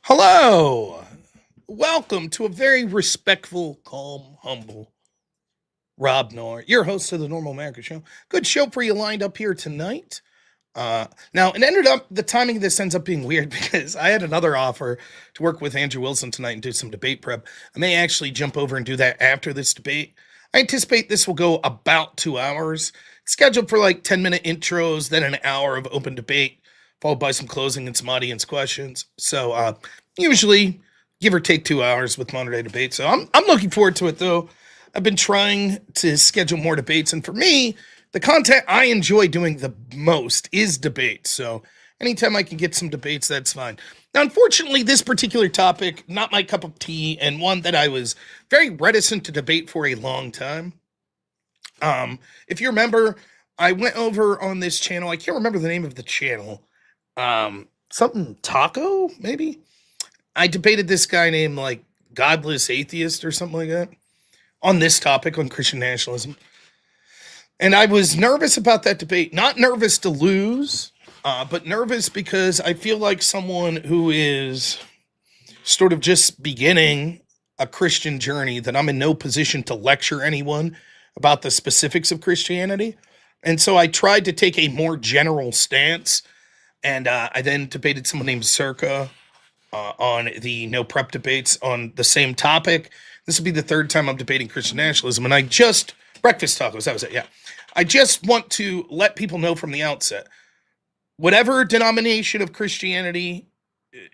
Hello. Welcome to a very respectful, calm, humble robnoerr, your host of the Normal America Show. Good show for you lined up here tonight. Now, it ended up, the timing of this ends up being weird because I had another offer to work with Andrew Wilson tonight and do some debate prep. I may actually jump over and do that after this debate. I anticipate this will go about 2 hours. It's scheduled for like 10-minute intros, then an hour of open debate, followed by some closing and some audience questions. So usually give or take 2 hours with moderator debate. So I'm looking forward to it though. I've been trying to schedule more debates, and for me, the content I enjoy doing the most is debate. So anytime I can get some debates, that's fine. Now, unfortunately, this particular topic, not my cup of tea, and one that I was very reticent to debate for a long time. If you remember, I went over on this channel. I can't remember the name of the channel. Something Taco, maybe? I debated this guy named like Godless Atheist or something like that on this topic on Christian nationalism. And I was nervous about that debate, not nervous to lose, but nervous because I feel like someone who is sort of just beginning a Christian journey, that I'm in no position to lecture anyone about the specifics of Christianity. And so I tried to take a more general stance. And I then debated someone named Circa on the no prep debates on the same topic. This will be the third time I'm debating Christian nationalism. And breakfast tacos, that was it, yeah. I just want to let people know from the outset, whatever denomination of Christianity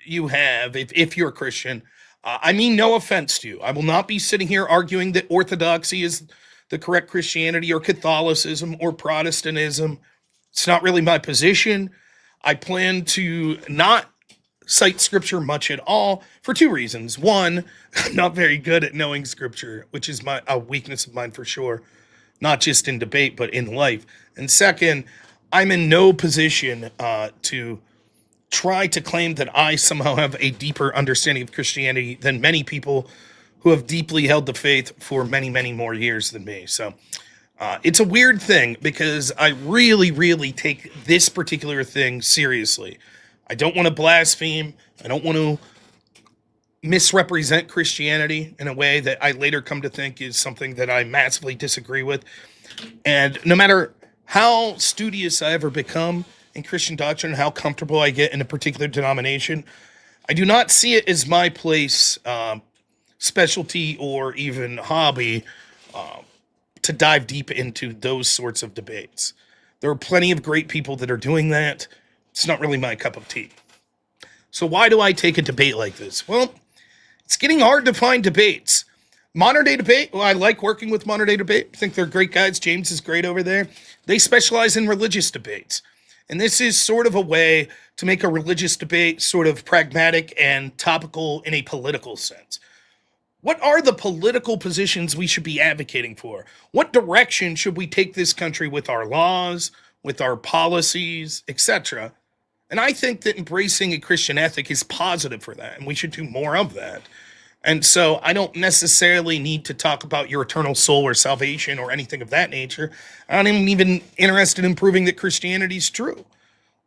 you have, if you're a Christian, I mean no offense to you. I will not be sitting here arguing that Orthodoxy is the correct Christianity or Catholicism or Protestantism. It's not really my position. I plan to not cite scripture much at all for two reasons. One, I'm not very good at knowing scripture, which is a weakness of mine for sure, not just in debate, but in life. And second, I'm in no position to try to claim that I somehow have a deeper understanding of Christianity than many people who have deeply held the faith for many, many more years than me. So it's a weird thing because I really, really take this particular thing seriously. I don't want to blaspheme. I don't want to misrepresent Christianity in a way that I later come to think is something that I massively disagree with. And no matter how studious I ever become in Christian doctrine, how comfortable I get in a particular denomination, I do not see it as my place, specialty, or even hobby to dive deep into those sorts of debates. There are plenty of great people that are doing that. It's not really my cup of tea. So why do I take a debate like this? Well, it's getting hard to find debates. Modern day debate, well, I like working with modern day debate. I think they're great guys. James is great over there. They specialize in religious debates. And this is sort of a way to make a religious debate sort of pragmatic and topical in a political sense. What are the political positions we should be advocating for? What direction should we take this country with our laws, with our policies, etc.? And I think that embracing a Christian ethic is positive for that, and we should do more of that. And so I don't necessarily need to talk about your eternal soul or salvation or anything of that nature. I'm not even interested in proving that Christianity is true.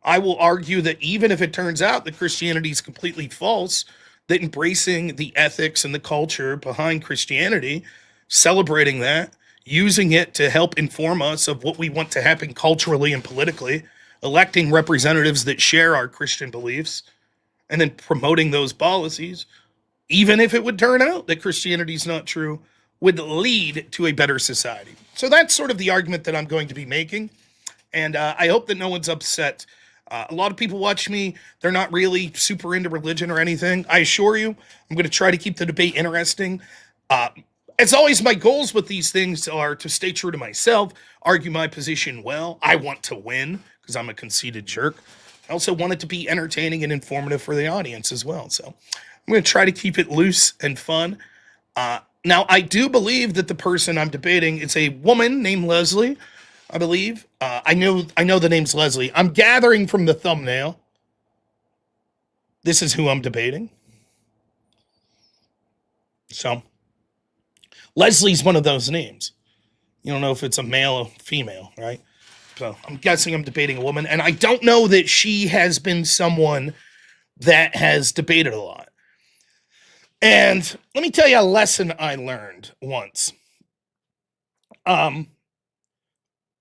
I will argue that even if it turns out that Christianity is completely false, that embracing the ethics and the culture behind Christianity, celebrating that, using it to help inform us of what we want to happen culturally and politically, electing representatives that share our Christian beliefs, and then promoting those policies, even if it would turn out that Christianity is not true, would lead to a better society. So that's sort of the argument that I'm going to be making, and I hope that no one's upset. A lot of people watch me. They're not really super into religion or anything. I assure you, I'm going to try to keep the debate interesting. As always, my goals with these things are to stay true to myself, argue my position well. I want to win because I'm a conceited jerk. I also want it to be entertaining and informative for the audience as well. So I'm going to try to keep it loose and fun. Now, I do believe that the person I'm debating is a woman named Leslie, I believe. I know the name's Leslie. I'm gathering from the thumbnail. This is who I'm debating. So Leslie's one of those names. You don't know if it's a male or female, right? So I'm guessing I'm debating a woman, and I don't know that she has been someone that has debated a lot. And let me tell you a lesson I learned once.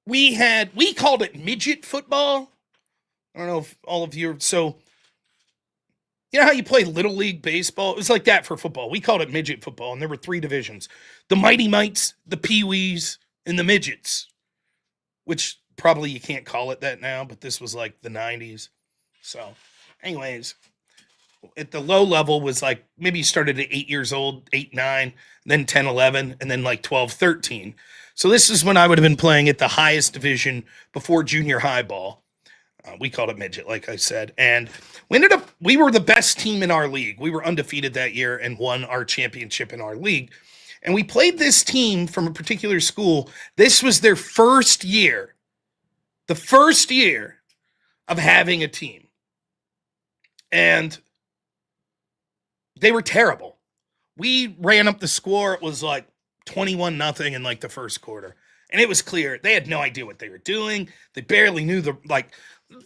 We called it midget football. I don't know if all of you, so you know how you play Little League baseball? It was like that for football. We called it midget football, and there were 3 divisions: the Mighty Mites, the Pee-wees, and the midgets, which probably you can't call it that now, but this was like the 90s. So, anyways, at the low level was like maybe you started at 8 years old, 8, 9, then 10, 11, and then like 12, 13. So this is when I would have been playing at the highest division before junior high ball. We called it midget, like I said. And we were the best team in our league. We were undefeated that year and won our championship in our league. And we played this team from a particular school. This was their first year, the first year of having a team. And they were terrible. We ran up the score. It was like 21-0 in like the first quarter. And it was clear they had no idea what they were doing. They barely knew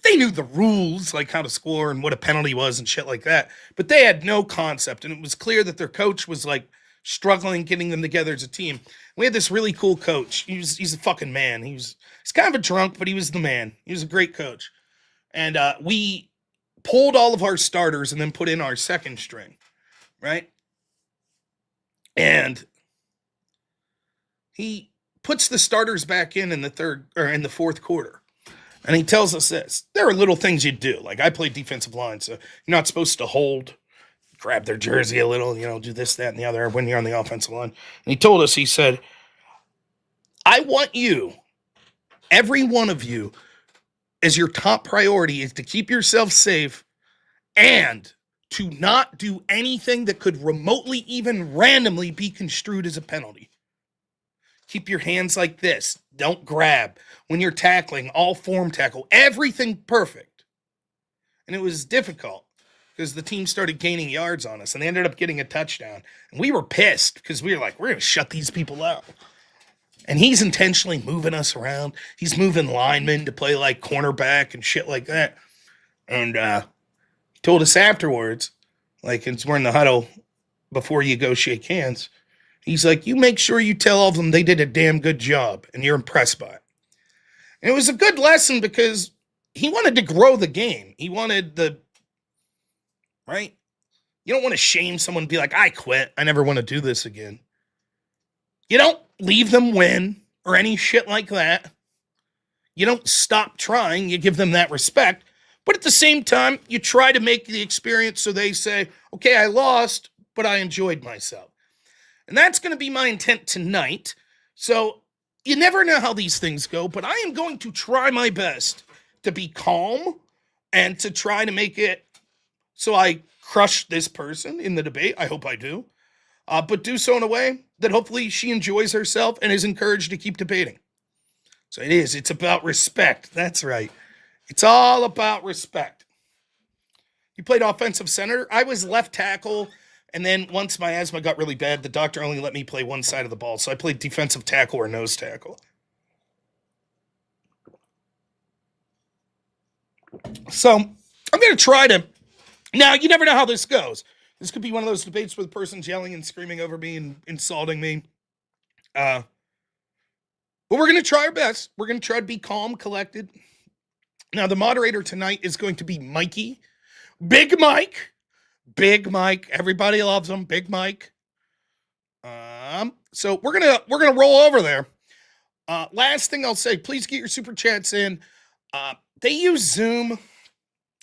they knew the rules, like how to score and what a penalty was and shit like that. But they had no concept. And it was clear that their coach was like struggling getting them together as a team. We had this really cool coach. He's a fucking man. He's kind of a drunk, but he was the man. He was a great coach. And we pulled all of our starters and then put in our second string, right? And he puts the starters back in the fourth quarter. And he tells us this. There are little things you do. Like I played defensive line, so you're not supposed to grab their jersey a little, do this, that, and the other when you're on the offensive line. And he told us, he said, I want you, every one of you, as your top priority is to keep yourself safe and to not do anything that could remotely, even randomly be construed as a penalty. Keep your hands like this. Don't grab. When you're tackling, all form tackle, everything perfect. And it was difficult because the team started gaining yards on us and they ended up getting a touchdown. And we were pissed because we were like, we're going to shut these people out. And he's intentionally moving us around. He's moving linemen to play like cornerback and shit like that. And he told us afterwards, like we're in the huddle before you go shake hands, he's like, you make sure you tell all of them they did a damn good job and you're impressed by it. And it was a good lesson because he wanted to grow the game. He wanted right? You don't want to shame someone and be like, I quit. I never want to do this again. You don't leave them win or any shit like that. You don't stop trying. You give them that respect. But at the same time, you try to make the experience so they say, okay, I lost, but I enjoyed myself. And that's going to be my intent tonight. So you never know how these things go, but I am going to try my best to be calm and to try to make it so I crush this person in the debate. I hope I do. But do so in a way that hopefully she enjoys herself and is encouraged to keep debating. So it's about respect. That's right. It's all about respect. You played offensive center. I was left tackle. And then once my asthma got really bad, the doctor only let me play one side of the ball. So I played defensive tackle or nose tackle. So I'm going to try to... Now, you never know how this goes. This could be one of those debates where the person's yelling and screaming over me and insulting me. But we're going to try our best. We're going to try to be calm, collected. Now, the moderator tonight is going to be Mikey. Big Mike. Big Mike. Everybody loves him. Big Mike. So we're gonna roll over there. Last thing I'll say, please get your super chats in. They use Zoom.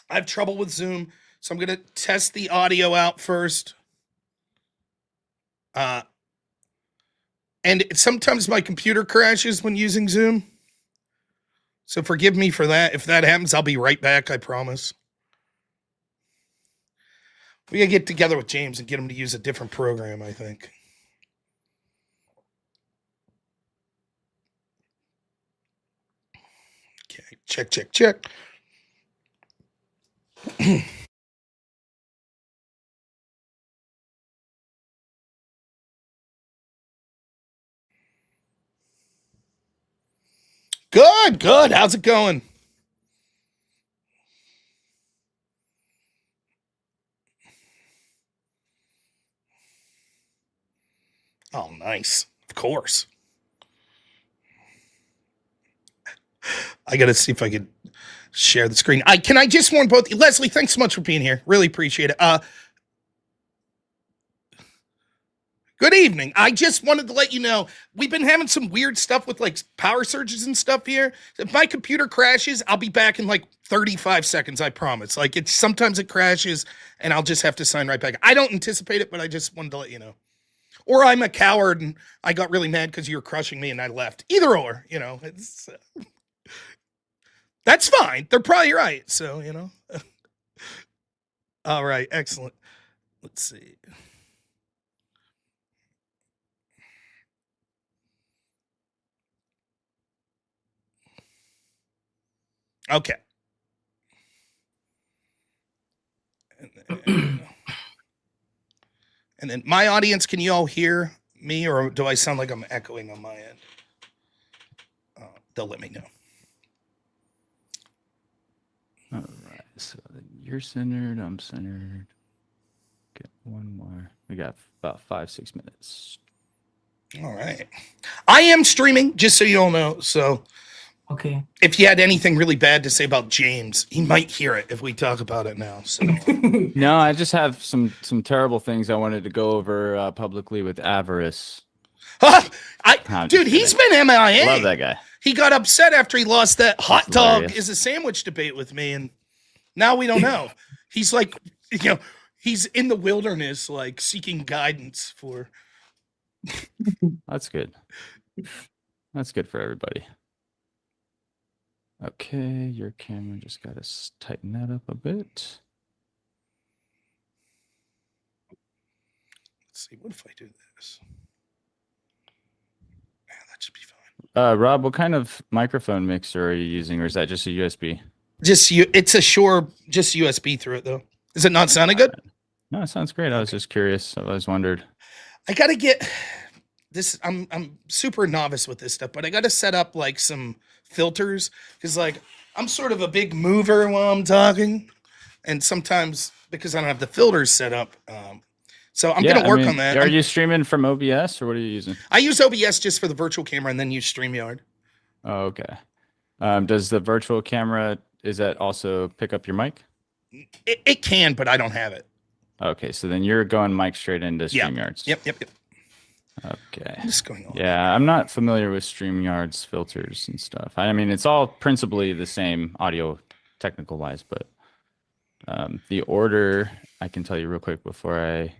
I have trouble with Zoom, so I'm gonna test the audio out first. And sometimes my computer crashes when using Zoom. So forgive me for that. If that happens, I'll be right back, I promise. We gotta get together with James and get him to use a different program, I think. Okay, check. Good. How's it going? Oh, nice. Of course. I got to see if I could share the screen. Can I just warn both? Leslie, thanks so much for being here. Really appreciate it. Good evening. I just wanted to let you know, we've been having some weird stuff with like power surges and stuff here. If my computer crashes, I'll be back in like 35 seconds, I promise. Like sometimes it crashes and I'll just have to sign right back. I don't anticipate it, but I just wanted to let you know. Or I'm a coward and I got really mad because you were crushing me and I left. Either or, it's that's fine. They're probably right. So, All right, excellent. Let's see. Okay. And then my audience, can you all hear me or do I sound like I'm echoing on my end? They'll let me know. All right. So you're centered. I'm centered. Get one more. We got about 5-6 minutes. All right. I am streaming, just so you all know. So Okay. if you had anything really bad to say about James, he might hear it if we talk about it now. So No, I just have some terrible things I wanted to go over publicly with Avarice. Dude, he's been MIA. Love that guy. He got upset after he lost that hot dog hilarious. is a sandwich debate with me, and now we don't know. He's like, he's in the wilderness, like seeking guidance for. That's good. That's good for everybody. Okay, your camera just got to tighten that up a bit. Let's see, what if I do this? Yeah, that should be fine. Rob, what kind of microphone mixer are you using, or is that just a USB? It's a Shure, just USB through it though. Is it not sounding good? No, it sounds great. I was just curious. I always wondered. I gotta get this. I'm super novice with this stuff, but I gotta set up like some filters because like I'm sort of a big mover while I'm talking, and sometimes because I don't have the filters set up, so I'm gonna work on that. Are you streaming from OBS or what are you using? I use OBS just for the virtual camera and then use StreamYard. Oh, okay. Does the virtual camera, is that also pick up your mic? It can, but I don't have it. Okay, so then you're going mic straight into StreamYards. Yep. Okay. What's going on? Yeah, I'm not familiar with StreamYard's filters and stuff. I mean, it's all principally the same audio technical wise, but the order, I can tell you real quick before I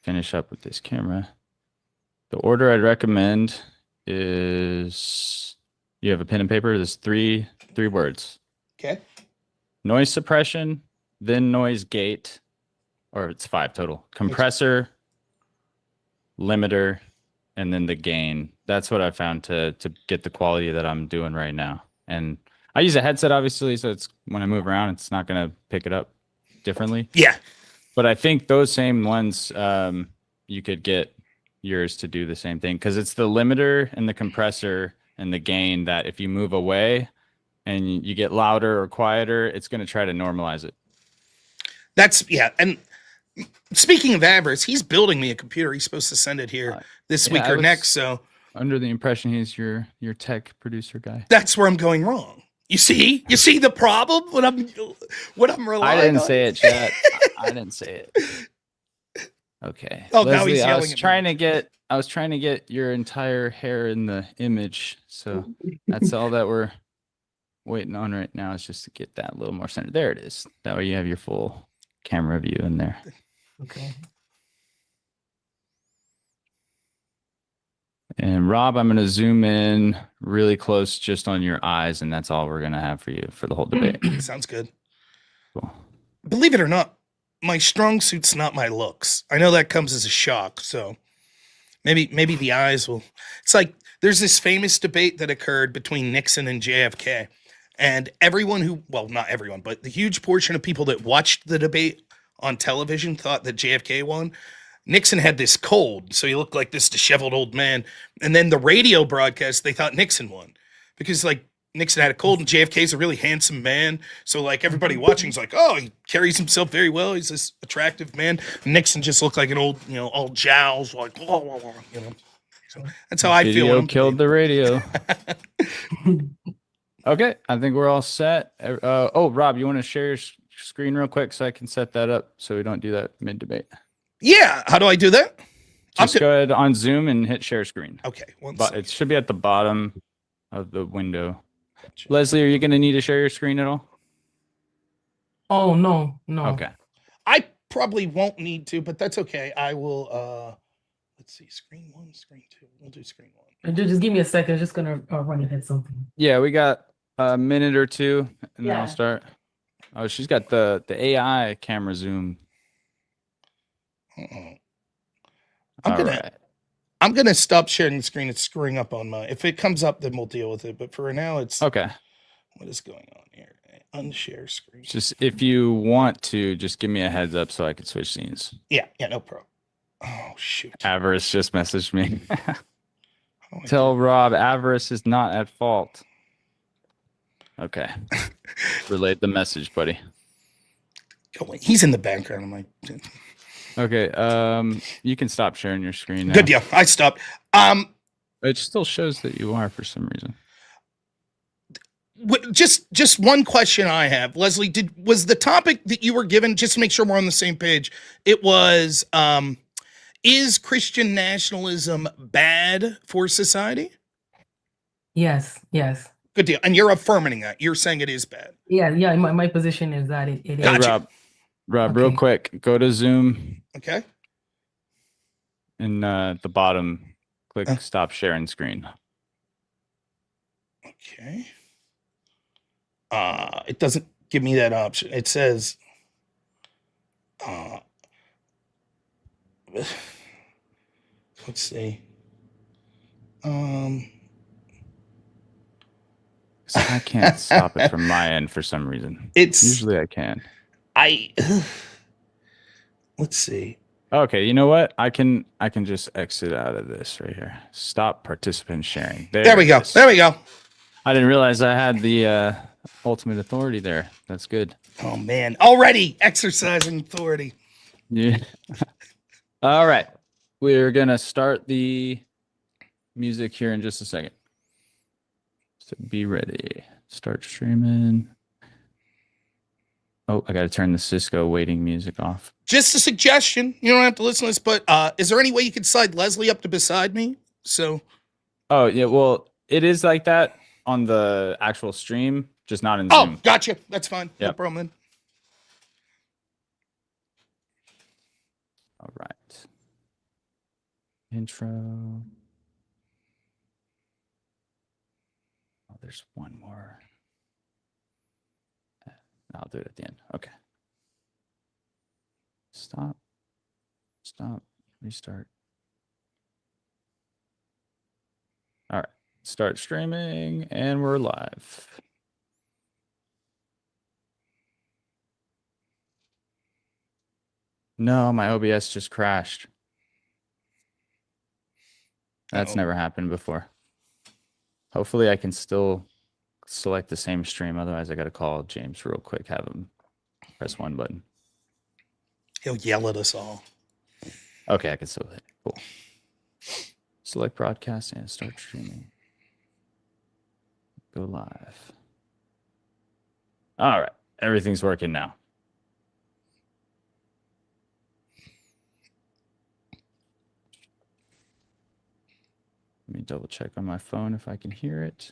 finish up with this camera. The order I'd recommend is, you have a pen and paper. There's three words. Okay. Noise suppression, then noise gate, or it's 5 total. Compressor, limiter, and then the gain. That's what I found to get the quality that I'm doing right now. And I use a headset, obviously, so it's when I move around, it's not going to pick it up differently. Yeah. But I think those same ones, you could get yours to do the same thing because it's the limiter and the compressor and the gain that if you move away and you get louder or quieter, it's going to try to normalize it. And speaking of Avarice, he's building me a computer. He's supposed to send it here this week or next. So under the impression he's your tech producer guy. That's where I'm going wrong. You see the problem? What I'm relying on? I didn't say it, chat. I didn't say it. Okay. Oh, Leslie, now he's yelling I was trying to get your entire hair in the image. So that's all that we're waiting on right now is just to get that a little more centered. There it is. That way you have your full camera view in there. Okay. And Rob, I'm going to zoom in really close just on your eyes, and that's all we're going to have for you for the whole debate. Sounds good. Cool. Believe it or not, my strong suit's not my looks. I know that comes as a shock, so maybe the eyes will. It's like there's this famous debate that occurred between Nixon and JFK, and everyone not everyone, but the huge portion of people that watched the debate on television thought that JFK won. Nixon had this cold, so he looked like this disheveled old man. And then the radio broadcast, they thought Nixon won because like Nixon had a cold, and JFK's a really handsome man. So like everybody watching's like, oh, he carries himself very well. He's this attractive man. Nixon just looked like an old, all jowls, like, So that's how I feel. Video killed the radio. Okay, I think we're all set. Rob, you want to share your screen real quick so I can set that up so we don't do that mid-debate? Yeah, how do I do that? Just go ahead on Zoom and hit share screen. Okay, but it should be at the bottom of the window. Gotcha. Leslie, are you going to need to share your screen at all? Oh, no. Okay. I probably won't need to, but that's okay. I will, let's see, screen 1, screen 2. We'll do screen 1. Just give me a second. I'm just going to run and hit something. Yeah, we got a minute or two, and then I'll start. Oh, she's got the AI camera zoom. I'm gonna stop sharing the screen. It's screwing up on my. If it comes up, then we'll deal with it. But for now, it's okay. What is going on here? Unshare screen. Just if you want to, just give me a heads up so I can switch scenes. Yeah, no problem. Oh shoot! Avarice just messaged me. Tell Rob Avarice is not at fault. Okay. Relate the message, buddy. He's in the background. I'm like. Okay, you can stop sharing your screen now. Good deal. I stopped. It still shows that you are for some reason. Just one question I have, Leslie. Was the topic that you were given, just to make sure we're on the same page? It was, is Christian nationalism bad for society? Yes. Good deal. And you're affirming that. You're saying it is bad. Yeah. My position is that it is. Gotcha. Rob, okay. Real quick, go to Zoom. Okay. And the bottom, click stop sharing screen. Okay. It doesn't give me that option. It says, let's see. I can't stop it from my end for some reason. Usually I can. Let's see. Okay, you know what? I can just exit out of this right here. Stop participant sharing. There we go. I didn't realize I had the ultimate authority there. That's good. Oh man, already exercising authority. Yeah. All right. We're gonna start the music here in just a second. So be ready. Start streaming. Oh, I got to turn the Cisco waiting music off. Just a suggestion. You don't have to listen to this, but is there any way you could slide Leslie up to beside me? So. Oh, yeah. Well, it is like that on the actual stream, just not in Zoom. Oh, gotcha. That's fine. Yep. No problem then. All right. Intro. Oh, there's one more. I'll do it at the end. Okay. Stop. Restart. All right. Start streaming, and we're live. No, my OBS just crashed. That's never happened before. Hopefully I can still select the same stream. Otherwise, I got to call James real quick, have him press one button. He'll yell at us all. Okay, I can still hit it. Cool. Select broadcast and start streaming. Go live. All right. Everything's working now. Let me double check on my phone if I can hear it.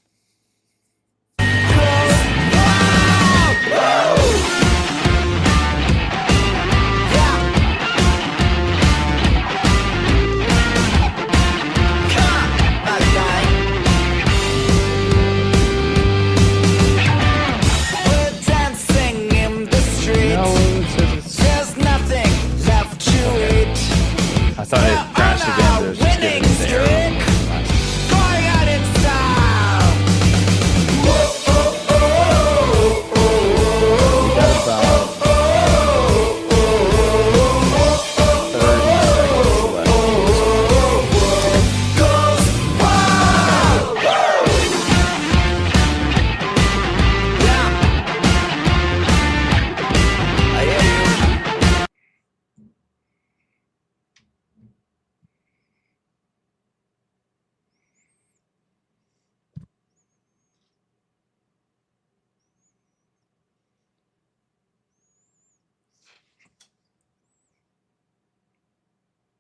I thought it crashed again. There's just giving me the arrow.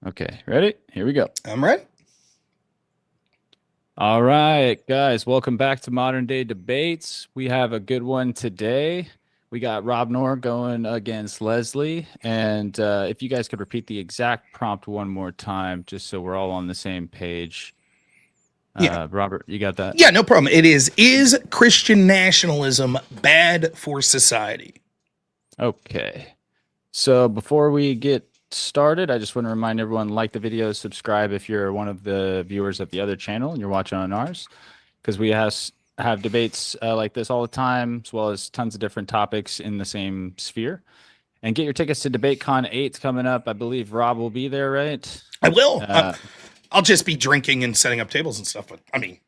Okay, ready? Here we go. I'm ready. All right, guys, welcome back to Modern Day Debates. We have a good one today. We got robnoerr going against Leslie. And if you guys could repeat the exact prompt one more time, just so we're all on the same page. Yeah. Robert, you got that? Yeah, no problem. It is Christian nationalism bad for society? Okay. So before we get started, I just want to remind everyone, like the video, subscribe if you're one of the viewers of the other channel and you're watching on ours, because we have debates like this all the time, as well as tons of different topics in the same sphere. And get your tickets to DebateCon 8 coming up. I believe Rob will be there, right? I will. I'll just be drinking and setting up tables and stuff, but I mean,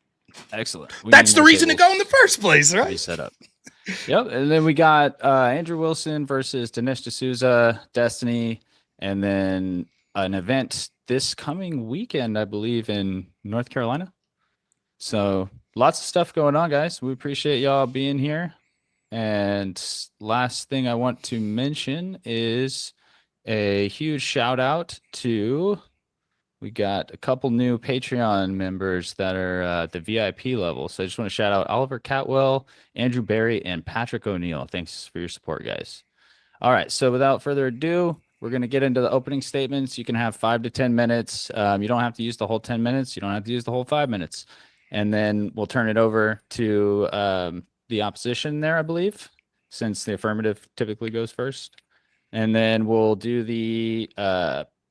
excellent. That's the reason to go in the first place, right? Set up. Yep. And then we got Andrew Wilson versus Dinesh D'Souza, Destiny, and then an event this coming weekend, I believe, in North Carolina. So lots of stuff going on, guys. We appreciate y'all being here. And last thing I want to mention is a huge shout out to, we got a couple new Patreon members that are at the VIP level. So I just want to shout out Oliver Catwell, Andrew Barry, and Patrick O'Neill. Thanks for your support, guys. All right. So without further ado, we're going to get into the opening statements. You can have 5 to 10 minutes. You don't have to use the whole 10 minutes. You don't have to use the whole 5 minutes. And then we'll turn it over to the opposition there, I believe, since the affirmative typically goes first. And then we'll do the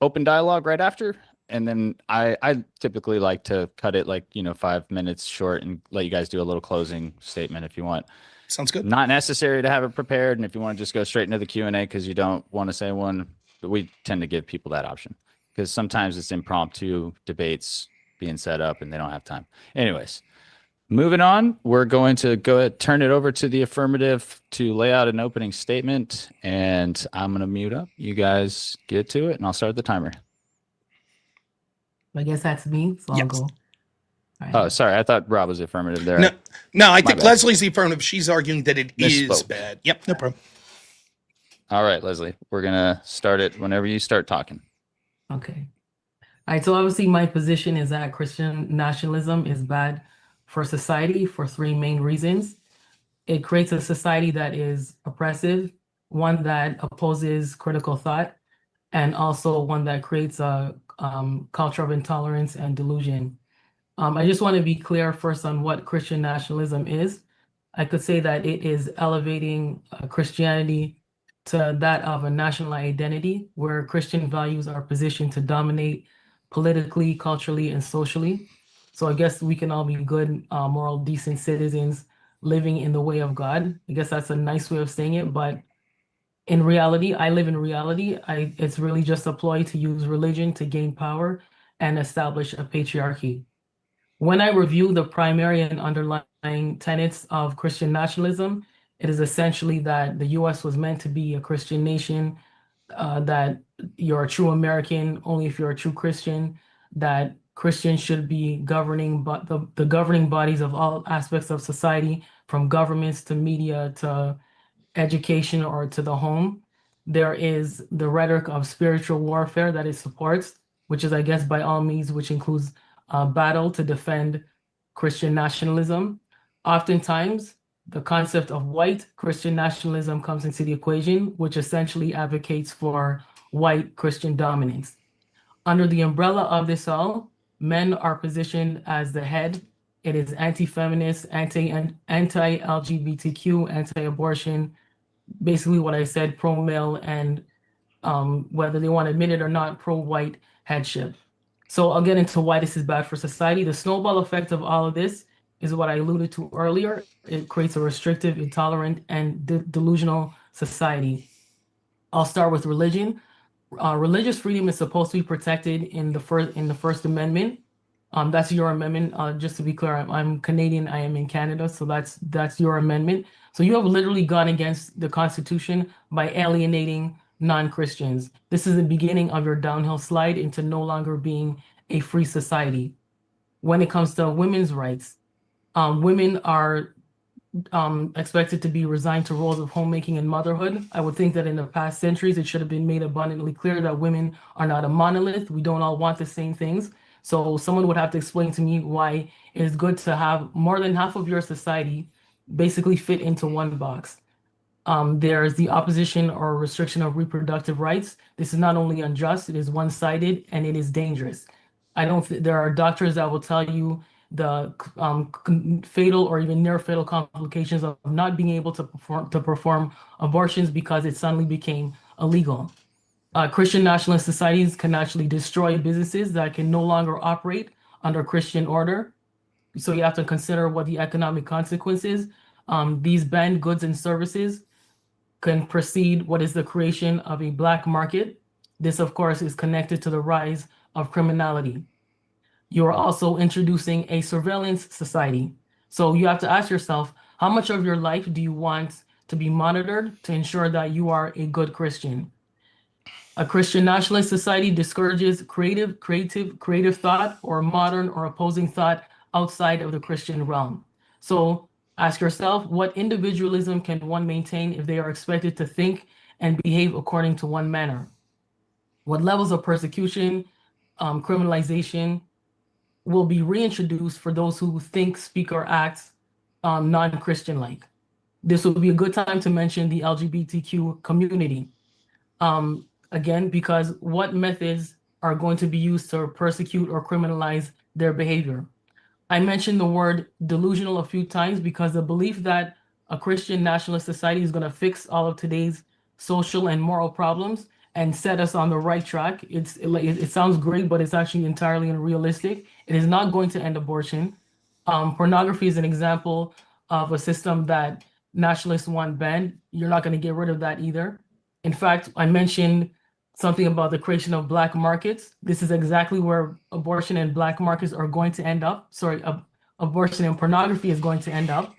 open dialogue right after. And then I typically like to cut it 5 minutes short and let you guys do a little closing statement if you want. Sounds good. Not necessary to have it prepared. And if you want to just go straight into the Q&A because you don't want to say one, but we tend to give people that option because sometimes it's impromptu debates being set up and they don't have time. Anyways, moving on, we're going to go ahead, turn it over to the affirmative to lay out an opening statement. And I'm going to mute up. You guys get to it and I'll start the timer. I guess that's me, so I'll go. Right. Oh, sorry. I thought Rob was affirmative there. No, I think Leslie's the affirmative. She's arguing that it is Misspoke. bad. Yep, no problem. All right, Leslie, we're going to start it whenever you start talking. Okay. All right. So obviously my position is that Christian nationalism is bad for society for 3 main reasons. It creates a society that is oppressive, one that opposes critical thought, and also one that creates a culture of intolerance and delusion. I just want to be clear first on what Christian nationalism is. I could say that it is elevating Christianity to that of a national identity where Christian values are positioned to dominate politically, culturally, and socially. So I guess we can all be good, moral, decent citizens living in the way of God. I guess that's a nice way of saying it, but in reality, I live in reality. It's really just a ploy to use religion to gain power and establish a patriarchy. When I review the primary and underlying tenets of Christian nationalism, it is essentially that the U.S. was meant to be a Christian nation, that you're a true American only if you're a true Christian, that Christians should be governing, but the governing bodies of all aspects of society, from governments to media to education or to the home. There is the rhetoric of spiritual warfare that it supports, which is, I guess, by all means, which includes battle to defend Christian nationalism. Oftentimes, the concept of white Christian nationalism comes into the equation, which essentially advocates for white Christian dominance. Under the umbrella of this all, men are positioned as the head. It is anti-feminist, anti-LGBTQ, anti-abortion, basically what I said, pro-male, and whether they want to admit it or not, pro-white headship. So I'll get into why this is bad for society. The snowball effect of all of this is what I alluded to earlier. It creates a restrictive, intolerant, and delusional society. I'll start with religion. Religious freedom is supposed to be protected in the First Amendment. That's your amendment. Just to be clear, I'm Canadian. I am in Canada, so that's your amendment. So you have literally gone against the Constitution by alienating non-Christians. This is the beginning of your downhill slide into no longer being a free society. When it comes to women's rights, women are expected to be resigned to roles of homemaking and motherhood. I would think that in the past centuries, it should have been made abundantly clear that women are not a monolith. We don't all want the same things. So someone would have to explain to me why it is good to have more than half of your society basically fit into one box. There's the opposition or restriction of reproductive rights. This is not only unjust, it is one-sided, and it is dangerous. There are doctors that will tell you the fatal or even near fatal complications of not being able to perform abortions because it suddenly became illegal. Christian nationalist societies can actually destroy businesses that can no longer operate under Christian order. So you have to consider what the economic consequences. These banned goods and services can precede what is the creation of a black market. This, of course, is connected to the rise of criminality. You are also introducing a surveillance society. So you have to ask yourself, how much of your life do you want to be monitored to ensure that you are a good Christian? A Christian nationalist society discourages creative thought or modern or opposing thought outside of the Christian realm. So ask yourself, what individualism can one maintain if they are expected to think and behave according to one manner? What levels of persecution, criminalization will be reintroduced for those who think, speak, or act non-Christian-like? This would be a good time to mention the LGBTQ community. Again, because what methods are going to be used to persecute or criminalize their behavior? I mentioned the word delusional a few times because the belief that a Christian nationalist society is going to fix all of today's social and moral problems and set us on the right track. It sounds great, but it's actually entirely unrealistic. It is not going to end abortion. Pornography is an example of a system that nationalists want banned. You're not going to get rid of that either. In fact, I mentioned something about the creation of black markets. This is exactly where abortion and black markets are going to end up. Sorry, abortion and pornography is going to end up.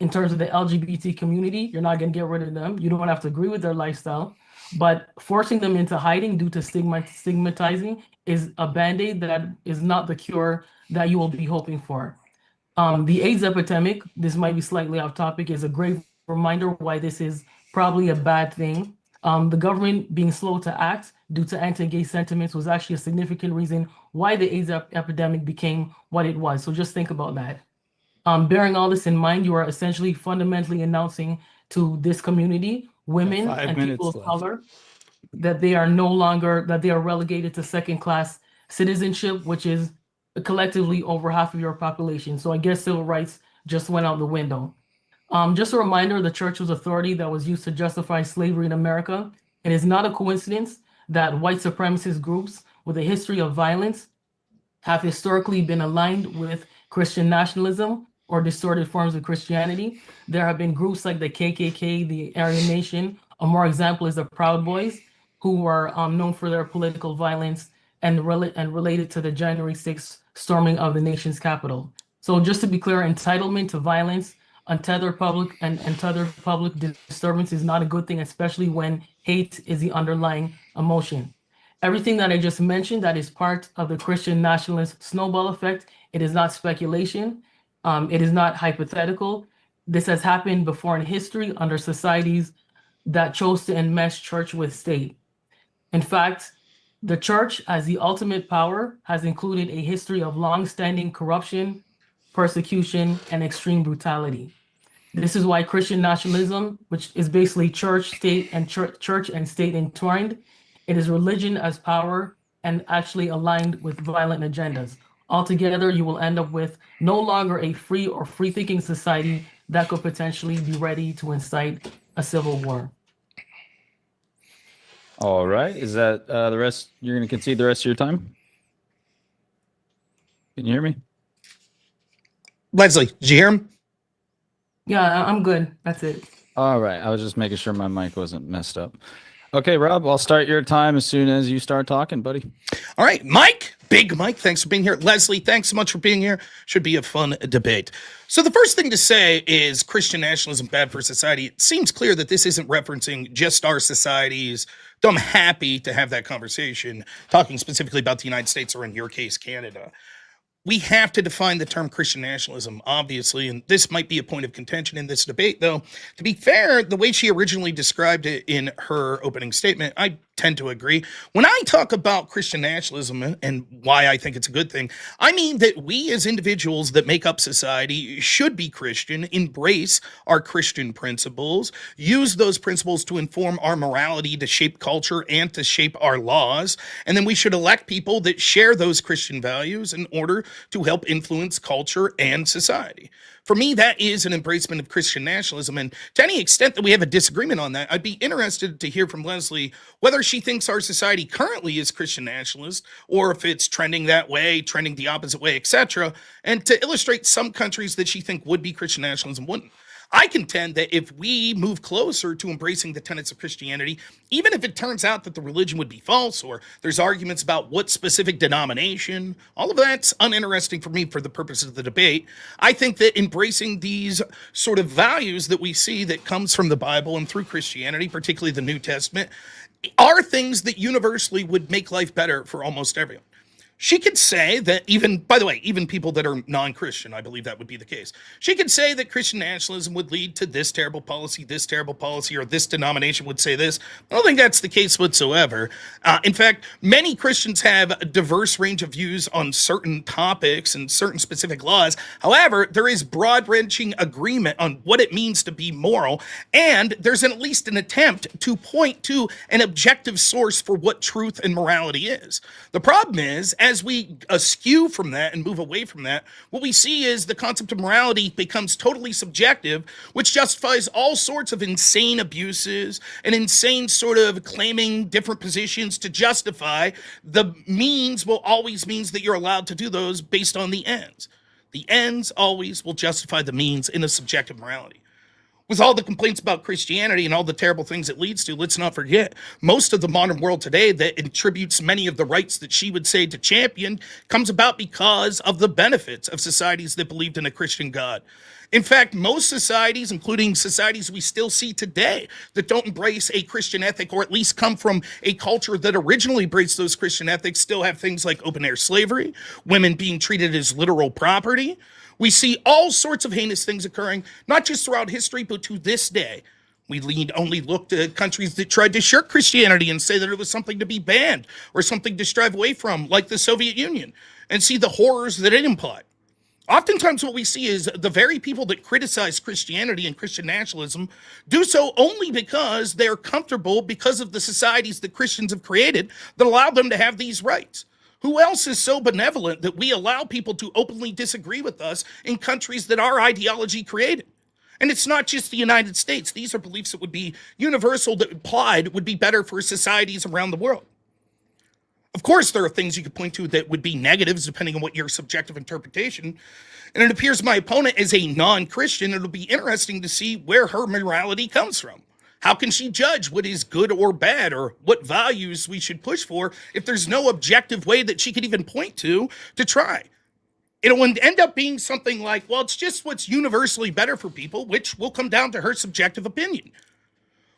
In terms of the LGBT community, you're not going to get rid of them. You don't have to agree with their lifestyle, but forcing them into hiding due to stigmatizing is a band-aid that is not the cure that you will be hoping for. The AIDS epidemic, this might be slightly off topic, is a great reminder why this is probably a bad thing. The government being slow to act due to anti-gay sentiments was actually a significant reason why the AIDS epidemic became what it was. So just think about that. Bearing all this in mind, you are essentially fundamentally announcing to this community, women and people of color, that they are relegated to second-class citizenship, which is collectively over half of your population. So I guess civil rights just went out the window. Just a reminder, the church was authority that was used to justify slavery in America. It is not a coincidence that white supremacist groups with a history of violence have historically been aligned with Christian nationalism or distorted forms of Christianity. There have been groups like the KKK, the Aryan Nation. A more example is the Proud Boys, who were known for their political violence and related to the January 6th storming of the nation's capital. So just to be clear, entitlement to violence, untethered public disturbance is not a good thing, especially when hate is the underlying emotion. Everything that I just mentioned, that is part of the Christian nationalist snowball effect. It is not speculation. It is not hypothetical. This has happened before in history under societies that chose to enmesh church with state. In fact, the church as the ultimate power has included a history of long-standing corruption, persecution, and extreme brutality. This is why Christian nationalism, which is basically church, state, and church and state entwined, it is religion as power and actually aligned with violent agendas. Altogether, you will end up with no longer a free or free-thinking society that could potentially be ready to incite a civil war. All right. Is that the rest? You're going to concede the rest of your time? Can you hear me? Leslie, did you hear him? Yeah, I'm good. That's it. All right. I was just making sure my mic wasn't messed up. Okay, Rob, I'll start your time as soon as you start talking, buddy. All right, Mike, Big Mike, thanks for being here. Leslie, thanks so much for being here. Should be a fun debate. So the first thing to say is Christian nationalism bad for society. It seems clear that this isn't referencing just our societies, though I'm happy to have that conversation, talking specifically about the United States or in your case, Canada. we have to define the term Christian nationalism, obviously, and this might be a point of contention in this debate, though. To be fair, the way she originally described it in her opening statement, I tend to agree. When I talk about Christian nationalism and why I think it's a good thing, I mean that we as individuals that make up society should be Christian, embrace our Christian principles, use those principles to inform our morality, to shape culture, and to shape our laws, and then we should elect people that share those Christian values in order to help influence culture and society. For me, that is an embracement of Christian nationalism, and to any extent that we have a disagreement on that, I'd be interested to hear from Leslie whether she thinks our society currently is Christian nationalist, or if it's trending that way, trending the opposite way, etc., and to illustrate some countries that she think would be Christian nationalism wouldn't. I contend that if we move closer to embracing the tenets of Christianity, even if it turns out that the religion would be false, or there's arguments about what specific denomination, all of that's uninteresting for me for the purpose of the debate. I think that embracing these sort of values that we see that comes from the Bible and through Christianity, particularly the New Testament, are things that universally would make life better for almost everyone. She could say that even, by the way, even people that are non-Christian, I believe that would be the case. She could say that Christian nationalism would lead to this terrible policy, or this denomination would say this. I don't think that's the case whatsoever. In fact, many Christians have a diverse range of views on certain topics and certain specific laws. However, there is broad-ranging agreement on what it means to be moral, and there's at least an attempt to point to an objective source for what truth and morality is. The problem is, as we askew from that and move away from that, what we see is the concept of morality becomes totally subjective, which justifies all sorts of insane abuses and insane sort of claiming different positions to justify the means will always means that you're allowed to do those based on the ends. The ends always will justify the means in a subjective morality. With all the complaints about Christianity and all the terrible things it leads to, let's not forget, most of the modern world today that attributes many of the rights that she would say to champion comes about because of the benefits of societies that believed in a Christian God. In fact, most societies, including societies we still see today, that don't embrace a Christian ethic, or at least come from a culture that originally embraced those Christian ethics, still have things like open-air slavery, women being treated as literal property. We see all sorts of heinous things occurring, not just throughout history, but to this day. We only look to countries that tried to shirk Christianity and say that it was something to be banned or something to strive away from, like the Soviet Union, and see the horrors that it implied. Oftentimes what we see is the very people that criticize Christianity and Christian nationalism do so only because they're comfortable because of the societies that Christians have created that allow them to have these rights. Who else is so benevolent that we allow people to openly disagree with us in countries that our ideology created? And it's not just the United States. These are beliefs that would be universal, that applied would be better for societies around the world. Of course, there are things you could point to that would be negatives depending on what your subjective interpretation. And it appears my opponent is a non-Christian. It'll be interesting to see where her morality comes from. How can she judge what is good or bad, or what values we should push for, if there's no objective way that she could even point to try? It'll end up being something like, well, it's just what's universally better for people, which will come down to her subjective opinion.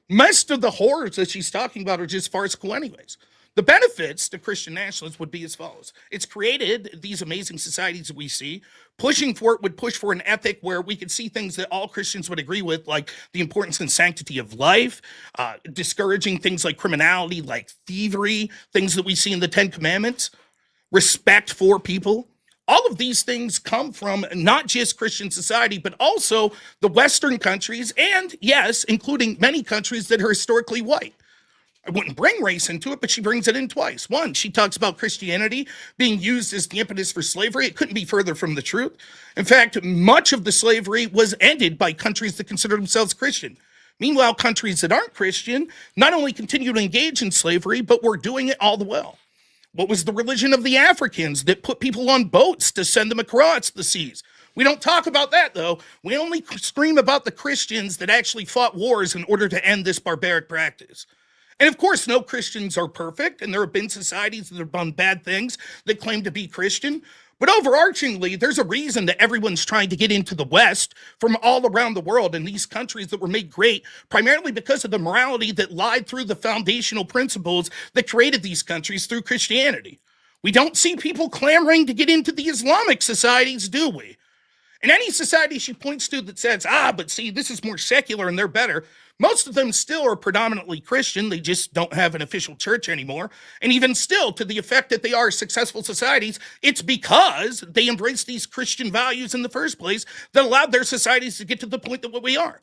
Most of the horrors that she's talking about are just farcical anyways. The benefits to Christian nationalism would be as follows. It's created these amazing societies that we see. Pushing for it would push for an ethic where we could see things that all Christians would agree with, like the importance and sanctity of life, discouraging things like criminality, like thievery, things that we see in the Ten Commandments, respect for people. All of these things come from not just Christian society, but also the Western countries, and yes, including many countries that are historically white. I wouldn't bring race into it, but she brings it in twice. One, she talks about Christianity being used as the impetus for slavery. It couldn't be further from the truth. In fact, much of the slavery was ended by countries that consider themselves Christian. Meanwhile, countries that aren't Christian not only continue to engage in slavery, but were doing it all the while. What was the religion of the Africans that put people on boats to send them across the seas? We don't talk about that, though. We only scream about the Christians that actually fought wars in order to end this barbaric practice. And of course, no Christians are perfect, and there have been societies that have done bad things that claim to be Christian. But overarchingly, there's a reason that everyone's trying to get into the West from all around the world, in these countries that were made great primarily because of the morality that lied through the foundational principles that created these countries through Christianity. We don't see people clamoring to get into the Islamic societies, do we? In any society she points to that says, but see, this is more secular and they're better, most of them still are predominantly Christian. They just don't have an official church anymore. And even still, to the effect that they are successful societies, it's because they embrace these Christian values in the first place that allowed their societies to get to the point that what we are.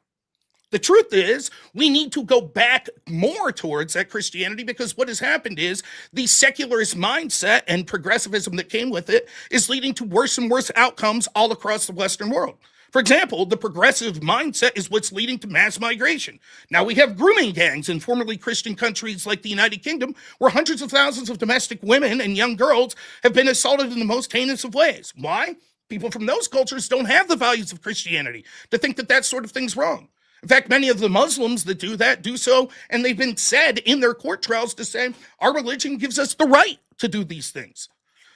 The truth is, we need to go back more towards that Christianity, because what has happened is the secularist mindset and progressivism that came with it is leading to worse and worse outcomes all across the Western world. For example, the progressive mindset is what's leading to mass migration. Now we have grooming gangs in formerly Christian countries like the United Kingdom, where hundreds of thousands of domestic women and young girls have been assaulted in the most heinous of ways. Why? People from those cultures don't have the values of Christianity to think that that sort of thing's wrong. In fact, many of the Muslims that do that do so, and they've been said in their court trials to say, our religion gives us the right to do these things.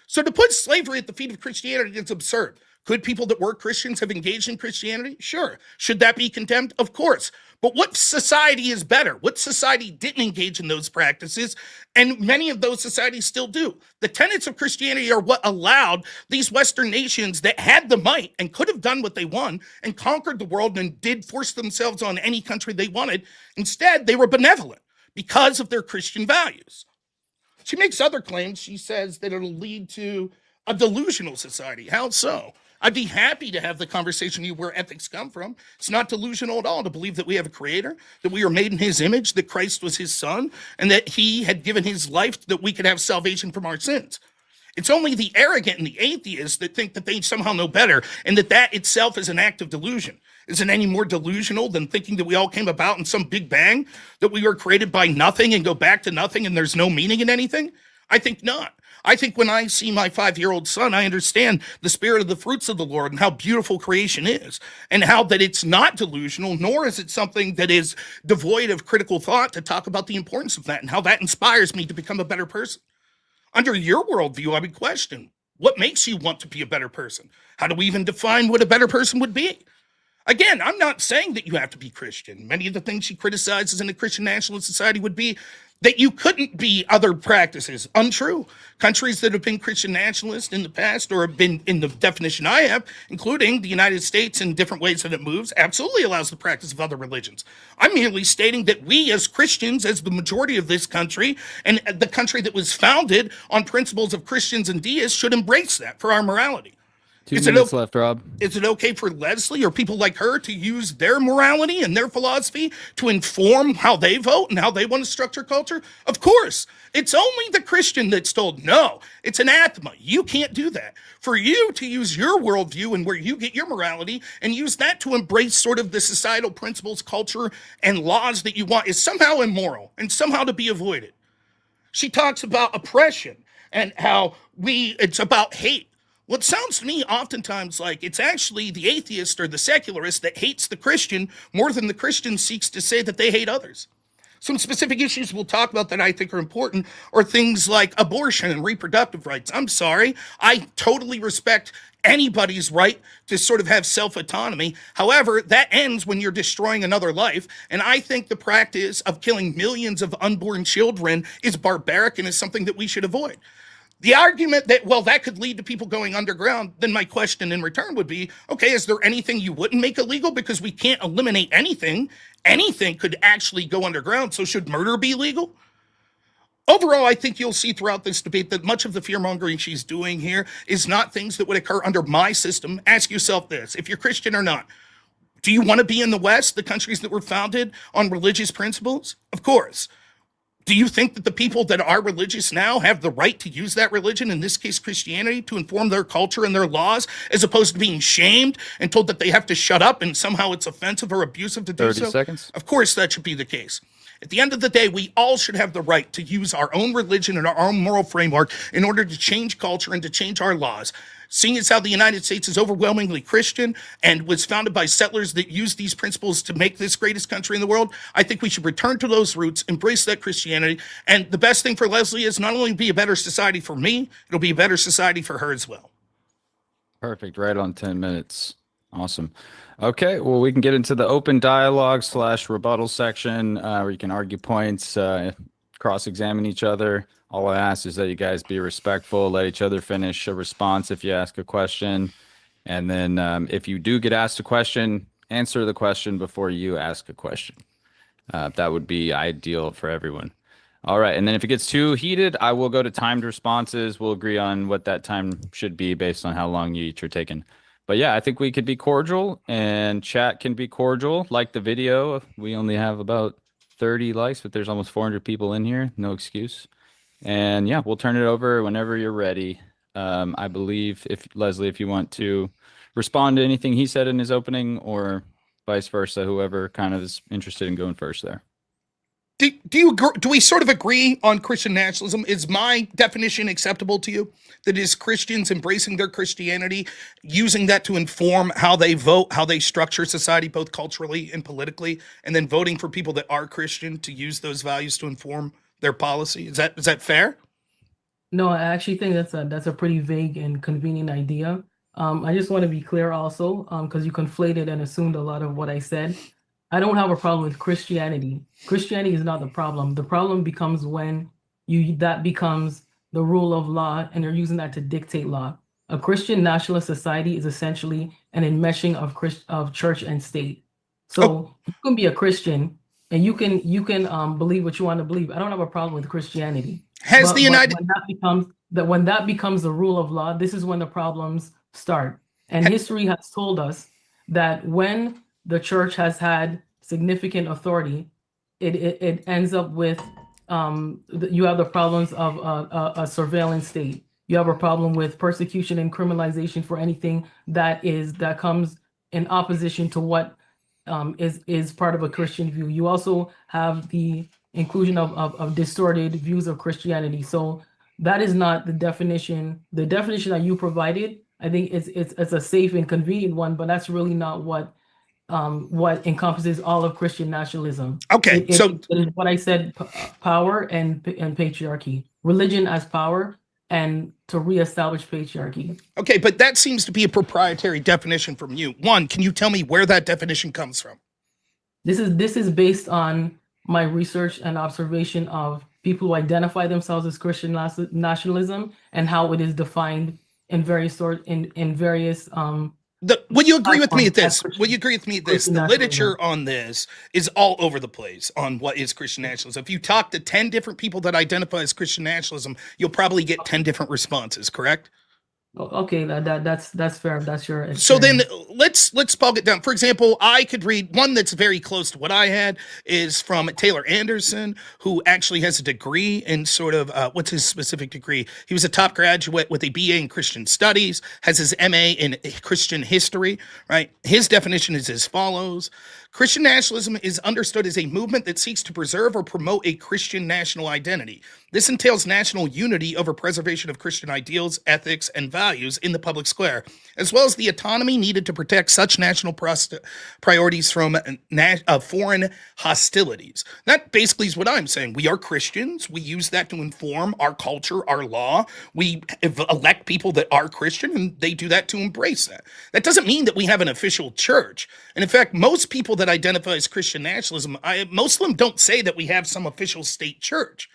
So to put slavery at the feet of Christianity is absurd. Could people that were Christians have engaged in Christianity? Sure. Should that be condemned? Of course. But what society is better? What society didn't engage in those practices? And many of those societies still do. The tenets of Christianity are what allowed these Western nations that had the might and could have done what they want and conquered the world and did force themselves on any country they wanted. Instead, they were benevolent because of their Christian values. She makes other claims. She says that it'll lead to a delusional society. How so? I'd be happy to have the conversation you where ethics come from. It's not delusional at all to believe that we have a creator, that we are made in his image, that Christ was his son, and that he had given his life that we could have salvation from our sins. It's only the arrogant and the atheists that think that they somehow know better, and that that itself is an act of delusion. Is it any more delusional than thinking that we all came about in some big bang, that we were created by nothing and go back to nothing and there's no meaning in anything? I think not. I think when I see my 5-year-old son, I understand the spirit of the fruits of the Lord and how beautiful creation is, and how that it's not delusional, nor is it something that is devoid of critical thought to talk about the importance of that and how that inspires me to become a better person. Under your worldview, I would question, what makes you want to be a better person? How do we even define what a better person would be? Again, I'm not saying that you have to be Christian. Many of the things she criticizes in the Christian nationalist society would be that you couldn't be other practices. Untrue. Countries that have been Christian nationalist in the past, or have been in the definition I have, including the United States in different ways that it moves, absolutely allows the practice of other religions. I'm merely stating that we as Christians, as the majority of this country, and the country that was founded on principles of Christians and deists, should embrace that for our morality. 2 minutes left, Rob. Is it okay for Leslie or people like her to use their morality and their philosophy to inform how they vote and how they want to structure culture? Of course. It's only the Christian that's told, no, it's anathema. You can't do that. For you to use your worldview and where you get your morality and use that to embrace sort of the societal principles, culture, and laws that you want is somehow immoral and somehow to be avoided. She talks about oppression and how it's about hate. Well, it sounds to me oftentimes like it's actually the atheist or the secularist that hates the Christian more than the Christian seeks to say that they hate others. Some specific issues we'll talk about that I think are important are things like abortion and reproductive rights. I'm sorry, I totally respect anybody's right to sort of have self-autonomy. However, that ends when you're destroying another life. And I think the practice of killing millions of unborn children is barbaric and is something that we should avoid. The argument that, well, that could lead to people going underground, then my question in return would be, okay, is there anything you wouldn't make illegal? Because we can't eliminate anything. Anything could actually go underground. So should murder be legal? Overall, I think you'll see throughout this debate that much of the fear-mongering she's doing here is not things that would occur under my system. Ask yourself this, if you're Christian or not, do you want to be in the West, the countries that were founded on religious principles? Of course. Do you think that the people that are religious now have the right to use that religion, in this case Christianity, to inform their culture and their laws, as opposed to being shamed and told that they have to shut up and somehow it's offensive or abusive to do so? 30 seconds. Of course that should be the case. At the end of the day, we all should have the right to use our own religion and our own moral framework in order to change culture and to change our laws. Seeing as how the United States is overwhelmingly Christian and was founded by settlers that used these principles to make this greatest country in the world, I think we should return to those roots, embrace that Christianity. And the best thing for Leslie is not only be a better society for me, it'll be a better society for her as well. Perfect. Right on 10 minutes. Awesome. Okay. Well, we can get into the open dialogue / rebuttal section where you can argue points, cross-examine each other. All I ask is that you guys be respectful, let each other finish a response if you ask a question. And then if you do get asked a question, answer the question before you ask a question. That would be ideal for everyone. All right. And then if it gets too heated, I will go to timed responses. We'll agree on what that time should be based on how long you each are taking. But yeah, I think we could be cordial and chat can be cordial. Like the video, we only have about 30 likes, but there's almost 400 people in here. No excuse. And yeah, we'll turn it over whenever you're ready. I believe if Leslie, if you want to respond to anything he said in his opening or vice versa, whoever kind of is interested in going first there. Do we sort of agree on Christian nationalism? Is my definition acceptable to you? That is Christians embracing their Christianity, using that to inform how they vote, how they structure society, both culturally and politically, and then voting for people that are Christian to use those values to inform their policy. Is that fair? No, I actually think that's a pretty vague and convenient idea. I just want to be clear also, because you conflated and assumed a lot of what I said. I don't have a problem with Christianity. Christianity is not the problem. The problem becomes when that becomes the rule of law and you're using that to dictate law. A Christian nationalist society is essentially an enmeshing of church and state. So you can be a Christian and you can believe what you want to believe. I don't have a problem with Christianity. When that becomes the rule of law, this is when the problems start. And history has told us that when the church has had significant authority, it ends up with you have the problems of a surveillance state. You have a problem with persecution and criminalization for anything that comes in opposition to what is part of a Christian view. You also have the inclusion of distorted views of Christianity. So that is not the definition. The definition that you provided, I think it's a safe and convenient one, but that's really not what encompasses all of Christian nationalism. Okay, it is what I said: power and patriarchy, religion as power, and to reestablish patriarchy. Okay, but that seems to be a proprietary definition from you. One, can you tell me where that definition comes from? This is based on my research and observation of people who identify themselves as Christian nationalism and how it is defined in various will you agree with me at this? Will you agree with me at this? The literature on this is all over the place on what is Christian nationalism. If you talk to 10 different people that identify as Christian nationalism, you'll probably get 10 different responses, correct? Okay, that's fair. That's your experience. So then let's bog it down. For example, I could read one that's very close to what I had is from Taylor Anderson, who actually has a degree in sort of what's his specific degree? He was a top graduate with a BA in Christian Studies, has his MA in Christian History, right? His definition is as follows. Christian nationalism is understood as a movement that seeks to preserve or promote a Christian national identity. This entails national unity over preservation of Christian ideals, ethics, and values in the public square, as well as the autonomy needed to protect such national priorities from foreign hostilities. That basically is what I'm saying. We are Christians. We use that to inform our culture, our law. We elect people that are Christian, and they do that to embrace that. That doesn't mean that we have an official church. And in fact, most people that identify as Christian nationalism, most of them don't say that we have some official state church.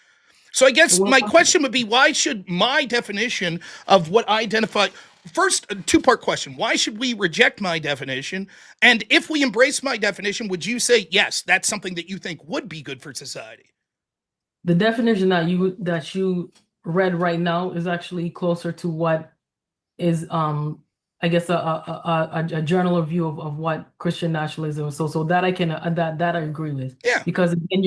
So I guess my question would be, why should my definition of what I identify, first, a two-part question. Why should we reject my definition? And if we embrace my definition, would you say, yes, that's something that you think would be good for society? The definition that you read right now is actually closer to what is, I guess, a general view of what Christian nationalism is. So that I can that I agree with. Yeah. Because again,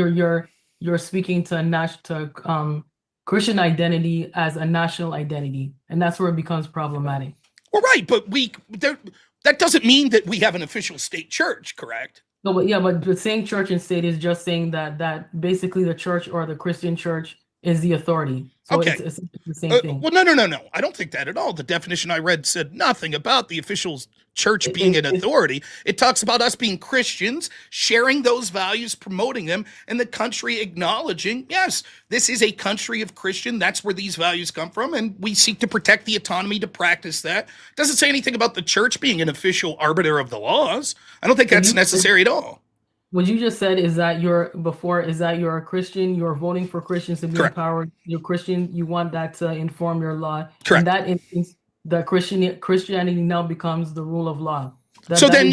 you're speaking to Christian identity as a national identity, and that's where it becomes problematic. Well, right, but that doesn't mean that we have an official state church, correct? No, but saying church and state is just saying that basically the church or the Christian church is the authority. So okay. It's the same thing. Well, no. I don't think that at all. The definition I read said nothing about the official church being an authority. It talks about us being Christians, sharing those values, promoting them, and the country acknowledging, yes, this is a country of Christian. That's where these values come from, and we seek to protect the autonomy to practice that. It doesn't say anything about the church being an official arbiter of the laws. I don't think that's necessary at all. what you just said is that you're a Christian, you're voting for Christians to be Correct. empowered. You're Christian, you want that to inform your law. Correct. In that instance, the Christianity now becomes the rule of law. So then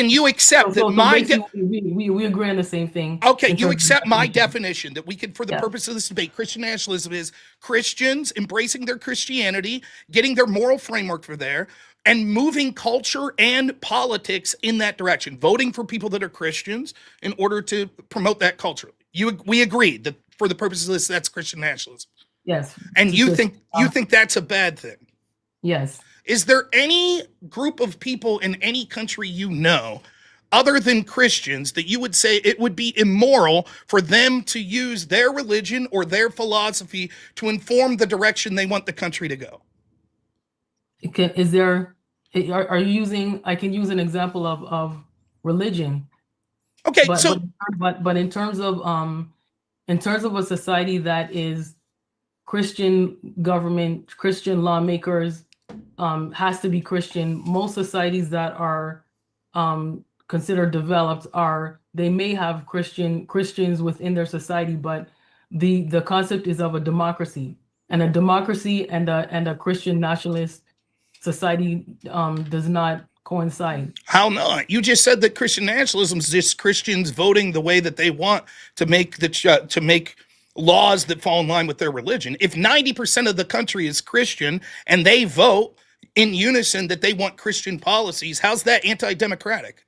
you accept that my we agree on the same thing. okay, you accept my definition that we can, for the purpose of this debate, Christian nationalism is Christians embracing their Christianity, getting their moral framework for there, and moving culture and politics in that direction, voting for people that are Christians in order to promote that culture. We agreed that for the purposes of this, that's Christian nationalism. Yes. And you think that's a bad thing? Yes. Is there any group of people in any country you know, other than Christians, that you would say it would be immoral for them to use their religion or their philosophy to inform the direction they want the country to go? Are you using, I can use an example of religion. Okay, but in terms of a society that is Christian government, Christian lawmakers, has to be Christian. Most societies that are considered developed they may have Christians within their society, but the concept is of a democracy, and a democracy and a Christian nationalist society does not coincide. How not? You just said that Christian nationalism is just Christians voting the way that they want to make laws that fall in line with their religion. If 90% of the country is Christian and they vote in unison that they want Christian policies, how's that anti-democratic?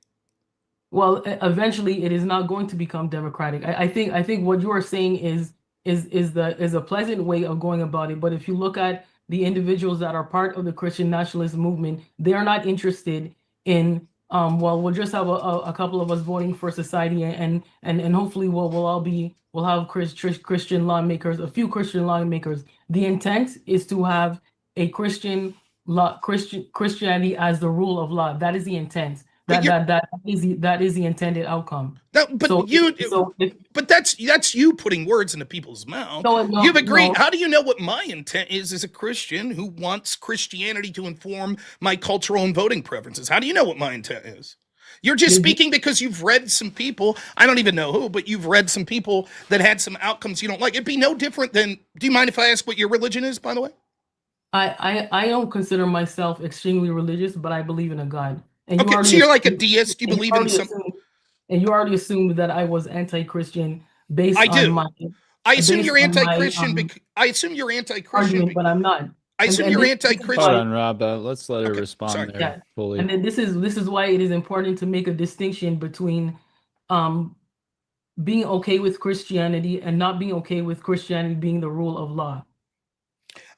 Well, eventually it is not going to become democratic. I think what you are saying is a pleasant way of going about it. But if you look at the individuals that are part of the Christian nationalist movement, they are not interested in we'll just have a couple of us voting for society, and hopefully we'll have Christian lawmakers, a few Christian lawmakers. The intent is to have a Christianity as the rule of law. That is the intent. That is the intended outcome. But that's you putting words into people's mouth. No, you've agreed. No. How do you know what my intent is as a Christian who wants Christianity to inform my cultural and voting preferences? How do you know what my intent is? You're just speaking because you've read some people, I don't even know who, but you've read some people that had some outcomes you don't like. It'd be no different than, do you mind if I ask what your religion is, by the way? I don't consider myself extremely religious, but I believe in a God. And okay, so you're like a deist. You believe in some. And you already assumed that I was anti-Christian based I do. on my. I assume you're anti-Christian. I assume you're anti-Christian, but I'm not. I assume you're anti-Christian. Hold on, Rob. Let's let her respond there fully. And then this is why it is important to make a distinction between being okay with Christianity and not being okay with Christianity being the rule of law.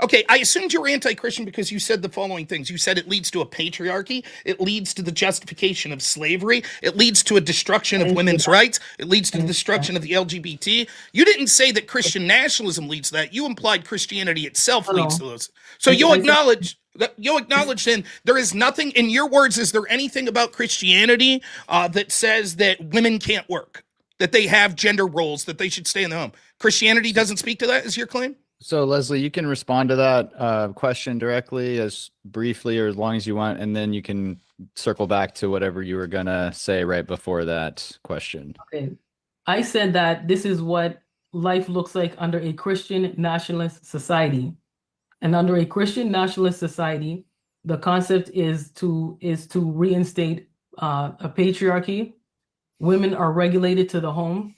Okay, I assumed you were anti-Christian because you said the following things. You said it leads to a patriarchy. It leads to the justification of slavery. It leads to a destruction of women's rights. It leads to the destruction of the LGBT. You didn't say that Christian nationalism leads to that. You implied Christianity itself leads to those. So you'll acknowledge then there is nothing, in your words, is there anything about Christianity that says that women can't work, that they have gender roles, that they should stay in the home? Christianity doesn't speak to that, is your claim? So, Leslie, you can respond to that question directly, as briefly or as long as you want, and then you can circle back to whatever you were going to say right before that question. Okay. I said that this is what life looks like under a Christian nationalist society. And under a Christian nationalist society, the concept is to reinstate a patriarchy. Women are regulated to the home.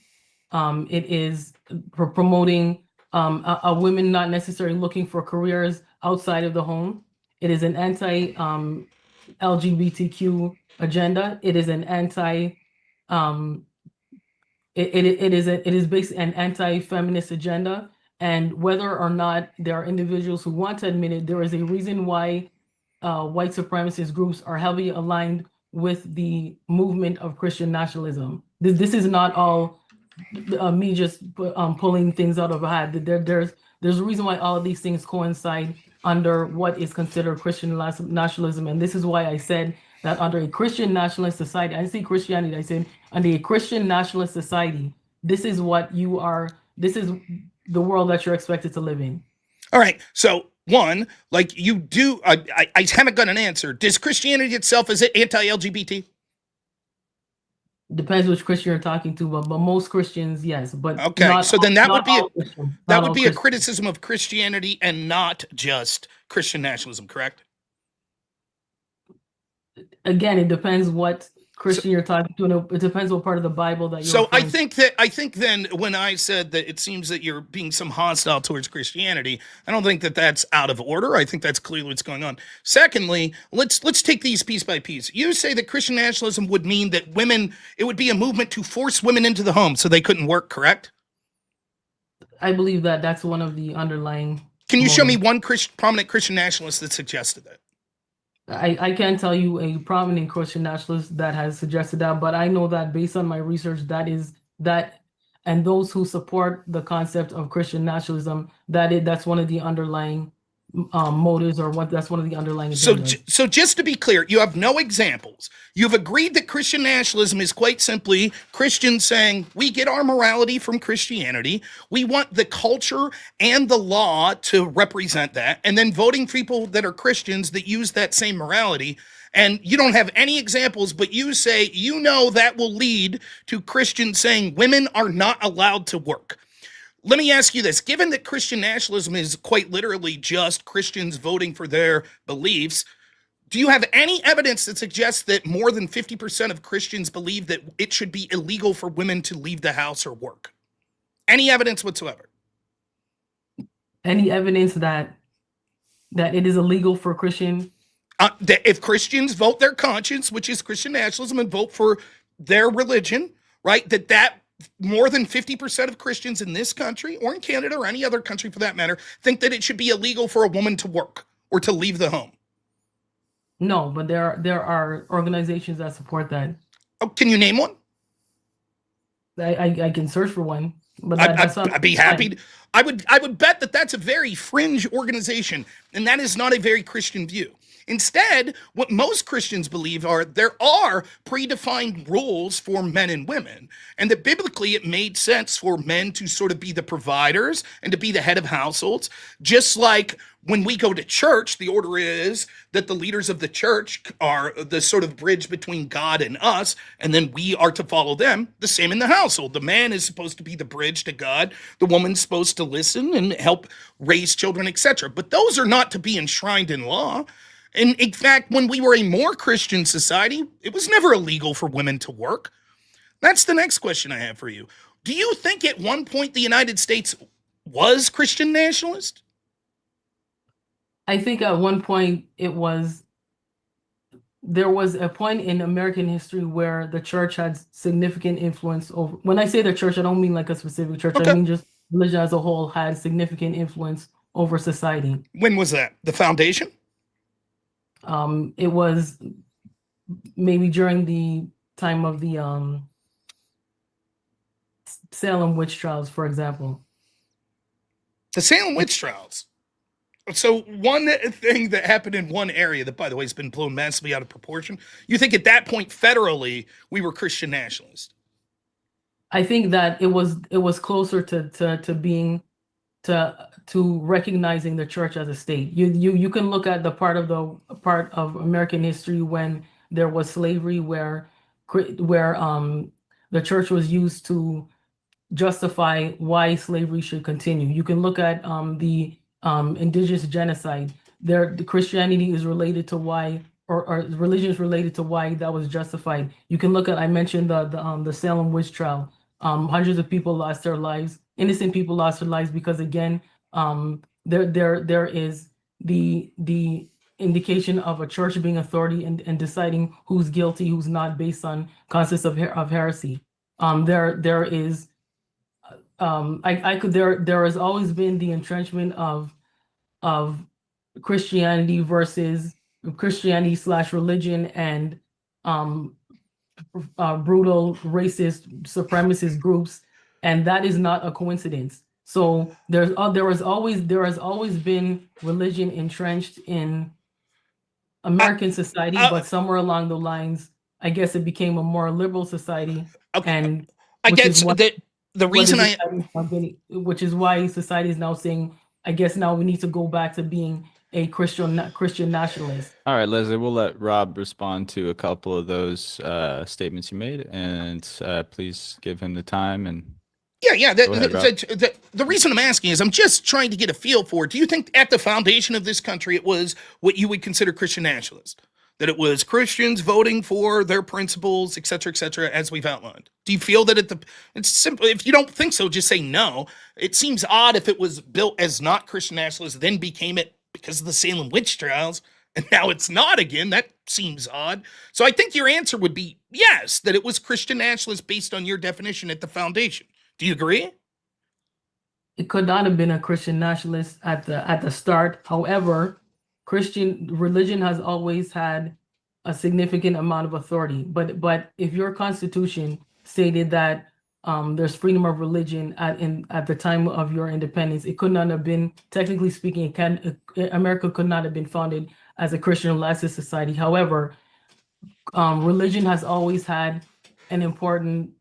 It is for promoting a women not necessarily looking for careers outside of the home. It is an anti-LGBTQ agenda. It is an it is based an anti-feminist agenda. And whether or not there are individuals who want to admit it, there is a reason why white supremacist groups are heavily aligned with the movement of Christian nationalism. This is not all me just pulling things out of a hat. There's a reason why all of these things coincide under what is considered Christian nationalism. And this is why I said that under a Christian nationalist society, I didn't say Christianity, I said under a Christian nationalist society, this is what you are, this is the world that you're expected to live in. All right. So one, like you do, I haven't got an answer. Does Christianity itself, is it anti-LGBT? Depends which Christian you're talking to, but most Christians, yes, but Okay, not so then that not would be all Christians. that Not would all be a Christians. criticism of Christianity and not just Christian nationalism, correct? Again, it depends what Christian you're talking to, and it depends what part of the Bible that you're So I referring to. think then when I said that it seems that you're being some hostile towards Christianity, I don't think that that's out of order. I think that's clearly what's going on. Secondly, let's take these piece by piece. You say that Christian nationalism would mean that it would be a movement to force women into the home so they couldn't work, correct? I believe that that's one of the underlying. Can you show me motives. one prominent Christian nationalist that suggested that? I can't tell you a prominent Christian nationalist that has suggested that, but I know that based on my research, and those who support the concept of Christian nationalism, that's one of the underlying motives, or that's one of the underlying agendas. So just to be clear, you have no examples. You've agreed that Christian nationalism is quite simply Christians saying, we get our morality from Christianity. We want the culture and the law to represent that. And then voting for people that are Christians that use that same morality. And you don't have any examples, but you say, that will lead to Christians saying women are not allowed to work. Let me ask you this. Given that Christian nationalism is quite literally just Christians voting for their beliefs, do you have any evidence that suggests that more than 50% of Christians believe that it should be illegal for women to leave the house or work? Any evidence whatsoever? Any evidence that it is illegal for Christian? That if Christians vote their conscience, which is Christian nationalism, and vote for their religion, right, that more than 50% of Christians in this country, or in Canada, or any other country for that matter, think that it should be illegal for a woman to work or to leave the home. No, but there are organizations that support that. Oh, can you name one? I can search for one, but I'd be happy. I would bet that that's a very fringe organization, and that is not a very Christian view. Instead, what most Christians believe there are predefined rules for men and women, and that biblically it made sense for men to sort of be the providers and to be the head of households, just like when we go to church, the order is that the leaders of the church are the sort of bridge between God and us, and then we are to follow them. The same in the household. The man is supposed to be the bridge to God. The woman's supposed to listen and help raise children, etc. But those are not to be enshrined in law. And in fact, when we were a more Christian society, it was never illegal for women to work. That's the next question I have for you. Do you think at one point the United States was Christian nationalist? I think at one point there was a point in American history where the church had significant influence over. When I say the church, I don't mean like a specific church. Okay. I mean just religion as a whole had significant influence over society. When was that? The foundation? It was maybe during the time of the Salem witch trials, for example. The Salem witch trials. So one thing that happened in one area that, by the way, has been blown massively out of proportion, you think at that point federally we were Christian nationalists? I think that it was closer to being to recognizing the church as a state. You can look at the part of American history when there was slavery, where the church was used to justify why slavery should continue. You can look at the indigenous genocide. The Christianity is related to why, or religion is related to why that was justified. You can look at, I mentioned the Salem witch trial. Hundreds of people lost their lives. Innocent people lost their lives because, again, there is the indication of a church being authority and deciding who's guilty, who's not, based on concepts of heresy. There has always been the entrenchment of Christianity versus Christianity/religion and brutal racist supremacist groups, and that is not a coincidence. So there has always been religion entrenched in American society, but somewhere along the lines, I guess it became a more liberal society. Okay. And I guess the reason which is why society is now saying, I guess now we need to go back to being a Christian nationalist. All right, Leslie, we'll let Rob respond to a couple of those statements you made, and please give him the time. And Yeah. Go ahead, Rob. The reason I'm asking is I'm just trying to get a feel for it. Do you think at the foundation of this country it was what you would consider Christian nationalist? That it was Christians voting for their principles, et cetera, as we've outlined. Do you feel that it's simple? If you don't think so, just say no. It seems odd if it was built as not Christian nationalist, then became it because of the Salem witch trials, and now it's not again. That seems odd. So I think your answer would be yes, that it was Christian nationalist based on your definition at the foundation. Do you agree? It could not have been a Christian nationalist at the start. However, Christian religion has always had a significant amount of authority. But if your constitution stated that there's freedom of religion at the time of your independence, it could not have been, technically speaking, America could not have been founded as a Christian laicist society. However, religion has always had an important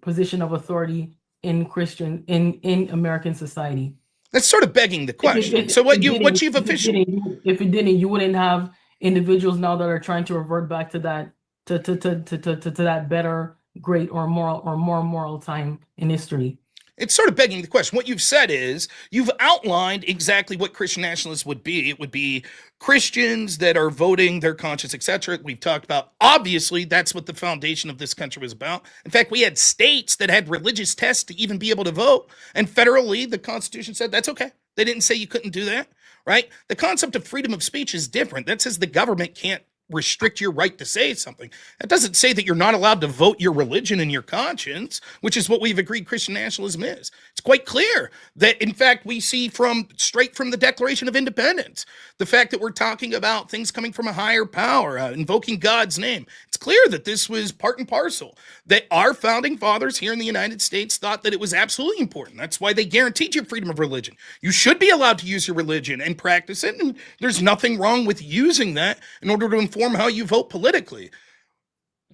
position of authority in American society. That's sort of begging the question. So what you've officially, if it didn't, you wouldn't have individuals now that are trying to revert back to that to that better, great, or more moral time in history. It's sort of begging the question. What you've said is you've outlined exactly what Christian nationalists would be. It would be Christians that are voting their conscience, etc. We've talked about, obviously, that's what the foundation of this country was about. In fact, we had states that had religious tests to even be able to vote. And federally, the Constitution said that's okay. They didn't say you couldn't do that, right? The concept of freedom of speech is different. That says the government can't restrict your right to say something. That doesn't say that you're not allowed to vote your religion and your conscience, which is what we've agreed Christian nationalism is. It's quite clear that, in fact, we see straight from the Declaration of Independence, the fact that we're talking about things coming from a higher power, invoking God's name. It's clear that this was part and parcel, that our founding fathers here in the United States thought that it was absolutely important. That's why they guaranteed you freedom of religion. You should be allowed to use your religion and practice it, and there's nothing wrong with using that in order to inform how you vote politically.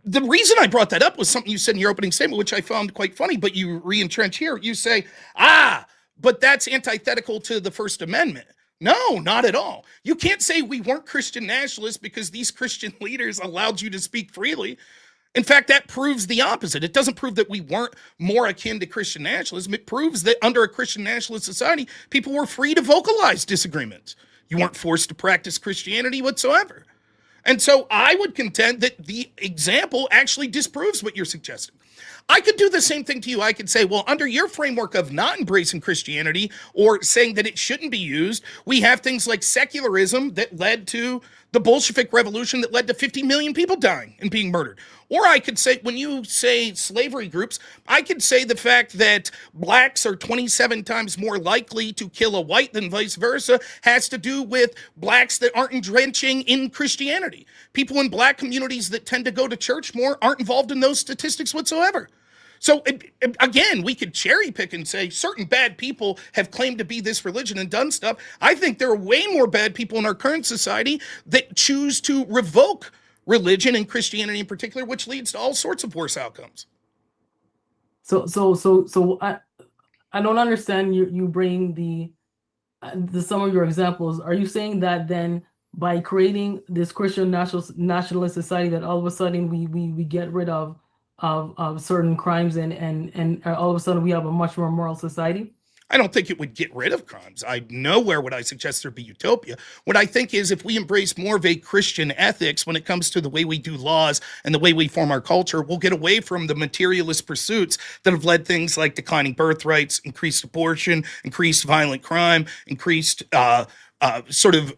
The reason I brought that up was something you said in your opening statement, which I found quite funny, but you re-entrench here. You say, but that's antithetical to the First Amendment. No, not at all. You can't say we weren't Christian nationalists because these Christian leaders allowed you to speak freely. In fact, that proves the opposite. It doesn't prove that we weren't more akin to Christian nationalism. It proves that under a Christian nationalist society, people were free to vocalize disagreements. You weren't forced to practice Christianity whatsoever. And so I would contend that the example actually disproves what you're suggesting. I could do the same thing to you. I could say, well, under your framework of not embracing Christianity or saying that it shouldn't be used, we have things like secularism that led to the Bolshevik Revolution that led to 50 million people dying and being murdered. Or I could say, when you say slavery groups, I could say the fact that blacks are 27 times more likely to kill a white than vice versa has to do with blacks that aren't entrenching in Christianity. People in black communities that tend to go to church more aren't involved in those statistics whatsoever. So again, we could cherry pick and say certain bad people have claimed to be this religion and done stuff. I think there are way more bad people in our current society that choose to revoke religion and Christianity in particular, which leads to all sorts of worse outcomes. So I don't understand you bring the some of your examples. Are you saying that then by creating this Christian nationalist society that all of a sudden we get rid of certain crimes and all of a sudden we have a much more moral society? I don't think it would get rid of crimes. Nowhere would I suggest there be utopia. What I think is if we embrace more of a Christian ethics when it comes to the way we do laws and the way we form our culture, we'll get away from the materialist pursuits that have led things like declining birth rates, increased abortion, increased violent crime, increased sort of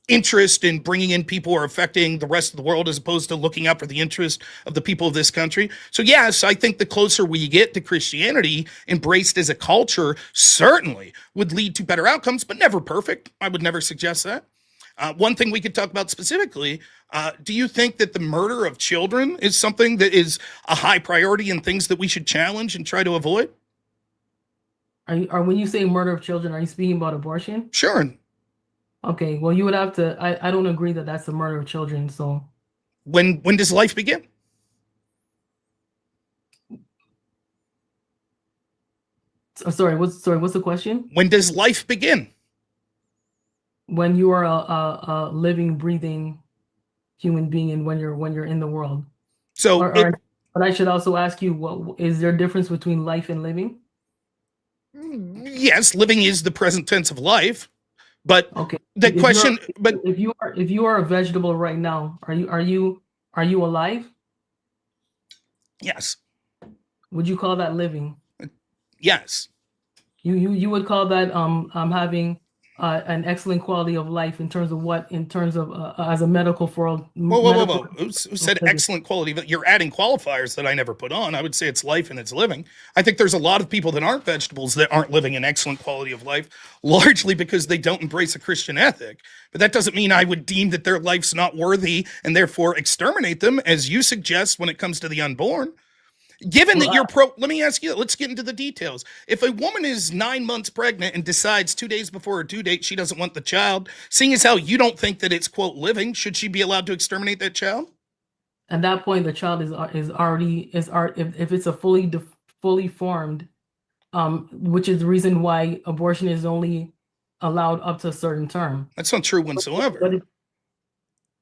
interest in bringing in people who are affecting the rest of the world as opposed to looking out for the interest of the people of this country. So yes, I think the closer we get to Christianity embraced as a culture certainly would lead to better outcomes, but never perfect. I would never suggest that. One thing we could talk about specifically, do you think that the murder of children is something that is a high priority and things that we should challenge and try to avoid? Or when you say murder of children, are you speaking about abortion? Sure. Okay, well, you would have to. I don't agree that that's the murder of children. So, when does life begin? Sorry, what's the question? When does life begin? when you are a living, breathing human being, and when you're in the world. So, But I should also ask you, what is there a difference between life and living? yes, living is the present tense of life, but Okay. the question, but if you are a vegetable right now, are you alive? yes, Would you call that living? yes. You would call that having an excellent quality of life in terms of as a medical world. Whoa. Who said excellent quality? You're adding qualifiers that I never put on. I would say it's life and it's living. I think there's a lot of people that aren't vegetables that aren't living an excellent quality of life, largely because they don't embrace a Christian ethic. But that doesn't mean I would deem that their life's not worthy and therefore exterminate them, as you suggest when it comes to the unborn. Given that you're let me ask you, let's get into the details. If a woman is 9 months pregnant and decides 2 days before her due date she doesn't want the child, seeing as how you don't think that it's, quote, living, should she be allowed to exterminate that child? At that point, the child if it's a fully formed, which is the reason why abortion is only allowed up to a certain term. That's not true whatsoever.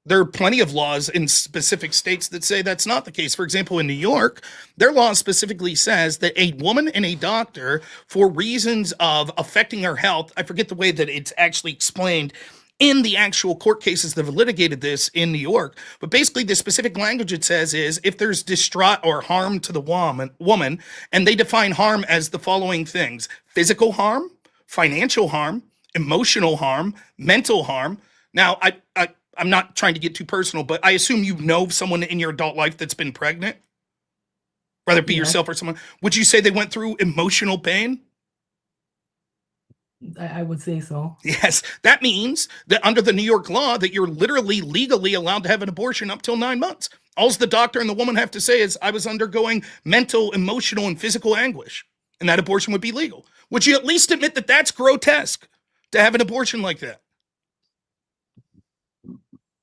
There are plenty of laws in specific states that say that's not the case. For example, in New York, their law specifically says that a woman and a doctor, for reasons of affecting her health, I forget the way that it's actually explained in the actual court cases that have litigated this in New York, but basically the specific language it says is if there's distraught or harm to the woman, and they define harm as the following things: physical harm, financial harm, emotional harm, mental harm. Now, I'm not trying to get too personal, but I assume you know someone in your adult life that's been pregnant, whether it be yourself or someone. Would you say they went through emotional pain? I would say so. Yes. That means that under the New York law that you're literally legally allowed to have an abortion up till 9 months. All the doctor and the woman have to say is, I was undergoing mental, emotional, and physical anguish, and that abortion would be legal. Would you at least admit that that's grotesque to have an abortion like that?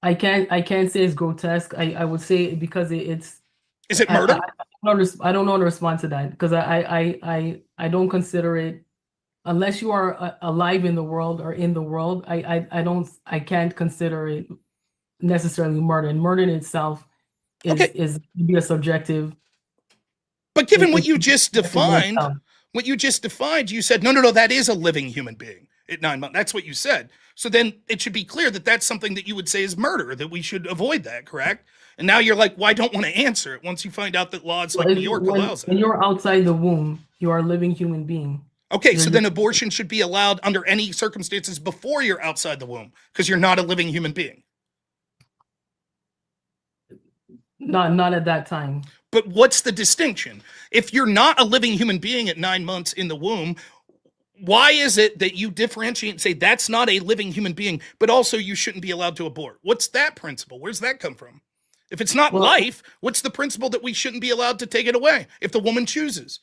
I can't say it's grotesque. I would say because it's. Is it murder? I don't know how to respond to that, because I don't consider it, unless you are alive in the world or in the world. I can't consider it necessarily murder. And murder in itself is be a subjective. But given what you just defined, you said no, that is a living human being at 9 months. That's what you said. So then it should be clear that that's something that you would say is murder, that we should avoid that, correct? And now you're like, well, I don't want to answer it once you find out that laws like New York allows it. When you're outside the womb, you are a living human being. Okay, so then abortion should be allowed under any circumstances before you're outside the womb, because you're not a living human being. Not at that time. But what's the distinction? If you're not a living human being at 9 months in the womb, why is it that you differentiate and say that's not a living human being, but also you shouldn't be allowed to abort? What's that principle? Where's that come from? If it's not life, what's the principle that we shouldn't be allowed to take it away if the woman chooses?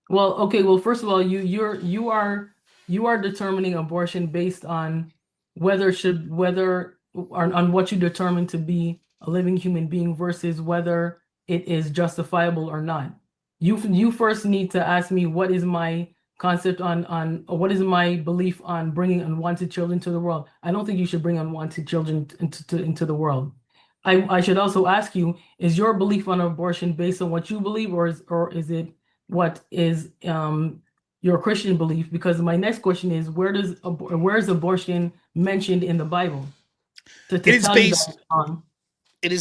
Well, okay. Well, first of all, you are determining abortion based on on what you determine to be a living human being versus whether it is justifiable or not. You first need to ask me, what is my concept on what is my belief on bringing unwanted children to the world? I don't think you should bring unwanted children into the world. I should also ask you, is your belief on abortion based on what you believe, or is it what is your Christian belief? Because my next question is, where is abortion mentioned in the Bible? It is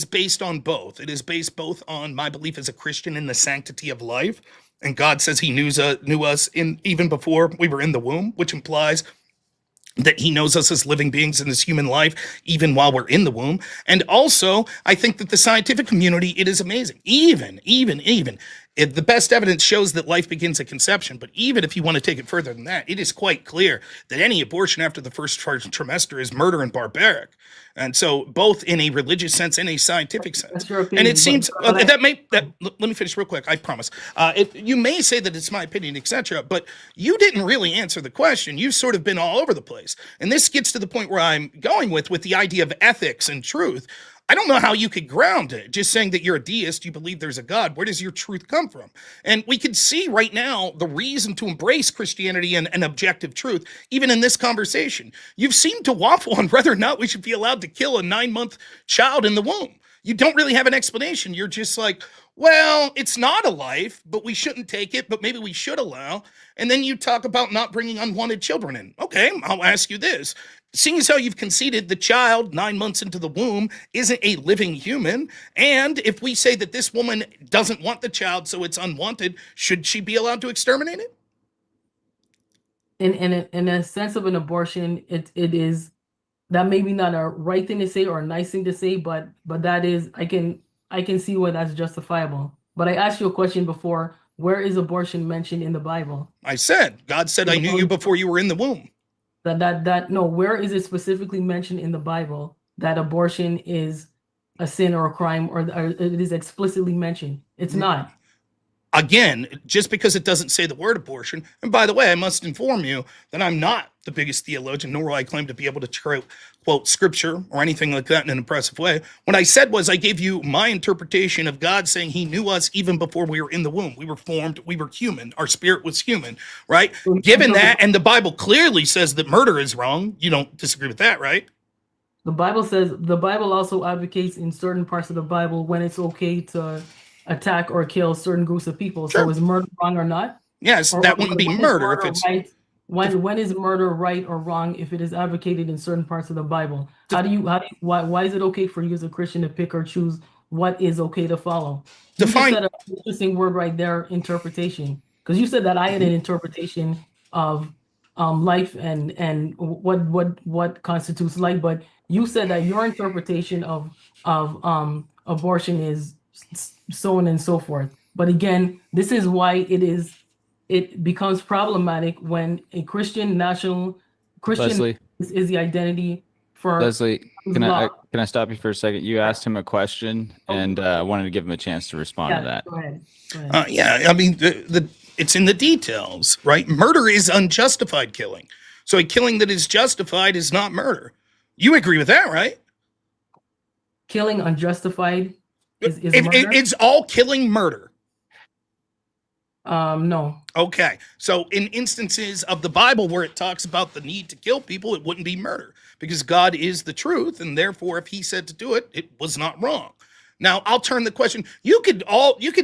based on both. It is based both on my belief as a Christian in the sanctity of life, and God says he knew us even before we were in the womb, which implies that he knows us as living beings in this human life, even while we're in the womb. And also, I think that the scientific community, it is amazing. Even, if the best evidence shows that life begins at conception, but even if you want to take it further than that, it is quite clear that any abortion after the first trimester is murder and barbaric. And so both in a religious sense and a scientific sense. And it seems let me finish real quick, I promise. You may say that it's my opinion, etc., but you didn't really answer the question. You've sort of been all over the place. And this gets to the point where I'm going with the idea of ethics and truth. I don't know how you could ground it. Just saying that you're a deist, you believe there's a God. Where does your truth come from? And we can see right now the reason to embrace Christianity and objective truth, even in this conversation. You've seemed to waffle on whether or not we should be allowed to kill a 9-month child in the womb. You don't really have an explanation. You're just like, well, it's not a life, but we shouldn't take it, but maybe we should allow. And then you talk about not bringing unwanted children in. Okay, I'll ask you this. Seeing as how you've conceded the child 9 months into the womb isn't a living human, and if we say that this woman doesn't want the child, so it's unwanted, should she be allowed to exterminate it? In a sense of an abortion, it is that maybe not a right thing to say or a nice thing to say, but that is, I can see why that's justifiable. But I asked you a question before. Where is abortion mentioned in the Bible? I said, God said, I knew you before you were in the womb. No, where is it specifically mentioned in the Bible that abortion is a sin or a crime, or it is explicitly mentioned? It's not. Again, just because it doesn't say the word abortion, and by the way, I must inform you that I'm not the biggest theologian, nor will I claim to be able to quote scripture or anything like that in an impressive way. What I said was I gave you my interpretation of God saying he knew us even before we were in the womb. We were formed, we were human, our spirit was human, right? Given that, and the Bible clearly says that murder is wrong, you don't disagree with that, right? The Bible also advocates in certain parts of the Bible when it's okay to attack or kill certain groups of people. Sure. So is murder wrong or not? Yes, that wouldn't be murder if it's right. When is murder right or wrong if it is advocated in certain parts of the Bible? Why is it okay for you as a Christian to pick or choose what is okay to follow? You just said an interesting word right there, interpretation. Because you said that I had an interpretation of life and what constitutes life, but you said that your interpretation of abortion is so on and so forth. But again, this is why it becomes problematic when a Christian Leslie, is the identity for Leslie. Can I stop you for a second? You asked him a question, and I wanted to give him a chance to respond to that. Go ahead. Yeah, I mean, it's in the details, right? Murder is unjustified killing. So a killing that is justified is not murder. You agree with that, right? Killing unjustified is murder? It's all killing murder. No. Okay. So in instances of the Bible where it talks about the need to kill people, it wouldn't be murder because God is the truth. And therefore, if he said to do it, it was not wrong. Now, I'll turn the question. You could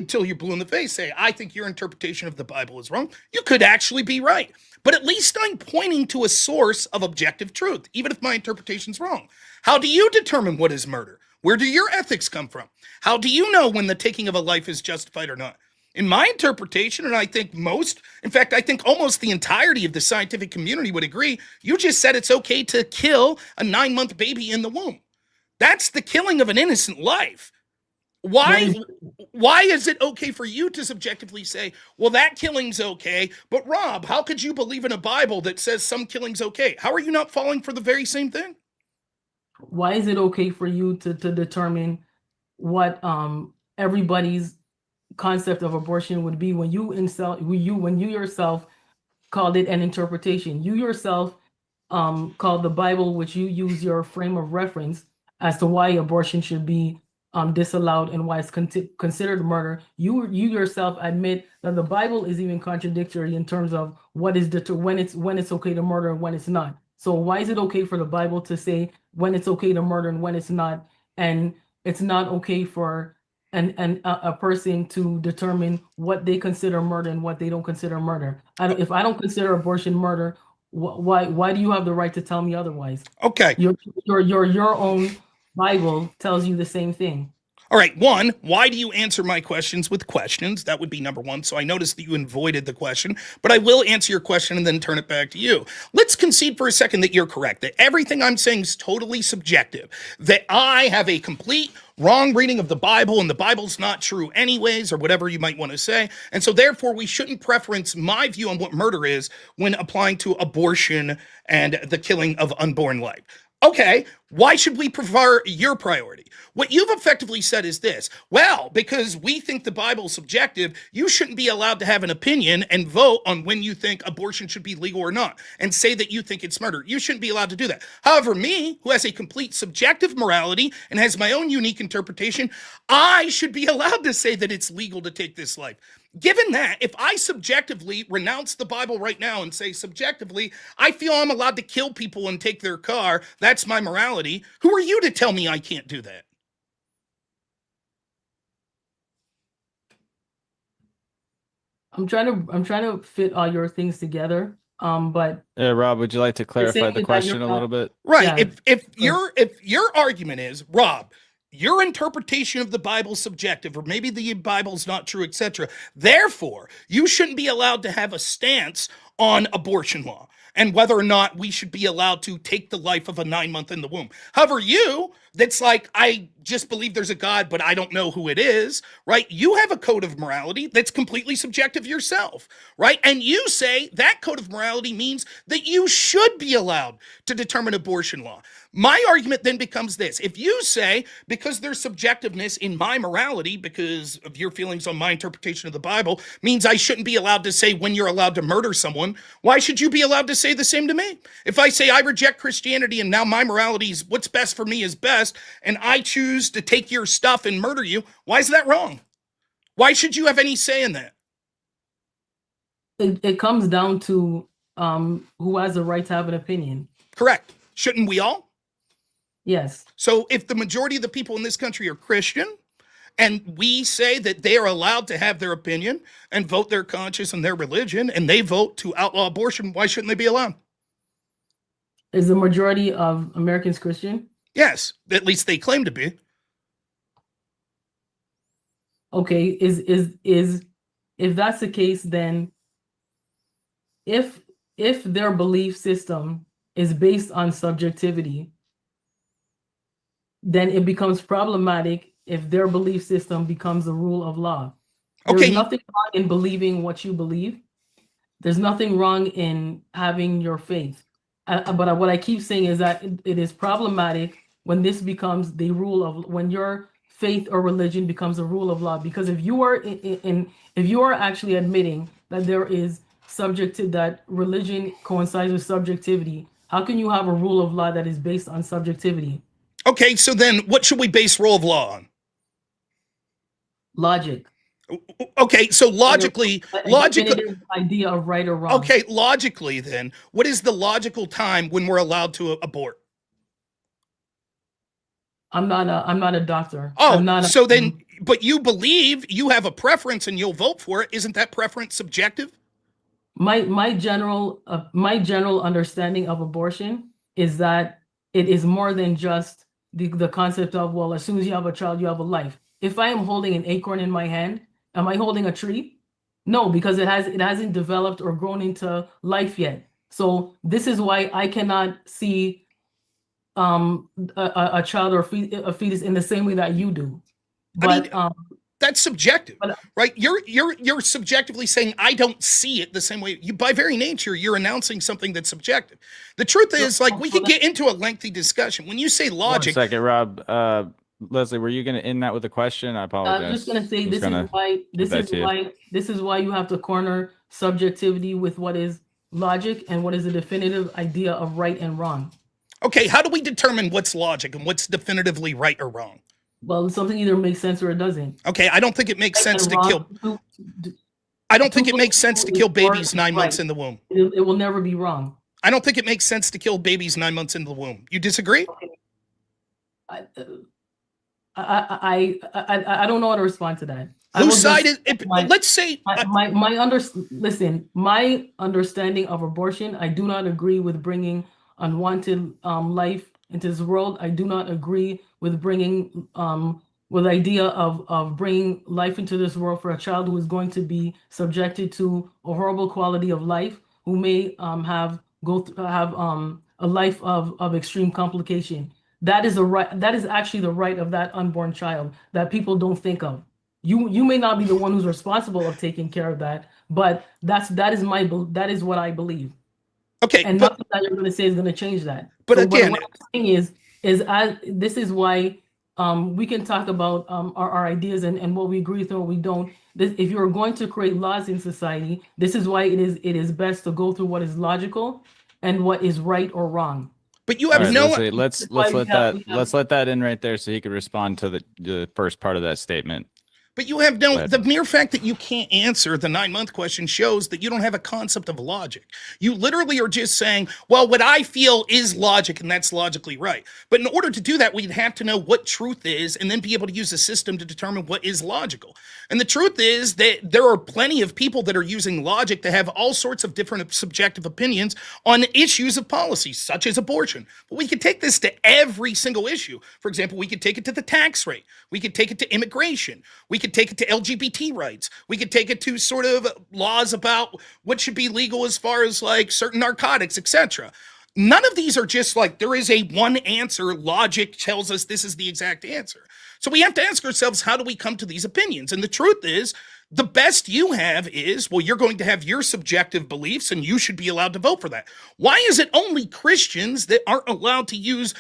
till you're blue in the face say, I think your interpretation of the Bible is wrong. You could actually be right. But at least I'm pointing to a source of objective truth, even if my interpretation's wrong. How do you determine what is murder? Where do your ethics come from? How do you know when the taking of a life is justified or not? In my interpretation, and I think I think almost the entirety of the scientific community would agree, you just said it's okay to kill a 9-month baby in the womb. That's the killing of an innocent life. Why is it okay for you to subjectively say, well, that killing's okay, but Rob, how could you believe in a Bible that says some killing's okay? How are you not falling for the very same thing? Why is it okay for you to determine what everybody's concept of abortion would be when you yourself called it an interpretation? You yourself called the Bible, which you use your frame of reference as to why abortion should be disallowed and why it's considered murder. You yourself admit that the Bible is even contradictory in terms of what is when it's okay to murder and when it's not. So why is it okay for the Bible to say when it's okay to murder and when it's not, and it's not okay for a person to determine what they consider murder and what they don't consider murder? If I don't consider abortion murder, why do you have the right to tell me otherwise? Okay. Your own Bible tells you the same thing. All right. One, why do you answer my questions with questions? That would be number one. So I noticed that you avoided the question, but I will answer your question and then turn it back to you. Let's concede for a second that you're correct, that everything I'm saying is totally subjective, that I have a complete wrong reading of the Bible and the Bible's not true anyways, or whatever you might want to say. And so therefore we shouldn't preference my view on what murder is when applying to abortion and the killing of unborn life. Okay, Why should we prefer your priority? What you've effectively said is this: well, because we think the Bible's subjective, you shouldn't be allowed to have an opinion and vote on when you think abortion should be legal or not, and say that you think it's murder. You shouldn't be allowed to do that. However, me, who has a complete subjective morality and has my own unique interpretation, I should be allowed to say that it's legal to take this life. Given that, if I subjectively renounce the Bible right now and say subjectively, I feel I'm allowed to kill people and take their car, that's my morality, who are you to tell me I can't do that? I'm trying to fit all your things together. But Yeah, Rob, would you like to clarify saying the that question you're a little bit? Right. Yeah. If your argument is, Rob, your interpretation of the Bible's subjective, or maybe the Bible's not true, etc., therefore, you shouldn't be allowed to have a stance on abortion law and whether or not we should be allowed to take the life of a 9-month in the womb. However, you, that's like, I just believe there's a God, but I don't know who it is, right? You have a code of morality that's completely subjective yourself, right? And you say that code of morality means that you should be allowed to determine abortion law. My argument then becomes this: if you say, because there's subjectiveness in my morality, because of your feelings on my interpretation of the Bible, means I shouldn't be allowed to say when you're allowed to murder someone, why should you be allowed to say the same to me? If I say I reject Christianity and now my morality is what's best for me is best, and I choose to take your stuff and murder you, why is that wrong? Why should you have any say in that? it comes down to who has the right to have an opinion. Correct. Shouldn't we all? Yes. So if the majority of the people in this country are Christian, and we say that they are allowed to have their opinion and vote their conscience and their religion, and they vote to outlaw abortion, why shouldn't they be allowed? Is the majority of Americans Christian? Yes, at least they claim to be. Okay, if that's the case, then if their belief system is based on subjectivity, then it becomes problematic if their belief system becomes the rule of law. There's nothing wrong in believing what you believe. There's nothing wrong in having your faith. But what I keep saying is that it is problematic when this becomes the rule of, when your faith or religion becomes a rule of law. Because if you are if you are actually admitting that there is that religion coincides with subjectivity, how can you have a rule of law that is based on subjectivity? Okay, so then what should we base rule of law on? Logic. Okay, so logically, idea of right or wrong. Okay, logically then, what is the logical time when we're allowed to abort? I'm not a doctor. Oh, so then, but you believe you have a preference and you'll vote for it. Isn't that preference subjective? My general understanding of abortion is that it is more than just the concept of, well, as soon as you have a child, you have a life. If I am holding an acorn in my hand, am I holding a tree? No, because it hasn't developed or grown into life yet. So this is why I cannot see a child or a fetus in the same way that you do. But I mean, that's subjective, right? You're subjectively saying I don't see it the same way. You, by very nature, you're announcing something that's subjective. The truth is, like, we can get into a lengthy discussion. When you say logic, 1 second, Rob. Leslie, were you going to end that with a question? I apologize. I'm just going to say this is why you have to corner subjectivity with what is logic and what is a definitive idea of right and wrong. Okay, how do we determine what's logic and what's definitively right or wrong? Well, something either makes sense or it doesn't. Okay, I don't think it makes sense to kill. I don't think it makes sense to kill babies 9 months in the womb. It will never be wrong. I don't think it makes sense to kill babies 9 months in the womb. You disagree? Okay. I don't know how to respond to that. Whose side is it? Let's say my understanding of abortion, I do not agree with bringing unwanted life into this world. I do not agree with bringing with the idea of bringing life into this world for a child who is going to be subjected to a horrible quality of life, who may have a life of extreme complication. That is actually the right of that unborn child that people don't think of. You may not be the one who's responsible of taking care of that, but that is what I believe. Okay, and nothing that you're going to say is going to change that. But so again, what I'm saying is, this is why we can talk about our ideas and what we agree with and what we don't. If you're going to create laws in society, this is why it is best to go through what is logical and what is right or wrong. But you have All right, no. Leslie, let's let that in right there so he could respond to the first part of that statement. But you have no, the mere fact that you can't answer the 9-month question shows that you don't have a concept of logic. You literally are just saying, well, what I feel is logic and that's logically right. But in order to do that, we'd have to know what truth is and then be able to use a system to determine what is logical. And the truth is that there are plenty of people that are using logic to have all sorts of different subjective opinions on issues of policy, such as abortion. But we could take this to every single issue. For example, we could take it to the tax rate. We could take it to immigration. We could take it to LGBT rights. We could take it to sort of laws about what should be legal as far as like certain narcotics, etc. None of these are just like there is a one answer. Logic tells us this is the exact answer. So we have to ask ourselves, how do we come to these opinions? And the truth is, the best you have is, well, you're going to have your subjective beliefs and you should be allowed to vote for that. Why is it only Christians that aren't allowed to use?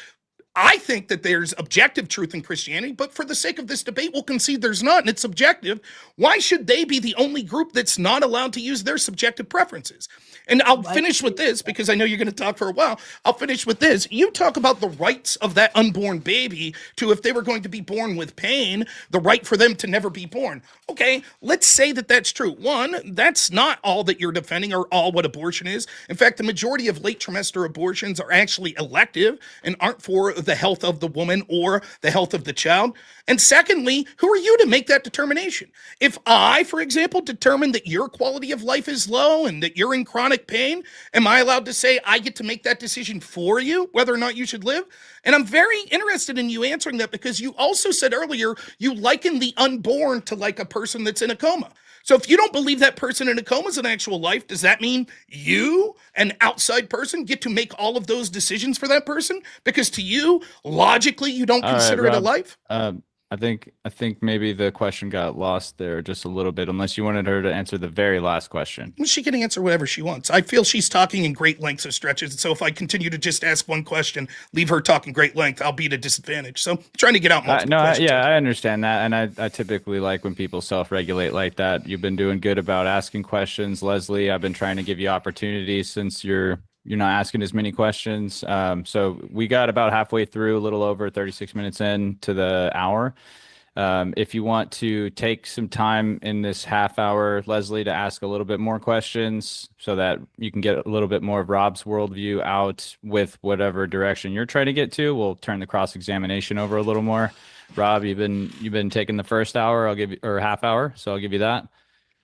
I think that there's objective truth in Christianity, but for the sake of this debate, we'll concede there's not, and it's subjective. Why should they be the only group that's not allowed to use their subjective preferences? And I'll finish with this, because I know you're going to talk for a while. I'll finish with this. You talk about the rights of that unborn baby to, if they were going to be born with pain, the right for them to never be born. Okay, let's say that that's true. One, that's not all that you're defending or all what abortion is. In fact, the majority of late trimester abortions are actually elective and aren't for the health of the woman or the health of the child. And secondly, who are you to make that determination? If I, for example, determine that your quality of life is low and that you're in chronic pain, am I allowed to say I get to make that decision for you, whether or not you should live? And I'm very interested in you answering that, because you also said earlier you liken the unborn to like a person that's in a coma. So if you don't believe that person in a coma is an actual life, does that mean you, an outside person, get to make all of those decisions for that person? Because to you, logically, you don't consider it a life? I think maybe the question got lost there just a little bit, unless you wanted her to answer the very last question. Well, she can answer whatever she wants. I feel she's talking in great lengths of stretches. And so if I continue to just ask one question, leave her talking great length, I'll be at a disadvantage. So I'm trying to get out multiple questions. I understand that. And I typically like when people self-regulate like that. You've been doing good about asking questions, Leslie. I've been trying to give you opportunities since you're not asking as many questions. So we got about halfway through, a little over 36 minutes in to the hour. If you want to take some time in this half hour, Leslie, to ask a little bit more questions so that you can get a little bit more of Rob's worldview out with whatever direction you're trying to get to, we'll turn the cross-examination over a little more. Rob, you've been taking the first hour, I'll give you, or half hour, so I'll give you that.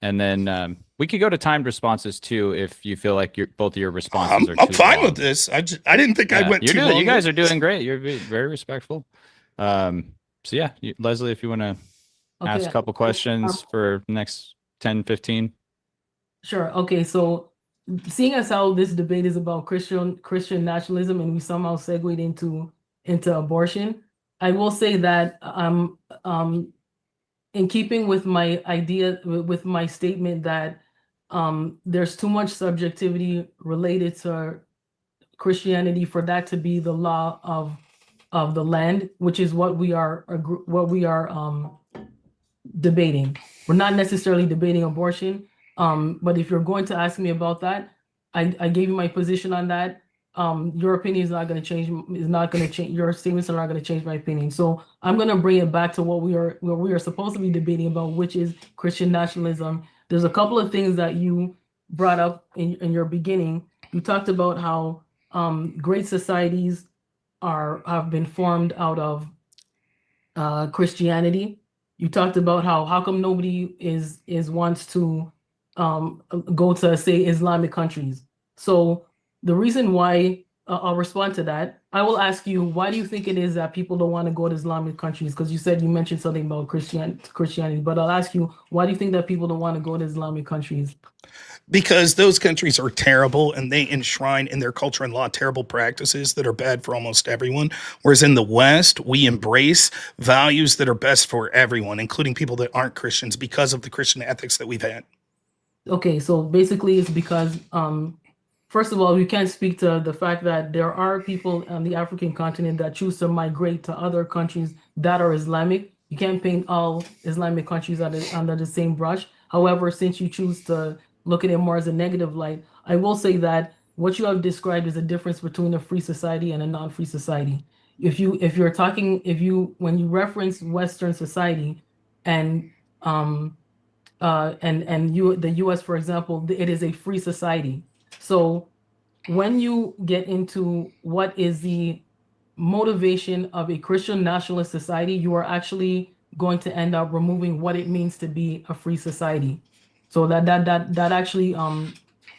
And then we could go to timed responses too, if you feel like both of your responses are too I'm fine long. with this. I didn't think I went too long. You guys are doing great. You're very respectful. So yeah, Leslie, if you want to ask a couple questions for the next 10, 15. Sure. Okay. So seeing as how this debate is about Christian nationalism, and we somehow segued into abortion, I will say that in keeping with my idea, with my statement that there's too much subjectivity related to Christianity for that to be the law of the land, which is what we are debating. We're not necessarily debating abortion, but if you're going to ask me about that, I gave you my position on that. Your opinion is not going to change. Your statements are not going to change my opinion. So I'm going to bring it back to what we are supposed to be debating about, which is Christian nationalism. There's a couple of things that you brought up in your beginning. You talked about how great societies have been formed out of Christianity. You talked about how come nobody wants to go to, say, Islamic countries. So the reason why I'll respond to that, I will ask you, why do you think it is that people don't want to go to Islamic countries? Because you mentioned something about Christianity, but I'll ask you, why do you think that people don't want to go to Islamic countries? Because those countries are terrible and they enshrine in their culture and law terrible practices that are bad for almost everyone. Whereas in the West, we embrace values that are best for everyone, including people that aren't Christians, because of the Christian ethics that we've had. Okay, so basically it's because First of all, we can't speak to the fact that there are people on the African continent that choose to migrate to other countries that are Islamic. You can't paint all Islamic countries under the same brush. However, since you choose to look at it more as a negative light, I will say that what you have described is a difference between a free society and a non-free society. When you reference Western society and the U.S., for example, it is a free society. So when you get into what is the motivation of a Christian nationalist society, you are actually going to end up removing what it means to be a free society. So that actually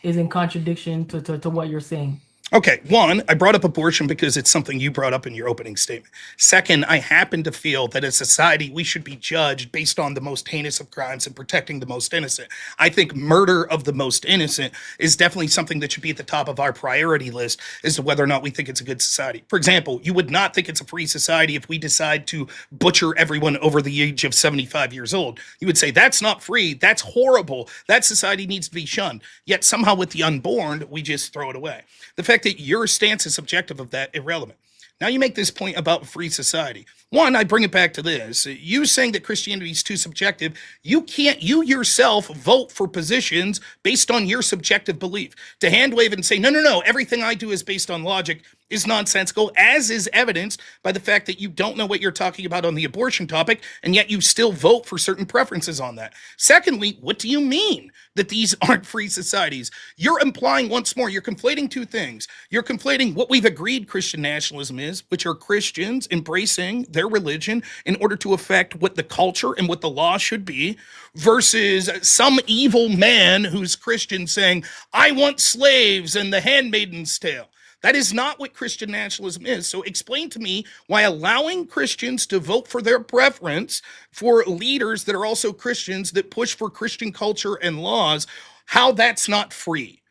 is in contradiction to what you're saying. Okay, one, I brought up abortion because it's something you brought up in your opening statement. Second, I happen to feel that as a society, we should be judged based on the most heinous of crimes and protecting the most innocent. I think murder of the most innocent is definitely something that should be at the top of our priority list as to whether or not we think it's a good society. For example, you would not think it's a free society if we decide to butcher everyone over the age of 75 years old. You would say, that's not free, that's horrible, that society needs to be shunned. Yet somehow with the unborn, we just throw it away. The fact that your stance is subjective of that, irrelevant. Now you make this point about free society. One, I bring it back to this. You saying that Christianity is too subjective, you yourself vote for positions based on your subjective belief. To hand wave and say, no, everything I do is based on logic is nonsensical, as is evidenced by the fact that you don't know what you're talking about on the abortion topic, and yet you still vote for certain preferences on that. Secondly, what do you mean that these aren't free societies? You're implying once more, you're conflating two things. You're conflating what we've agreed Christian nationalism is, which are Christians embracing their religion in order to affect what the culture and what the law should be, versus some evil man who's Christian saying, I want slaves and the handmaiden's tale. That is not what Christian nationalism is. So explain to me why allowing Christians to vote for their preference for leaders that are also Christians that push for Christian culture and laws, how that's not free.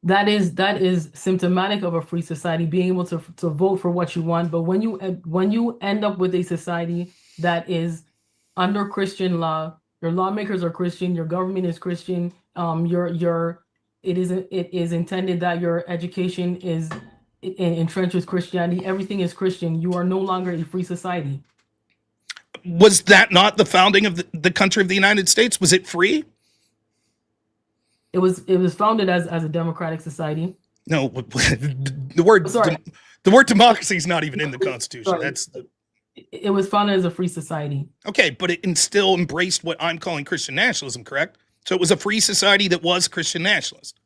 That is symptomatic of a free society, being able to vote for what you want. But when you end up with a society that is under Christian law, your lawmakers are Christian, your government is Christian, it is intended that your education is entrenched with Christianity. Everything is Christian. You are no longer a free society. Was that not the founding of the country of the United States? Was it free? It was founded as a democratic society. No, the word democracy is not even in the Constitution. Sorry. It was founded as a free society. Okay, but it still embraced what I'm calling Christian nationalism, correct? So it was a free society that was Christian nationalist.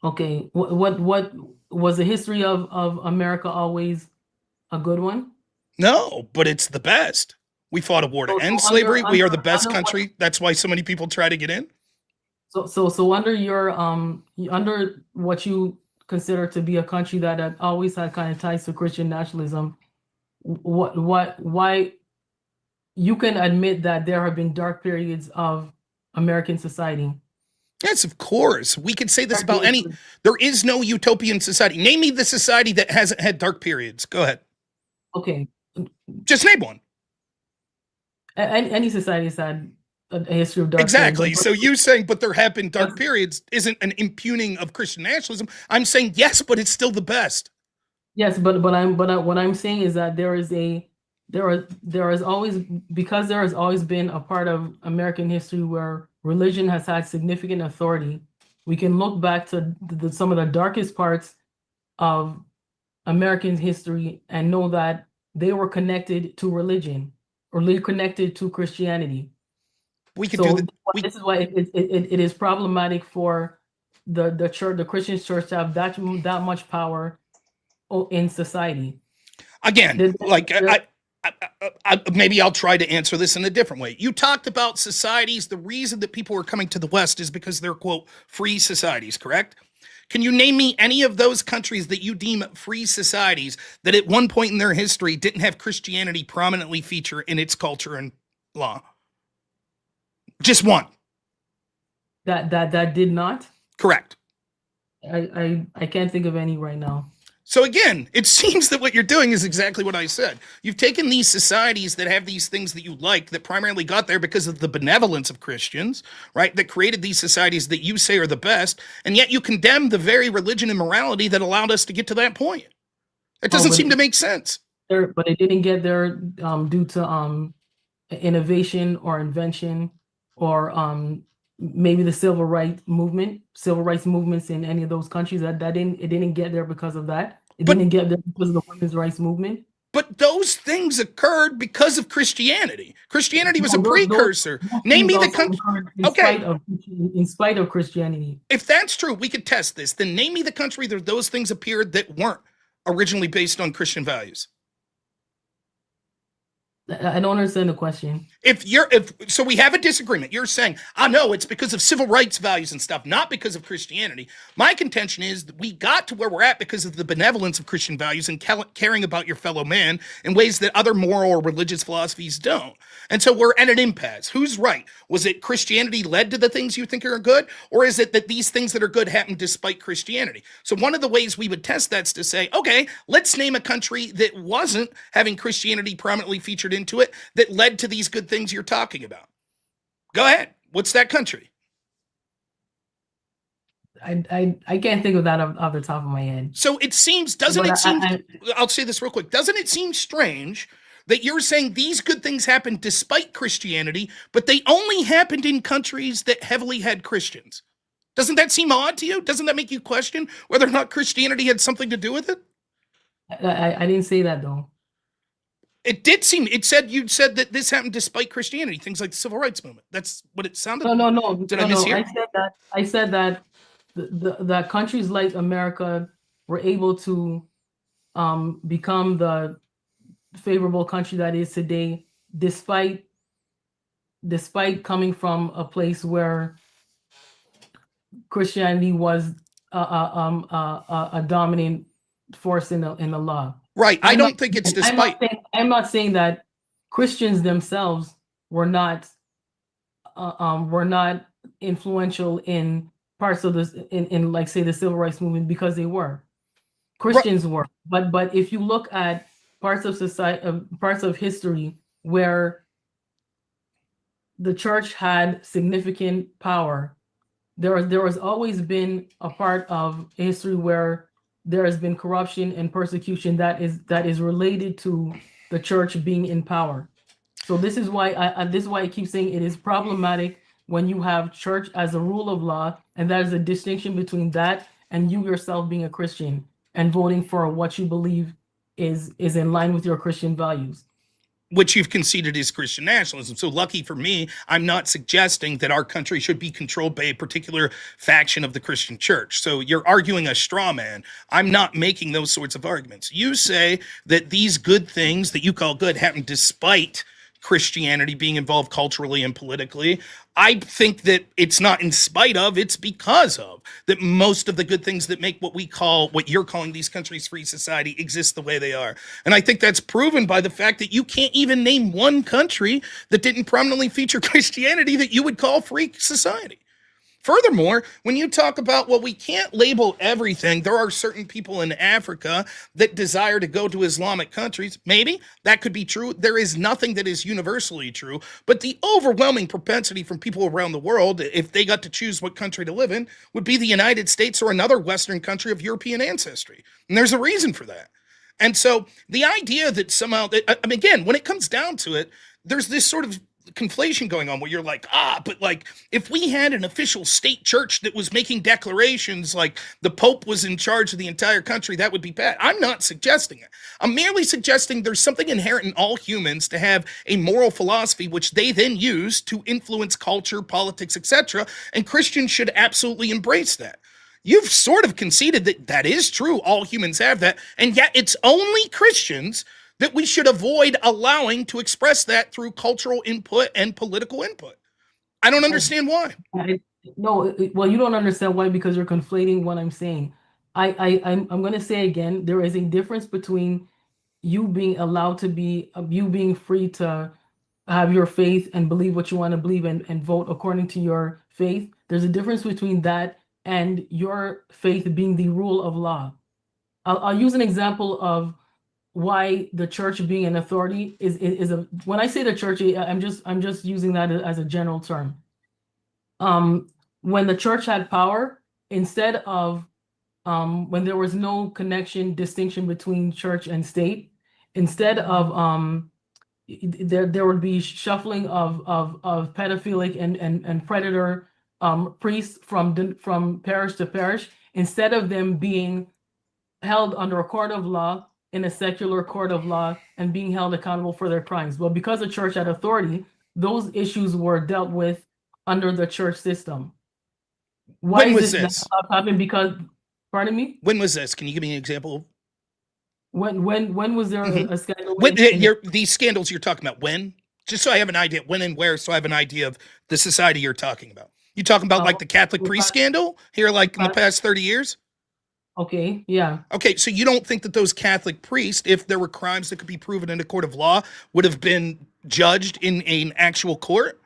Okay, what was the history of America always a good one? No, but it's the best. We fought a war to end slavery. We are the best country. That's why so many people try to get in. So under your under what you consider to be a country that had always had kind of ties to Christian nationalism, why you can admit that there have been dark periods of American society? Yes, of course. We could say this about any. There is no utopian society. Name me the society that hasn't had dark periods. Go ahead. Okay. Just name one. Any society has had a history of dark exactly. periods. So you saying, but there have been dark periods isn't an impugning of Christian nationalism. I'm saying yes, but it's still the best. Yes, but what I'm saying is that there has always been a part of American history where religion has had significant authority. We can look back to some of the darkest parts of American history and know that they were connected to religion or connected to Christianity. We could This is why it is problematic for the church, the Christian church, to have that much power in society. Again, maybe I'll try to answer this in a different way. You talked about societies. The reason that people are coming to the West is because they're, quote, free societies, correct? Can you name me any of those countries that you deem free societies that at one point in their history didn't have Christianity prominently feature in its culture and law? Just one. That did not? Correct. I can't think of any right now. So again, it seems that what you're doing is exactly what I said. You've taken these societies that have these things that you like, that primarily got there because of the benevolence of Christians, right? That created these societies that you say are the best, and yet you condemn the very religion and morality that allowed us to get to that point. It doesn't seem to make sense. But it didn't get there due to innovation or invention or maybe the civil rights movements in any of those countries. It didn't get there because of that. It didn't get there because of the women's rights movement. But those things occurred because of Christianity. Christianity was a precursor. Name me the country. Okay. In spite of Christianity. If that's true, we could test this. Then name me the country that those things appeared that weren't originally based on Christian values. I don't understand the question. So we have a disagreement. You're saying, no, it's because of civil rights values and stuff, not because of Christianity. My contention is that we got to where we're at because of the benevolence of Christian values and caring about your fellow man in ways that other moral or religious philosophies don't. And so we're at an impasse. Who's right? Was it Christianity led to the things you think are good? Or is it that these things that are good happened despite Christianity? So one of the ways we would test that's to say, okay, let's name a country that wasn't having Christianity prominently featured into it that led to these good things you're talking about. Go ahead. What's that country? I can't think of that off the top of my head. So it seems, I'll say this real quick. Doesn't it seem strange that you're saying these good things happened despite Christianity, but they only happened in countries that heavily had Christians? Doesn't that seem odd to you? Doesn't that make you question whether or not Christianity had something to do with it? I didn't say that though. It did seem, you said that this happened despite Christianity, things like the civil rights movement. That's what it sounded like. No. Did I mishear? I said that the countries like America were able to become the favorable country that is today, despite coming from a place where Christianity was a dominant force in the law. Right. I don't think it's despite. I'm not saying that Christians themselves were not influential in parts of this in like say the civil rights movement, because they were. Christians were. But if you look at parts of society, parts of history where the church had significant power, there has always been a part of history where there has been corruption and persecution that is related to the church being in power. So this is why I keep saying it is problematic when you have church as a rule of law, and that is a distinction between that and you yourself being a Christian and voting for what you believe is in line with your Christian values. Which you've conceded is Christian nationalism. So lucky for me, I'm not suggesting that our country should be controlled by a particular faction of the Christian church. So you're arguing a straw man. I'm not making those sorts of arguments. You say that these good things that you call good happen despite Christianity being involved culturally and politically. I think that it's not in spite of, it's because of, that most of the good things that make what you're calling these countries free society exist the way they are. And I think that's proven by the fact that you can't even name one country that didn't prominently feature Christianity that you would call free society. Furthermore, when you talk about, well, we can't label everything, there are certain people in Africa that desire to go to Islamic countries. Maybe that could be true. There is nothing that is universally true, but the overwhelming propensity from people around the world, if they got to choose what country to live in, would be the United States or another Western country of European ancestry. And there's a reason for that. And so the idea that somehow, again, when it comes down to it, there's this sort of conflation going on where you're like, but like if we had an official state church that was making declarations like the Pope was in charge of the entire country, that would be bad. I'm not suggesting it. I'm merely suggesting there's something inherent in all humans to have a moral philosophy which they then use to influence culture, politics, etc. And Christians should absolutely embrace that. You've sort of conceded that that is true. All humans have that. And yet it's only Christians that we should avoid allowing to express that through cultural input and political input. I don't understand why. No, well, you don't understand why because you're conflating what I'm saying. I'm going to say again, there is a difference between you being allowed to be, you being free to have your faith and believe what you want to believe and vote according to your faith. There's a difference between that and your faith being the rule of law. I'll use an example of why the church being an authority is a, when I say the church, I'm just using that as a general term. When the church had power, instead of when there was no distinction between church and state, instead of there would be shuffling of pedophilic and predator priests from parish to parish, instead of them being held under a court of law, in a secular court of law, and being held accountable for their crimes. But because the church had authority, those issues were dealt with under the church system. Why When was is this not happening? Because, pardon me? When was this? Can you give me an example? When was there a scandal? These scandals you're talking about, when? Just so I have an idea, when and where, so I have an idea of the society you're talking about. You talking about like the Catholic priest scandal here, like in the past 30 years? Okay, yeah. Okay, so you don't think that those Catholic priests, if there were crimes that could be proven in a court of law, would have been judged in an actual court?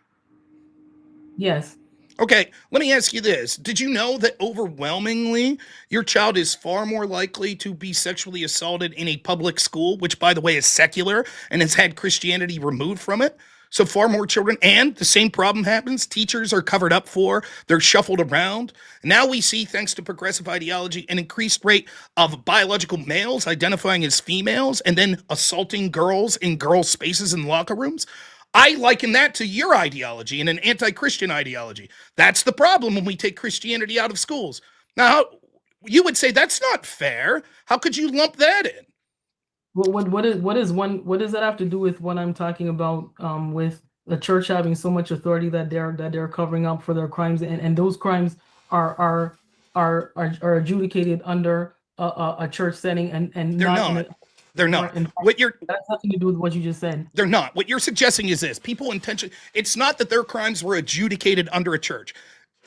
Yes. Okay, let me ask you this. Did you know that overwhelmingly your child is far more likely to be sexually assaulted in a public school, which by the way is secular and has had Christianity removed from it? So far more children, and the same problem happens. Teachers are covered up for, they're shuffled around. Now we see, thanks to progressive ideology, an increased rate of biological males identifying as females and then assaulting girls in girl spaces in locker rooms. I liken that to your ideology and an anti-Christian ideology. That's the problem when we take Christianity out of schools. Now, you would say that's not fair. How could you lump that in? Well, what does that have to do with what I'm talking about with the church having so much authority that they're covering up for their crimes, and those crimes are adjudicated under a church setting and they're not. They're not. What you're that has nothing to do with what you just said. They're not. What you're suggesting is this: people intention. It's not that their crimes were adjudicated under a church.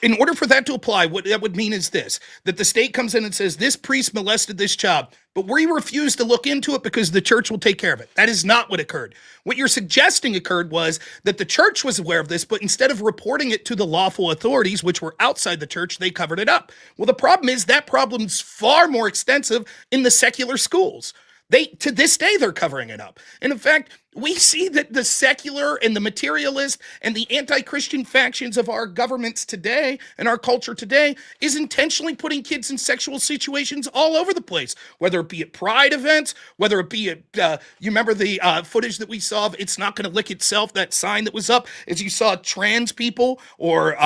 In order for that to apply, what that would mean is this: that the state comes in and says, this priest molested this child, but we refuse to look into it because the church will take care of it. That is not what occurred. What you're suggesting occurred was that the church was aware of this, but instead of reporting it to the lawful authorities, which were outside the church, they covered it up. Well, the problem is that problem's far more extensive in the secular schools. To this day, they're covering it up. And in fact, we see that the secular and the materialist and the anti-Christian factions of our governments today and our culture today is intentionally putting kids in sexual situations all over the place, whether it be at pride events, whether it be at, you remember the footage that we saw of It's Not Gonna Lick Itself, that sign that was up, as you saw trans people or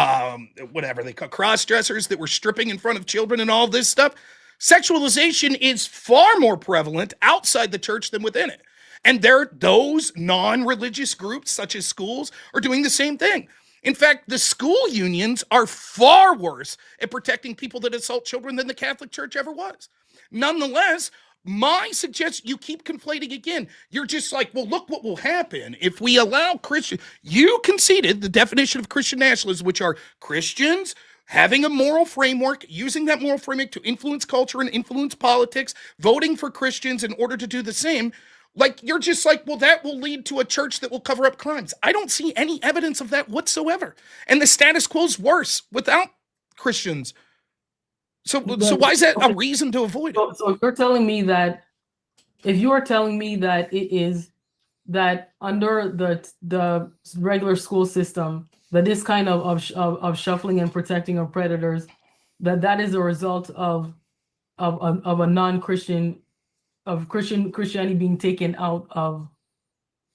whatever they call cross-dressers that were stripping in front of children and all this stuff. Sexualization is far more prevalent outside the church than within it. And those non-religious groups, such as schools, are doing the same thing. In fact, the school unions are far worse at protecting people that assault children than the Catholic Church ever was. Nonetheless, my suggestion, you keep conflating again. You're just like, well, look what will happen if we allow Christian. You conceded the definition of Christian nationalism, which are Christians having a moral framework, using that moral framework to influence culture and influence politics, voting for Christians in order to do the same. Like, you're just like, well, that will lead to a church that will cover up crimes. I don't see any evidence of that whatsoever. And the status quo is worse without Christians. So why is that a reason to avoid it? So if you're telling me that, it is that under the regular school system, that this kind of shuffling and protecting of predators, that is a result of a non-Christian, of Christianity being taken out of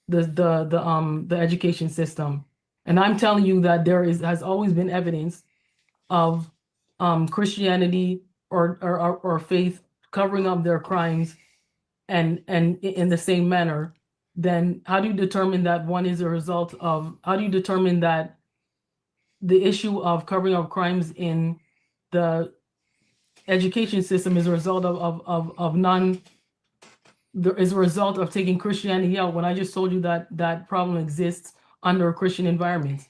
the education system. And I'm telling you that has always been evidence of Christianity or faith covering up their crimes and in the same manner. Then how do you determine that one is a result of, how do you determine that the issue of covering up crimes in the education system is a result is a result of taking Christianity out, when I just told you that that problem exists under a Christian environment?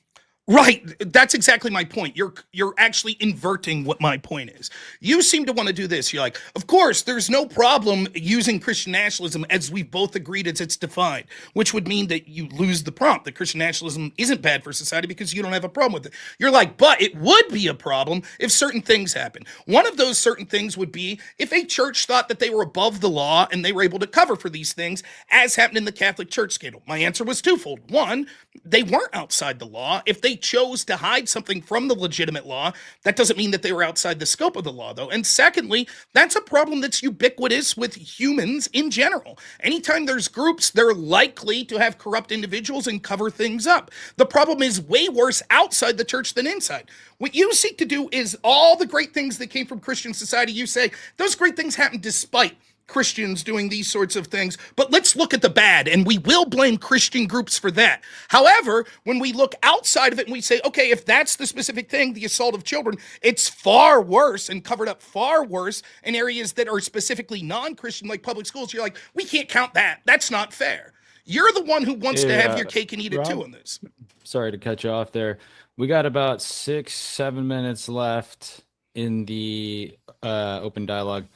Right. That's exactly my point. You're actually inverting what my point is. You seem to want to do this. You're like, of course, there's no problem using Christian nationalism as we've both agreed as it's defined, which would mean that you lose the prompt that Christian nationalism isn't bad for society because you don't have a problem with it. You're like, but it would be a problem if certain things happen. One of those certain things would be if a church thought that they were above the law and they were able to cover for these things, as happened in the Catholic Church scandal. My answer was twofold. One, they weren't outside the law. If they chose to hide something from the legitimate law, that doesn't mean that they were outside the scope of the law, though. And secondly, that's a problem that's ubiquitous with humans in general. Anytime there's groups, they're likely to have corrupt individuals and cover things up. The problem is way worse outside the church than inside. What you seek to do is all the great things that came from Christian society, you say, those great things happened despite Christians doing these sorts of things, but let's look at the bad, and we will blame Christian groups for that. However, when we look outside of it and we say, okay, if that's the specific thing, the assault of children, it's far worse and covered up far worse in areas that are specifically non-Christian, like public schools. You're like, we can't count that. That's not fair. You're the one who wants to have your cake and eat it too in this. Sorry to cut you off there. We got about 6-7 minutes left in the open dialogue.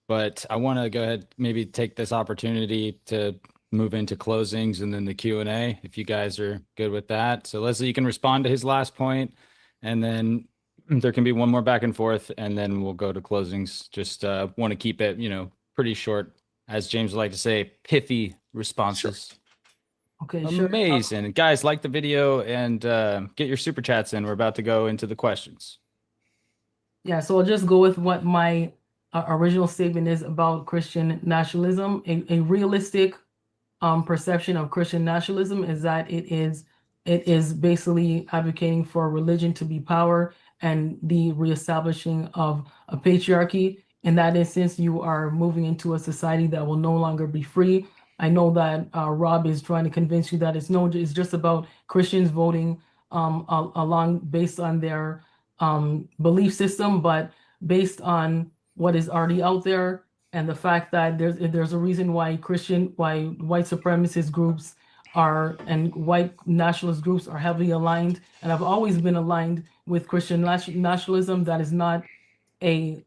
But I want to go ahead, maybe take this opportunity to move into closings and then the Q&A, if you guys are good with that. So Leslie, you can respond to his last point, and then there can be one more back and forth, and then we'll go to closings. Just want to keep it, pretty short, as James would like to say, pithy responses. Sure. Okay, Amazing. Sure. Guys, like the video and get your super chats in. We're about to go into the questions. Yeah, so I'll just go with what my original statement is about Christian nationalism. A realistic perception of Christian nationalism is that it is basically advocating for religion to be power and the reestablishing of a patriarchy. In that instance, you are moving into a society that will no longer be free. I know that Rob is trying to convince you that it's just about Christians voting along based on their belief system, but based on what is already out there, and the fact that there's a reason why white supremacist groups and white nationalist groups are heavily aligned, and I've always been aligned with Christian nationalism. That is not a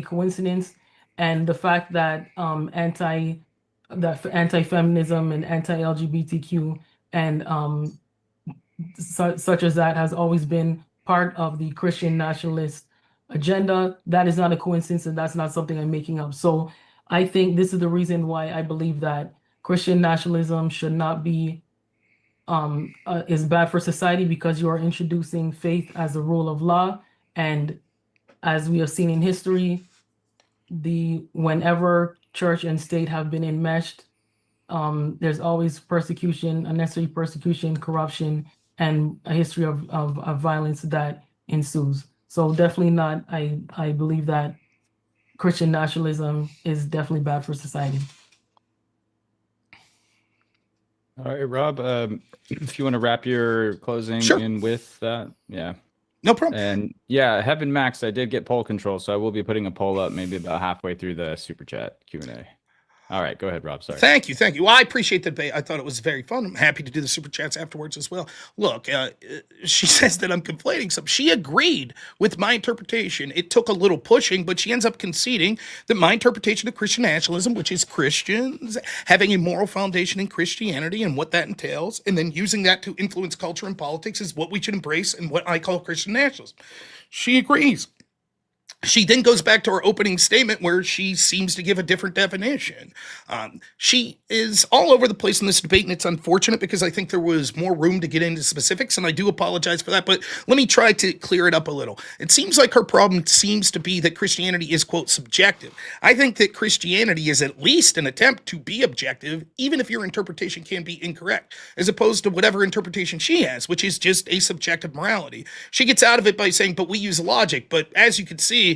coincidence, and the fact that anti-feminism and anti-LGBTQ and such as that has always been part of the Christian nationalist agenda. That is not a coincidence, and that's not something I'm making up. So I think this is the reason why I believe that Christian nationalism should not be is bad for society, because you are introducing faith as a rule of law. And as we have seen in history, whenever church and state have been enmeshed, there's always persecution, unnecessary persecution, corruption, and a history of violence that ensues. So definitely not. I believe that Christian nationalism is definitely bad for society. All right, Rob, if you want to wrap your closing in with that. Yeah. No problem. And yeah, Heaven Max, I did get poll control, so I will be putting a poll up maybe about halfway through the super chat Q&A. All right, go ahead, Rob. Sorry. Thank you. Well, I appreciate the debate. I thought it was very fun. I'm happy to do the super chats afterwards as well. Look, she says that I'm conflating something. She agreed with my interpretation. It took a little pushing, but she ends up conceding that my interpretation of Christian nationalism, which is Christians having a moral foundation in Christianity and what that entails, and then using that to influence culture and politics, is what we should embrace and what I call Christian nationalism. She agrees. She then goes back to her opening statement where she seems to give a different definition. She is all over the place in this debate, and it's unfortunate because I think there was more room to get into specifics, and I do apologize for that, but let me try to clear it up a little. It seems like her problem seems to be that Christianity is, quote, subjective. I think that Christianity is at least an attempt to be objective, even if your interpretation can be incorrect, as opposed to whatever interpretation she has, which is just a subjective morality. She gets out of it by saying, but we use logic. But as you can see,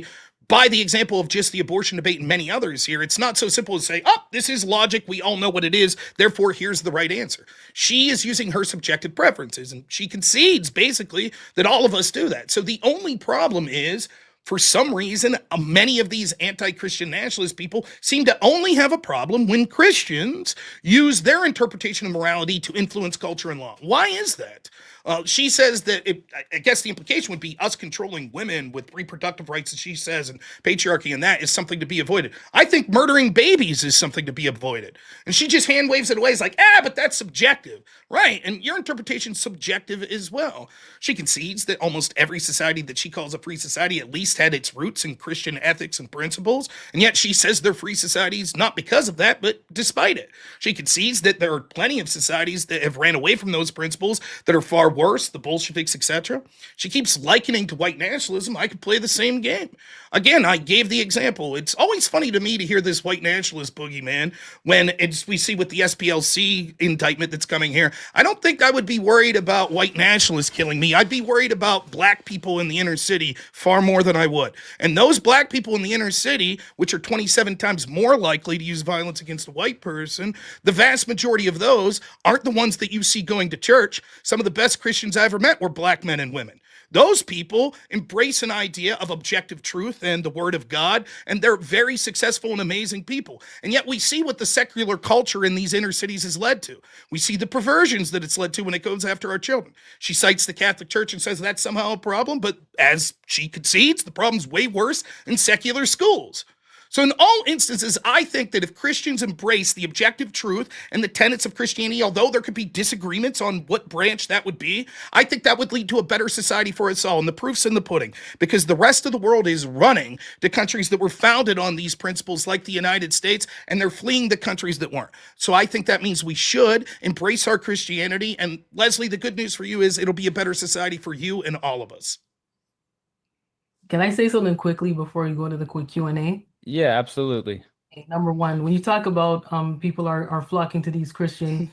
by the example of just the abortion debate and many others here, it's not so simple as say, oh, this is logic, we all know what it is, therefore here's the right answer. She is using her subjective preferences, and she concedes, basically, that all of us do that. So the only problem is, for some reason, many of these anti-Christian nationalist people seem to only have a problem when Christians use their interpretation of morality to influence culture and law. Why is that? She says that I guess the implication would be us controlling women with reproductive rights, as she says, and patriarchy, and that is something to be avoided. I think murdering babies is something to be avoided. And she just hand waves it away. It's like, but that's subjective. Right. And your interpretation's subjective as well. She concedes that almost every society that she calls a free society at least had its roots in Christian ethics and principles. And yet she says they're free societies not because of that, but despite it. She concedes that there are plenty of societies that have ran away from those principles that are far worse, the Bolsheviks, etc. She keeps likening to white nationalism. I could play the same game. Again, I gave the example. It's always funny to me to hear this white nationalist boogeyman when we see with the SPLC indictment that's coming here. I don't think I would be worried about white nationalists killing me. I'd be worried about black people in the inner city far more than I would. And those black people in the inner city, which are 27 times more likely to use violence against a white person, the vast majority of those aren't the ones that you see going to church. Some of the best Christians I ever met were black men and women. Those people embrace an idea of objective truth and the word of God, and they're very successful and amazing people. And yet we see what the secular culture in these inner cities has led to. We see the perversions that it's led to when it goes after our children. She cites the Catholic Church and says that's somehow a problem, but as she concedes, the problem's way worse in secular schools. So in all instances, I think that if Christians embrace the objective truth and the tenets of Christianity, although there could be disagreements on what branch that would be, I think that would lead to a better society for us all. And the proof's in the pudding, because the rest of the world is running to countries that were founded on these principles like the United States, and they're fleeing the countries that weren't. So I think that means we should embrace our Christianity. And Leslie, the good news for you is it'll be a better society for you and all of us. Can I say something quickly before you go to the quick Q&A? Yeah, absolutely. Number one, when you talk about people are flocking to these Christian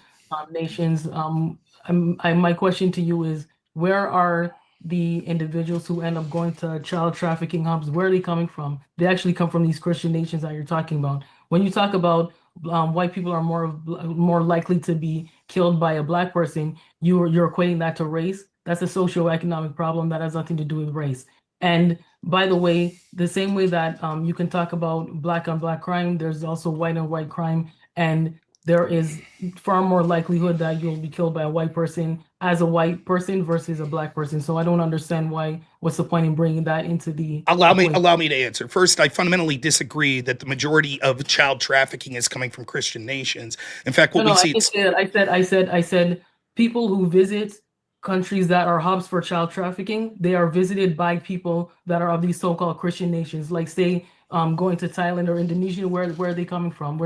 nations, my question to you is, where are the individuals who end up going to child trafficking hubs? Where are they coming from? They actually come from these Christian nations that you're talking about. When you talk about white people are more likely to be killed by a black person, you're equating that to race. That's a socioeconomic problem that has nothing to do with race. And by the way, the same way that you can talk about black on black crime, there's also white on white crime. And there is far more likelihood that you'll be killed by a white person as a white person versus a black person. So I don't understand what's the point in bringing that into the Allow me to answer. First, I fundamentally disagree that the majority of child trafficking is coming from Christian nations. In fact, what we see... I said people who visit countries that are hubs for child trafficking, they are visited by people that are of these so-called Christian nations. Like, say, going to Thailand or Indonesia, where are they coming from?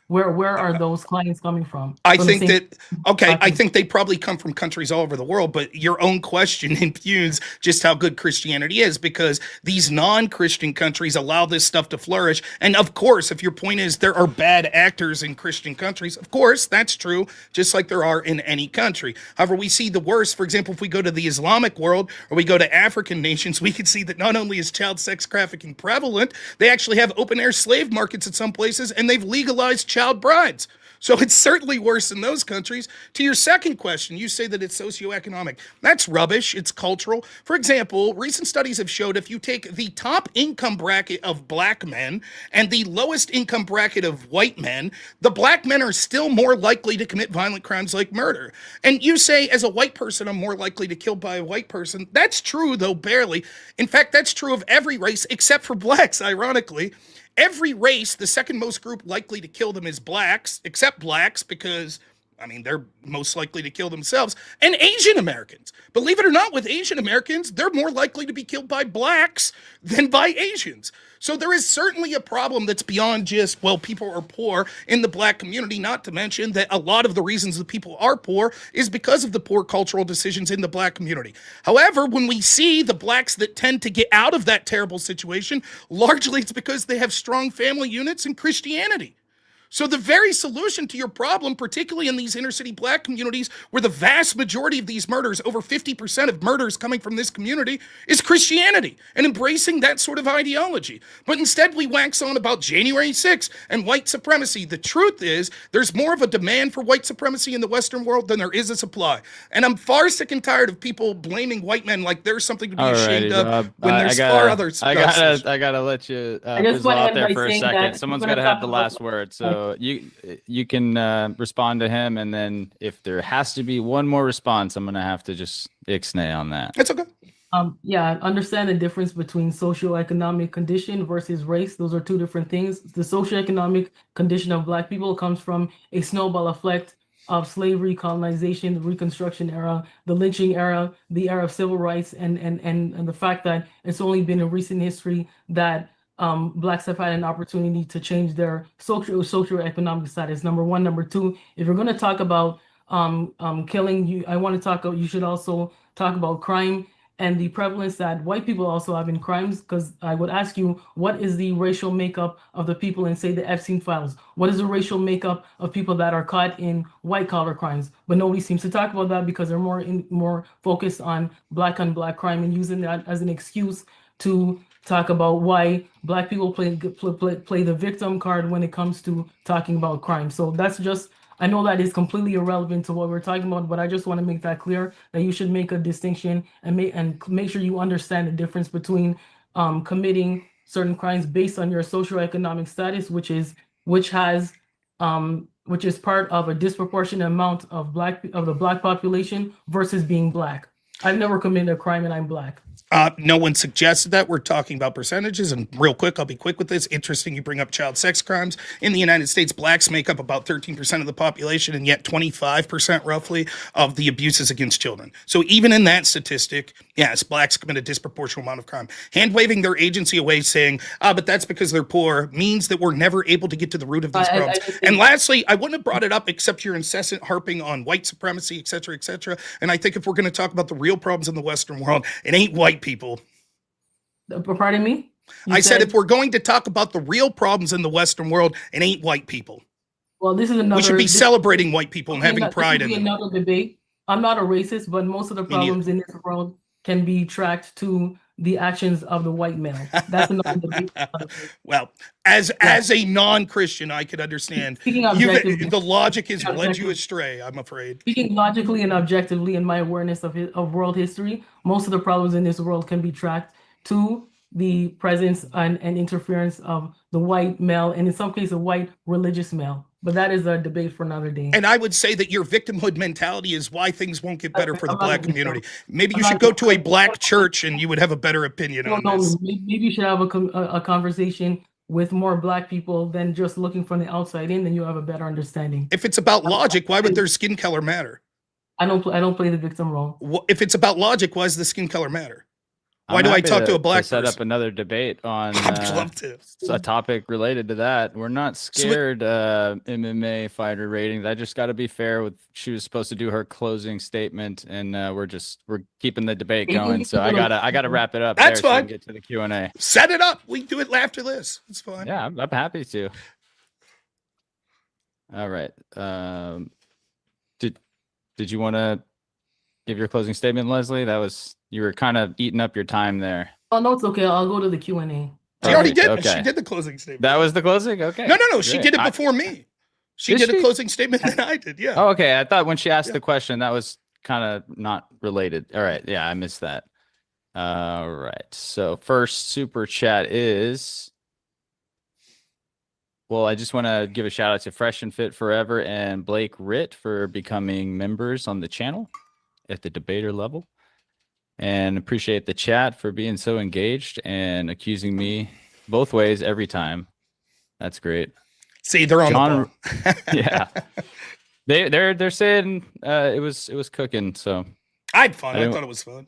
Where are those clients coming from? I think they probably come from countries all over the world, but your own question impugns just how good Christianity is, because these non-Christian countries allow this stuff to flourish. And of course, if your point is there are bad actors in Christian countries, of course, that's true, just like there are in any country. However, we see the worst. For example, if we go to the Islamic world or we go to African nations, we can see that not only is child sex trafficking prevalent, they actually have open-air slave markets at some places, and they've legalized child brides. So it's certainly worse in those countries. To your second question, you say that it's socioeconomic. That's rubbish. It's cultural. For example, recent studies have showed if you take the top income bracket of black men and the lowest income bracket of white men, the black men are still more likely to commit violent crimes like murder. And you say, as a white person, I'm more likely to kill by a white person. That's true, though barely. In fact, that's true of every race except for blacks, ironically. Every race, the second most group likely to kill them is blacks, except blacks, because, I mean, they're most likely to kill themselves, and Asian Americans. Believe it or not, with Asian Americans, they're more likely to be killed by blacks than by Asians. So there is certainly a problem that's beyond just, well, people are poor in the black community, not to mention that a lot of the reasons that people are poor is because of the poor cultural decisions in the black community. However, when we see the blacks that tend to get out of that terrible situation, largely it's because they have strong family units and Christianity. So the very solution to your problem, particularly in these inner city black communities, where the vast majority of these murders, over 50% of murders coming from this community, is Christianity and embracing that sort of ideology. But instead we wax on about January 6th and white supremacy. The truth is there's more of a demand for white supremacy in the Western world than there is a supply. And I'm far sick and tired of people blaming white men like there's something to be ashamed of when there's far other stuff. I gotta let you fizzle out there for a second. Someone's gotta have the last word. So So you can respond to him, and then if there has to be one more response, I'm gonna have to just ixnay on that. It's okay. Yeah, understand the difference between socioeconomic condition versus race. Those are two different things. The socioeconomic condition of Black people comes from a snowball effect of slavery, colonization, the Reconstruction era, the lynching era, the era of civil rights, and the fact that it's only been in recent history that Blacks have had an opportunity to change their socioeconomic status. Number one. Number two, if you're going to talk about killing, you should also talk about crime and the prevalence that white people also have in crimes, because I would ask you, what is the racial makeup of the people in, say, the Epstein files? What is the racial makeup of people that are caught in white-collar crimes? But nobody seems to talk about that because they're more focused on Black on Black crime and using that as an excuse to talk about why Black people play the victim card when it comes to talking about crime. So that's just, I know that is completely irrelevant to what we're talking about, but I just want to make that clear that you should make a distinction and make sure you understand the difference between committing certain crimes based on your socioeconomic status, which is part of a disproportionate amount of the Black population versus being Black. I've never committed a crime and I'm Black. No one suggested that. We're talking about percentages, and real quick, I'll be quick with this. Interesting you bring up child sex crimes. In the United States, Blacks make up about 13% of the population, and yet 25% roughly of the abuses against children. So even in that statistic, yes, Blacks commit a disproportionate amount of crime. Hand-waving their agency away saying, but that's because they're poor, means that we're never able to get to the root of these problems. And lastly, I wouldn't have brought it up except your incessant harping on white supremacy, et cetera, et cetera. And I think if we're going to talk about the real problems in the Western world, it ain't white people. Pardon me? I said if we're going to talk about the real problems in the Western world, it ain't white people. Well, this is another. We should be celebrating white people and having pride in them. Another debate. I'm not a racist, but most of the problems in this world can be tracked to the actions of the white male. That's another debate. Well, as a non-Christian, I could understand. The logic has led you astray, I'm afraid. Speaking logically and objectively, in my awareness of world history, most of the problems in this world can be tracked to the presence and interference of the white male, and in some cases, a white religious male. But that is a debate for another day. And I would say that your victimhood mentality is why things won't get better for the Black community. Maybe you should go to a Black church and you would have a better opinion on this. Maybe you should have a conversation with more Black people than just looking from the outside in, then you have a better understanding. If it's about logic, why would their skin color matter? I don't play the victim role. If it's about logic, why does the skin color matter? Why do I talk to a Black person? Set up another debate on I'd love to. A topic related to that. We're not scared MMA fighter ratings. I just got to be fair. She was supposed to do her closing statement, and we're keeping the debate going. So I gotta wrap it up. That's fine. So we can get to the Q&A. Set it up. We do it after this. It's fine. Yeah, I'm happy to. All right. Did you want to give your closing statement, Leslie? You were kind of eating up your time there. Oh, no, it's okay. I'll go to the Q&A. She already did. Okay. She did the closing statement. That was the closing? Okay. No. Great. She did it before me. She did a closing statement than I did. Yeah. Oh, okay. I thought when she asked the question, that was kind of not related. All right. Yeah, I missed that. All right. So first super chat is... Well, I just want to give a shout out to Fresh and Fit Forever and Blake Ritt for becoming members on the channel at the debater level. And appreciate the chat for being so engaged and accusing me both ways every time. That's great. See, they're on the ball. Yeah. They're saying it was cooking, so I had fun. I thought it was fun.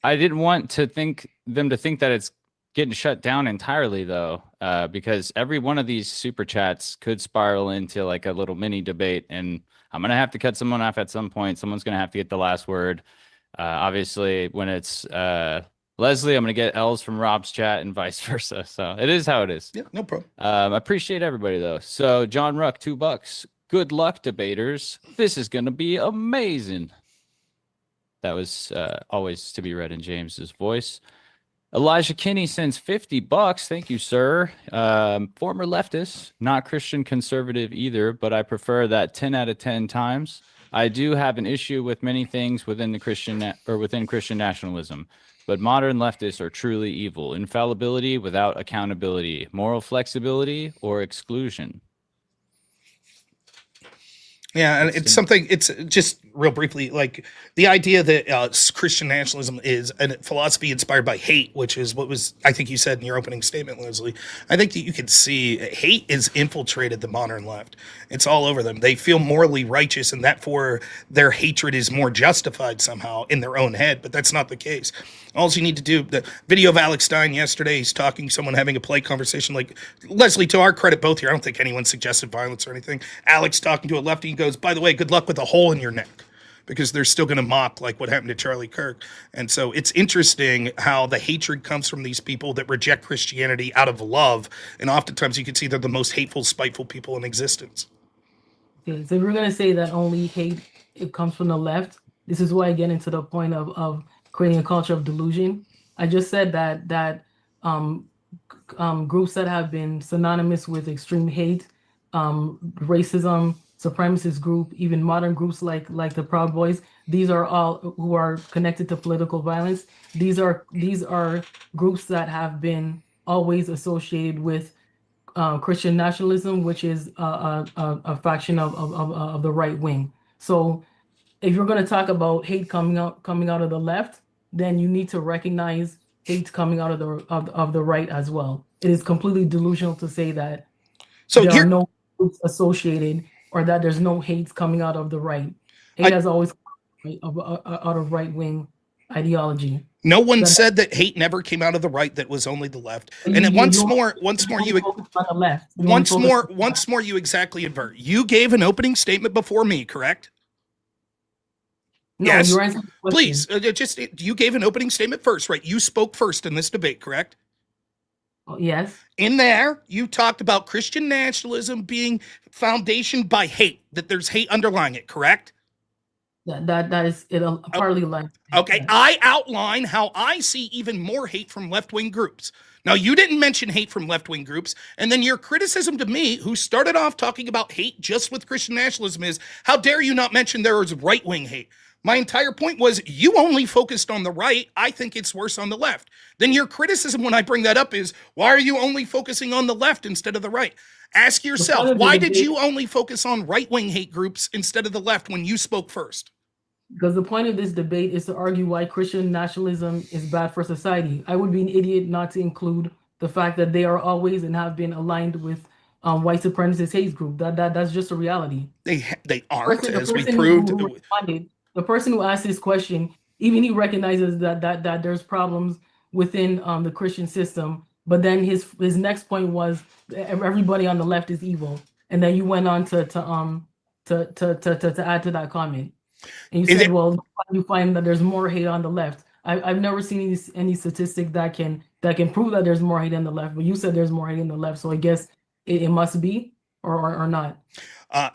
I didn't want them to think that it's getting shut down entirely though, because every one of these super chats could spiral into like a little mini debate, and I'm gonna have to cut someone off at some point. Someone's gonna have to get the last word. Obviously, when it's Leslie, I'm going to get L's from Rob's chat and vice versa. So it is how it is. Yeah, no problem. I appreciate everybody, though. So John Ruck, $2. Good luck, debaters. This is going to be amazing. That was always to be read in James's voice. Elijah Kinney sends $50. Thank you, sir. Former leftist, not Christian conservative either, but I prefer that 10 out of 10 times. I do have an issue with many things within Christian nationalism, but modern leftists are truly evil. Infallibility without accountability, moral flexibility or exclusion. Yeah, and it's something, it's just real briefly, like the idea that Christian nationalism is a philosophy inspired by hate, which is what was, I think you said in your opening statement, Leslie. I think that you can see hate is infiltrated the modern left. It's all over them. They feel morally righteous, and therefore their hatred is more justified somehow in their own head, but that's not the case. All you need to do, the video of Alex Stein yesterday, he's talking, someone having a polite conversation, like, Leslie, to our credit both here, I don't think anyone suggested violence or anything. Alex talking to a lefty, he goes, by the way, good luck with a hole in your neck, because they're still going to mock like what happened to Charlie Kirk. And so it's interesting how the hatred comes from these people that reject Christianity out of love. And oftentimes you can see they're the most hateful, spiteful people in existence. Okay, so if we're going to say that only hate, it comes from the left, this is why I get into the point of creating a culture of delusion. I just said that groups that have been synonymous with extreme hate, racism, supremacist group, even modern groups like the Proud Boys, these are all who are connected to political violence. These are groups that have been always associated with Christian nationalism, which is a faction of the right wing. So if you're going to talk about hate coming out of the left, then you need to recognize hate coming out of the right as well. It is completely delusional to say that there are no groups associated, or that there's no hate coming out of the right. Hate has always come out of right-wing ideology. No one said that hate never came out of the right, that was only the left. And then once more you exactly invert. You gave an opening statement before me, correct? No, yes. Please, you gave an opening statement first, right? You spoke first in this debate, correct? Yes. In there, you talked about Christian nationalism being foundationed by hate, that there's hate underlying it, correct? That is it, partly like. Okay, I outline how I see even more hate from left-wing groups. Now, you didn't mention hate from left-wing groups, and then your criticism to me, who started off talking about hate just with Christian nationalism, is, how dare you not mention there is right-wing hate? My entire point was, you only focused on the right. I think it's worse on the left. Then your criticism when I bring that up is, why are you only focusing on the left instead of the right? Ask yourself, why did you only focus on right-wing hate groups instead of the left when you spoke first? Because the point of this debate is to argue why Christian nationalism is bad for society. I would be an idiot not to include the fact that they are always and have been aligned with white supremacist hate group. That's just a reality. They aren't, as we proved. The person who asked this question, even he recognizes that there's problems within the Christian system. But then his next point was everybody on the left is evil, and then you went on to add to that comment. And you said, well, you find that there's more hate on the left. I've never seen any statistic that can prove that there's more hate on the left, but you said there's more hate on the left, so I guess it must be or not.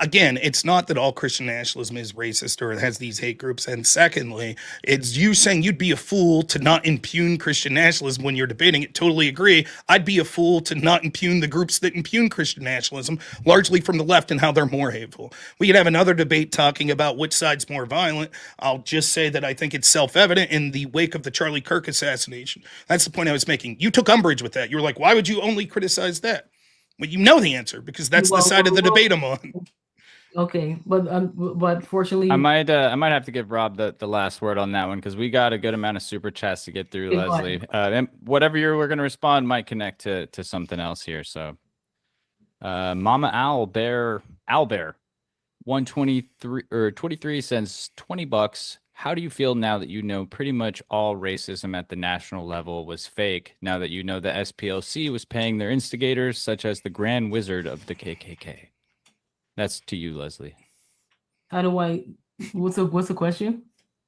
Again, it's not that all Christian nationalism is racist or it has these hate groups. And secondly, it's you saying you'd be a fool to not impugn Christian nationalism when you're debating it. Totally agree. I'd be a fool to not impugn the groups that impugn Christian nationalism, largely from the left, and how they're more hateful. We could have another debate talking about which side's more violent. I'll just say that I think it's self-evident in the wake of the Charlie Kirk assassination. That's the point I was making. You took umbrage with that. You were like, why would you only criticize that? Well, you know the answer, because that's the side of the debate I'm on. Okay, but fortunately, I might have to give Rob the last word on that one, because we got a good amount of super chats to get through, Leslie. And whatever we're going to respond might connect to something else here. So, Mama Owlbear 123 or 23 cents, $20. How do you feel now that you know pretty much all racism at the national level was fake, now that you know the SPLC was paying their instigators, such as the Grand Wizard of the KKK? That's to you, Leslie. What's the question?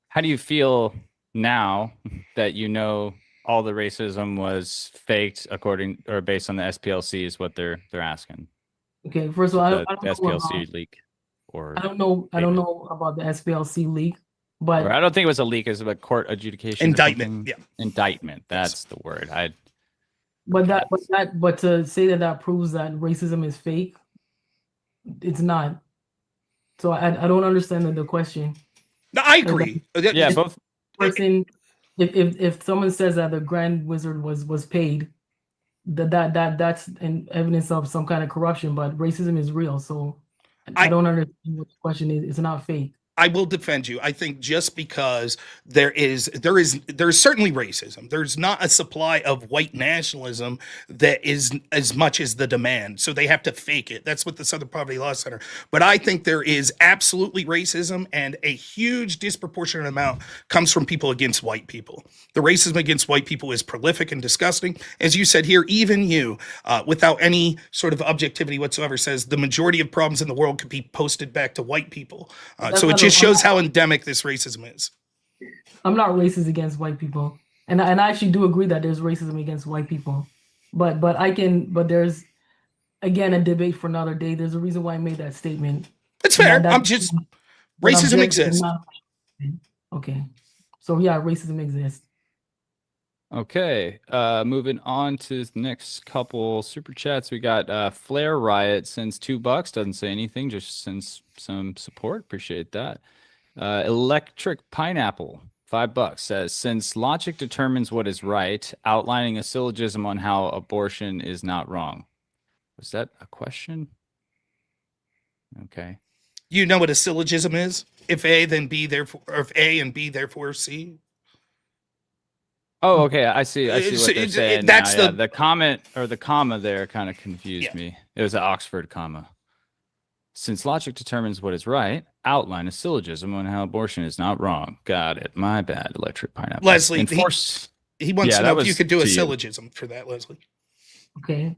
How do you feel now that you know all the racism was faked according or based on the SPLC is what they're asking? Okay, first of all, I don't know SPLC leak, or I don't know about the SPLC leak. But I don't think it was a leak. It was a court adjudication. Indictment. Yeah. Indictment. That's the word. But to say that proves that racism is fake, it's not. So I don't understand the question. No, I agree. Yeah, both. Person, if someone says that the Grand Wizard was paid, that's an evidence of some kind of corruption. But racism is real. So I don't understand what the question is. It's not fake. I will defend you. I think just because there's certainly racism. There's not a supply of white nationalism that is as much as the demand. So they have to fake it. That's what the Southern Poverty Law Center. But I think there is absolutely racism, and a huge disproportionate amount comes from people against white people. The racism against white people is prolific and disgusting. As you said here, even you, without any sort of objectivity whatsoever, says the majority of problems in the world could be posted back to white people. So it just shows how endemic this racism is. I'm not racist against white people, and I actually do agree that there's racism against white people, but there's again a debate for another day. There's a reason why I made that statement. It's fair. Racism exists. Okay, so yeah, racism exists. Okay, moving on to the next couple super chats. We got Flare Riot sends $2, doesn't say anything, just sends some support. Appreciate that. Electric Pineapple, $5, says, since logic determines what is right, outlining a syllogism on how abortion is not wrong. Was that a question? Okay. You know what a syllogism is? If A, then B, therefore, or if A and B, therefore C. Oh, okay. I see what they're saying. That's now. The comment or the comma there kind of confused me. It was an Oxford comma. Since logic determines what is right, outline a syllogism on how abortion is not wrong. Got it. My bad, Electric Pineapple. Leslie, he wants to know if you could do a syllogism for that, Leslie. Okay.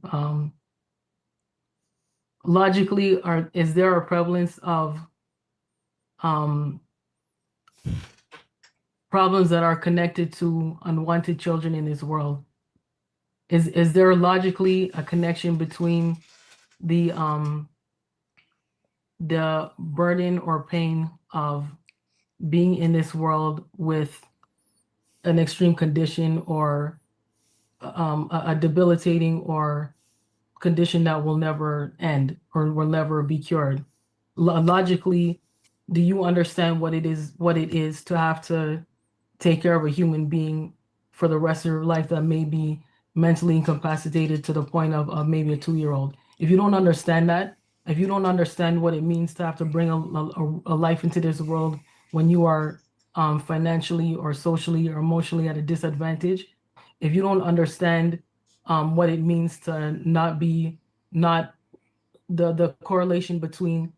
Logically, is there a prevalence of problems that are connected to unwanted children in this world? Is there logically a connection between the burden or pain of being in this world with an extreme condition or a debilitating or condition that will never end or will never be cured? Logically, do you understand what it is to have to take care of a human being for the rest of your life that may be mentally incapacitated to the point of maybe a 2-year-old? If you don't understand that, if you don't understand what it means to have to bring a life into this world when you are financially or socially or emotionally at a disadvantage, if you don't understand what it means to not the correlation between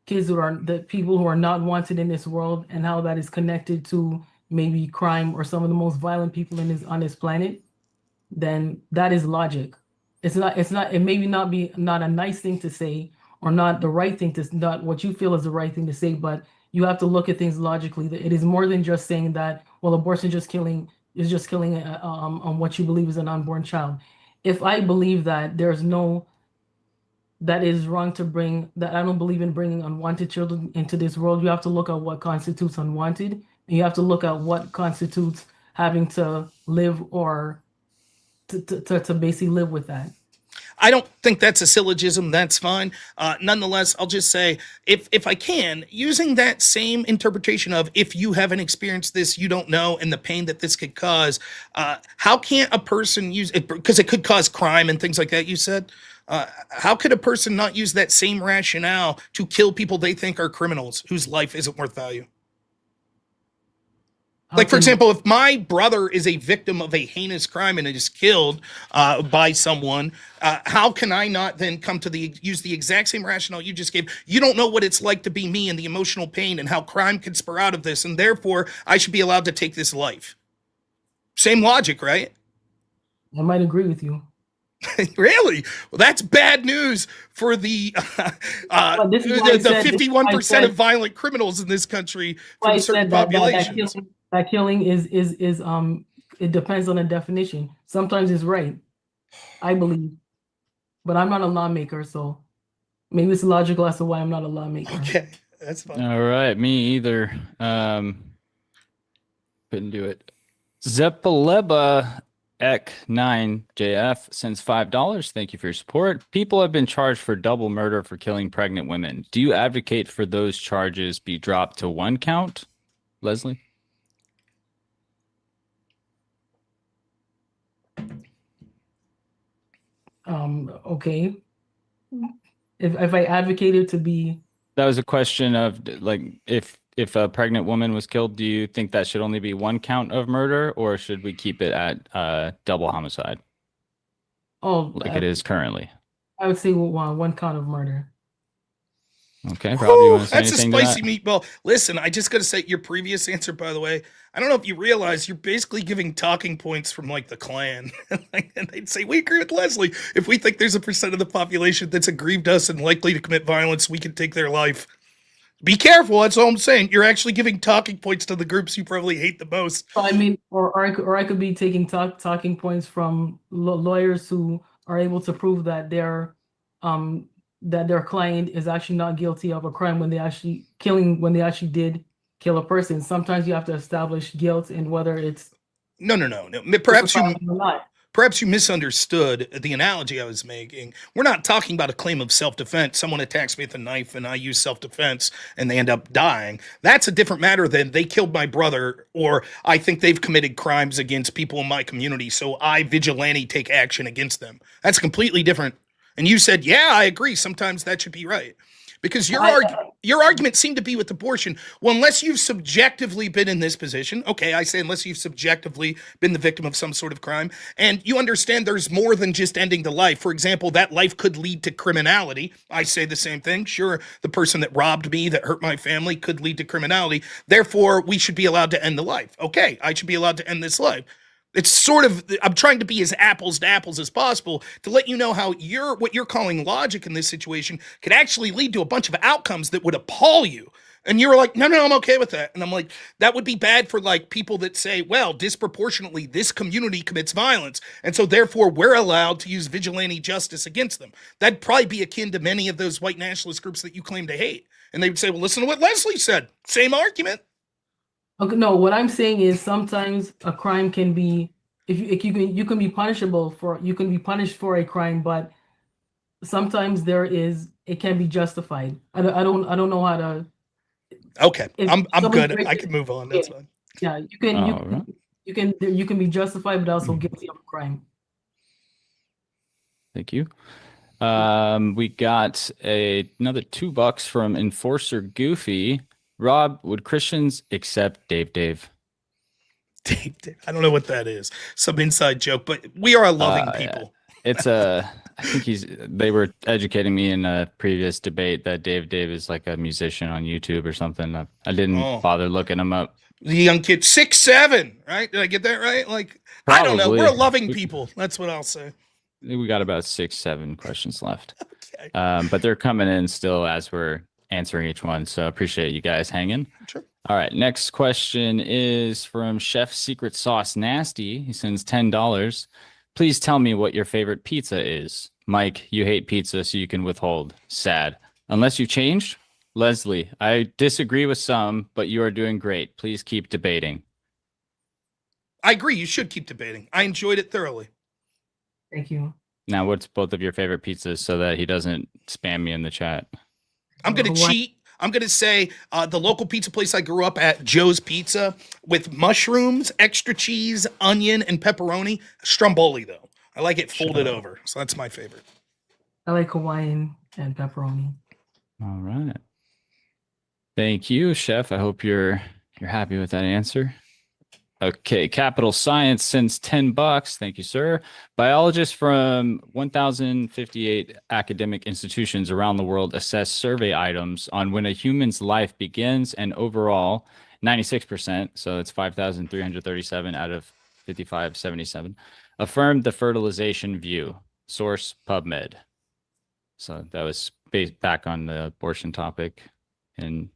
kids who are the people who are not wanted in this world and how that is connected to maybe crime or some of the most violent people on this planet, then that is logic. It may not be a nice thing to say or not the right thing to, not what you feel is the right thing to say, but you have to look at things logically. It is more than just saying that, well, abortion is just killing on what you believe is an unborn child. If I believe that that is wrong to bring, that I don't believe in bringing unwanted children into this world, you have to look at what constitutes unwanted, and you have to look at what constitutes having to live or to basically live with that. I don't think that's a syllogism. That's fine. Nonetheless, I'll just say, if I can, using that same interpretation of if you haven't experienced this, you don't know, and the pain that this could cause, how can't a person use it? Because it could cause crime and things like that, you said. How could a person not use that same rationale to kill people they think are criminals whose life isn't worth value? Like, for example, if my brother is a victim of a heinous crime and is killed by someone, how can I not then come to use the exact same rationale you just gave? You don't know what it's like to be me and the emotional pain and how crime can spur out of this, and therefore I should be allowed to take this life. Same logic, right? I might agree with you. Really? Well, that's bad news for the 51% of violent criminals in this country from certain populations. That killing is it depends on the definition. Sometimes it's right, I believe, but I'm not a lawmaker, so maybe it's logical as to why I'm not a lawmaker. Okay, that's fine. All right, me either. Couldn't do it. Zeppaleba Ek 9JF sends $5. Thank you for your support. People have been charged for double murder for killing pregnant women. Do you advocate for those charges be dropped to 1 count, Leslie? Okay. If I advocated to be, That was a question of like if a pregnant woman was killed, do you think that should only be one count of murder, or should we keep it at double homicide oh, like it is currently? I would say one count of murder. Okay, Rob, you want to say That's a anything to that? spicy meatball. Listen, I just got to say, your previous answer, by the way, I don't know if you realize you're basically giving talking points from like the Klan. And they'd say, we agree with Leslie. If we think there's a percent of the population that's aggrieved us and likely to commit violence, we can take their life. Be careful. That's all I'm saying. You're actually giving talking points to the groups you probably hate the most. So, I mean, or I could be taking talking points from lawyers who are able to prove that their client is actually not guilty of a crime when they actually did kill a person. Sometimes you have to establish guilt and whether it's No. Perhaps you or not. Perhaps you misunderstood the analogy I was making. We're not talking about a claim of self-defense. Someone attacks me with a knife and I use self-defense and they end up dying. That's a different matter than they killed my brother, or I think they've committed crimes against people in my community, so I vigilante take action against them. That's completely different. And you said, yeah, I agree. Sometimes that should be right. Because your argument seemed to be with abortion. Well, unless you've subjectively been in this position, okay, I say unless you've subjectively been the victim of some sort of crime, and you understand there's more than just ending the life. For example, that life could lead to criminality. I say the same thing. Sure, the person that robbed me, that hurt my family, could lead to criminality. Therefore, we should be allowed to end the life. Okay, I should be allowed to end this life. It's sort of, I'm trying to be as apples to apples as possible to let you know how what you're calling logic in this situation could actually lead to a bunch of outcomes that would appall you. And you were like, no, I'm okay with that. And I'm like, that would be bad for like people that say, well, disproportionately, this community commits violence. And so therefore we're allowed to use vigilante justice against them. That'd probably be akin to many of those white nationalist groups that you claim to hate. And they would say, well, listen to what Leslie said. Same argument. Okay, no, what I'm saying is sometimes a crime can be, if you can be punishable for, you can be punished for a crime, but sometimes it can be justified. I don't know how to. Okay, I'm good. I can move on. That's fine. Yeah, you can be justified, but also guilty of a crime. Thank you. We got another $2 from Enforcer Goofy. Rob, would Christians accept Dave? Dave. I don't know what that is. Some inside joke, but we are a loving people. It's I think they were educating me in a previous debate that Dave is like a musician on YouTube or something. I didn't bother looking him up. The young kid, 6'7", right? Did I get that right? Like, probably. I don't know. We're a loving people. That's what I'll say. We got about 6-7 questions left. Okay. But they're coming in still as we're answering each one, so appreciate you guys hanging. Sure. All right, next question is from Chef Secret Sauce Nasty. He sends $10. Please tell me what your favorite pizza is. Mike, you hate pizza, so you can withhold. Sad. Unless you changed? Leslie, I disagree with some, but you are doing great. Please keep debating. I agree. You should keep debating. I enjoyed it thoroughly. Thank you. Now, what's both of your favorite pizzas so that he doesn't spam me in the chat? I'm going to cheat. I'm going to say the local pizza place I grew up at, Joe's Pizza, with mushrooms, extra cheese, onion, and pepperoni. Stromboli, though. I like it folded over. So that's my favorite. I like Hawaiian and pepperoni. All right. Thank you, Chef. I hope you're happy with that answer. Okay, Capital Science sends $10. Thank you, sir. Biologists from 1,058 academic institutions around the world assess survey items on when a human's life begins, and overall, 96%, so it's 5,337 out of 5,577, affirmed the fertilization view. Source, PubMed. So that was based back on the abortion topic. And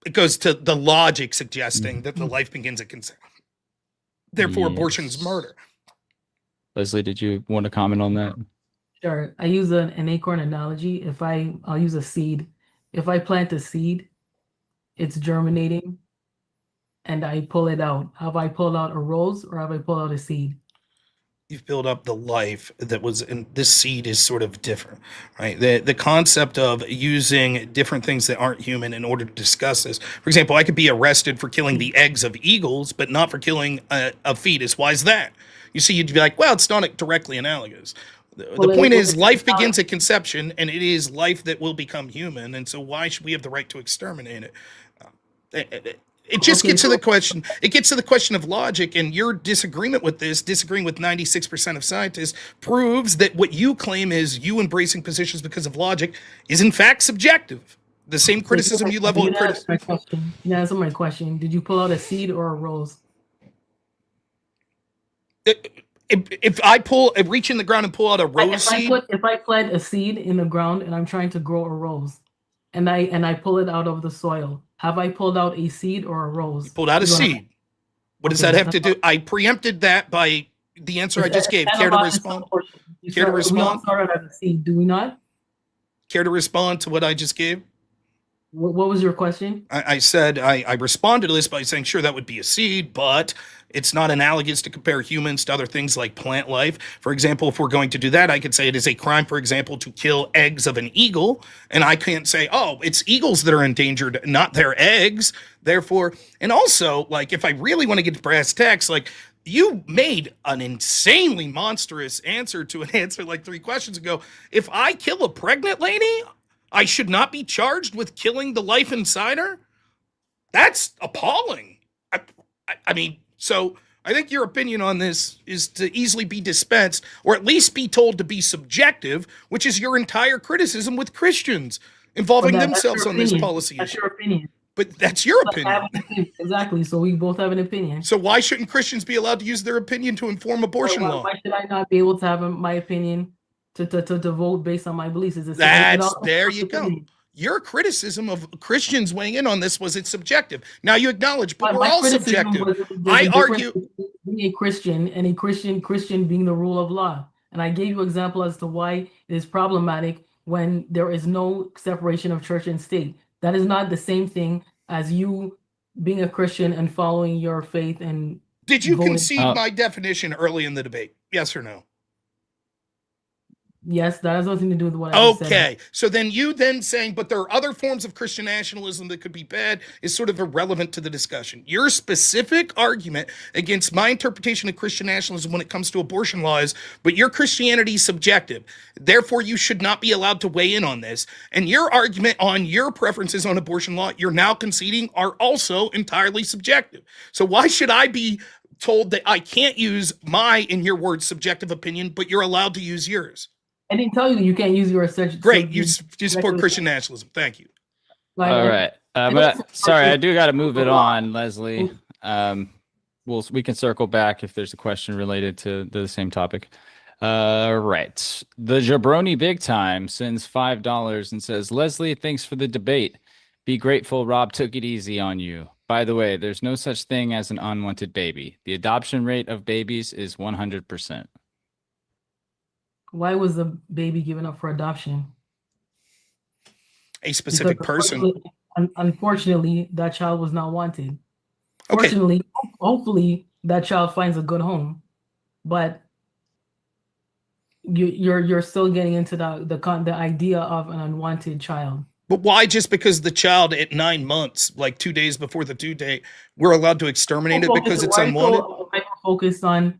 it goes to the logic suggesting that the life begins at conception. Therefore, abortion's murder. Leslie, did you want to comment on that? Sure. I use an acorn analogy. I'll use a seed. If I plant a seed, it's germinating, and I pull it out. Have I pulled out a rose, or have I pulled out a seed? You've built up the life that was in this seed is sort of different, right? The concept of using different things that aren't human in order to discuss this. For example, I could be arrested for killing the eggs of eagles, but not for killing a fetus. Why is that? You see, you'd be like, well, it's not directly analogous. The point is, life begins at conception, and it is life that will become human. And so, why should we have the right to exterminate it? It just gets to the question. It gets to the question of logic, and your disagreement with this, disagreeing with 96% of scientists, proves that what you claim is you embracing positions because of logic is in fact subjective. The same criticism you level at criticism. You answer my question. Did you pull out a seed or a rose? If I reach in the ground and pull out a rose seed, if I plant a seed in the ground and I'm trying to grow a rose, and I pull it out of the soil, have I pulled out a seed or a rose? You pulled out a seed. What does that have to do? I preempted that by the answer I just gave. Care to respond? Care to respond? We all started as a seed, do we not? Care to respond to what I just gave? What was your question? I said I responded to this by saying, sure, that would be a seed, but it's not analogous to compare humans to other things like plant life. For example, if we're going to do that, I could say it is a crime, for example, to kill eggs of an eagle. And I can't say, oh, it's eagles that are endangered, not their eggs. Therefore, and also, like, if I really want to get to brass tacks, like, you made an insanely monstrous answer to an answer like 3 questions ago. If I kill a pregnant lady, I should not be charged with killing the life inside her? That's appalling. I mean, so I think your opinion on this is to easily be dispensed, or at least be told to be subjective, which is your entire criticism with Christians involving themselves on this policy issue. That's your opinion. But that's your opinion. Exactly. So we both have an opinion. So why shouldn't Christians be allowed to use their opinion to inform abortion law? Why should I not be able to have my opinion to vote based on my beliefs? There you go. Your criticism of Christians weighing in on this was it's subjective. Now you acknowledge, but we're all subjective. I argue being a Christian and a Christian being the rule of law. And I gave you an example as to why it is problematic when there is no separation of church and state. That is not the same thing as you being a Christian and following your faith. And did you concede my definition early in the debate? Yes or no? Yes, that has nothing to do with what I said. Okay, so then you saying, but there are other forms of Christian nationalism that could be bad is sort of irrelevant to the discussion. Your specific argument against my interpretation of Christian nationalism when it comes to abortion law is, but your Christianity is subjective. Therefore, you should not be allowed to weigh in on this. And your argument on your preferences on abortion law, you're now conceding, are also entirely subjective. So why should I be told that I can't use my, in your words, subjective opinion, but you're allowed to use yours? I didn't tell you can use your search. Great, you support Christian nationalism. Thank you. All right, but sorry, I do got to move it on, Leslie. We can circle back if there's a question related to the same topic. Right, the Jabroni Big Time sends $5 and says, Leslie, thanks for the debate. Be grateful Rob took it easy on you. By the way, there's no such thing as an unwanted baby. The adoption rate of babies is 100%. Why was the baby given up for adoption? A specific person. Unfortunately, that child was not wanted. Okay. Fortunately, hopefully, that child finds a good home. But you're still getting into the idea of an unwanted child. But why just because the child at 9 months, like 2 days before the due date, we're allowed to exterminate it because it's unwanted? Focused on.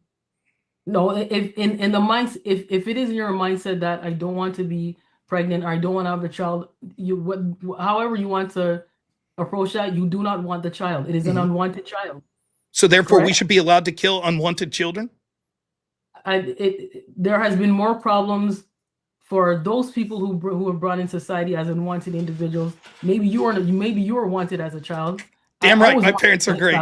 No, if in the mindset, if it is in your mindset that I don't want to be pregnant or I don't want to have the child, however you want to approach that, you do not want the child. It is an unwanted child. So therefore, correct? We should be allowed to kill unwanted children? There has been more problems for those people who are brought in society as unwanted individuals. Maybe you were wanted as a child. Damn right, my parents are great.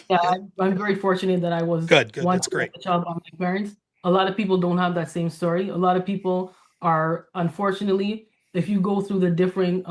Yeah, I'm very fortunate that I was good. That's great. A child by my parents. A lot of people don't have that same story. A lot of people are, unfortunately, if you go through the different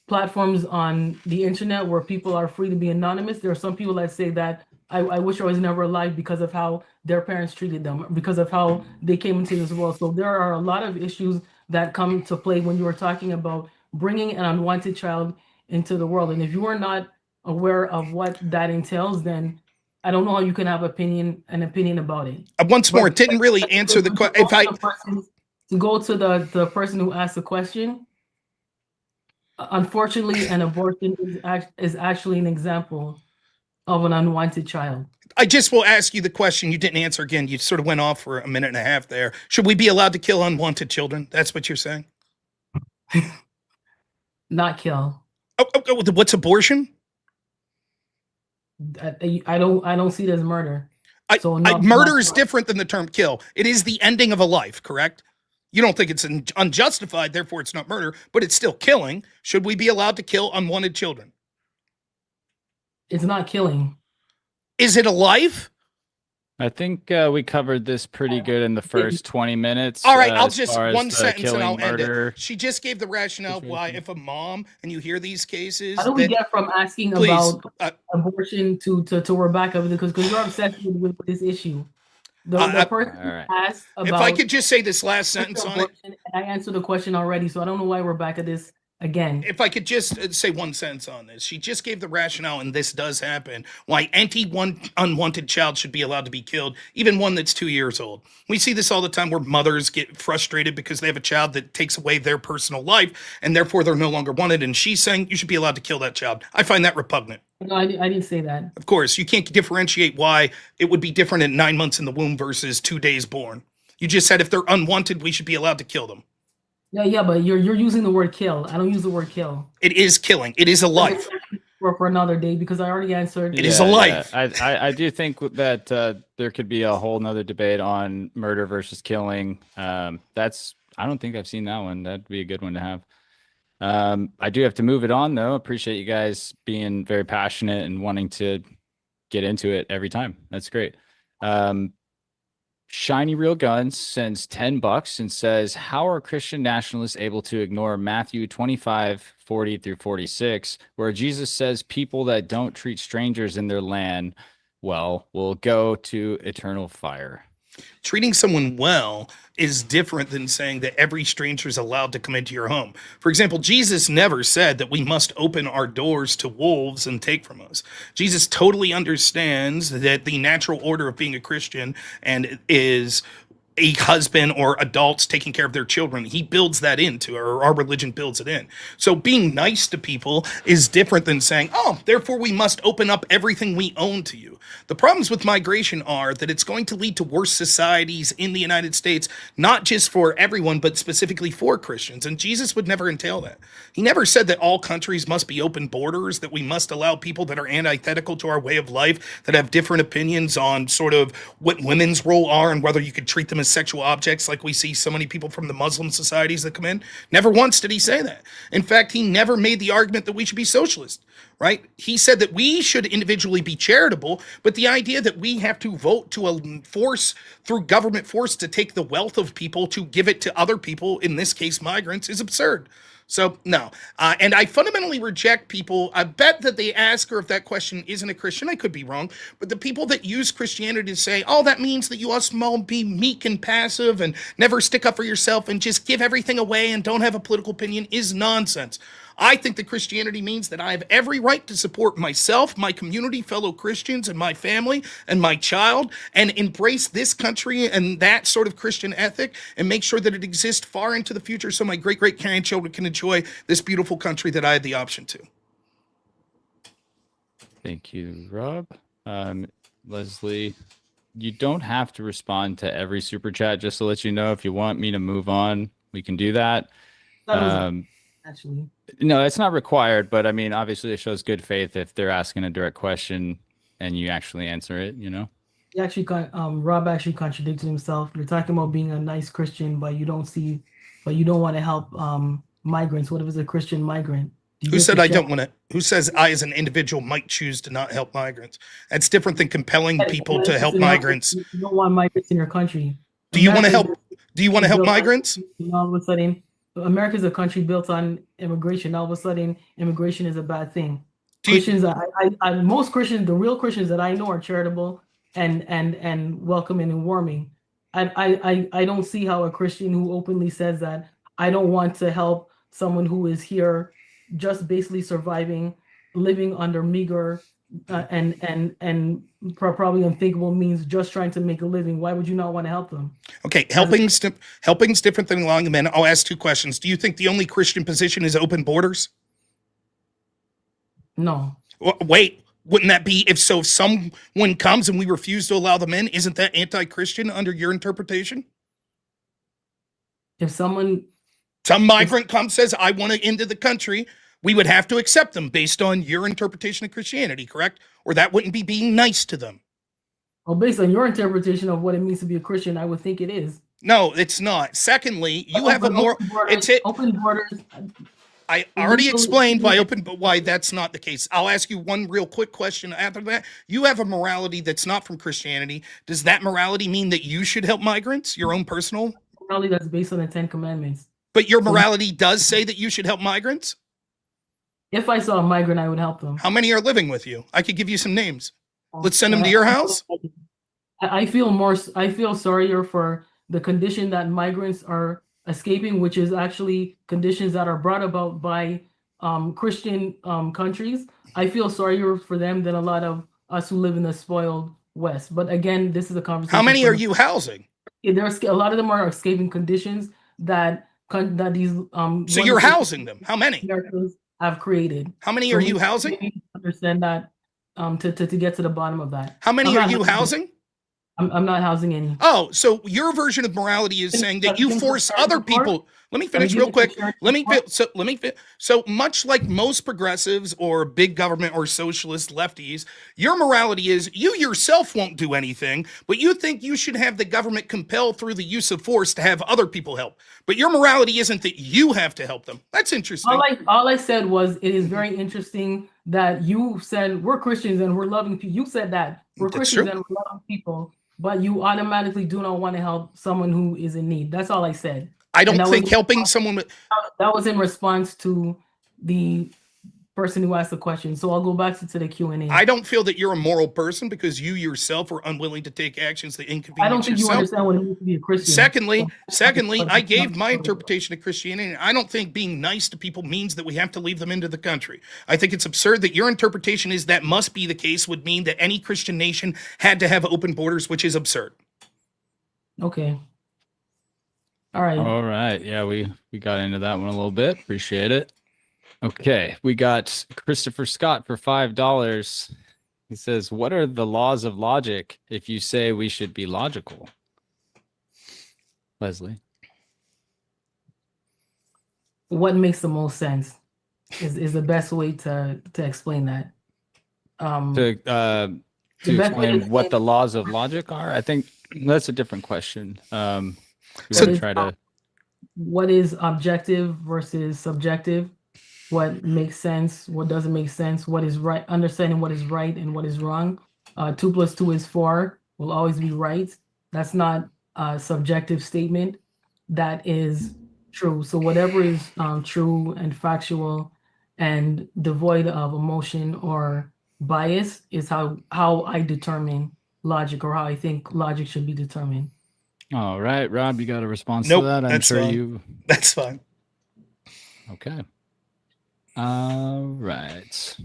platforms on the internet where people are free to be anonymous, there are some people that say that I wish I was never alive because of how their parents treated them, because of how they came into this world. So there are a lot of issues that come to play when you are talking about bringing an unwanted child into the world. And if you are not aware of what that entails, then I don't know how you can have an opinion about it. Once more, it didn't really answer the question. To go to the person who asked the question, unfortunately, an abortion is actually an example of an unwanted child. I just will ask you the question. You didn't answer again. You sort of went off for a minute and a half there. Should we be allowed to kill unwanted children? That's what you're saying? Not kill. What's abortion? I don't see it as murder. Murder is different than the term kill. It is the ending of a life, correct? You don't think it's unjustified, therefore it's not murder, but it's still killing. Should we be allowed to kill unwanted children? It's not killing. Is it a life? I think we covered this pretty good in the first 20 minutes. All right, I'll just one sentence and I'll murder. end it. She just gave the rationale why if a mom, and you hear these cases. How do we get from asking about abortion to Rebecca, because you're obsessed with this issue. The person asked about. If I could just say this last sentence on it. And I answered the question already, so I don't know why we're back at this again. If I could just say one sentence on this. She just gave the rationale, and this does happen, why any unwanted child should be allowed to be killed, even one that's 2 years old. We see this all the time where mothers get frustrated because they have a child that takes away their personal life, and therefore they're no longer wanted, and she's saying you should be allowed to kill that child. I find that repugnant. No, I didn't say that. Of course, you can't differentiate why it would be different at 9 months in the womb versus 2 days born. You just said if they're unwanted, we should be allowed to kill them. Yeah, but you're using the word kill. I don't use the word kill. It is killing. It is a life. For another day, because I already answered. It is a life. Yeah. I do think that there could be a whole nother debate on murder versus killing. I don't think I've seen that one. That'd be a good one to have. I do have to move it on, though. Appreciate you guys being very passionate and wanting to get into it every time. That's great. Shiny Real Guns sends $10 and says, how are Christian nationalists able to ignore Matthew 25:40-46, where Jesus says people that don't treat strangers in their land well will go to eternal fire? Treating someone well is different than saying that every stranger is allowed to come into your home. For example, Jesus never said that we must open our doors to wolves and take from us. Jesus totally understands that the natural order of being a Christian and is a husband or adults taking care of their children. He builds that into, or our religion builds it in. So being nice to people is different than saying, oh, therefore we must open up everything we own to you. The problems with migration are that it's going to lead to worse societies in the United States, not just for everyone, but specifically for Christians. And Jesus would never entail that. He never said that all countries must be open borders, that we must allow people that are antithetical to our way of life, that have different opinions on sort of what women's role are and whether you could treat them as sexual objects like we see so many people from the Muslim societies that come in. Never once did he say that. In fact, he never made the argument that we should be socialist, right? He said that we should individually be charitable, but the idea that we have to vote to force through government force to take the wealth of people to give it to other people, in this case migrants, is absurd. So, no. And I fundamentally reject people. I bet that they ask her if that question isn't a Christian. I could be wrong. But the people that use Christianity to say, oh, that means that you must be meek and passive and never stick up for yourself and just give everything away and don't have a political opinion is nonsense. I think that Christianity means that I have every right to support myself, my community, fellow Christians, and my family, and my child, and embrace this country and that sort of Christian ethic, and make sure that it exists far into the future so my great-great-grandchildren can enjoy this beautiful country that I had the option to. Thank you, Rob. Leslie, you don't have to respond to every super chat, just to let you know. If you want me to move on, we can do that. Actually, no, it's not required, but I mean, obviously it shows good faith if they're asking a direct question and you actually answer it, you know? He actually, Rob actually contradicted himself. You're talking about being a nice Christian, but you don't want to help migrants. What if it's a Christian migrant? Who said I don't want to? Who says I, as an individual, might choose to not help migrants? That's different than compelling people to help migrants. You don't want migrants in your country. Do you want to help? Do you want to help migrants? All of a sudden, America is a country built on immigration. All of a sudden, immigration is a bad thing. Christians, most Christians, the real Christians that I know, are charitable and welcoming and warming. I don't see how a Christian who openly says that I don't want to help someone who is here just basically surviving, living under meager and probably unthinkable means, just trying to make a living. Why would you not want to help them? Okay, helping's different than allowing them in. I'll ask two questions. Do you think the only Christian position is open borders? No. Wait, Wouldn't that be, if someone comes and we refuse to allow them in, isn't that anti-Christian under your interpretation? If some migrant comes, says, I want to into the country, we would have to accept them based on your interpretation of Christianity, correct? Or that wouldn't be being nice to them. Well, based on your interpretation of what it means to be a Christian, I would think it is. No, it's not. Secondly, you have a more, open borders. I already explained why that's not the case. I'll ask you one real quick question after that. You have a morality that's not from Christianity. Does that morality mean that you should help migrants, your own personal? Morality that's based on the 10 Commandments. But your morality does say that you should help migrants? If I saw a migrant, I would help them. How many are living with you? I could give you some names. Let's send them to your house. I feel sorrier for the condition that migrants are escaping, which is actually conditions that are brought about by Christian countries. I feel sorrier for them than a lot of us who live in the spoiled West. But again, this is a conversation. How many are you housing? There's a lot of them are escaping conditions that these so you're housing them. How many Americans have created? How many are you housing? Understand that to get to the bottom of that. How many are you housing? I'm not housing any. Oh, so your version of morality is saying that you force other people. Let me finish real quick. So much like most progressives or big government or socialist lefties, your morality is you yourself won't do anything, but you think you should have the government compel through the use of force to have other people help. But your morality isn't that you have to help them. That's interesting. All I said was it is very interesting that you said we're Christians and we're loving people. You said that we're Christians and we're loving people, but you automatically do not want to help someone who is in need. That's all I said. I don't think helping someone with... That was in response to the person who asked the question. So I'll go back to the Q&A. I don't feel that you're a moral person because you yourself are unwilling to take actions that inconvenience yourself. I don't think you understand what it means to be a Christian. Secondly, I gave my interpretation of Christianity. I don't think being nice to people means that we have to leave them into the country. I think it's absurd that your interpretation is that must be the case would mean that any Christian nation had to have open borders, which is absurd. Okay. All right. Yeah, we got into that one a little bit. Appreciate it. Okay, we got Christopher Scott for $5. He says, what are the laws of logic if you say we should be logical? Leslie. What makes the most sense is the best way to explain that. To explain what the laws of logic are? I think that's a different question. What is objective versus subjective? What makes sense? What doesn't make sense? What is right? Understanding what is right and what is wrong. 2 + 2 is 4 will always be right. That's not a subjective statement. That is true. So whatever is true and factual and devoid of emotion or bias is how I determine logic, or how I think logic should be determined. All right, Rob, you got a response to that? I'm sure fine. That's fine. Okay. All right.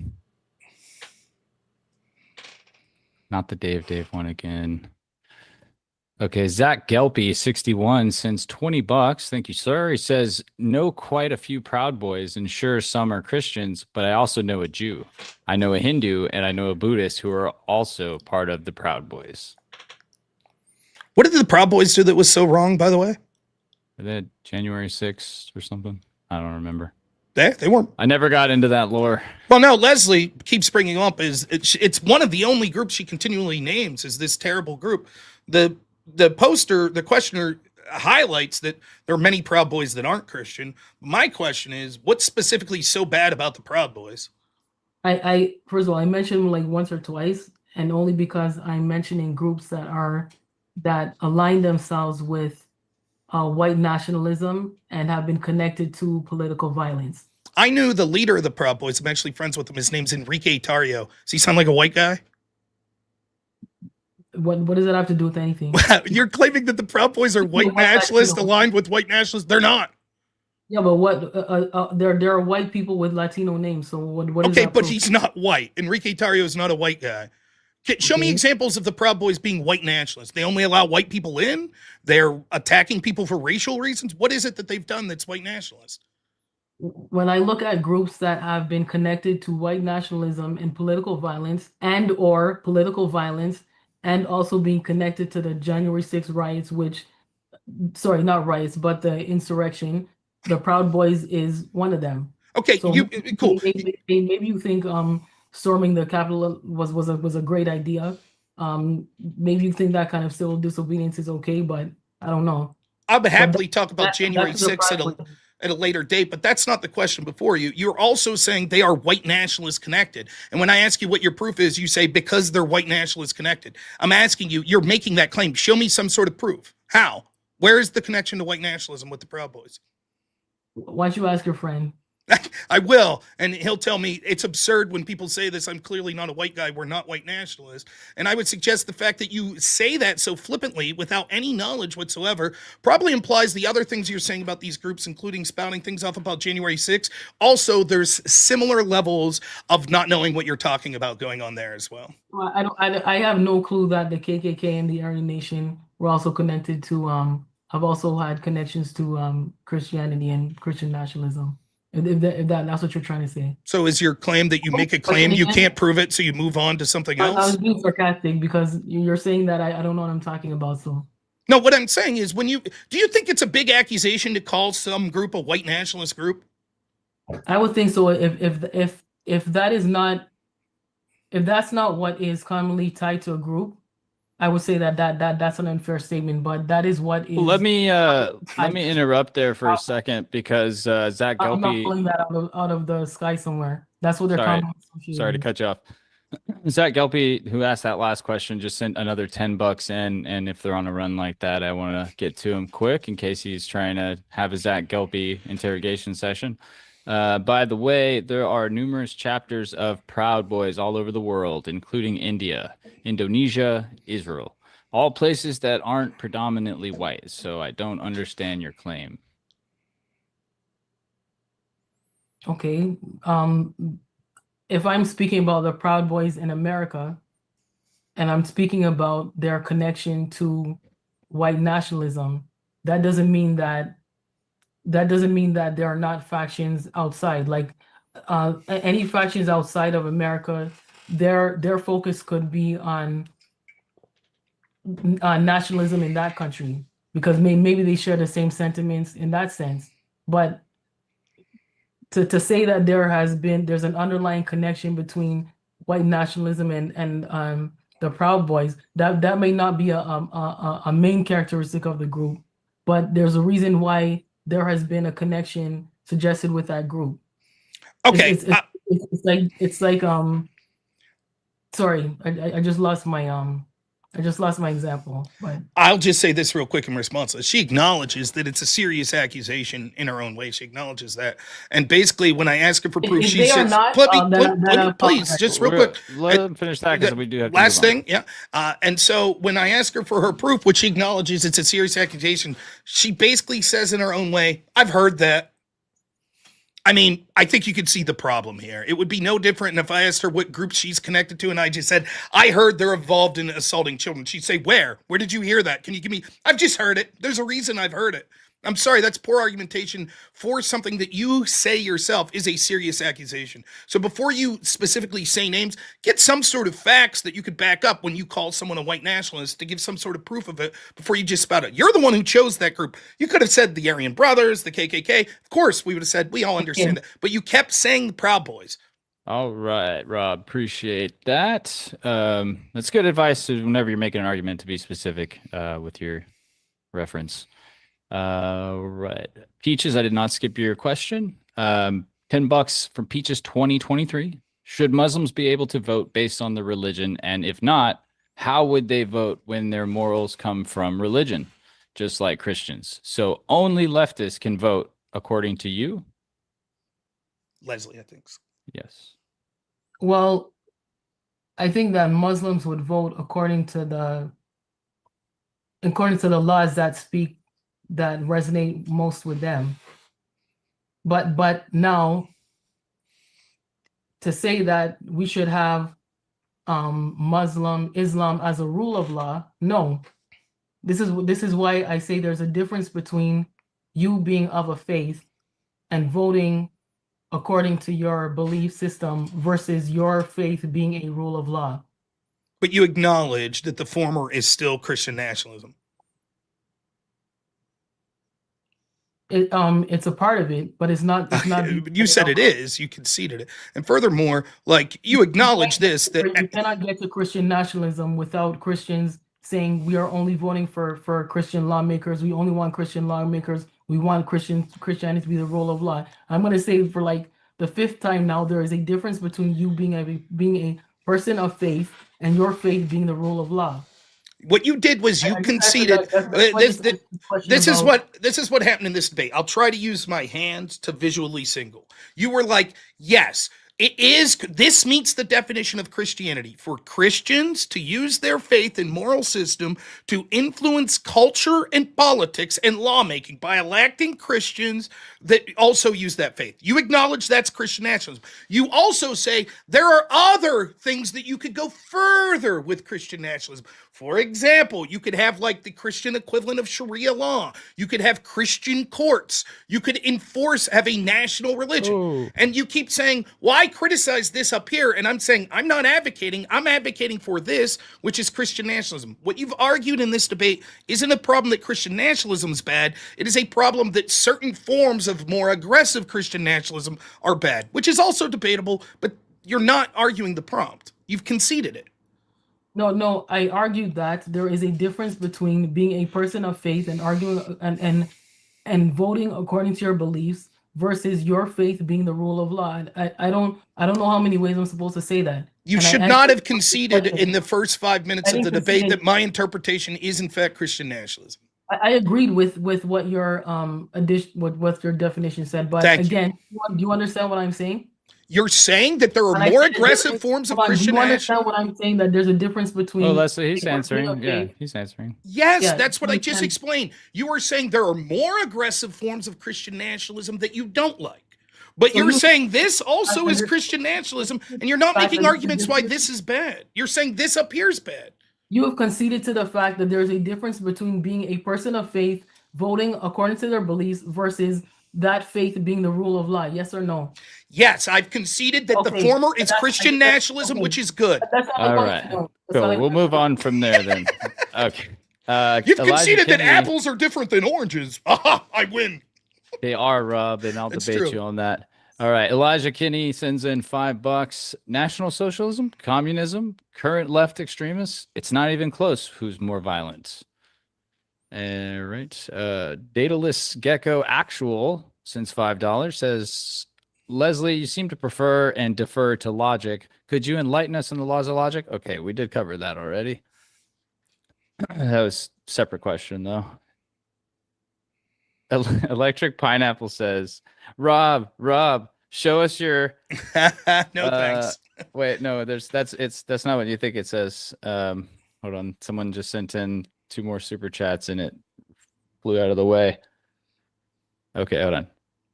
Not the Dave one again. Okay, Zach Gelpy, 61, sends $20. Thank you, sir. He says, know quite a few Proud Boys, and sure, some are Christians, but I also know a Jew. I know a Hindu, and I know a Buddhist who are also part of the Proud Boys. What did the Proud Boys do that was so wrong, by the way? Were they January 6th or something? I don't remember. They weren't. I never got into that lore. Well, no, Leslie keeps bringing up it's one of the only groups she continually names is this terrible group. The questioner highlights that there are many Proud Boys that aren't Christian. My question is, what's specifically so bad about the Proud Boys? I first of all, I mentioned them like once or twice, and only because I'm mentioning groups that align themselves with white nationalism and have been connected to political violence. I knew the leader of the Proud Boys. I'm actually friends with him. His name's Enrique Tarrio. Does he sound like a white guy? What does that have to do with anything? You're claiming that the Proud Boys are white nationalists, aligned with white nationalists. They're not. Yeah, but what? There are white people with Latino names. So what? Okay, but he's not white. Enrique Tarrio is not a white guy. Show me examples of the Proud Boys being white nationalists. They only allow white people in. They're attacking people for racial reasons. What is it that they've done that's white nationalist? when I look at groups that have been connected to white nationalism and political violence and also being connected to the January 6th riots, sorry, not riots, but the insurrection, the Proud Boys is one of them. Okay, So cool. maybe you think storming the Capitol was a great idea. Maybe you think that kind of civil disobedience is okay, but I don't know. I would happily talk about January that's the 6th at a later date, but that's not the question before you. You're also saying they are white nationalists connected. And when I ask you what your proof is, you say because they're white nationalists connected. I'm asking you, you're making that claim. Show me some sort of proof. How? Where is the connection to white nationalism with the Proud Boys? Why don't you ask your friend? I will, and he'll tell me it's absurd when people say this. I'm clearly not a white guy. We're not white nationalists. And I would suggest the fact that you say that so flippantly without any knowledge whatsoever probably implies the other things you're saying about these groups, including spouting things off about January 6th. Also, there's similar levels of not knowing what you're talking about going on there as well. I have no clue that the KKK and the Aryan Nation were also connected to, have also had connections to Christianity and Christian nationalism. If that's what you're trying to say. So is your claim that you make a claim, you can't prove it, so you move on to something else? I was being sarcastic because you're saying that I don't know what I'm talking about. So no, what I'm saying is do you think it's a big accusation to call some group a white nationalist group? I would think so. If that's not what is commonly tied to a group, I would say that's an unfair statement, but that is what is. Let me interrupt there for a second because Zach Gelpi. I'm not pulling that out of the sky somewhere. That's what they're Sorry to cut you off. Zach Gelpi, who asked that last question, just sent another $10 in, and if they're on a run like that, I want to get to him quick in case he's trying to have a Zach Gelpi interrogation session. By the way, there are numerous chapters of Proud Boys all over the world, including India, Indonesia, Israel, all places that aren't predominantly white. So I don't understand your claim. Okay. If I'm speaking about the Proud Boys in America, and I'm speaking about their connection to white nationalism, that doesn't mean that there are not factions outside. Like any factions outside of America, their focus could be on nationalism in that country because maybe they share the same sentiments in that sense. But to say that there's an underlying connection between white nationalism and the Proud Boys, that may not be a main characteristic of the group, but there's a reason why there has been a connection suggested with that group. Okay. It's like sorry, I just lost my example, but I'll just say this real quick in response. She acknowledges that it's a serious accusation in her own way. She acknowledges that. And basically, when I ask her for proof, she says, please, just real quick. Let them finish that because we do have to last thing. Yeah. And so when I ask her for her proof, which she acknowledges it's a serious accusation, she basically says in her own way, I've heard that. I mean, I think you could see the problem here. It would be no different than if I asked her what group she's connected to, and I just said, I heard they're involved in assaulting children. She'd say, where? Where did you hear that? Can you give me? I've just heard it. There's a reason I've heard it. I'm sorry, that's poor argumentation for something that you say yourself is a serious accusation. So before you specifically say names, get some sort of facts that you could back up when you call someone a white nationalist to give some sort of proof of it before you just spout it. You're the one who chose that group. You could have said the Aryan Brothers, the KKK. Of course, we would have said, we all understand that. But you kept saying the Proud Boys. All right, Rob, appreciate that. That's good advice whenever you're making an argument to be specific with your reference. Right. Peaches, I did not skip your question. $10 from Peaches 2023. Should Muslims be able to vote based on the religion? And if not, how would they vote when their morals come from religion, just like Christians? So only leftists can vote according to you? Leslie, I think. Yes. Well, I think that Muslims would vote according to the laws that resonate most with them. But now to say that we should have Islam as a rule of law, no. This is why I say there's a difference between you being of a faith and voting according to your belief system versus your faith being a rule of law. But you acknowledge that the former is still Christian nationalism. It's a part of it, but it's not. It's not. You said it is. You conceded it, and furthermore, like you acknowledge this that you cannot get to Christian nationalism without Christians saying we are only voting for Christian lawmakers. We only want Christian lawmakers. We want Christianity to be the rule of law. I'm going to say for like the fifth time now, there is a difference between you being a person of faith and your faith being the rule of law. What you did was you conceded. This is what happened in this debate. I'll try to use my hands to visually single. You were like, yes, it is. This meets the definition of Christianity for Christians to use their faith and moral system to influence culture and politics and lawmaking by electing Christians that also use that faith. You acknowledge that's Christian nationalism. You also say there are other things that you could go further with Christian nationalism. For example, you could have like the Christian equivalent of Sharia law. You could have Christian courts. You could have a national religion. Ooh. And you keep saying, why criticize this up here? And I'm saying, I'm not advocating. I'm advocating for this, which is Christian nationalism. What you've argued in this debate isn't a problem that Christian nationalism is bad. It is a problem that certain forms of more aggressive Christian nationalism are bad, which is also debatable, but you're not arguing the prompt. You've conceded it. No, I argued that there is a difference between being a person of faith and arguing and voting according to your beliefs versus your faith being the rule of law. I don't know how many ways I'm supposed to say that. You should not have conceded in the first 5 minutes of the debate that my interpretation is in fact Christian nationalism. I agreed with what your what your definition said, but again, do you understand what I'm saying? You're saying that there are more aggressive forms of Christian nationalism? Do you understand what I'm saying? That there's a difference between... Oh, Leslie, he's answering. Yeah, he's answering. Yes, that's what I just explained. You were saying there are more aggressive forms of Christian nationalism that you don't like. But you're saying this also is Christian nationalism, and you're not making arguments why this is bad. You're saying this appears bad. You have conceded to the fact that there's a difference between being a person of faith, voting according to their beliefs, versus that faith being the rule of law. Yes or no? Yes, I've conceded that the former is Christian nationalism, which is good. All right. Cool. We'll move on from there then. Okay. You've conceded that apples are different than oranges. Aha, I win. They are, Rob, and I'll debate you on that. All right. Elijah Kinney sends in $5. National socialism, communism, current left extremists. It's not even close. Who's more violent? All right. Dataless Gecko Actual sends $5. Says, Leslie, you seem to prefer and defer to logic. Could you enlighten us on the laws of logic? Okay, we did cover that already. That was a separate question, though. Electric Pineapple says, Rob, show us your... No, thanks. Wait, no, that's not what you think it says. Hold on. Someone just sent in 2 more super chats and it flew out of the way. Okay, hold on.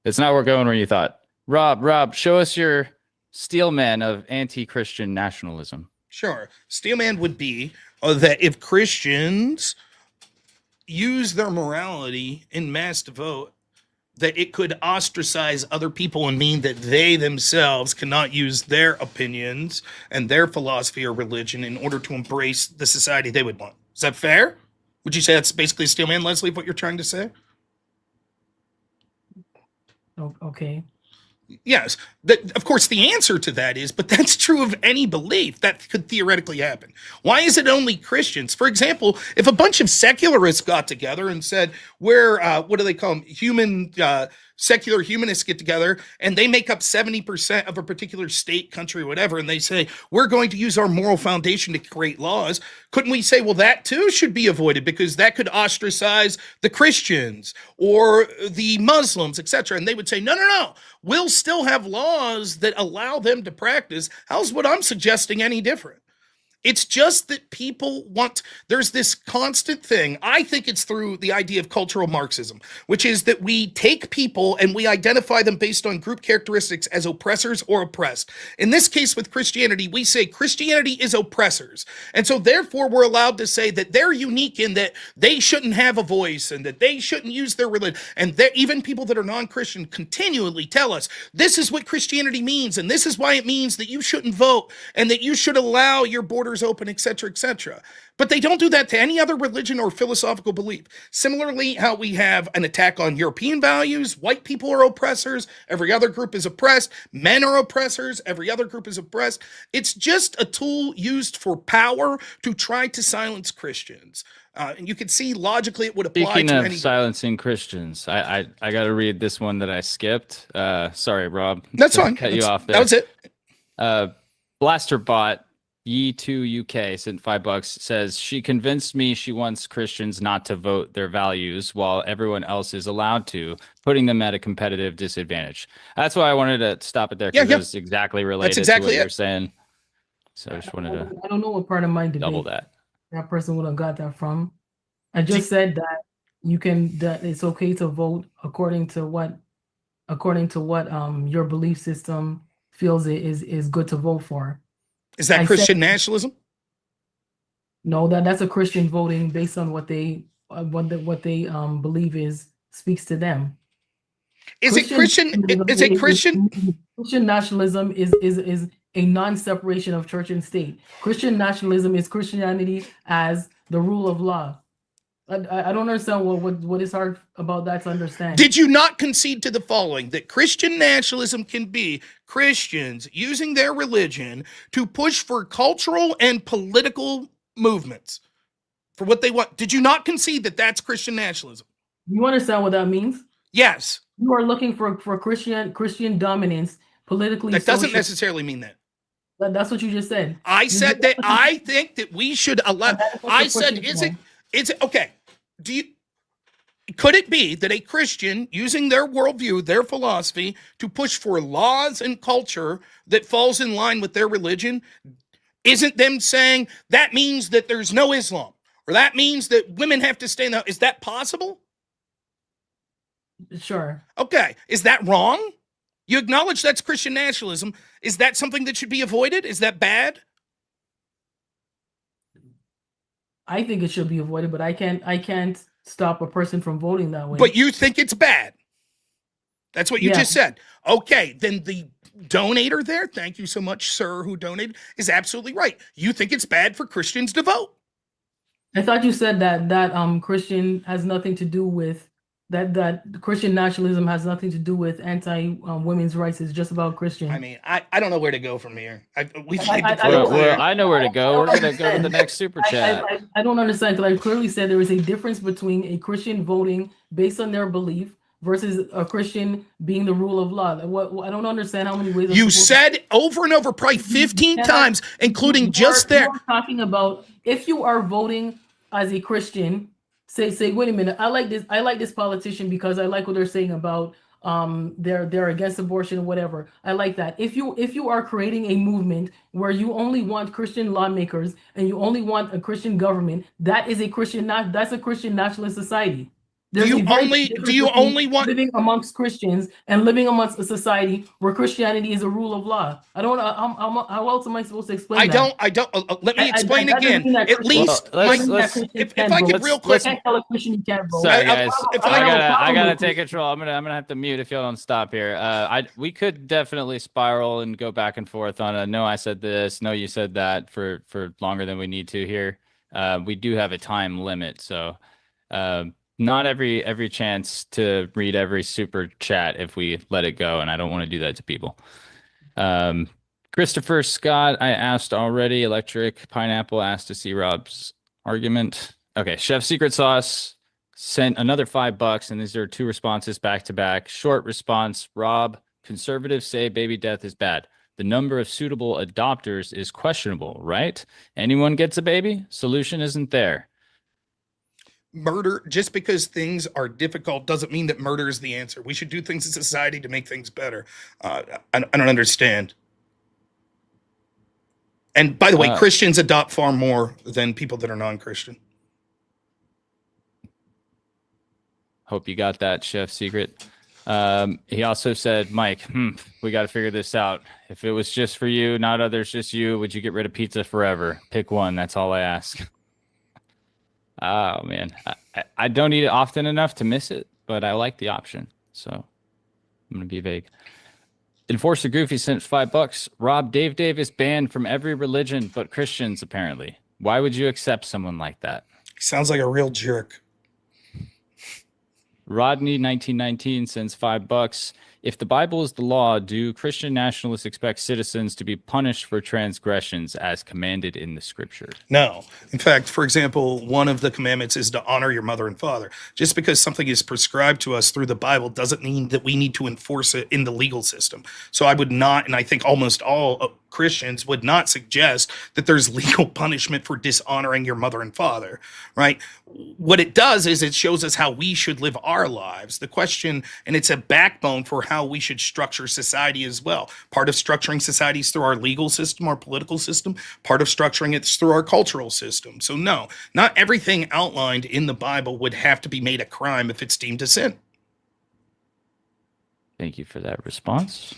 It's not going where you thought. Rob, show us your steelman of anti-Christian nationalism. Sure. Steelman would be that if Christians use their morality in mass to vote, that it could ostracize other people and mean that they themselves cannot use their opinions and their philosophy or religion in order to embrace the society they would want. Is that fair? Would you say that's basically Steelman, Leslie, what you're trying to say? Okay. Yes. Of course, the answer to that is, but that's true of any belief. That could theoretically happen. Why is it only Christians? For example, if a bunch of secularists got together and said, we're, what do they call them? Secular humanists get together and they make up 70% of a particular state, country, whatever, and they say, we're going to use our moral foundation to create laws. Couldn't we say, well, that too should be avoided because that could ostracize the Christians or the Muslims, etc. And they would say, no. We'll still have laws that allow them to practice. How's what I'm suggesting any different? It's just that people want, there's this constant thing. I think it's through the idea of cultural Marxism, which is that we take people and we identify them based on group characteristics as oppressors or oppressed. In this case with Christianity, we say Christianity is oppressors. And so therefore we're allowed to say that they're unique in that they shouldn't have a voice and that they shouldn't use their religion. And even people that are non-Christian continually tell us, this is what Christianity means. And this is why it means that you shouldn't vote and that you should allow your borders open, etc., etc. But they don't do that to any other religion or philosophical belief. Similarly, how we have an attack on European values, white people are oppressors, every other group is oppressed, men are oppressors, every other group is oppressed. It's just a tool used for power to try to silence Christians. And you can see logically it would apply Speaking to of any... silencing Christians, I got to read this one that I skipped. Sorry, Rob. That's fine. Cut you off there. That was it. Blasterbot Ye2 UK sent $5, says she convinced me she wants Christians not to vote their values while everyone else is allowed to, putting them at a competitive disadvantage. That's why I wanted to stop it there, because it was exactly related to what you're saying. So I just wanted to I don't know what part of my debate double that person would have got that from. I just said that that it's okay to vote according to what your belief system feels is good to vote for. Is that Christian nationalism? No, that's a Christian voting based on what they believe speaks to them. Is it Christian? Is it Christian? Christian nationalism is a non-separation of church and state. Christian nationalism is Christianity as the rule of law. I don't understand what is hard about that to understand. Did you not concede to the following, that Christian nationalism can be Christians using their religion to push for cultural and political movements for what they want? Did you not concede that that's Christian nationalism? You understand what that means? Yes. You are looking for Christian dominance politically. That doesn't necessarily mean that. That's what you just said. I said that I think that we should allow. I said, is it okay? Could it be that a Christian using their worldview, their philosophy to push for laws and culture that falls in line with their religion, isn't them saying that means that there's no Islam, or that means that women have to stay in the house? Is that possible? Sure. Okay. Is that wrong? You acknowledge that's Christian nationalism. Is that something that should be avoided? Is that bad? I think it should be avoided, but I can't stop a person from voting that way. But you think it's bad. That's what you just said. Okay, then the donator there, thank you so much, sir, who donated, is absolutely right. You think it's bad for Christians to vote. I thought you said that Christian has nothing to do with that Christian nationalism has nothing to do with anti-women's rights. It's just about Christian. I mean, I don't know where to go from here. I know where to go. We're going to go to the next super chat. I don't understand, because I clearly said there is a difference between a Christian voting based on their belief versus a Christian being the rule of law. I don't understand how many ways you said over and over, probably 15 times, including just there. You're talking about if you are voting as a Christian. Say, wait a minute, I like this politician because I like what they're saying about they're against abortion or whatever. I like that. If you are creating a movement where you only want Christian lawmakers and you only want a Christian government, that's a Christian nationalist society. Do you only want living amongst Christians and living amongst a society where Christianity is a rule of law? I don't know how else am I supposed to explain that? I don't. Let me explain again. At least, if I could real quick. Sorry, guys. I gotta take control. I'm gonna have to mute if y'all don't stop here. We could definitely spiral and go back and forth on a no, I said this, no, you said that for longer than we need to here. We do have a time limit, so. Not every chance to read every super chat if we let it go, and I don't want to do that to people. Christopher Scott, I asked already. Electric Pineapple asked to see Rob's argument. Okay, Chef Secret Sauce sent another $5, and these are 2 responses back to back. Short response: Rob, conservatives say baby death is bad. The number of suitable adopters is questionable, right? Anyone gets a baby? Solution isn't there. Murder, just because things are difficult doesn't mean that murder is the answer. We should do things in society to make things better. I don't understand. And by the way, Uh, Christians adopt far more than people that are non-Christian. Hope you got that, Chef Secret. He also said, Mike, we got to figure this out. If it was just for you, not others, just you, would you get rid of pizza forever? Pick one. That's all I ask. Oh, man. I don't eat it often enough to miss it, but I like the option. So I'm going to be vague. Enforcer Goofy sent $5. Rob, Dave Davis banned from every religion but Christians, apparently. Why would you accept someone like that? Sounds like a real jerk. Rodney 1919 sends $5. If the Bible is the law, do Christian nationalists expect citizens to be punished for transgressions as commanded in the scripture? No. In fact, for example, one of the commandments is to honor your mother and father. Just because something is prescribed to us through the Bible doesn't mean that we need to enforce it in the legal system. So I would not, and I think almost all Christians would not suggest that there's legal punishment for dishonoring your mother and father, right? What it does is it shows us how we should live our lives. The question, and it's a backbone for how we should structure society as well. Part of structuring society is through our legal system, our political system. Part of structuring it is through our cultural system. So no, not everything outlined in the Bible would have to be made a crime if it's deemed a sin. Thank you for that response.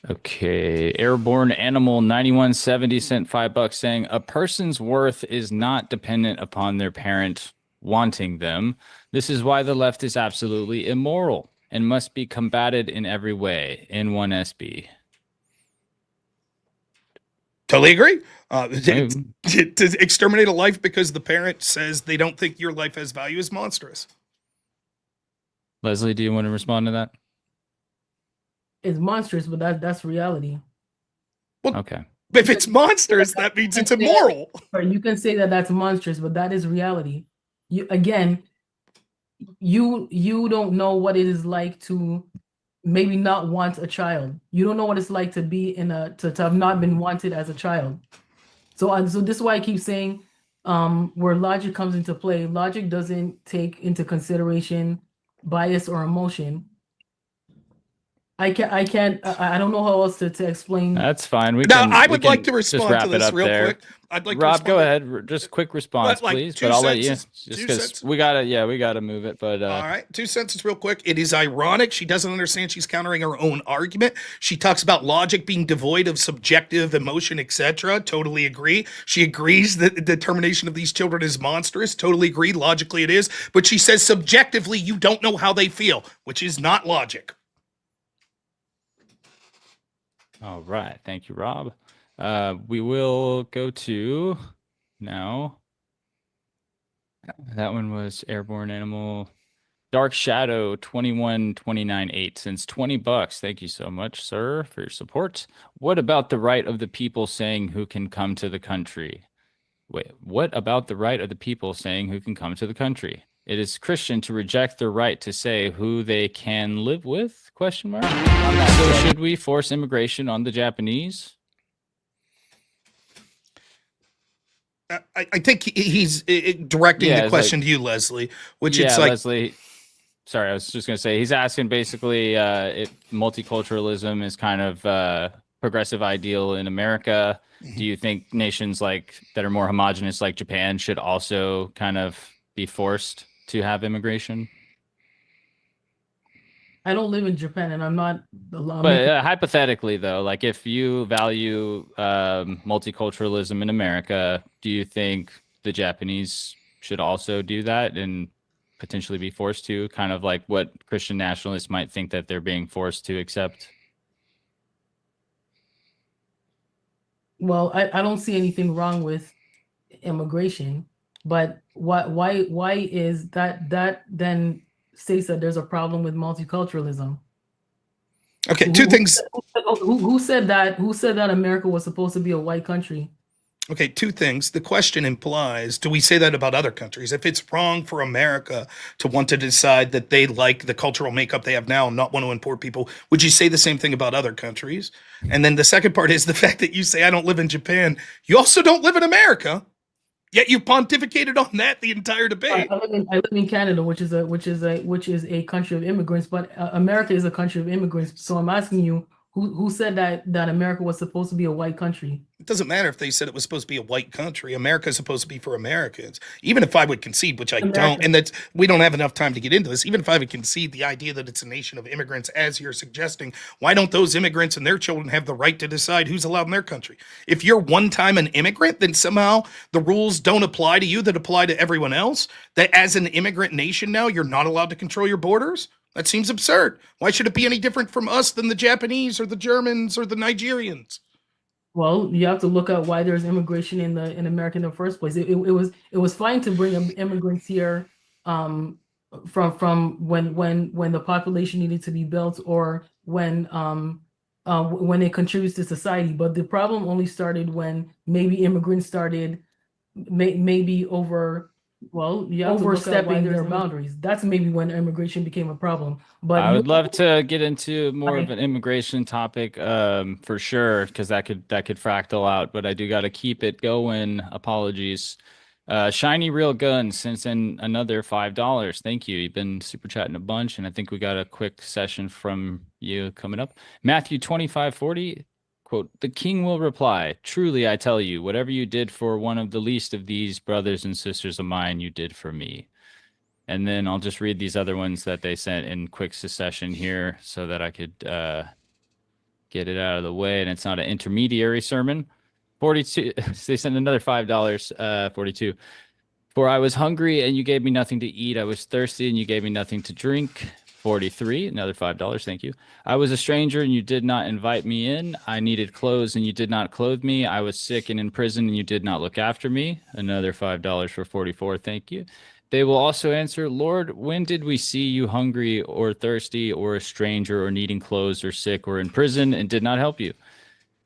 Okay, Airborne Animal 9170 sent $5 saying a person's worth is not dependent upon their parent wanting them. This is why the left is absolutely immoral and must be combated in every way. N1SB. Totally agree. To exterminate a life because the parent says they don't think your life has value is monstrous. Leslie, do you want to respond to that? It's monstrous, but that's reality. Well, okay. If it's monstrous, that means it's immoral. Or you can say that that's monstrous, but that is reality. You don't know what it is like to maybe not want a child. You don't know what it's like to be to have not been wanted as a child. So this is why I keep saying where logic comes into play. Logic doesn't take into consideration bias or emotion. I don't know how else to explain. That's fine. I would like to respond to this real quick. I'd like Rob, to go ahead. Just quick response, please. But I'll let you. Just because we gotta move it. But all right, 2 sentences real quick. It is ironic. She doesn't understand she's countering her own argument. She talks about logic being devoid of subjective emotion, etc. Totally agree. She agrees that the determination of these children is monstrous. Totally agree. Logically it is. But she says subjectively you don't know how they feel, which is not logic. All right. Thank you, Rob. We will go to now. That one was Airborne Animal. Dark Shadow 21298 since $20. Thank you so much, sir, for your support. What about the right of the people saying who can come to the country? Wait, what about the right of the people saying who can come to the country? It is Christian to reject their right to say who they can live with? Question mark. So should we force immigration on the Japanese? I think he's directing the question to you, Leslie, which it's like... Leslie, sorry, I was just going to say, he's asking basically if multiculturalism is kind of a progressive ideal in America. Do you think nations like that are more homogenous like Japan should also kind of be forced to have immigration? I don't live in Japan, and I'm not. But hypothetically, though, like if you value multiculturalism in America, do you think the Japanese should also do that and potentially be forced to, kind of like what Christian nationalists might think that they're being forced to accept? Well, I don't see anything wrong with immigration, but why is that then states that there's a problem with multiculturalism? Okay, two things. Who said that? Who said that America was supposed to be a white country? Okay, two things. The question implies, do we say that about other countries? If it's wrong for America to want to decide that they like the cultural makeup they have now and not want to import people, would you say the same thing about other countries? And then the second part is the fact that you say, I don't live in Japan. You also don't live in America, yet you pontificated on that the entire debate. I live in Canada, which is a country of immigrants, but America is a country of immigrants. So I'm asking you, Who said that America was supposed to be a white country? It doesn't matter if they said it was supposed to be a white country. America is supposed to be for Americans. Even if I would concede, which I don't, and that we don't have enough time to get into this, even if I would concede the idea that it's a nation of immigrants, as you're suggesting, why don't those immigrants and their children have the right to decide who's allowed in their country? If you're one time an immigrant, then somehow the rules don't apply to you that apply to everyone else, that as an immigrant nation now, you're not allowed to control your borders? That seems absurd. Why should it be any different from us than the Japanese or the Germans or the Nigerians? Well, you have to look at why there's immigration in America in the first place. It was fine to bring immigrants here from when the population needed to be built, or when it contributes to society. But the problem only started when maybe immigrants started overstepping their boundaries. That's maybe when immigration became a problem. But I would love to get into more of an immigration topic, for sure, because that could fractal out. But I do got to keep it going. Apologies. Shiny Real Gun sends in another $5. Thank you. You've been super chatting a bunch, and I think we got a quick session from you coming up. Matthew 25:40. Quote, the king will reply, truly, I tell you, whatever you did for one of the least of these brothers and sisters of mine, you did for me. And then I'll just read these other ones that they sent in quick succession here so that I could get it out of the way. And it's not an intermediary sermon. 42, they sent another $5, 42. For I was hungry and you gave me nothing to eat. I was thirsty and you gave me nothing to drink. 43, another $5. Thank you. I was a stranger and you did not invite me in. I needed clothes and you did not clothe me. I was sick and in prison and you did not look after me. Another $5 for 44. Thank you. They will also answer, Lord, when did we see you hungry or thirsty or a stranger or needing clothes or sick or in prison and did not help you?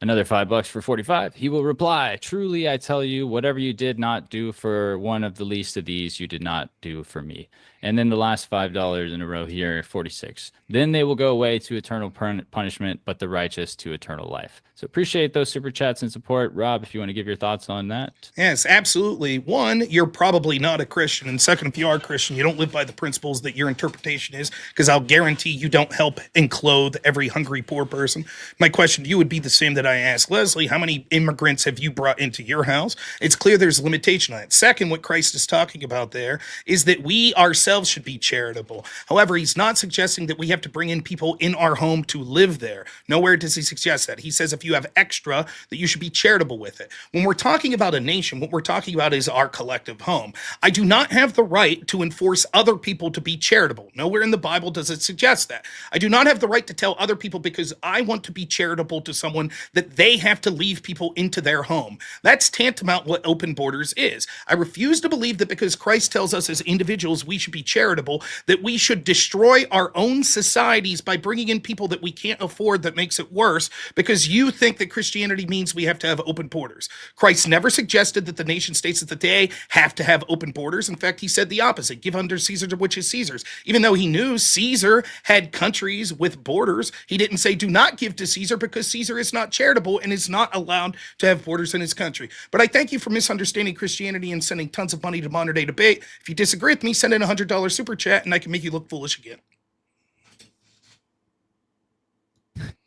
Another $5 for 45. He will reply, truly, I tell you, whatever you did not do for one of the least of these, you did not do for me. And then the last $5 in a row here, 46. Then they will go away to eternal punishment, but the righteous to eternal life. So appreciate those super chats and support. Rob, if you want to give your thoughts on that. Yes, absolutely. One, you're probably not a Christian. And second, if you are a Christian, you don't live by the principles that your interpretation is, because I'll guarantee you don't help and clothe every hungry, poor person. My question to you would be the same that I asked Leslie. How many immigrants have you brought into your house? It's clear there's a limitation on it. Second, what Christ is talking about there is that we ourselves should be charitable. However, he's not suggesting that we have to bring in people in our home to live there. Nowhere does he suggest that. He says if you have extra, that you should be charitable with it. When we're talking about a nation, what we're talking about is our collective home. I do not have the right to enforce other people to be charitable. Nowhere in the Bible does it suggest that. I do not have the right to tell other people because I want to be charitable to someone that they have to leave people into their home. That's tantamount what open borders is. I refuse to believe that because Christ tells us as individuals we should be charitable, that we should destroy our own societies by bringing in people that we can't afford that makes it worse because you think that Christianity means we have to have open borders. Christ never suggested that the nation states of the day have to have open borders. In fact, he said the opposite. Give unto Caesar to which is Caesar's. Even though he knew Caesar had countries with borders, he didn't say do not give to Caesar because Caesar is not charitable and is not allowed to have borders in his country. But I thank you for misunderstanding Christianity and sending tons of money to Modern Day Debate. If you disagree with me, send in $100 super chat and I can make you look foolish again.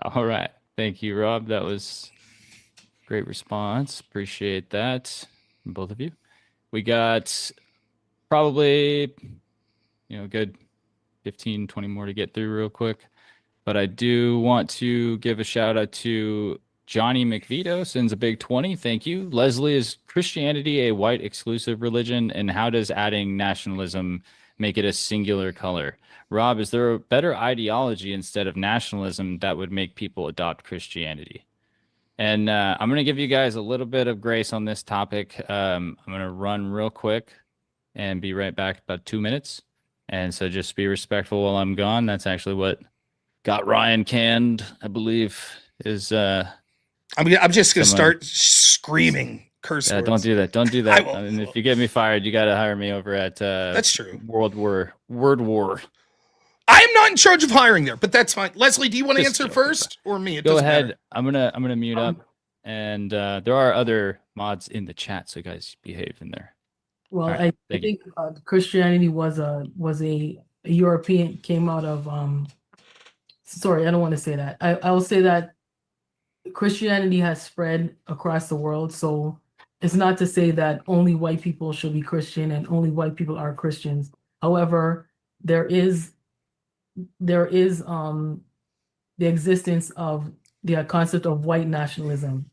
All right. Thank you, Rob. That was a great response. Appreciate that from both of you. We got probably, good 15, 20 more to get through real quick. But I do want to give a shout out to Johnny McVito, sends a big 20. Thank you. Leslie, is Christianity a white exclusive religion? And how does adding nationalism make it a singular color? Rob, is there a better ideology instead of nationalism that would make people adopt Christianity? And I'm going to give you guys a little bit of grace on this topic. I'm going to run real quick and be right back about 2 minutes. And so just be respectful while I'm gone. That's actually what got Ryan canned, I believe, is... I'm just going to start screaming curse words. Don't do that. Don't do that. I mean, if you get me fired, you got to hire me over at that's true. Word War. I am not in charge of hiring there, but that's fine. Leslie, do you want to answer first or me? Go ahead. Matter. I'm gonna mute up, and there are other mods in the chat, so guys behave in there. Well, right, I think Christianity was a European, came out of sorry, I don't want to say that. I will say that Christianity has spread across the world, so it's not to say that only white people should be Christian and only white people are Christians. However, there is the existence of the concept of white nationalism.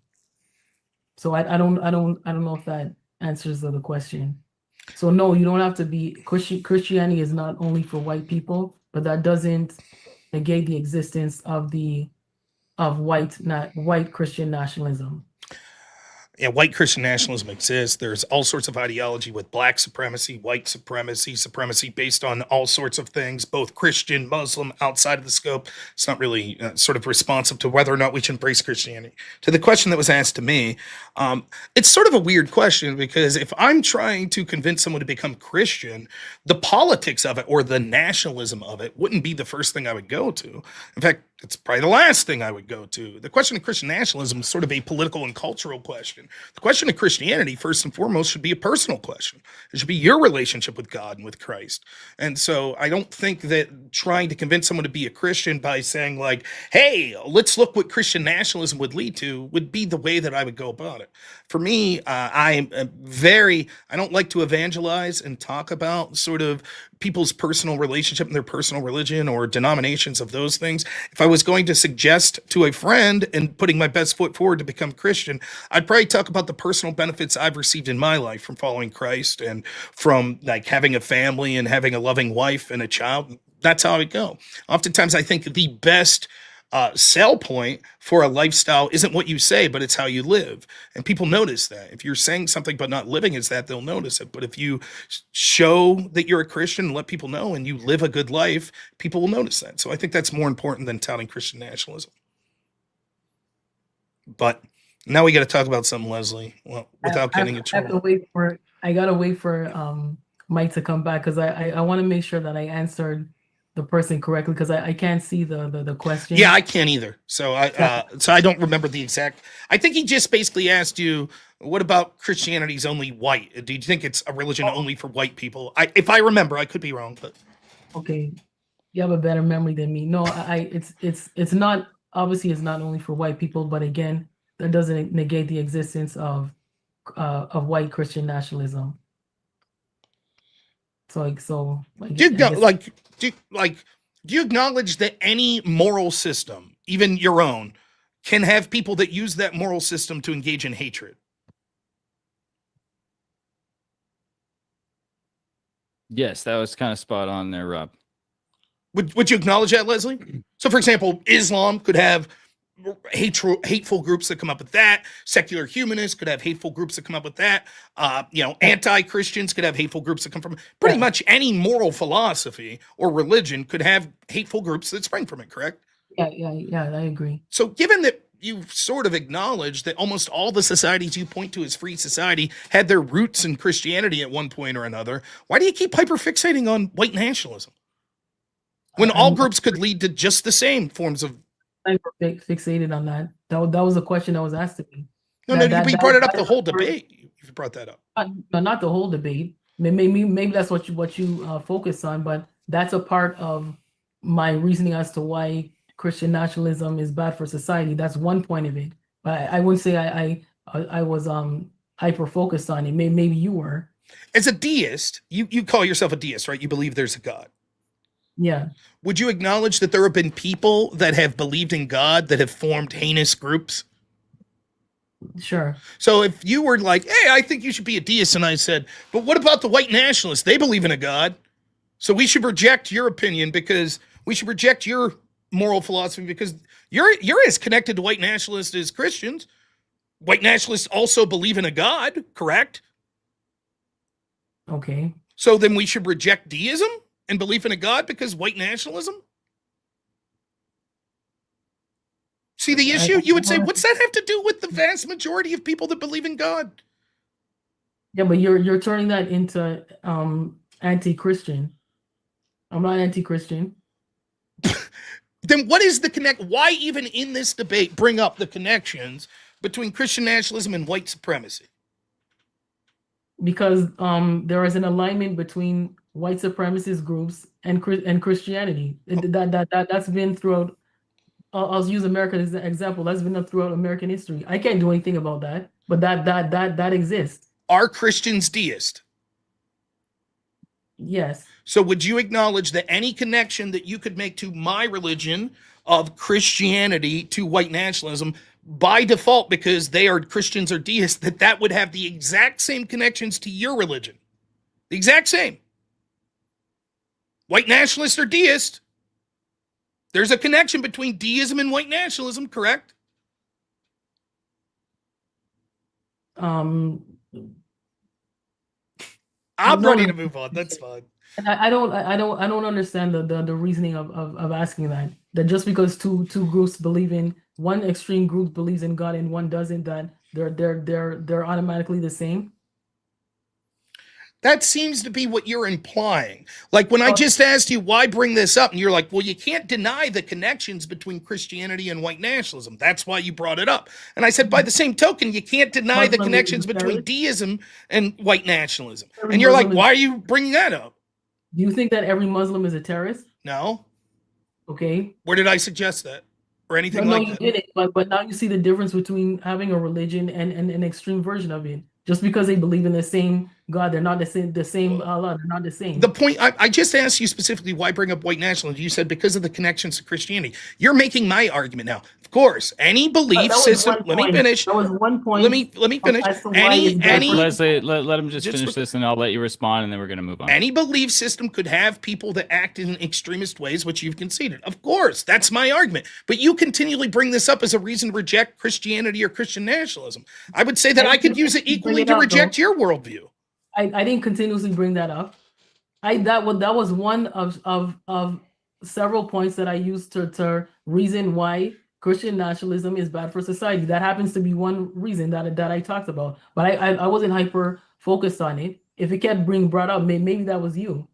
So I don't know if that answers the question. So no, you don't have to be Christianity is not only for white people, but that doesn't negate the existence of white Christian nationalism. Yeah, white Christian nationalism exists. There's all sorts of ideology with black supremacy, white supremacy, supremacy based on all sorts of things, both Christian, Muslim, outside of the scope. It's not really sort of responsive to whether or not we should embrace Christianity. To the question that was asked to me, it's sort of a weird question because if I'm trying to convince someone to become Christian, the politics of it or the nationalism of it wouldn't be the first thing I would go to. In fact, it's probably the last thing I would go to. The question of Christian nationalism is sort of a political and cultural question. The question of Christianity, first and foremost, should be a personal question. It should be your relationship with God and with Christ. And so I don't think that trying to convince someone to be a Christian by saying like, hey, let's look what Christian nationalism would lead to would be the way that I would go about it. For me, I don't like to evangelize and talk about sort of people's personal relationship and their personal religion or denominations of those things. If I was going to suggest to a friend and putting my best foot forward to become Christian, I'd probably talk about the personal benefits I've received in my life from following Christ and from like having a family and having a loving wife and a child. That's how I go. Oftentimes I think the best sell point for a lifestyle isn't what you say, but it's how you live. And people notice that. If you're saying something but not living as that, they'll notice it. But if you show that you're a Christian and let people know and you live a good life, people will notice that. So I think that's more important than touting Christian nationalism. But now we got to talk about something, Leslie. Well, without getting in trouble. I gotta wait for Mike to come back because I want to make sure that I answered the person correctly because I can't see the question. Yeah, I can't either. So I don't remember the exact. I think he just basically asked you, what about Christianity's only white? Do you think it's a religion only for white people? If I remember, I could be wrong, but okay, you have a better memory than me. No, it's not. Obviously, it's not only for white people, but again, that doesn't negate the existence of white Christian nationalism. Do you acknowledge that any moral system, even your own, can have people that use that moral system to engage in hatred? Yes, that was kind of spot on there, Rob. Would you acknowledge that, Leslie? So, for example, Islam could have hateful groups that come up with that. Secular humanists could have hateful groups that come up with that. Anti-Christians could have hateful groups that come from pretty much any moral philosophy or religion could have hateful groups that spring from it, correct? Yeah, I agree. So given that you've sort of acknowledged that almost all the societies you point to as free society had their roots in Christianity at one point or another, why do you keep hyperfixating on white nationalism? When all groups could lead to just the same forms of fixated on that. That was a question that was asked to me. We brought it up the whole debate. You brought that up. Not the whole debate. Maybe that's what you focus on, but that's a part of my reasoning as to why Christian nationalism is bad for society. That's one point of it. But I wouldn't say I was hyper focused on it. Maybe you were. As a deist, you call yourself a deist, right? You believe there's a God. Yeah. Would you acknowledge that there have been people that have believed in God that have formed heinous groups? Sure. So if you were like, hey, I think you should be a deist, and I said, but what about the white nationalists? They believe in a God. So we should reject your opinion because we should reject your moral philosophy because you're as connected to white nationalists as Christians. White nationalists also believe in a God, correct? Okay. So then we should reject deism and belief in a God because white nationalism? See the issue? You would say, what's that have to do with the vast majority of people that believe in God? Yeah, but you're turning that into anti-Christian. I'm not anti-Christian. Then what is the connect? Why even in this debate bring up the connections between Christian nationalism and white supremacy? Because there is an alignment between white supremacist groups and Christianity. That's been throughout I'll use America as an example. That's been up throughout American history. I can't do anything about that, but that exists. Are Christians deist? Yes. So would you acknowledge that any connection that you could make to my religion of Christianity to white nationalism by default, because they are Christians or deists, that would have the exact same connections to your religion? The exact same. White nationalist or deist, there's a connection between deism and white nationalism, correct? Um, I'm No, ready no. to move on. That's fine. And I don't understand the reasoning of asking that. That just because two groups believe in, one extreme group believes in God and one doesn't, that they're automatically the same. That seems to be what you're implying. Like when I just asked you why bring this up, and you're like, well, you can't deny the connections between Christianity and white nationalism. That's why you brought it up. And I said, by the same token, you can't deny the Muslim connections is between terrorist. deism and white nationalism. Every And you're like, Muslim is- why are you bringing that up? Do you think that every Muslim is a terrorist? No. Okay. Where did I suggest that? Or anything No, like you that? didn't. But now you see the difference between having a religion and an extreme version of it. Just because they believe in the same God, they're not the same Allah. They're not the same. The point, I just asked you specifically why bring up white nationalism. You said because of the connections to Christianity. You're making my argument now. Of course, any belief That was system. one Let me point. finish. That was one point. Let me finish. As to why it's bad for- Leslie, let him just Just finish for- this, and I'll let you respond, and then we're gonna move on. Any belief system could have people that act in extremist ways, which you've conceded. Of course, that's my argument. But you continually bring this up as a reason to reject Christianity or Christian nationalism. I would say that I could use it equally to reject your worldview. I didn't continuously bring that up. That was one of several points that I used to reason why Christian nationalism is bad for society. That happens to be one reason that I talked about. But I wasn't hyper focused on it. If it kept being brought up, maybe that was you.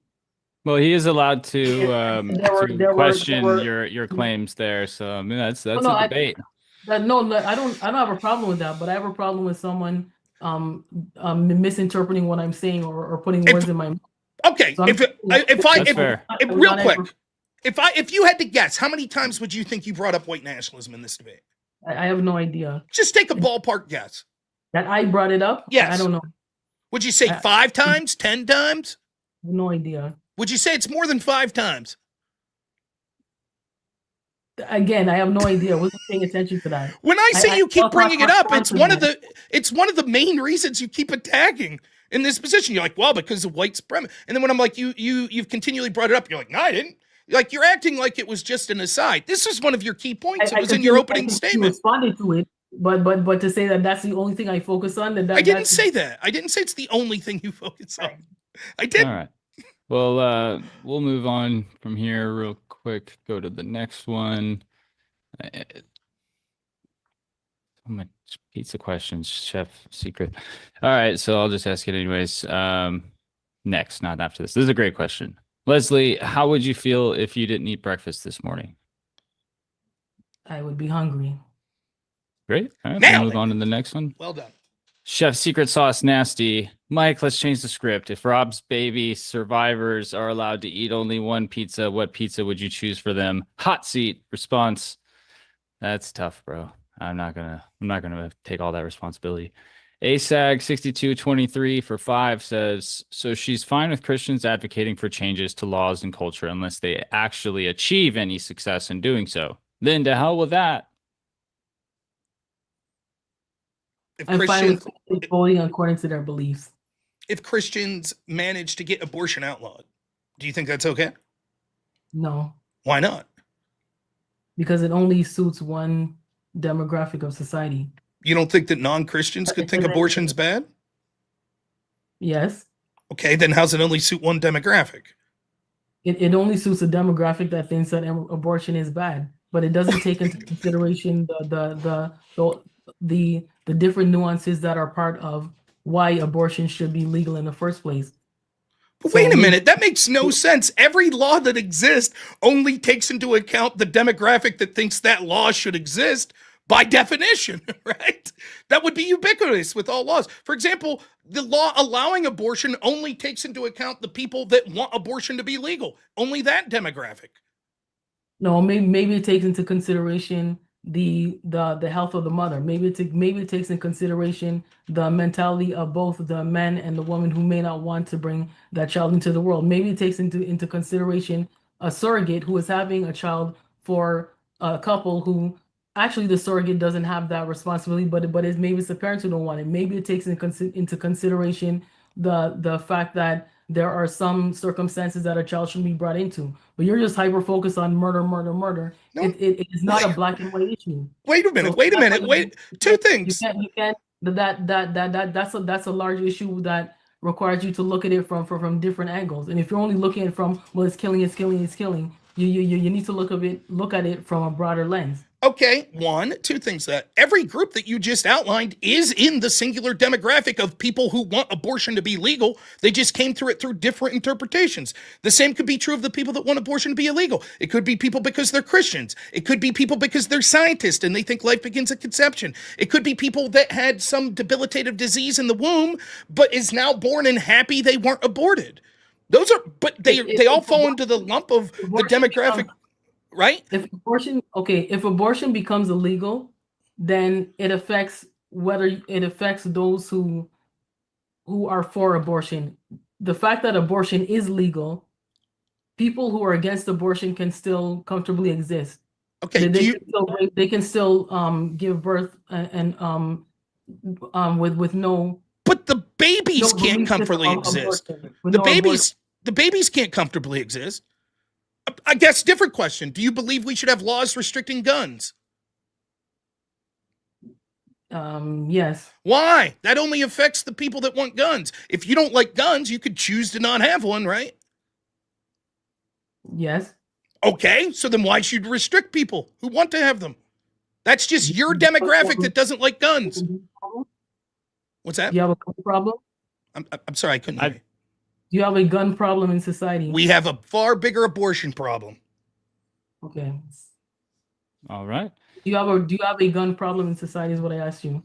Well, he is allowed to There were- question there were- your claims there. So I mean, that's no, a debate. I don't have a problem with that, but I have a problem with someone misinterpreting what I'm saying or putting words in my mouth. Okay, So if That's fair. real quick, if you had to guess, how many times would you think you brought up white nationalism in this debate? I have no idea. Just take a ballpark guess. That I brought it up? Yes. I don't know. Would you say 5 times, 10 times? No idea. Would you say it's more than 5 times? Again, I have no idea. I wasn't paying attention to that. When I say you keep I'll bringing it up, it's one of confident. the main reasons you keep attacking in this position. You're like, well, because of white supremacy. And then when I'm like, you've continually brought it up, you're like, no, I didn't. Like, you're acting like it was just an aside. This is one of your key points. It was in your opening statement. You responded to it, but to say that that's the only thing I focus on, I didn't say that. I didn't say it's the only thing you focus on. I didn't. All right. Well, we'll move on from here real quick. Go to the next one. So much pizza questions, chef secret. All right, so I'll just ask it anyways. Next, not after this. This is a great question. Leslie, how would you feel if you didn't eat breakfast this morning? I would be hungry. Great. All right, Nailed we'll move it. on to the next one. Well done. Chef Secret Sauce Nasty. Mike, let's change the script. If Rob's baby survivors are allowed to eat only one pizza, what pizza would you choose for them? Hot seat response. That's tough, bro. I'm not gonna take all that responsibility. ASAG 6223 for 5 says, so she's fine with Christians advocating for changes to laws and culture unless they actually achieve any success in doing so. Then to hell with that. If I'm fine Christians, with voting according to their beliefs. if Christians manage to get abortion outlawed, do you think that's okay? No, Why not? because it only suits one demographic of society. You don't think that non-Christians could think abortion's bad? Yes, Okay, then how's it only suit one demographic? it only suits a demographic that thinks that abortion is bad, but it doesn't take into consideration the different nuances that are part of why abortion should be legal in the first place. But wait a minute, that makes no sense. Every law that exists only takes into account the demographic that thinks that law should exist by definition, right? That would be ubiquitous with all laws. For example, the law allowing abortion only takes into account the people that want abortion to be legal, only that demographic. No, maybe it takes into consideration the health of the mother. Maybe it takes in consideration the mentality of both the man and the woman who may not want to bring that child into the world. Maybe it takes into consideration a surrogate who is having a child for a couple who actually the surrogate doesn't have that responsibility, but it's maybe it's the parents who don't want it. Maybe it takes into consideration the fact that there are some circumstances that a child should be brought into. But you're just hyper focused on murder, murder, murder. No. It is not a black and white issue. Wait a minute. So Wait a minute. you- Wait. Two things. You can't that's a large issue that requires you to look at it from different angles. And if you're only looking at it from, well, it's killing, you need to look at it from a broader lens. Okay, two things. Every group that you just outlined is in the singular demographic of people who want abortion to be legal. They just came through it through different interpretations. The same could be true of the people that want abortion to be illegal. It could be people because they're Christians. It could be people because they're scientists and they think life begins at conception. It could be people that had some debilitative disease in the womb, but is now born and happy they weren't aborted. Those are, but they all fall into the lump of the demographic. Right? If abortion becomes illegal, then it affects those who are for abortion. The fact that abortion is legal, people who are against abortion can still comfortably exist. Okay. They can still give birth and with no. But the babies can't comfortably exist. The babies can't comfortably exist. I guess different question. Do you believe we should have laws restricting guns? Yes. Why? That only affects the people that want guns. If you don't like guns, you could choose to not have one, right? Yes. Okay, so then why should you restrict people who want to have them? That's just your demographic that doesn't like guns. What's that? Do you have a gun problem? I'm sorry, I couldn't hear you. Do you have a gun problem in society? We have a far bigger abortion problem. Okay. All right. Do you have a gun problem in society is what I asked you.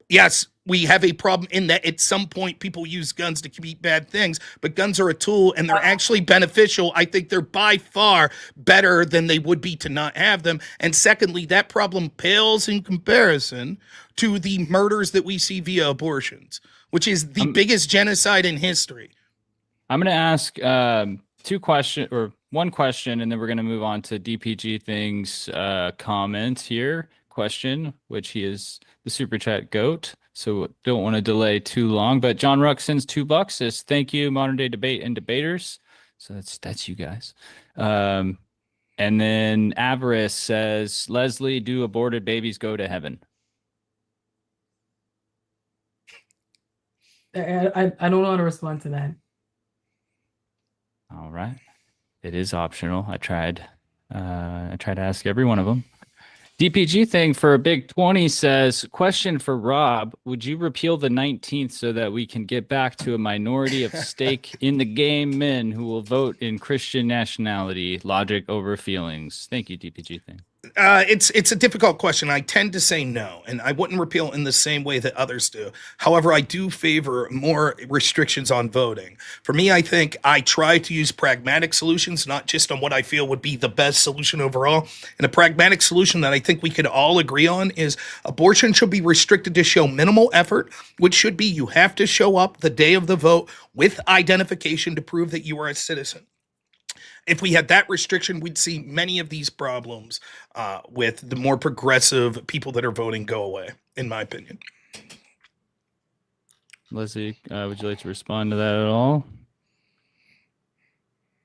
Yes, we have a problem in that at some point people use guns to commit bad things, but guns are a tool and they're actually beneficial. I think they're by far better than they would be to not have them. And secondly, that problem pales in comparison to the murders that we see via abortions, which is the biggest genocide in history. I'm going to ask one question, and then we're going to move on to DPG Things comment here. Question, which he is the super chat goat, so don't want to delay too long. But John Ruck sends $2. Says thank you, modern day debate and debaters. So that's you guys. And then Avarice says, Leslie, do aborted babies go to heaven? I don't know how to respond to that. All right, it is optional. I tried to ask every one of them. DPG thing for a big 20 says, question for Rob, would you repeal the 19th so that we can get back to a minority of stake in the game men who will vote in Christian nationality, logic over feelings? Thank you, DPG thing. It's a difficult question. I tend to say no, and I wouldn't repeal in the same way that others do. However, I do favor more restrictions on voting. For me, I think I try to use pragmatic solutions, not just on what I feel would be the best solution overall. And a pragmatic solution that I think we could all agree on is abortion should be restricted to show minimal effort, which should be you have to show up the day of the vote with identification to prove that you are a citizen. If we had that restriction, we'd see many of these problems with the more progressive people that are voting go away, in my opinion. Leslie, would you like to respond to that at all?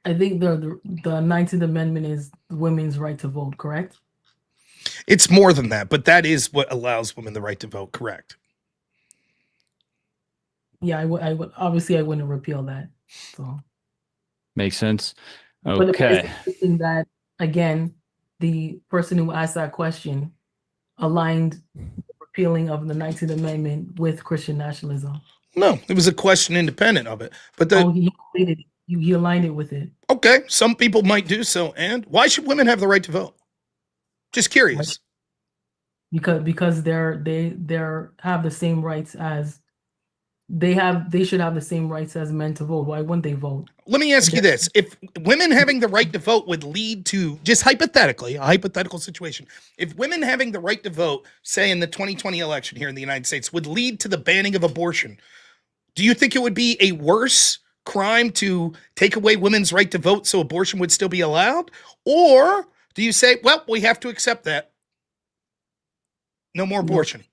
I think the 19th Amendment is women's right to vote, correct? It's more than that, but that is what allows women the right to vote, correct? Yeah, I would obviously I wouldn't repeal that. So makes sense. Okay. But it's interesting that, again, the person who asked that question aligned the repealing of the 19th Amendment with Christian nationalism. No, it was a question independent of it. But he aligned it with it. Okay, some people might do so. And why should women have the right to vote? Just curious. Because they have the same rights as they should have the same rights as men to vote. Why wouldn't they vote? Let me ask you this. If women having the right to vote would lead to, just hypothetically, a hypothetical situation, if women having the right to vote, say in the 2020 election here in the United States, would lead to the banning of abortion, do you think it would be a worse crime to take away women's right to vote so abortion would still be allowed? Or do you say, well, we have to accept that? No more abortion.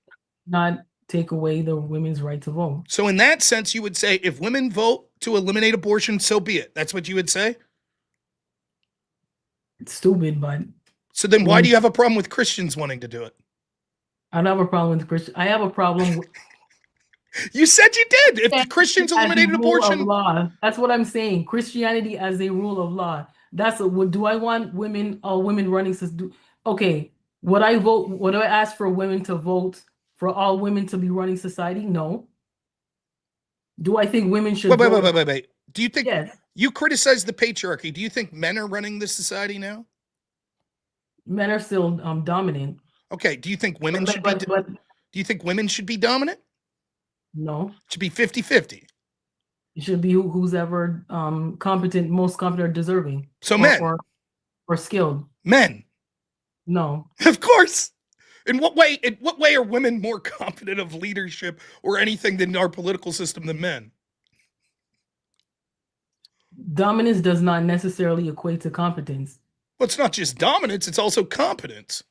Not take away the women's right to vote. So in that sense, you would say if women vote to eliminate abortion, so be it. That's what you would say? It's stupid, but so then why do you have a problem with Christians wanting to do it? I don't have a problem with Christian. I have a problem with you said you did. If the Christians eliminated abortion, law. That's what I'm saying. Christianity as a rule of law. That's what do I want women running to do? Okay, would I vote? Would I ask for women to vote for all women to be running society? No. Do I think women should wait. Do you think yes. You criticize the patriarchy? Do you think men are running this society now? Men are still dominant. Okay. Do you think women should be do you think women should be dominant? No. It should be 50-50. It should be who's ever competent, most competent or deserving. So men or skilled. Men. No. Of course. In what way are women more competent of leadership or anything than our political system than men? Dominance does not necessarily equate to competence. Well, it's not just dominance, it's also competence.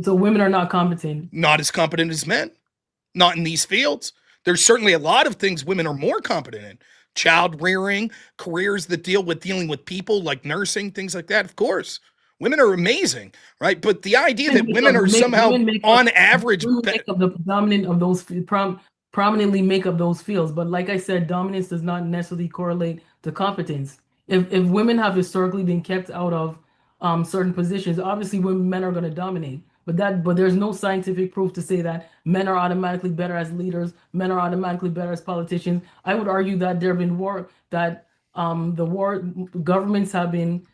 So women are not competent. Not as competent as men. Not in these fields. There's certainly a lot of things women are more competent in. Child rearing, careers that dealing with people like nursing, things like that. Of course. Women are amazing, right? But the idea that women are somehow on average make up the dominant of those prominently make up those fields. But like I said, dominance does not necessarily correlate to competence. If women have historically been kept out of certain positions, obviously men are going to dominate. But there's no scientific proof to say that men are automatically better as leaders, men are automatically better as politicians. I would argue that there have been governments have been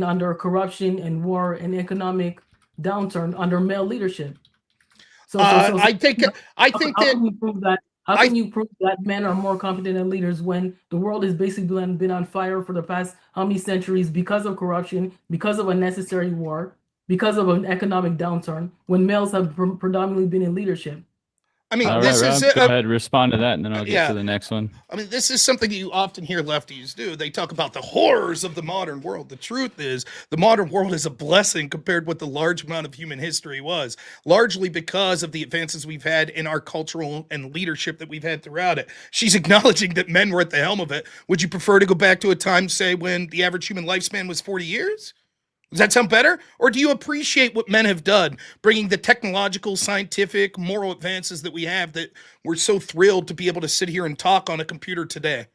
under corruption and war and economic downturn under male leadership. I think that how can you prove that men are more competent than leaders when the world has basically been on fire for the past how many centuries because of corruption, because of unnecessary war, because of an economic downturn, when males have predominantly been in leadership? I mean, go ahead, respond to that, and then I'll get to the next one. I mean, this is something you often hear lefties do. They talk about the horrors of the modern world. The truth is, the modern world is a blessing compared to what the large amount of human history was, largely because of the advances we've had in our cultural and leadership that we've had throughout it. She's acknowledging that men were at the helm of it. Would you prefer to go back to a time, say, when the average human lifespan was 40 years? Does that sound better? Or do you appreciate what men have done, bringing the technological, scientific, moral advances that we have that we're so thrilled to be able to sit here and talk on a computer today?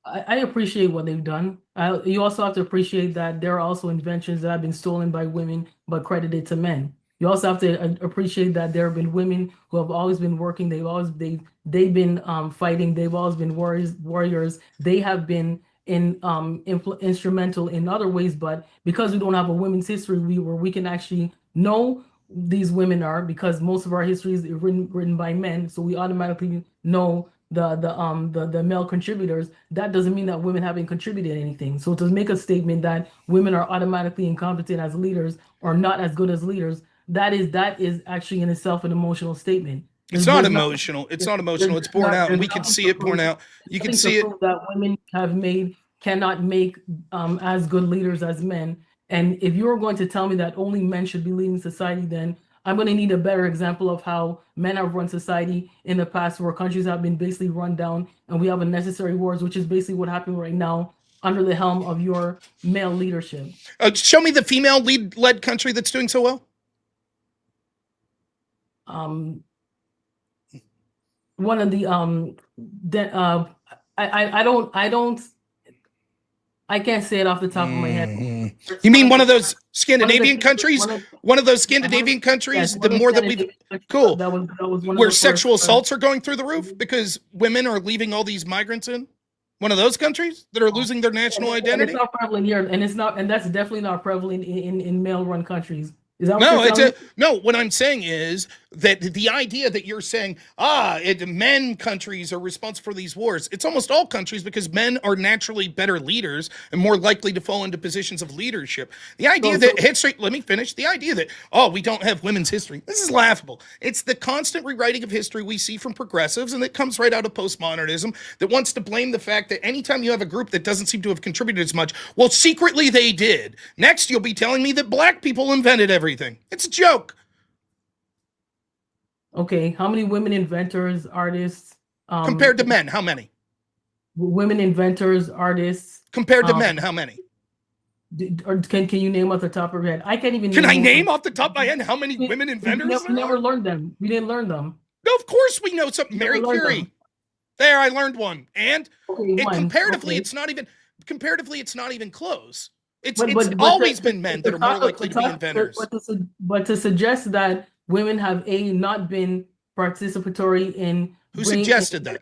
I appreciate what they've done. You also have to appreciate that there are also inventions that have been stolen by women but credited to men. You also have to appreciate that there have been women who have always been working. They've been fighting. They've always been warriors. They have been instrumental in other ways, but because we don't have a women's history where we can actually know these women are, because most of our history is written by men, so we automatically know the male contributors. That doesn't mean that women haven't contributed anything. So to make a statement that women are automatically incompetent as leaders or not as good as leaders, that is actually in itself an emotional statement. It's not emotional. It's not emotional. It's borne out, and we can see it borne out. You can see it that women cannot make as good leaders as men. And if you're going to tell me that only men should be leading society, then I'm going to need a better example of how men have run society in the past, where countries have been basically run down, and we have unnecessary wars, which is basically what happened right now under the helm of your male leadership. Show me the female-led country that's doing so well. One of the I can't say it off the top of my head. You mean one of those Scandinavian countries? One of those Scandinavian countries? Yes, the more that we've cool. That was one where of the sexual first, assaults are going through the roof because women are leaving all these migrants in. One of those countries that are losing their national identity. It's not prevalent here, and that's definitely not prevalent in male-run countries. Is that no? No. What I'm saying is that the idea that you're saying, men countries are responsible for these wars. It's almost all countries because men are naturally better leaders and more likely to fall into positions of leadership. The idea that history, let me finish, the idea that, we don't have women's history, this is laughable. It's the constant rewriting of history we see from progressives, and it comes right out of postmodernism that wants to blame the fact that anytime you have a group that doesn't seem to have contributed as much, well, secretly they did. Next, you'll be telling me that black people invented everything. It's a joke. Okay, how many women inventors, artists? Compared to men, how many? Women inventors, artists. Compared to men, how many? Or can you name off the top of your head? I can't even. Can I name off the top of my head how many women inventors? We never learned them. We didn't learn them. No, of course we know something. Mary Curie. There, I learned one. And comparatively, it's not even close. It's always been men that are more likely to be inventors. But to suggest that women have not been participatory in who suggested that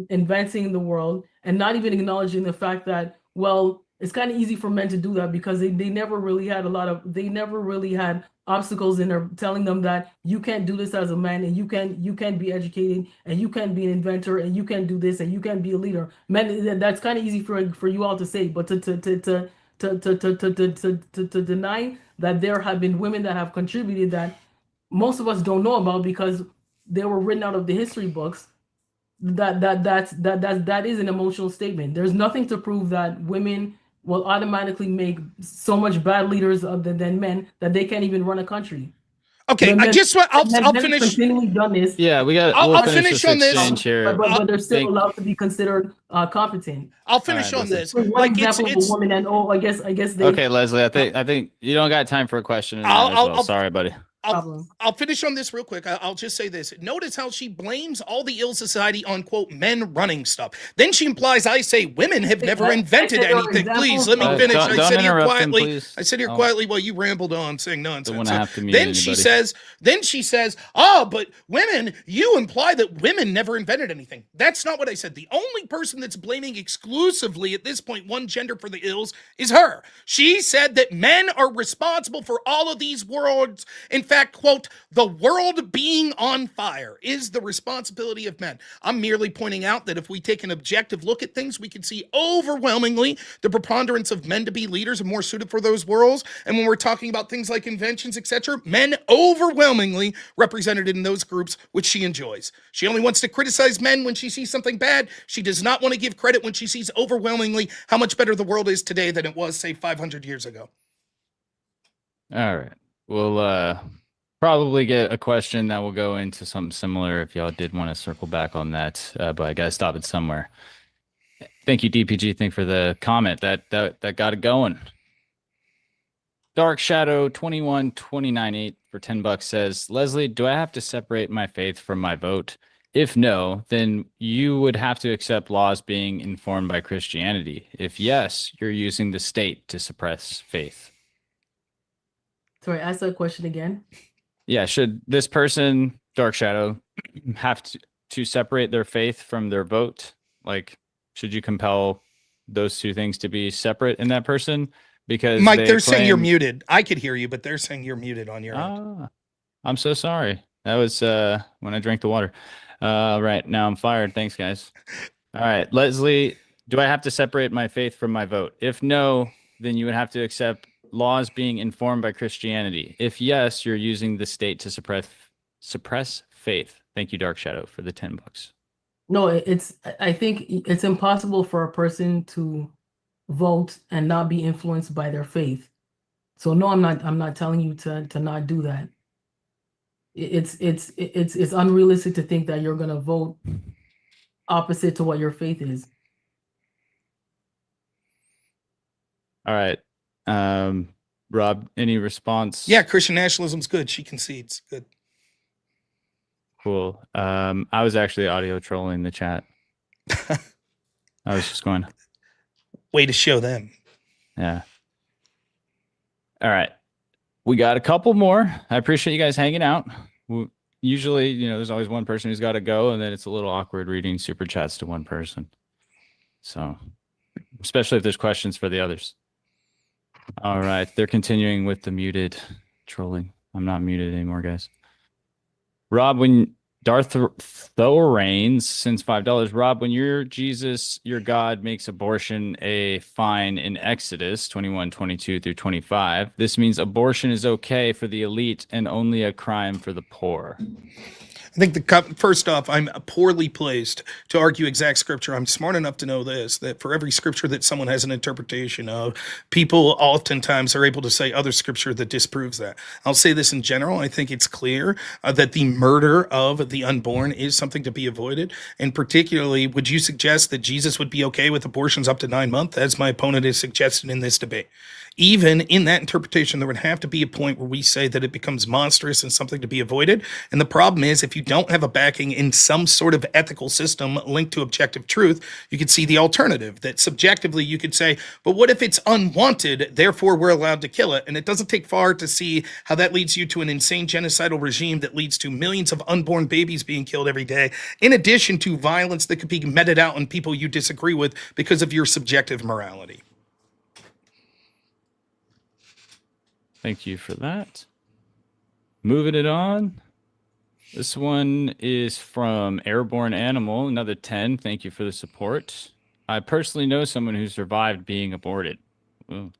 advancing the world, and not even acknowledging the fact that, well, it's kind of easy for men to do that because they never really had obstacles in there telling them that you can't do this as a man, and you can't be educated, and you can't be an inventor, and you can't do this, and you can't be a leader. Men, that's kind of easy for you all to say, but to deny that there have been women that have contributed that most of us don't know about because they were written out of the history books. That is an emotional statement. There's nothing to prove that women will automatically make so much bad leaders than men that they can't even run a country. Okay, I'll finish. Continually done this. Yeah, I'll finish on this. Here. But they're still allowed to be considered competent. I'll finish on this. Like example of a woman, and I guess they. Okay, Leslie, I think you don't got time for a question. Sorry, buddy. I'll finish on this real quick. I'll just say this. Notice how she blames all the ill society on, quote, men running stuff. Then she implies I say women have never invented anything. Please, let me finish. I sit here quietly while you rambled on saying nonsense. Then she says, but women, you imply that women never invented anything. That's not what I said. The only person that's blaming exclusively at this point one gender for the ills is her. She said that men are responsible for all of these worlds. In fact, quote, the world being on fire is the responsibility of men. I'm merely pointing out that if we take an objective look at things, we can see overwhelmingly the preponderance of men to be leaders and more suited for those worlds. And when we're talking about things like inventions, etc., men overwhelmingly represented in those groups, which she enjoys. She only wants to criticize men when she sees something bad. She does not want to give credit when she sees overwhelmingly how much better the world is today than it was, say, 500 years ago. All right. We'll probably get a question that will go into something similar if y'all did want to circle back on that, but I got to stop it somewhere. Thank you, DPG. Thank you for the comment. That got it going. Dark Shadow 21298 for $10 says, Leslie, do I have to separate my faith from my vote? If no, then you would have to accept laws being informed by Christianity. If yes, you're using the state to suppress faith. Sorry, ask that question again. Yeah, should this person, Dark Shadow, have to separate their faith from their vote? Like, should you compel those two things to be separate in that person? Because Mike, they're saying you're muted. I could hear you, but they're saying you're muted on your end. I'm so sorry. That was when I drank the water. Right, now I'm fired. Thanks, guys. All right, Leslie, do I have to separate my faith from my vote? If no, then you would have to accept laws being informed by Christianity. If yes, you're using the state to suppress faith. Thank you, Dark Shadow, for the $10. No, I think it's impossible for a person to vote and not be influenced by their faith. So no, I'm not telling you to not do that. It's unrealistic to think that you're going to vote opposite to what your faith is. All right. Rob, any response? Yeah, Christian nationalism's good. She concedes. Good. Cool. I was actually audio trolling the chat. I was just going. Way to show them. Yeah. All right. We got a couple more. I appreciate you guys hanging out. Usually, there's always one person who's got to go, and then it's a little awkward reading super chats to one person. So, especially if there's questions for the others. All right. They're continuing with the muted trolling. I'm not muted anymore, guys. Rob, when Darth Thorains sends $5. Rob, when your Jesus, your God, makes abortion a fine in Exodus 21:22 through 25, this means abortion is okay for the elite and only a crime for the poor. I think first off, I'm poorly placed to argue exact scripture. I'm smart enough to know this, that for every scripture that someone has an interpretation of, people oftentimes are able to say other scripture that disproves that. I'll say this in general. I think it's clear that the murder of the unborn is something to be avoided. And particularly, would you suggest that Jesus would be okay with abortions up to 9 months, as my opponent has suggested in this debate? Even in that interpretation, there would have to be a point where we say that it becomes monstrous and something to be avoided. And the problem is, if you don't have a backing in some sort of ethical system linked to objective truth, you could see the alternative, that subjectively you could say, but what if it's unwanted, therefore we're allowed to kill it? And it doesn't take far to see how that leads you to an insane genocidal regime that leads to millions of unborn babies being killed every day, in addition to violence that could be meted out on people you disagree with because of your subjective morality. Thank you for that. Moving it on. This one is from Airborne Animal, another 10. Thank you for the support. I personally know someone who survived being aborted. Ooh.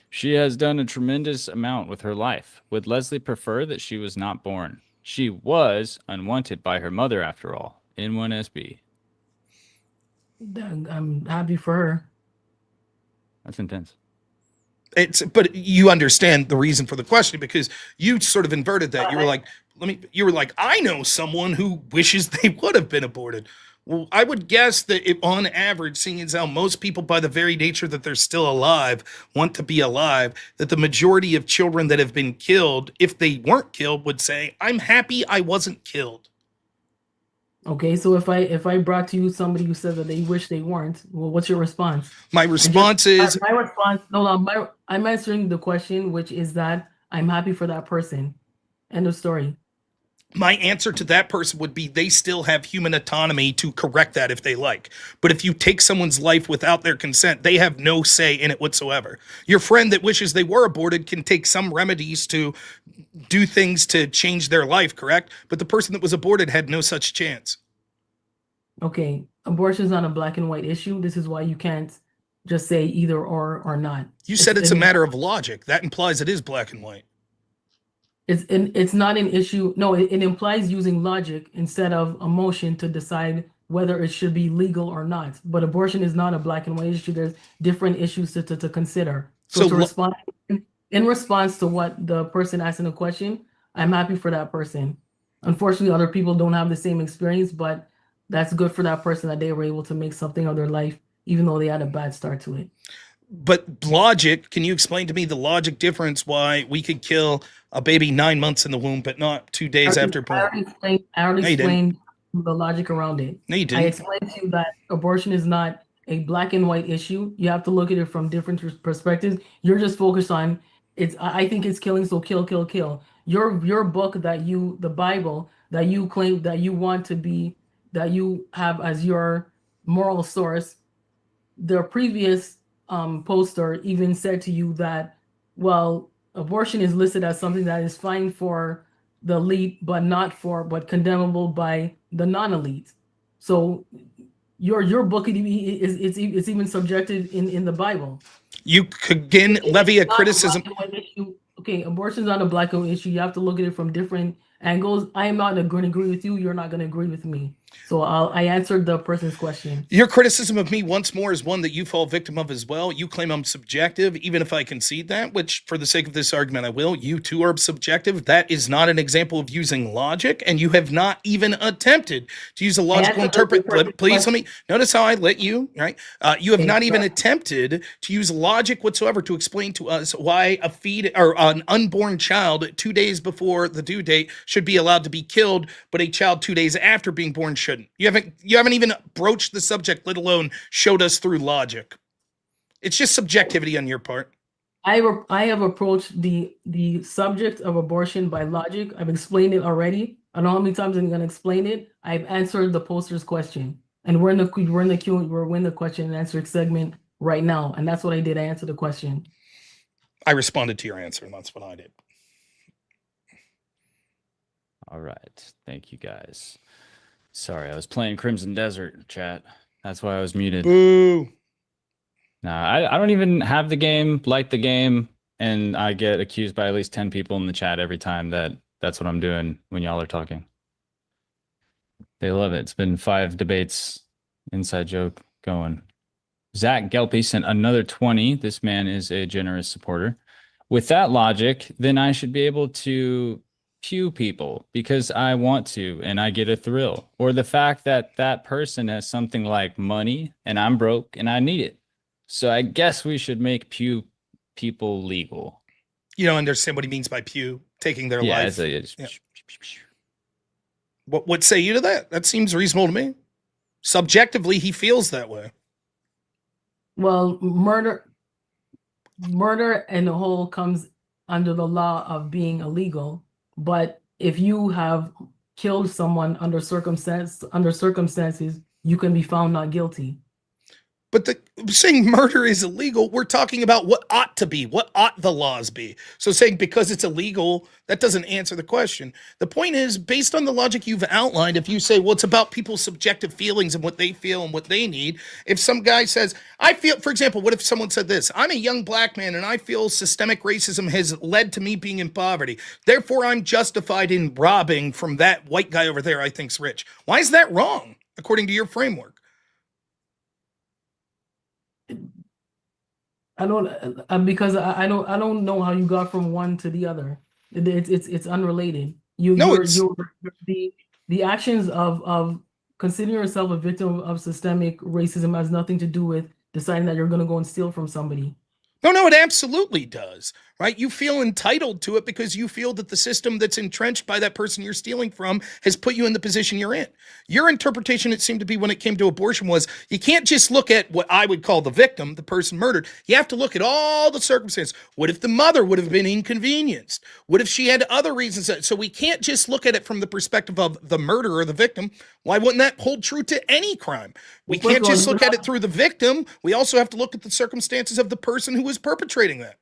She has done a tremendous amount with her life. Would Leslie prefer that she was not born? She was unwanted by her mother, after all. N1SB. I'm happy for her. That's intense. But you understand the reason for the question, because you sort of inverted that. You were like, I know someone who wishes they would have been aborted. Well, I would guess that if, on average, seeing as how most people, by the very nature that they're still alive, want to be alive, that the majority of children that have been killed, if they weren't killed, would say, I'm happy I wasn't killed. Okay, so if I brought to you somebody who said that they wish they weren't, well, what's your response? My response is... My response, I'm answering the question, which is that I'm happy for that person. End of story. My answer to that person would be they still have human autonomy to correct that if they like. But if you take someone's life without their consent, they have no say in it whatsoever. Your friend that wishes they were aborted can take some remedies to do things to change their life, correct? But the person that was aborted had no such chance. Okay, abortion is not a black and white issue. This is why you can't just say either or not. You said it's a matter of logic. That implies it is black and white. It's not an issue. No, it implies using logic instead of emotion to decide whether it should be legal or not. But abortion is not a black and white issue. There's different issues to consider. So to respond in response to what the person asking the question, I'm happy for that person. Unfortunately, other people don't have the same experience, but that's good for that person that they were able to make something of their life, even though they had a bad start to it. But logic, can you explain to me the logic difference why we could kill a baby 9 months in the womb, but not 2 days after birth? I already explained the logic around it. No, you didn't. I explained to you that abortion is not a black and white issue. You have to look at it from different perspectives. You're just focused on I think it's killing, so kill, kill, kill. Your book the Bible that you claim that you want to be, that you have as your moral source, the previous poster even said to you that, well, abortion is listed as something that is fine for the elite, but condemnable by the non-elite. So your book is even subjected in the Bible. You could again levy a criticism. Okay, abortion is not a black and white issue. You have to look at it from different angles. I am not going to agree with you. You're not going to agree with me. So I answered the person's question. Your criticism of me once more is one that you fall victim of as well. You claim I'm subjective, even if I concede that, which for the sake of this argument, I will. You too are subjective. That is not an example of using logic, and you have not even attempted to use a logical interpretation. Please let me notice how I let you, right? You have not even attempted to use logic whatsoever to explain to us why a feed or an unborn child 2 days before the due date should be allowed to be killed, but a child 2 days after being born shouldn't. You haven't even broached the subject, let alone showed us through logic. It's just subjectivity on your part. I have approached the subject of abortion by logic. I've explained it already. I don't know how many times I'm going to explain it. I've answered the poster's question, and we're in the question and answer segment right now, and that's what I did. I answered the question. I responded to your answer, and that's what I did. All right. Thank you guys. Sorry, I was playing Crimson Desert, chat. That's why I was muted. Boo. Nah, I don't even have the game, like the game, and I get accused by at least 10 people in the chat every time that's what I'm doing when y'all are talking. They love it. It's been 5 debates, inside joke going. Zach Gelpy sent another 20. This man is a generous supporter. With that logic, then I should be able to pew people because I want to and I get a thrill. Or the fact that that person has something like money and I'm broke and I need it. So I guess we should make pew people legal. You don't understand what he means by pew, taking their life. Yeah. What say you to that? That seems reasonable to me. Subjectively, he feels that way. Well, murder and the whole comes under the law of being illegal. But if you have killed someone under circumstances, you can be found not guilty. But saying murder is illegal, we're talking about what ought to be, what ought the laws be. So saying because it's illegal, that doesn't answer the question. The point is, based on the logic you've outlined, if you say, well, it's about people's subjective feelings and what they feel and what they need. If some guy says, I feel, for example, what if someone said this, I'm a young black man and I feel systemic racism has led to me being in poverty. Therefore, I'm justified in robbing from that white guy over there I think's rich. Why is that wrong, according to your framework? I don't because I don't know how you got from one to the other. It's unrelated. The actions of considering yourself a victim of systemic racism has nothing to do with deciding that you're going to go and steal from somebody. No, it absolutely does, right? You feel entitled to it because you feel that the system that's entrenched by that person you're stealing from has put you in the position you're in. Your interpretation, it seemed to be when it came to abortion, was you can't just look at what I would call the victim, the person murdered. You have to look at all the circumstances. What if the mother would have been inconvenienced? What if she had other reasons? So we can't just look at it from the perspective of the murderer or the victim. Why wouldn't that hold true to any crime? We can't just look at it through the victim. We also have to look at the circumstances of the person who was perpetrating that.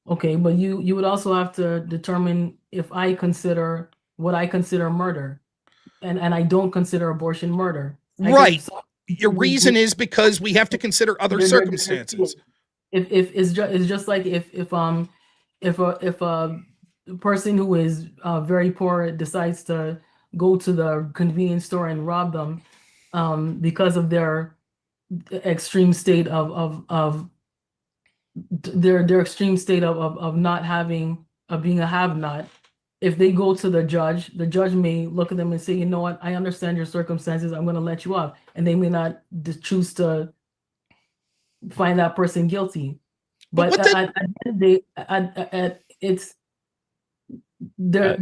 Okay, but you would also have to determine if I consider what I consider murder, and I don't consider abortion murder. Right. Your reason is because we have to consider other circumstances. If it's just like if a person who is very poor decides to go to the convenience store and rob them because of their extreme state of their extreme state of not having being a have-not. If they go to the judge may look at them and say, you know what, I understand your circumstances, I'm going to let you off, and they may not choose to find that person guilty. But it's there.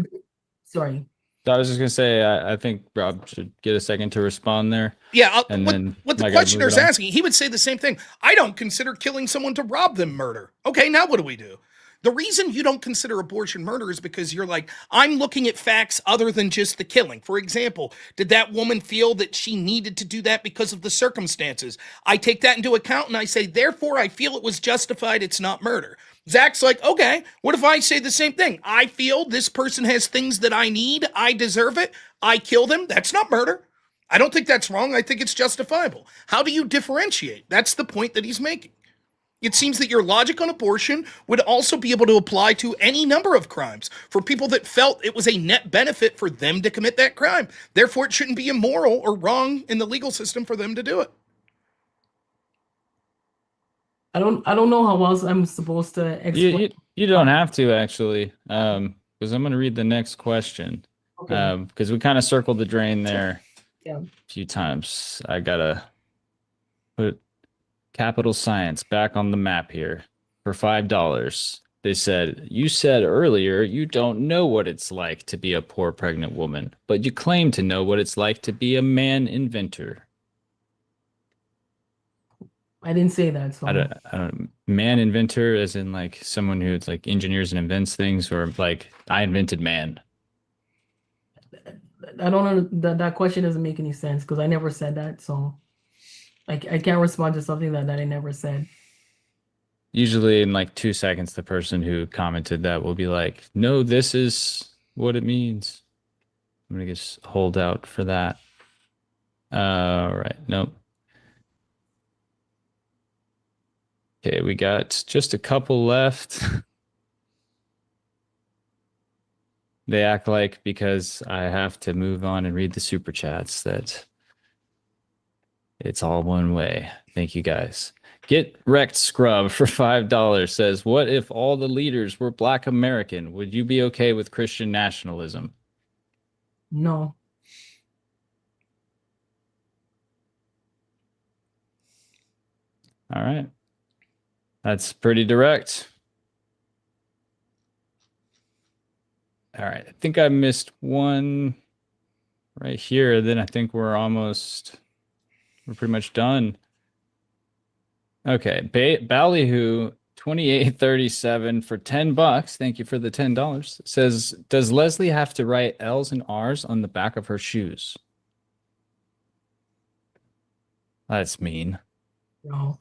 Sorry. I was just gonna say, I think Rob should get a second to respond there. Yeah, then what the questioner's asking, he would say the same thing. I don't consider killing someone to rob them murder. Okay, now what do we do? The reason you don't consider abortion murder is because you're like, I'm looking at facts other than just the killing. For example, did that woman feel that she needed to do that because of the circumstances? I take that into account and I say, therefore, I feel it was justified. It's not murder. Zach's like, okay, what if I say the same thing? I feel this person has things that I need. I deserve it. I kill them. That's not murder. I don't think that's wrong. I think it's justifiable. How do you differentiate? That's the point that he's making. It seems that your logic on abortion would also be able to apply to any number of crimes for people that felt it was a net benefit for them to commit that crime. Therefore, it shouldn't be immoral or wrong in the legal system for them to do it. I don't know how else I'm supposed to explain. You don't have to, actually, because I'm going to read the next question. Okay. Because we kind of circled the drain there a few times. I got to put Capital Science back on the map here for $5. They said, you said earlier you don't know what it's like to be a poor pregnant woman, but you claim to know what it's like to be a man inventor. I didn't say that. So. I don't man inventor as in like someone who's like engineers and invents things, or like I invented man. I don't know, that question doesn't make any sense because I never said that. So I can't respond to something that I never said. Usually in like 2 seconds, the person who commented that will be like, no, this is what it means. I'm going to just hold out for that. All right. Nope. Okay, we got just a couple left. They act like because I have to move on and read the super chats that it's all one way. Thank you guys. Get Wrecked Scrub for $5 says, what if all the leaders were Black American? Would you be okay with Christian nationalism? No. All right. That's pretty direct. All right. I think I missed one right here. Then I think we're pretty much done. Okay. Ballyhoo 2837 for $10. Thank you for the $10. Says, does Leslie have to write L's and R's on the back of her shoes? That's mean. No.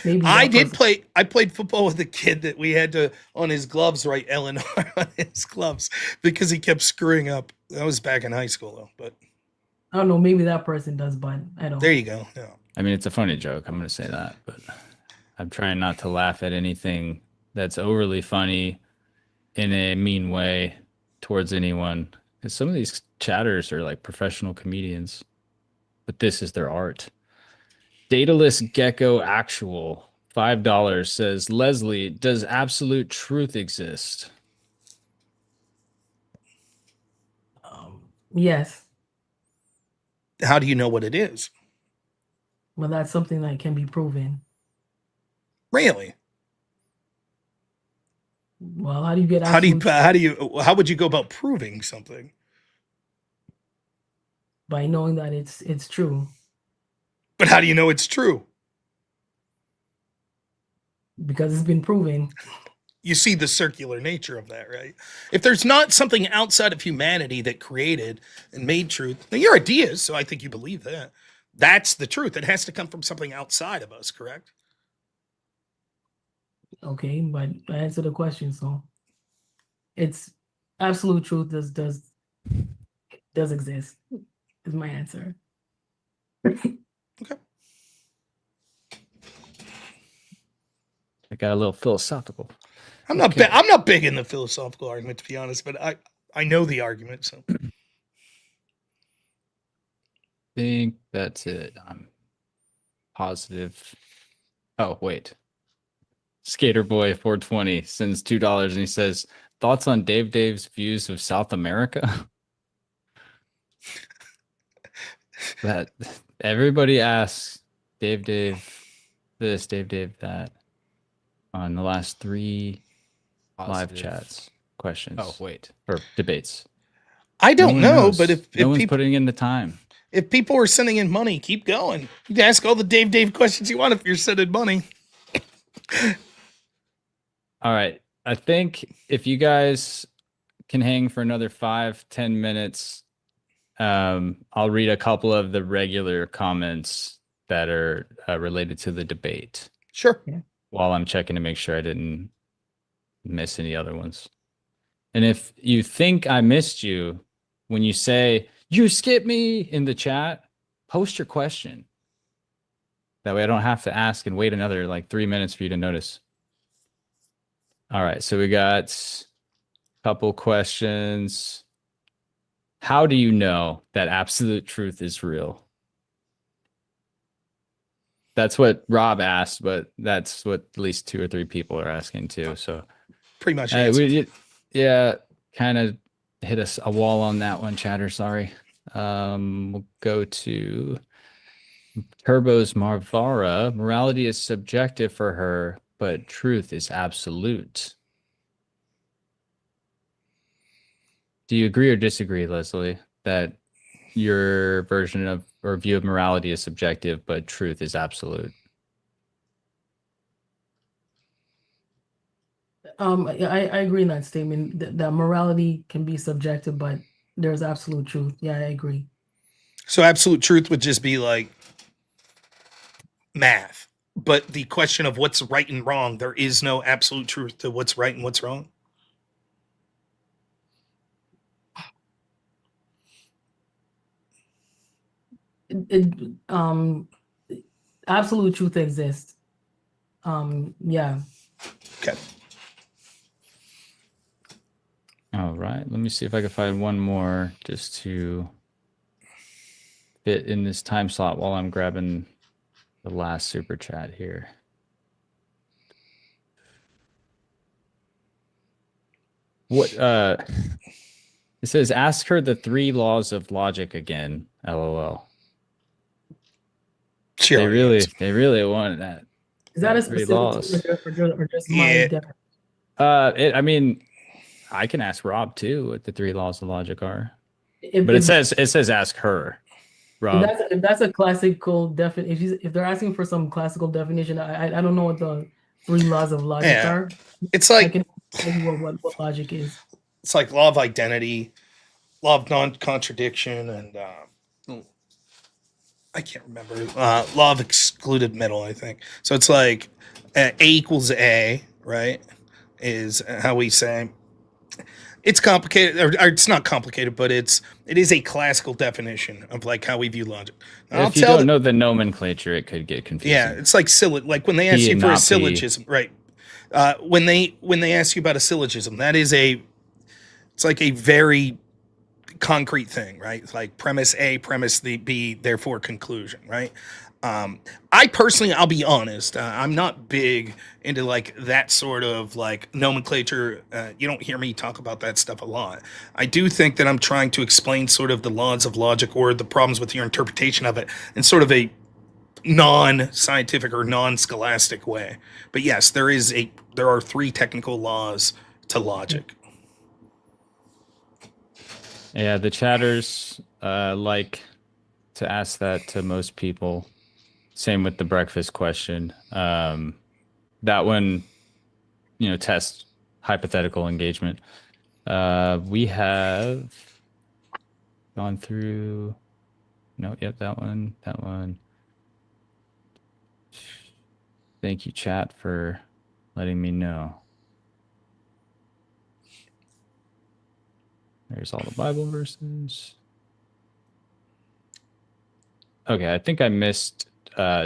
Maybe I played football with a kid that we had to, on his gloves, write L and R on his gloves because he kept screwing up. That was back in high school, though. But I don't know. Maybe that person does, but I don't. There you go. Yeah. I mean, it's a funny joke. I'm going to say that, but I'm trying not to laugh at anything that's overly funny in a mean way towards anyone. Because some of these chatters are like professional comedians, but this is their art. Dataless Gecko Actual, $5 says, Leslie, does absolute truth exist? Yes. How do you know what it is? Well, that's something that can be proven. Really? Well, how do you get how would you go about proving something? By knowing that it's true. But how do you know it's true? Because it's been proven. You see the circular nature of that, right? If there's not something outside of humanity that created and made truth, now your ideas, so I think you believe that. That's the truth. It has to come from something outside of us, correct? Okay, but I answer the question, so it's absolute truth does exist, is my answer. Okay. I got a little philosophical. I'm not big in the philosophical argument, to be honest, but I know the argument, so. Think that's it. I'm positive. Oh, wait. Skater Boy 420 sends $2 and he says, thoughts on Dave's views of South America? That everybody asks Dave this, Dave that on the last 3 live chats questions. Oh, wait. Or debates. I don't know, but if one's people putting in the time. If people are sending in money, keep going. You can ask all the Dave questions you want if you're sending money. All right. I think if you guys can hang for another 5-10 minutes, I'll read a couple of the regular comments that are related to the debate. Sure. While I'm checking to make sure I didn't miss any other ones. And if you think I missed you, when you say, you skipped me in the chat, post your question. That way I don't have to ask and wait another like 3 minutes for you to notice. All right, so we got a couple questions. How do you know that absolute truth is real? That's what Rob asked, but that's what at least 2 or 3 people are asking too. So pretty much. Yeah, kind of hit us a wall on that one, chatter. Sorry. We'll go to Turbo's Marvara. Morality is subjective for her, but truth is absolute. Do you agree or disagree, Leslie, that your version of or view of morality is subjective, but truth is absolute? I agree in that statement that morality can be subjective, but there's absolute truth. Yeah, I agree. So absolute truth would just be like math. But the question of what's right and wrong, there is no absolute truth to what's right and what's wrong. Absolute truth exists. Yeah. Okay. All right. Let me see if I can find one more just to fit in this time slot while I'm grabbing the last super chat here. What it says, ask her the 3 laws of logic again. LOL. Sure. They really wanted that. Is that a 3 specific laws. or just my Yeah. definition? I mean, I can ask Rob too what the 3 laws of logic are. But it says ask her, Rob. If that's a classical definition, if they're asking for some classical definition, I don't know what the 3 laws of logic are. It's I like can tell you what logic is. it's like law of identity, law of non-contradiction, and I can't remember law of excluded middle. I think so. It's like A equals A, right? Is how we say. It's complicated, or it's not complicated, but it is a classical definition of like how we view logic. If you don't know the nomenclature, it could get confusing. Yeah, it's like like when they ask you for a syllogism, right? When they ask you about a syllogism, it's like a very concrete thing, right? It's like premise A, premise B, therefore conclusion, right? I personally, I'll be honest, I'm not big into like that sort of like nomenclature. You don't hear me talk about that stuff a lot. I do think that I'm trying to explain sort of the laws of logic or the problems with your interpretation of it in sort of a non-scientific or non-scholastic way. But yes, there are 3 technical laws to logic. Yeah, the chatters like to ask that to most people. Same with the breakfast question. That one, test hypothetical engagement. We have gone through. No, yep, that one. Thank you, chat, for letting me know. There's all the Bible verses. Okay, I think I missed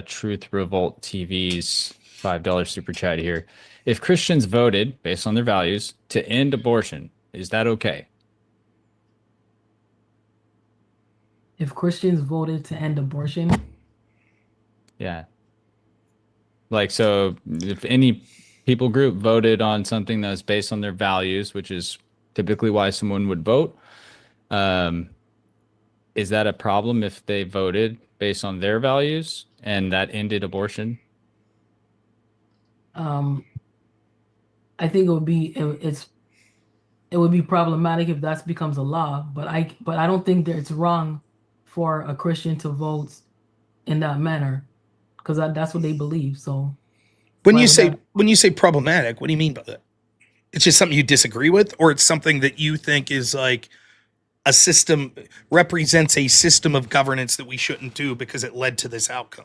Truth Revolt TV's $5 super chat here. If Christians voted based on their values to end abortion, is that okay? If Christians voted to end abortion? Yeah. Like, so if any people group voted on something that's based on their values, which is typically why someone would vote, is that a problem if they voted based on their values and that ended abortion? I think it would be problematic if that becomes a law, but I don't think that it's wrong for a Christian to vote in that manner, because that's what they believe. So when you say problematic, what do you mean by that? It's just something you disagree with, or it's something that you think is like a system, represents a system of governance that we shouldn't do because it led to this outcome?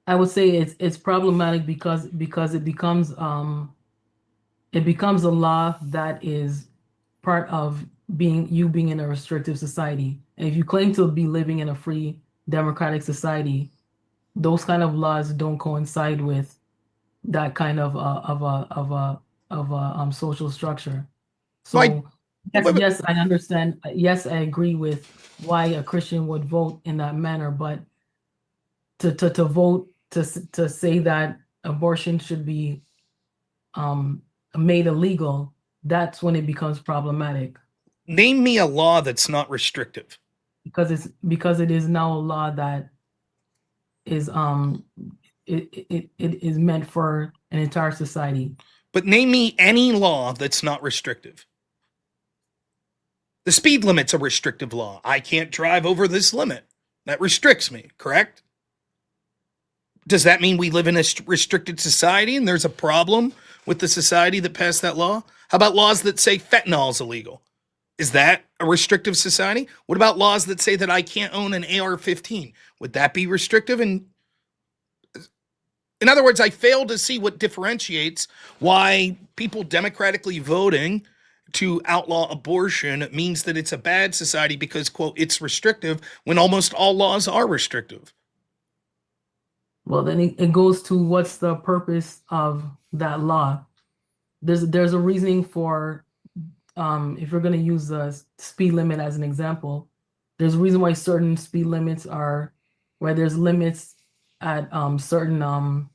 I would say it's problematic because it becomes a law that is part of being in a restrictive society. And if you claim to be living in a free democratic society, those kind of laws don't coincide with that kind of social structure. So yes, I understand. Yes, I agree with why a Christian would vote in that manner, but to vote to say that abortion should be made illegal, that's when it becomes problematic. Name me a law that's not restrictive. Because it is now a law that is it is meant for an entire society. But name me any law that's not restrictive. The speed limit's a restrictive law. I can't drive over this limit. That restricts me, correct? Does that mean we live in a restricted society and there's a problem with the society that passed that law? How about laws that say fentanyl is illegal? Is that a restrictive society? What about laws that say that I can't own an AR-15? Would that be restrictive? And in other words, I fail to see what differentiates why people democratically voting to outlaw abortion means that it's a bad society because, quote, it's restrictive when almost all laws are restrictive. Well, then it goes to what's the purpose of that law. There's a reasoning for, if you're going to use the speed limit as an example, there's a reason why certain speed limits are, where there's limits at certain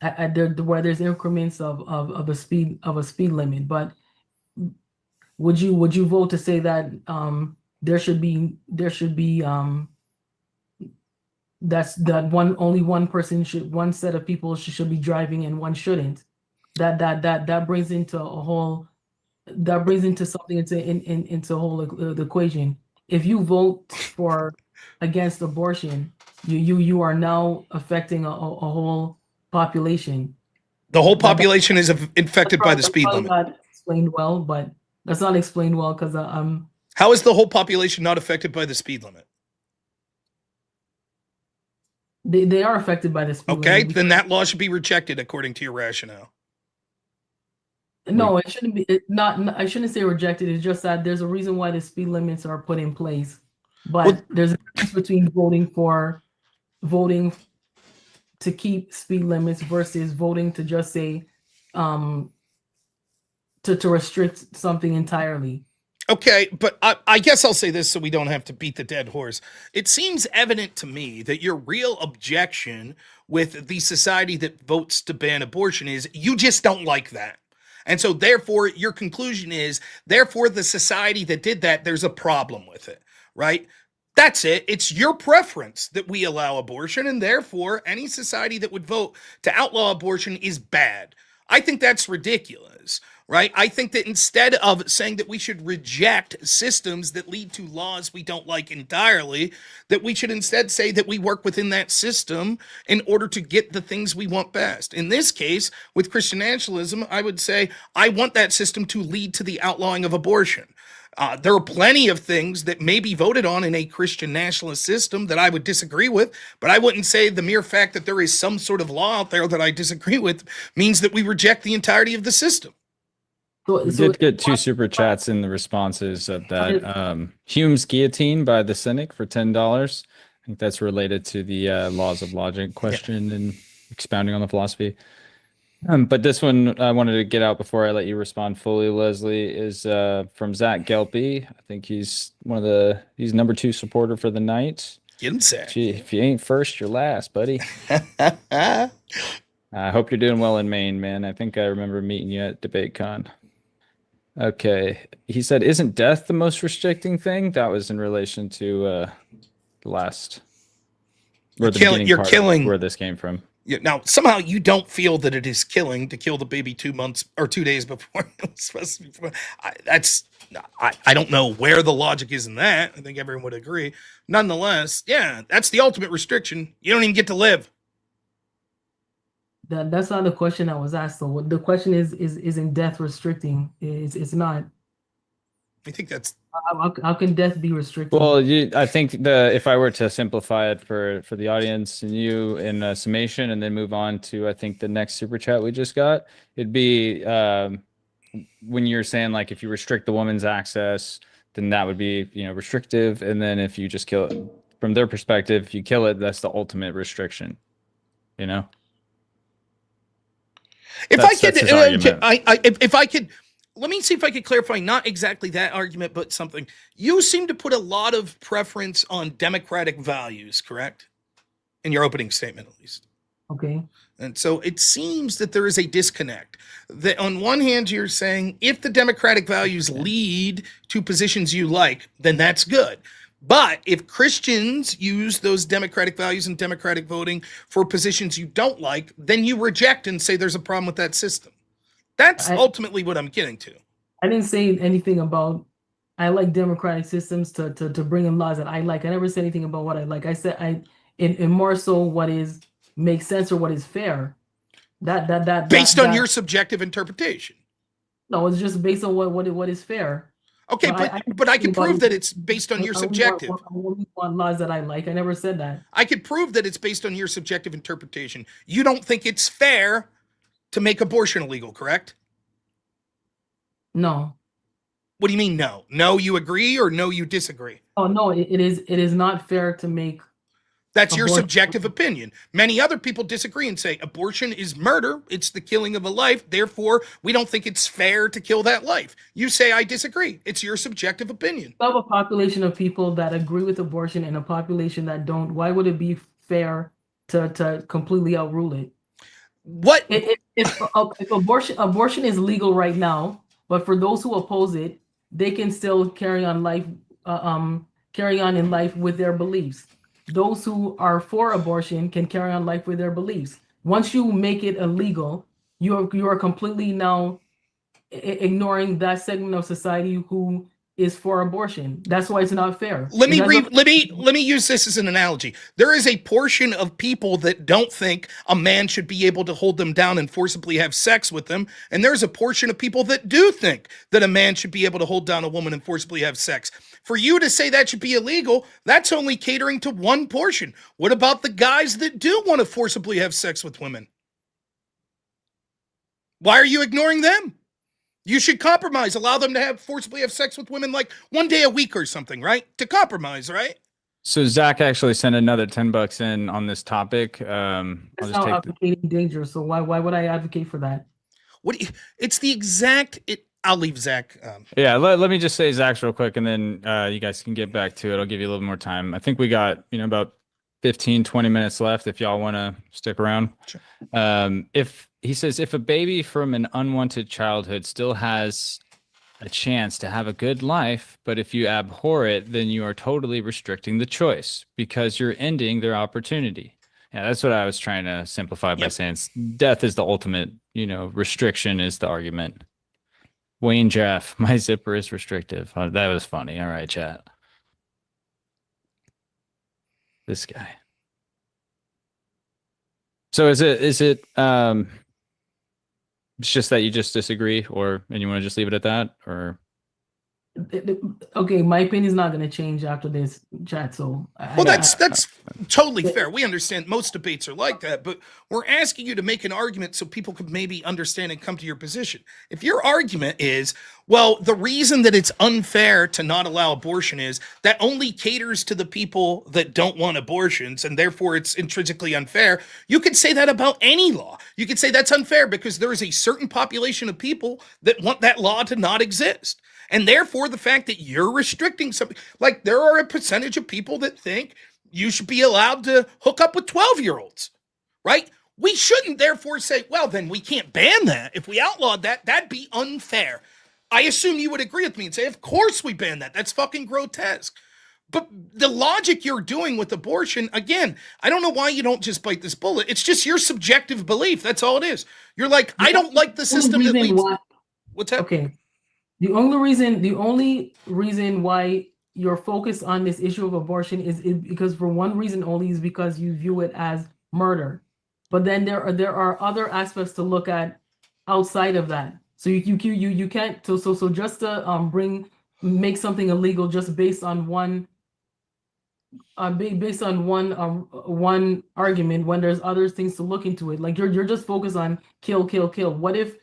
where there's increments of a speed limit. But would you vote to say that there should be only one person should, one set of people should be driving and one shouldn't? That brings into a whole, that brings into something into a whole the equation. If you vote against abortion, you are now affecting a whole population. The whole population is infected by the speed limit. Not explained well, but that's not explained well because How is the whole population not affected by the speed limit? They are affected by the speed limit. Okay, then that law should be rejected according to your rationale. No, it shouldn't be. I shouldn't say rejected. It's just that there's a reason why the speed limits are put in place. But there's a difference between voting to keep speed limits versus voting to just say to restrict something entirely. Okay, but I guess I'll say this so we don't have to beat the dead horse. It seems evident to me that your real objection with the society that votes to ban abortion is you just don't like that. And so therefore your conclusion is, therefore the society that did that, there's a problem with it, right? That's it. It's your preference that we allow abortion, and therefore any society that would vote to outlaw abortion is bad. I think that's ridiculous, right? I think that instead of saying that we should reject systems that lead to laws we don't like entirely, that we should instead say that we work within that system in order to get the things we want best. In this case, with Christian nationalism, I would say I want that system to lead to the outlawing of abortion. There are plenty of things that may be voted on in a Christian nationalist system that I would disagree with, but I wouldn't say the mere fact that there is some sort of law out there that I disagree with means that we reject the entirety of the system. We did get 2 super chats in the responses of that. Hume's Guillotine by the Cynic for $10. I think that's related to the laws of logic question and expounding on the philosophy. But this one I wanted to get out before I let you respond fully, Leslie, is from Zach Gelpy. I think he's he's number 2 supporter for the night. Get him, Zach. Gee, if you ain't first, you're last, buddy. I hope you're doing well in Maine, man. I think I remember meeting you at DebateCon. Okay. He said, isn't death the most restricting thing? That was in relation to the last, or the beginning part of where this came from. Yeah, now, somehow you don't feel that it is killing to kill the baby 2 months or 2 days before it was supposed to be born. I don't know where the logic is in that. I think everyone would agree. Nonetheless, yeah, that's the ultimate restriction. You don't even get to live. That's not the question that was asked, though. The question isn't death restricting? It's not. I think that's... How can death be restricted? Well, I think if I were to simplify it for the audience and you in a summation, and then move on to I think the next super chat we just got, it'd be when you're saying like if you restrict the woman's access, then that would be restrictive, and then if you just kill it from their perspective, if you kill it, that's the ultimate restriction. If I could. Let me see if I could clarify, not exactly that argument, but something. You seem to put a lot of preference on democratic values, correct? In your opening statement, at least. Okay. And so it seems that there is a disconnect. That on one hand, you're saying if the democratic values lead to positions you like, then that's good. But if Christians use those democratic values and democratic voting for positions you don't like, then you reject and say there's a problem with that system. That's ultimately what I'm getting to. I didn't say anything about I like democratic systems to bring in laws that I like. I never said anything about what I like. I said in more so what makes sense or what is fair. Based on your subjective interpretation. No, it's just based on what is fair. Okay, but I can prove that it's based on your subjective. I only want laws that I like. I never said that. I could prove that it's based on your subjective interpretation. You don't think it's fair to make abortion illegal, correct? No. What do you mean no? No, you agree, or no, you disagree? Oh no, it is not fair to make That's your abortion. subjective opinion. Many other people disagree and say abortion is murder. It's the killing of a life. Therefore, we don't think it's fair to kill that life. You say I disagree. It's your subjective opinion. You have a population of people that agree with abortion and a population that don't. Why would it be fair to completely outrule it? What? If abortion is legal right now, but for those who oppose it, they can still carry on in life with their beliefs. Those who are for abortion can carry on life with their beliefs. Once you make it illegal, you are completely now ignoring that segment of society who is for abortion. That's why it's not fair. Let me use this as an analogy. There is a portion of people that don't think a man should be able to hold them down and forcibly have sex with them, and there's a portion of people that do think that a man should be able to hold down a woman and forcibly have sex. For you to say that should be illegal, that's only catering to one portion. What about the guys that do want to forcibly have sex with women? Why are you ignoring them? You should compromise, allow them to forcibly have sex with women like one day a week or something, right? To compromise, right? So Zach actually sent another $10 in on this topic. That's not advocating danger. So why would I advocate for that? It's the exact. I'll leave Zach. Yeah, let me just say Zach's real quick, and then you guys can get back to it. I'll give you a little more time. I think we got about 15, 20 minutes left if y'all want to stick around. Sure. If he says if a baby from an unwanted childhood still has a chance to have a good life, but if you abhor it, then you are totally restricting the choice because you're ending their opportunity. Yeah, that's what I was trying to simplify by saying death is the ultimate, restriction is the argument. Wayne Jeff, my zipper is restrictive. Oh, that was funny. All right, chat. This guy. So is it it's just that you just disagree and you want to just leave it at that, or okay, my opinion is not going to change after this chat. So that's totally fair. We understand most debates are like that, but we're asking you to make an argument so people could maybe understand and come to your position. If your argument is, well, the reason that it's unfair to not allow abortion is that only caters to the people that don't want abortions, and therefore it's intrinsically unfair, you could say that about any law. You could say that's unfair because there is a certain population of people that want that law to not exist. And therefore, the fact that you're restricting something, like there are a percentage of people that think you should be allowed to hook up with 12-year-olds, right? We shouldn't therefore say, well, then we can't ban that. If we outlawed that, that'd be unfair. I assume you would agree with me and say, of course we ban that. That's fucking grotesque. But the logic you're doing with abortion, again, I don't know why you don't just bite this bullet. It's just your subjective belief. That's all it is. You're like, I don't like the system that leads. What's that? Okay. The only reason why you're focused on this issue of abortion is because for one reason only is because you view it as murder. But then there are other aspects to look at outside of that. So you can't so just to make something illegal just based on one one argument when there's other things to look into it. Like you're just focused on kill. What if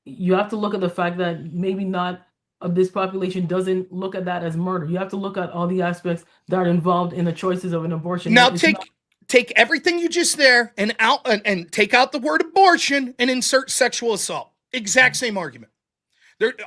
you have to look at the fact that maybe not of this population doesn't look at that as murder? You have to look at all the aspects that are involved in the choices of an abortion. Now take everything you just there and take out the word abortion and insert sexual assault. Exact same argument.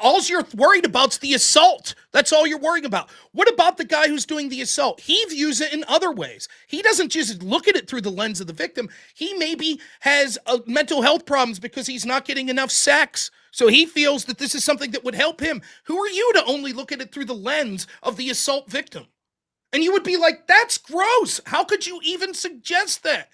All you're worried about is the assault. That's all you're worrying about. What about the guy who's doing the assault? He views it in other ways. He doesn't just look at it through the lens of the victim. He maybe has mental health problems because he's not getting enough sex. So he feels that this is something that would help him. Who are you to only look at it through the lens of the assault victim? And you would be like, that's gross. How could you even suggest that?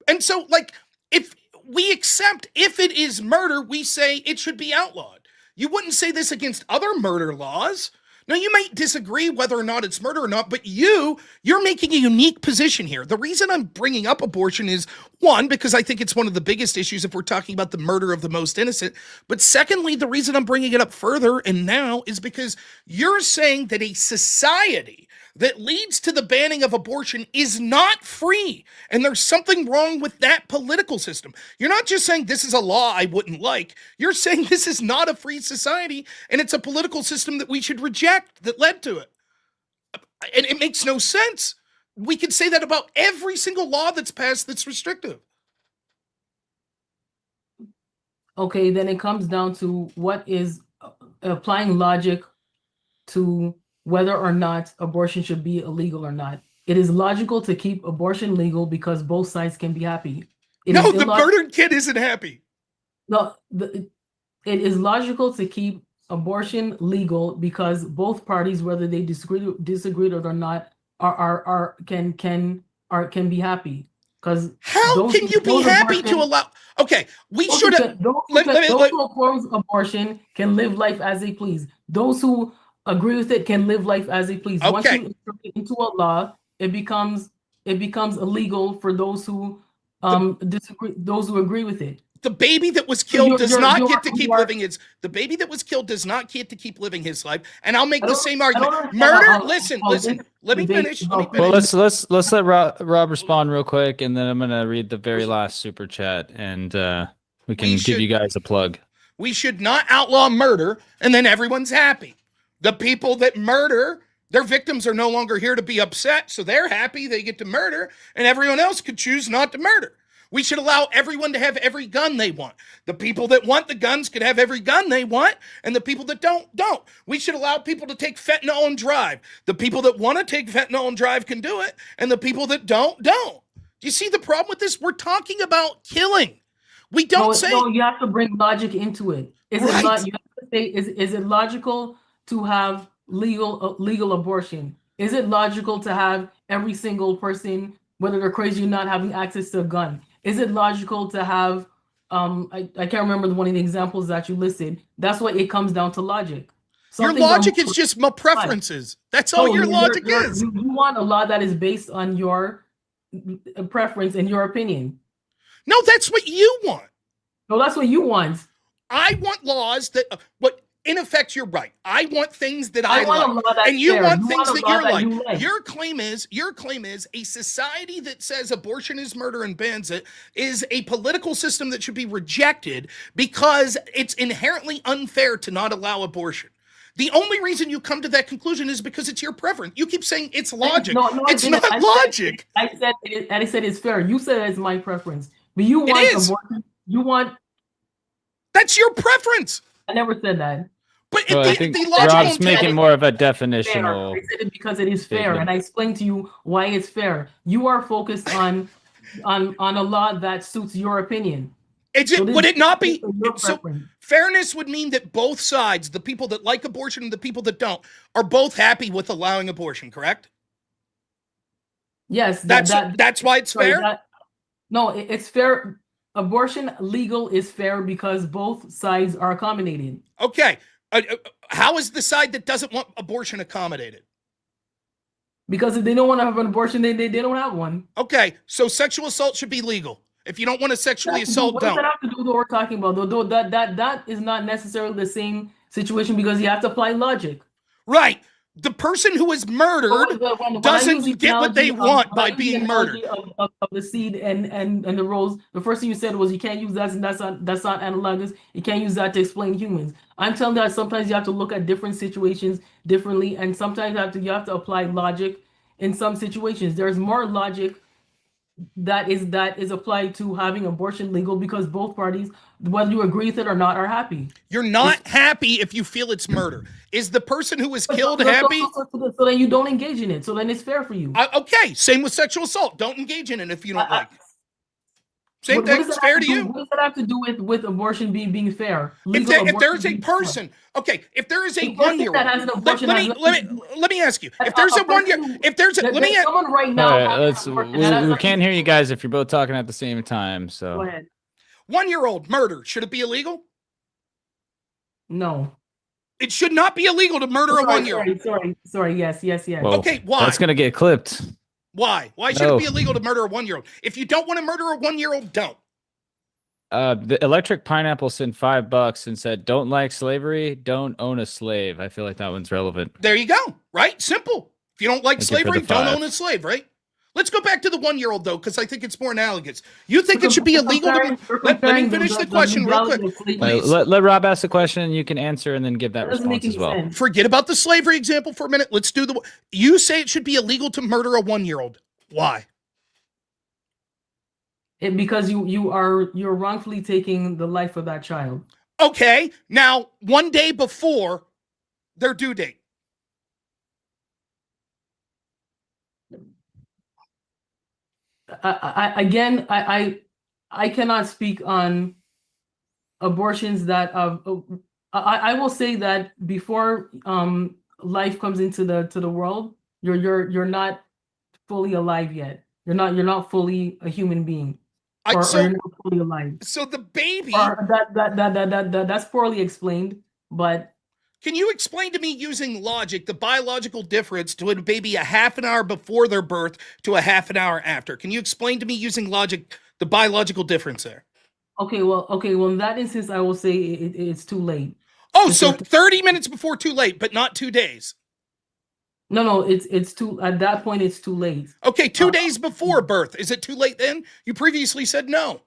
And so, like, if we accept if it is murder, we say it should be outlawed. You wouldn't say this against other murder laws. Now, you might disagree whether or not it's murder or not, but you're making a unique position here. The reason I'm bringing up abortion is, one, because I think it's one of the biggest issues if we're talking about the murder of the most innocent. But secondly, the reason I'm bringing it up further and now is because you're saying that a society that leads to the banning of abortion is not free. And there's something wrong with that political system. You're not just saying this is a law I wouldn't like. You're saying this is not a free society and it's a political system that we should reject that led to it. And it makes no sense. We could say that about every single law that's passed that's restrictive. Okay, then it comes down to what is applying logic to whether or not abortion should be illegal or not. It is logical to keep abortion legal because both sides can be happy. No, the murdered kid isn't happy. No, it is logical to keep abortion legal because both parties, whether they disagree or not, can be happy. Because how can you be happy to allow? Okay, we should have. Those who oppose abortion can live life as they please. Those who agree with it can live life as they please. Okay. Once you insert it into a law, it becomes illegal for those who disagree, those who agree with it. The baby that was killed does not get to keep living his. The baby that was killed does not get to keep living his life. And I'll make the same argument. Murder. Listen. Let me finish. Well, let's let Rob respond real quick, and then I'm gonna read the very last super chat, and we can give you guys a plug. We should not outlaw murder, and then everyone's happy. The people that murder, their victims are no longer here to be upset, so they're happy they get to murder, and everyone else could choose not to murder. We should allow everyone to have every gun they want. The people that want the guns could have every gun they want, and the people that don't. We should allow people to take fentanyl and drive. The people that want to take fentanyl and drive can do it, and the people that don't. Do you see the problem with this? We're talking about killing. We don't say... No, you have to bring logic into it. Is it logical to have legal abortion? Is it logical to have every single person, whether they're crazy or not, having access to a gun? Is it logical to have, I can't remember one of the examples that you listed. That's why it comes down to logic. Your logic is just my preferences. That's all your logic is. You want a law that is based on your preference and your opinion. No, that's what you want. No, that's what you want. I want laws that, in effect, you're right. I want things that I want like, and you want things that you're like. Your claim is a society that says abortion is murder and bans it is a political system that should be rejected because it's inherently unfair to not allow abortion. The only reason you come to that conclusion is because it's your preference. You keep saying it's logic. No, it's not logic. I said it's fair. You said it's my preference, but you want abortion. You want. That's your preference. I never said that. But I think Rob's making more of a definitional. I said it because it is fair, and I explained to you why it's fair. You are focused on a law that suits your opinion. Would it not be? So fairness would mean that both sides, the people that like abortion and the people that don't, are both happy with allowing abortion, correct? Yes. That's why it's fair? No, it's fair. Abortion legal is fair because both sides are accommodated. Okay. How is the side that doesn't want abortion accommodated? Because if they don't want to have an abortion, they don't have one. Okay, so sexual assault should be legal. If you don't want to sexually assault, don't. What does that have to do with what we're talking about? Though that is not necessarily the same situation because you have to apply logic. Right. The person who is murdered doesn't get what they want by being murdered. Of the seed and the rose, the first thing you said was you can't use that, and that's not analogous. You can't use that to explain humans. I'm telling you that sometimes you have to look at different situations differently, and sometimes you have to apply logic in some situations. There's more logic that is applied to having abortion legal because both parties, whether you agree with it or not, are happy. You're not happy if you feel it's murder. Is the person who was killed happy? So then you don't engage in it. So then it's fair for you. Okay, same with sexual assault. Don't engage in it if you don't like it. Same thing. It's fair to you. What does that have to do with abortion being fair? If there's a person, okay, if there is a 1-year-old, that has an abortion, let me ask you. If there's a 1 year, if there's a, let me ask. Someone right now. We can't hear you guys if you're both talking at the same time. So. Go ahead. 1-year-old murder, should it be illegal? No. It should not be illegal to murder a 1-year-old. Sorry. Yes. Whoa, Okay, why? That's gonna get clipped. Why? Why should it be illegal to murder a 1-year-old? If you don't want to murder a 1-year-old, don't. The Electric Pineapple sent $5 and said, "Don't like slavery, don't own a slave." I feel like that one's relevant. There you go. Right? Simple. If you don't like Thank you for slavery, the don't 5. own a slave, right? Let's go back to the 1-year-old, though, because I think it's more analogous. You think it should be illegal to... Let me finish the question real quick. Please. Let Rob ask the question, and you can answer and then give that response as well. Forget about the slavery example for a minute. Let's do the... You say it should be illegal to murder a 1-year-old. Why? Because you're wrongfully taking the life of that child. Okay. Now, one day before their due date. I cannot speak on abortions that I will say that before life comes into the world, you're not fully alive yet. You're not fully a human being. Or you're not fully alive. So the baby... That's poorly explained, but... Can you explain to me using logic the biological difference to a baby a half an hour before their birth to a half an hour after? Can you explain to me using logic the biological difference there? Okay, well, in that instance, I will say it's too late. Oh, so 30 minutes before too late, but not 2 days. No, it's too, at that point, it's too late. Okay, 2 days before birth. Is it too late then? You previously said no.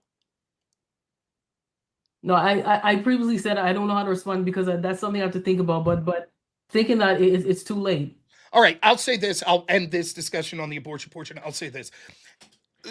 No, I previously said I don't know how to respond because that's something I have to think about, but thinking that it's too late. All right, I'll say this. I'll end this discussion on the abortion portion. I'll say this.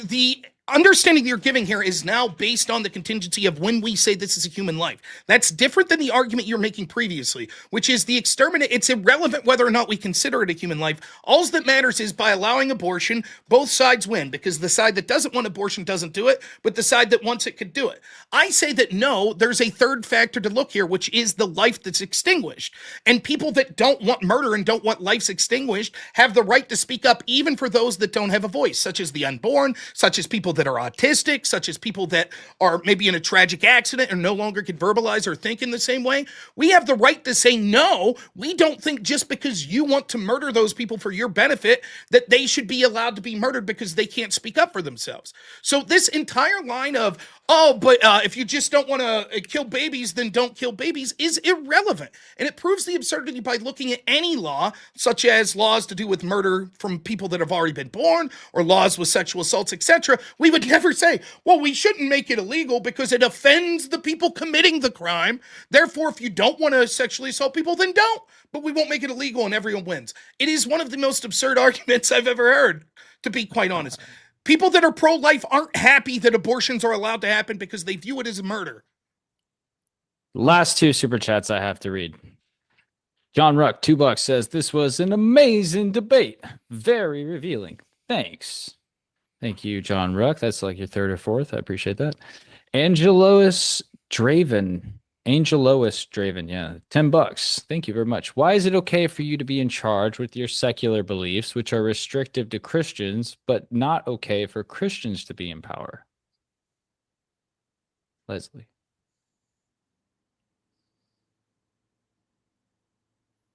The understanding you're giving here is now based on the contingency of when we say this is a human life. That's different than the argument you're making previously, which is the exterminate. It's irrelevant whether or not we consider it a human life. All that matters is by allowing abortion, both sides win, because the side that doesn't want abortion doesn't do it, but the side that wants it could do it. I say that no, there's a third factor to look here, which is the life that's extinguished. And people that don't want murder and don't want lives extinguished have the right to speak up, even for those that don't have a voice, such as the unborn, such as people that are autistic, such as people that are maybe in a tragic accident and no longer can verbalize or think in the same way. We have the right to say, no, we don't think just because you want to murder those people for your benefit that they should be allowed to be murdered because they can't speak up for themselves. So this entire line of, but if you just don't want to kill babies, then don't kill babies is irrelevant. And it proves the absurdity by looking at any law, such as laws to do with murder from people that have already been born or laws with sexual assaults, etc. We would never say, well, we shouldn't make it illegal because it offends the people committing the crime. Therefore, if you don't want to sexually assault people, then don't. But we won't make it illegal and everyone wins. It is one of the most absurd arguments I've ever heard, to be quite honest. People that are pro-life aren't happy that abortions are allowed to happen because they view it as a murder. Last 2 super chats I have to read. John Ruck, $2 says, "This was an amazing debate. Very revealing. Thanks." Thank you, John Ruck. That's like your 3rd or 4th. I appreciate that. Angelois Draven, yeah, $10. Thank you very much. Why is it okay for you to be in charge with your secular beliefs, which are restrictive to Christians, but not okay for Christians to be in power? Leslie.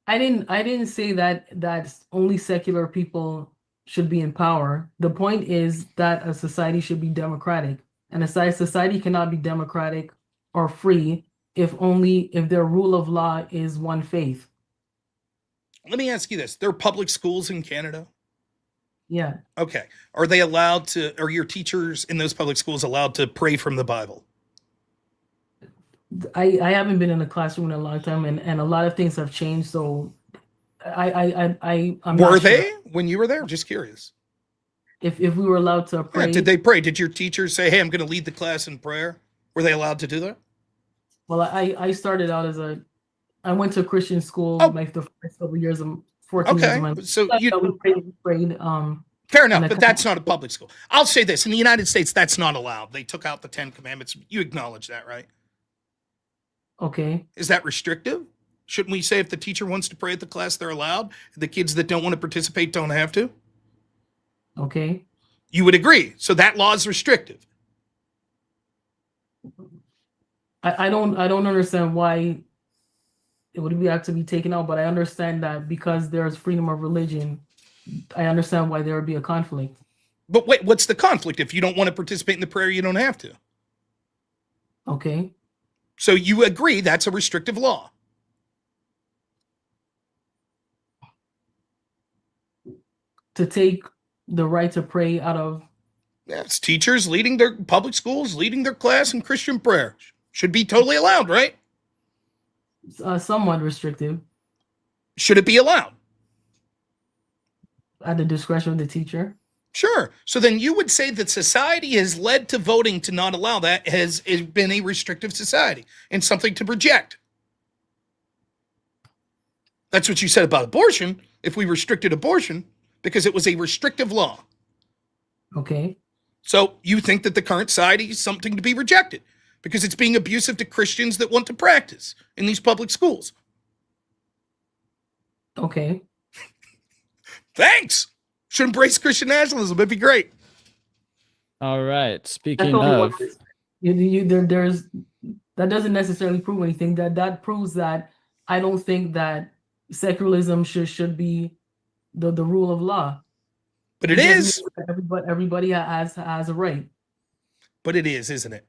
I didn't say that only secular people should be in power. The point is that a society should be democratic, and a society cannot be democratic or free if their rule of law is one faith. Let me ask you this. There are public schools in Canada? Yeah. Okay. Are they allowed to, are your teachers in those public schools allowed to pray from the Bible? I haven't been in a classroom in a long time, and a lot of things have changed, so I'm were not they sure. When you were there? Just curious. If we were allowed to pray. Yeah, did they pray? Did your teachers say, hey, I'm going to lead the class in prayer? Were they allowed to do that? Well, I started out I went to a Christian school the first couple of years, 14 years of my life. So we prayed. Fair enough, but that's not a public school. I'll say this. In the United States, that's not allowed. They took out the 10 Commandments. You acknowledge that, right? Okay. Is that restrictive? Shouldn't we say if the teacher wants to pray at the class, they're allowed? The kids that don't want to participate don't have to? Okay. You would agree. So that law is restrictive. I don't understand why it would have to be taken out. But I understand that because there's freedom of religion, I understand why there would be a conflict. But wait, what's the conflict? If you don't want to participate in the prayer, you don't have to. Okay. So you agree that's a restrictive law. To take the right to pray out of... That's teachers leading their public schools, leading their class in Christian prayer. Should be totally allowed, right? Somewhat restrictive. Should it be allowed? At the discretion of the teacher. Sure. So then you would say that society has led to voting to not allow that has been a restrictive society and something to reject. That's what you said about abortion. If we restricted abortion, because it was a restrictive law. Okay. So you think that the current society is something to be rejected because it's being abusive to Christians that want to practice in these public schools. Okay. Thanks. Should embrace Christian nationalism. It'd be great. All right. That's Speaking only of, one. There's that doesn't necessarily prove anything. That proves that I don't think that secularism should be the rule of law. But it is. Everybody has a right. But it is, isn't it?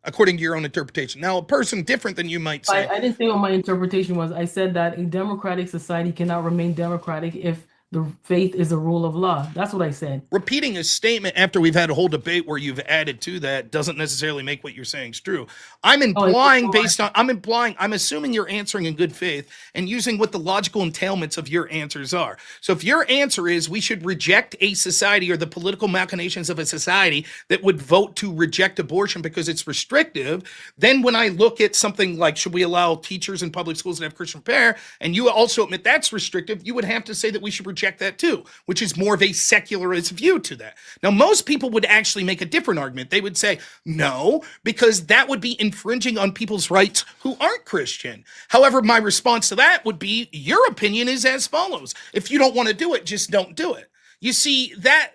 According to your own interpretation. Now, a person different than you might say. I didn't say what my interpretation was. I said that a democratic society cannot remain democratic if the faith is a rule of law. That's what I said. Repeating a statement after we've had a whole debate where you've added to that doesn't necessarily make what you're saying is true. I'm implying I'm assuming you're answering in good faith and using what the logical entailments of your answers are. So if your answer is we should reject a society or the political machinations of a society that would vote to reject abortion because it's restrictive, then when I look at something like should we allow teachers in public schools to have Christian prayer, and you also admit that's restrictive, you would have to say that we should reject that too, which is more of a secularist view to that. Now, most people would actually make a different argument. They would say, no, because that would be infringing on people's rights who aren't Christian. However, my response to that would be, your opinion is as follows. If you don't want to do it, just don't do it. You see, that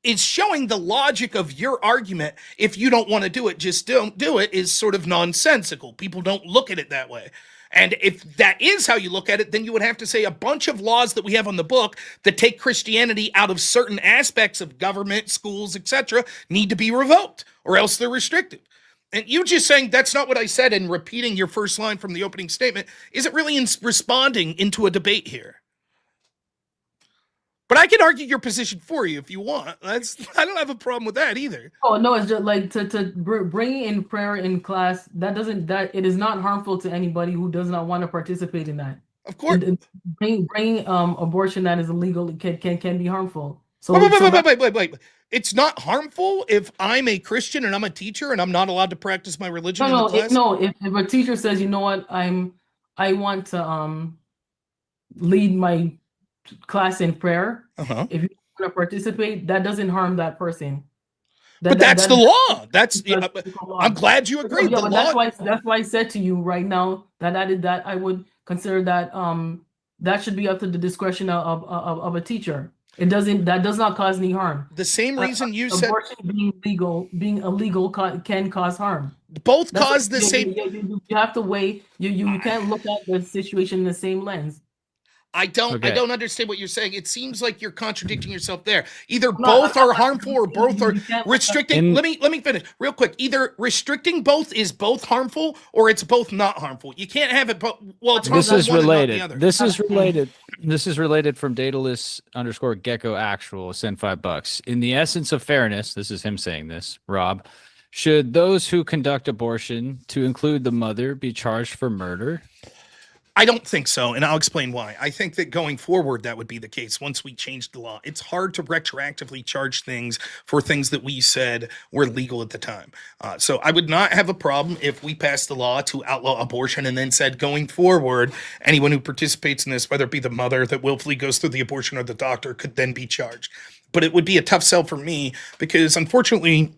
is showing the logic of your argument. If you don't want to do it, just don't do it is sort of nonsensical. People don't look at it that way. And if that is how you look at it, then you would have to say a bunch of laws that we have on the book that take Christianity out of certain aspects of government, schools, etc., need to be revoked, or else they're restricted. And you just saying that's not what I said and repeating your first line from the opening statement isn't really responding into a debate here. But I can argue your position for you if you want. I don't have a problem with that either. Oh no, it's just like to bring in prayer in class. That it is not harmful to anybody who does not want to participate in that. Of course, bringing abortion that is illegal can be harmful. So wait. It's not harmful if I'm a Christian and I'm a teacher and I'm not allowed to practice my religion in the class? If a teacher says, you know what, I want to lead my class in prayer. If you want to participate, that doesn't harm that person. That's the law. I'm glad you agree. Yeah, that's why I said to you right now that I would consider that that should be up to the discretion of a teacher. That does not cause any harm. The same reason you said abortion being illegal can cause harm. Both cause the same. You have to weigh. You can't look at the situation in the same lens. I don't understand what you're saying. It seems like you're contradicting yourself there. Either both are harmful or both are restricting. Let me finish real quick. Either restricting both is both harmful or it's both not harmful. You can't have it. Well, it's this is related. This is related. This is related from Daedalus_Gecko Actual. Send $5. In the essence of fairness, this is him saying this. Rob, should those who conduct abortion, to include the mother, be charged for murder? I don't think so, and I'll explain why. I think that going forward, that would be the case once we change the law. It's hard to retroactively charge things for things that we said were legal at the time. So I would not have a problem if we passed the law to outlaw abortion and then said, going forward, anyone who participates in this, whether it be the mother that willfully goes through the abortion or the doctor, could then be charged. But it would be a tough sell for me because, unfortunately,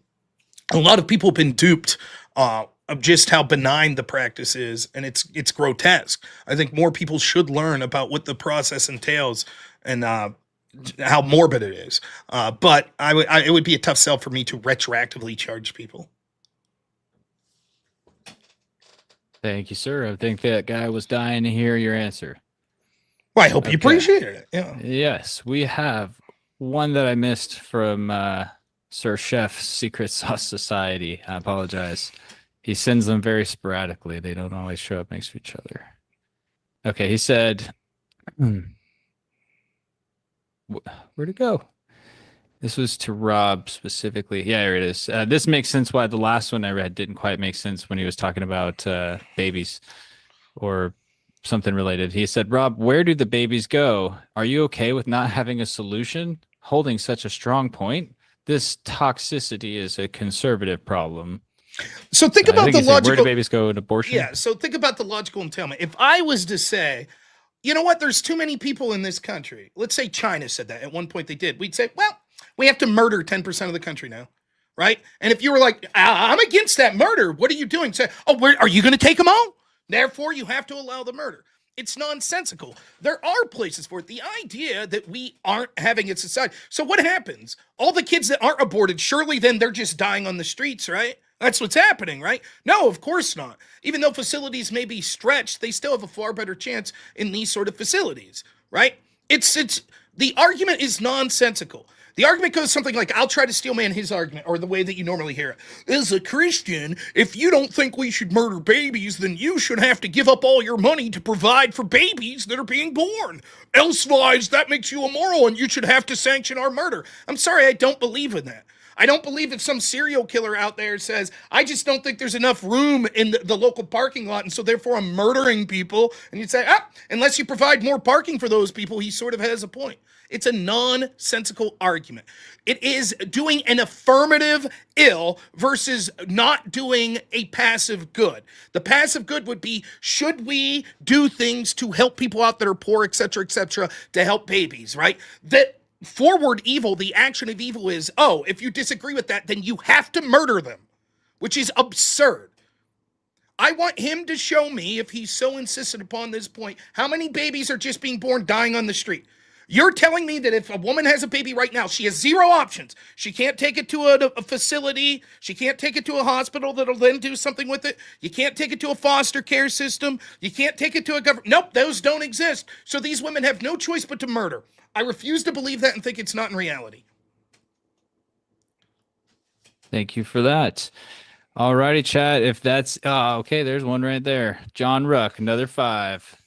a lot of people have been duped of just how benign the practice is, and it's grotesque. I think more people should learn about what the process entails and how morbid it is. But it would be a tough sell for me to retroactively charge people. Thank you, sir. I think that guy was dying to hear your answer. Well, I hope you Okay. appreciated it. Yeah. Yes, we have one that I missed from Sir Chef's Secret Sauce Society. I apologize. He sends them very sporadically. They don't always show up next to each other. Okay, he said, where'd it go? This was to Rob specifically. Yeah, here it is. This makes sense why the last one I read didn't quite make sense when he was talking about babies or something related. He said, Rob, where do the babies go? Are you okay with not having a solution? Holding such a strong point? This toxicity is a conservative problem. So think I about think the he said, where do logical. babies go in abortion? Yeah. So think about the logical entailment. If I was to say, you know what, there's too many people in this country. Let's say China said that. At one point they did. We'd say, well, we have to murder 10% of the country now. Right. And if you were like, I'm against that murder, what are you doing? Say, oh, where are you going to take them all? Therefore, you have to allow the murder. It's nonsensical. There are places for it. The idea that we aren't having a society. So what happens? All the kids that aren't aborted, surely then they're just dying on the streets, right? That's what's happening, right? No, of course not. Even though facilities may be stretched, they still have a far better chance in these sort of facilities, right? It's the argument is nonsensical. The argument goes something like, I'll try to steel man his argument, or the way that you normally hear it. As a Christian, if you don't think we should murder babies, then you should have to give up all your money to provide for babies that are being born. Elsewise, that makes you immoral and you should have to sanction our murder. I'm sorry, I don't believe in that. I don't believe if some serial killer out there says, I just don't think there's enough room in the local parking lot, and so therefore I'm murdering people. And you'd say, unless you provide more parking for those people, he sort of has a point. It's a nonsensical argument. It is doing an affirmative ill versus not doing a passive good. The passive good would be, should we do things to help people out that are poor, et cetera, to help babies, right? That forward evil, the action of evil is, oh, if you disagree with that, then you have to murder them, which is absurd. I want him to show me, if he's so insistent upon this point, how many babies are just being born dying on the street. You're telling me that if a woman has a baby right now, she has zero options. She can't take it to a facility. She can't take it to a hospital that'll then do something with it. You can't take it to a foster care system. You can't take it to a government. Nope, those don't exist. So these women have no choice but to murder. I refuse to believe that and think it's not in reality. Thank you for that. All righty, chat. If that's okay, there's one right there. John Ruck, another 5.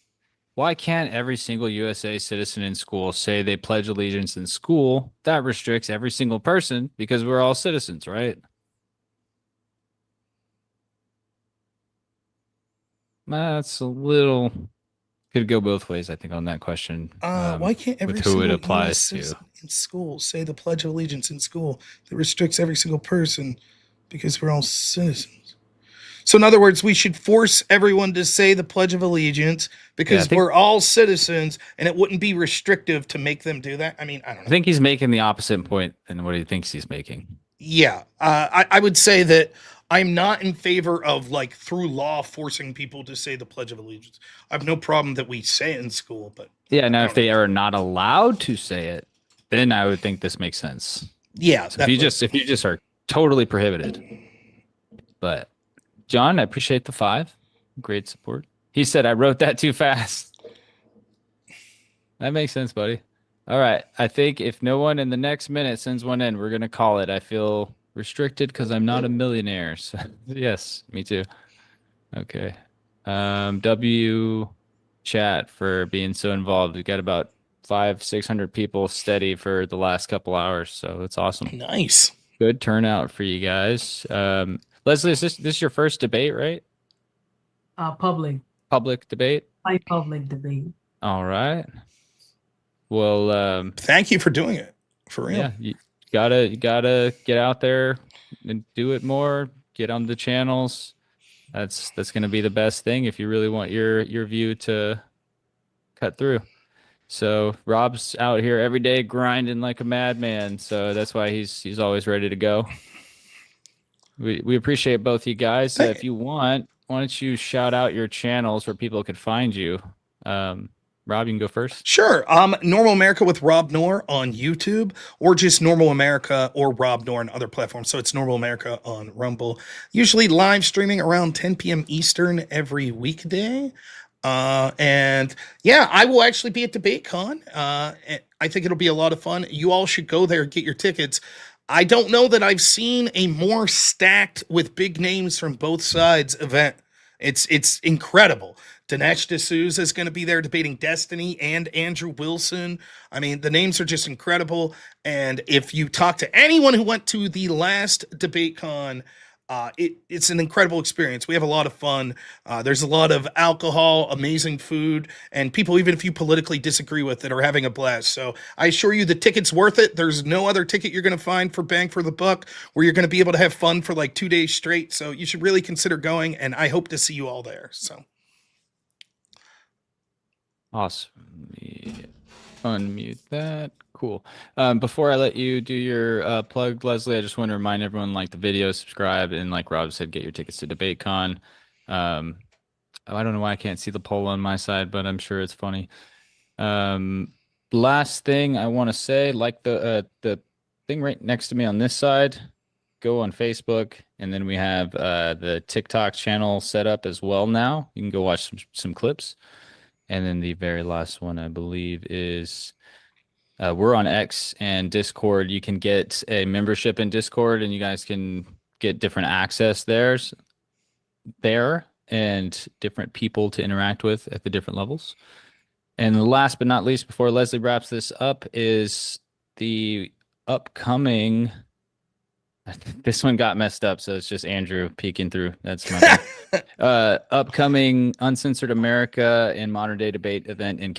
Why can't every single USA citizen in school say they pledge allegiance in school? That restricts every single person because we're all citizens, right? That's a little... Could go both ways, I think, on that question. Why can't every with who single it applies citizen to in school say the Pledge of Allegiance in school? That restricts every single person because we're all citizens. So in other words, we should force everyone to say the Pledge of Allegiance because we're all citizens, and it wouldn't be restrictive to make them do that. I mean, I don't know. I think he's making the opposite point than what he thinks he's making. Yeah, I would say that I'm not in favor of, like, through law forcing people to say the Pledge of Allegiance. I have no problem that we say it in school, but yeah, now if they are not allowed to say it, then I would think this makes sense. Yeah, so if you just are totally prohibited. But John, I appreciate the 5. Great support. He said I wrote that too fast. That makes sense, buddy. All right. I think if no one in the next minute sends one in, we're going to call it. I feel restricted because I'm not a millionaire. So, yes, me too. Okay. W chat for being so involved. We got about 500-600 people steady for the last couple hours. So that's awesome. Nice. Good turnout for you guys. Leslie, is this your first debate, right? Public debate? Public debate. All right. Well, thank you for doing it. For real. Yeah, you gotta get out there and do it more. Get on the channels. That's gonna be the best thing if you really want your view to cut through. So Rob's out here every day grinding like a madman. So that's why he's always ready to go. We appreciate both you guys. If you want, why don't you shout out your channels where people could find you? Rob, you can go first. Sure. Normal America with Rob Noerr on YouTube, or just Normal America or Rob Noerr on other platforms. So it's Normal America on Rumble. Usually live streaming around 10 p.m. Eastern every weekday. And yeah, I will actually be at DebateCon. I think it'll be a lot of fun. You all should go there and get your tickets. I don't know that I've seen a more stacked with big names from both sides event. It's incredible. Dinesh D'Souza is going to be there debating Destiny and Andrew Wilson. I mean, the names are just incredible. And if you talk to anyone who went to the last DebateCon, it's an incredible experience. We have a lot of fun. There's a lot of alcohol, amazing food, and people, even if you politically disagree with it, are having a blast. So I assure you the ticket's worth it. There's no other ticket you're going to find for bang for the buck where you're going to be able to have fun for like 2 days straight. So you should really consider going, and I hope to see you all there. So. Awesome. Let me unmute that. Cool. Before I let you do your plug, Leslie, I just want to remind everyone, like the video, subscribe, and like Rob said, get your tickets to DebateCon. I don't know why I can't see the poll on my side, but I'm sure it's funny. Last thing I want to say, like the thing right next to me on this side, go on Facebook, and then we have the TikTok channel set up as well now. You can go watch some clips. And then the very last one, I believe, is we're on X and Discord. You can get a membership in Discord, and you guys can get different access there and different people to interact with at the different levels. And last but not least, before Leslie wraps this up, is the upcoming... This one got messed up, so it's just Andrew peeking through. That's my bad. Upcoming Uncensored America and Modern Day Debate event in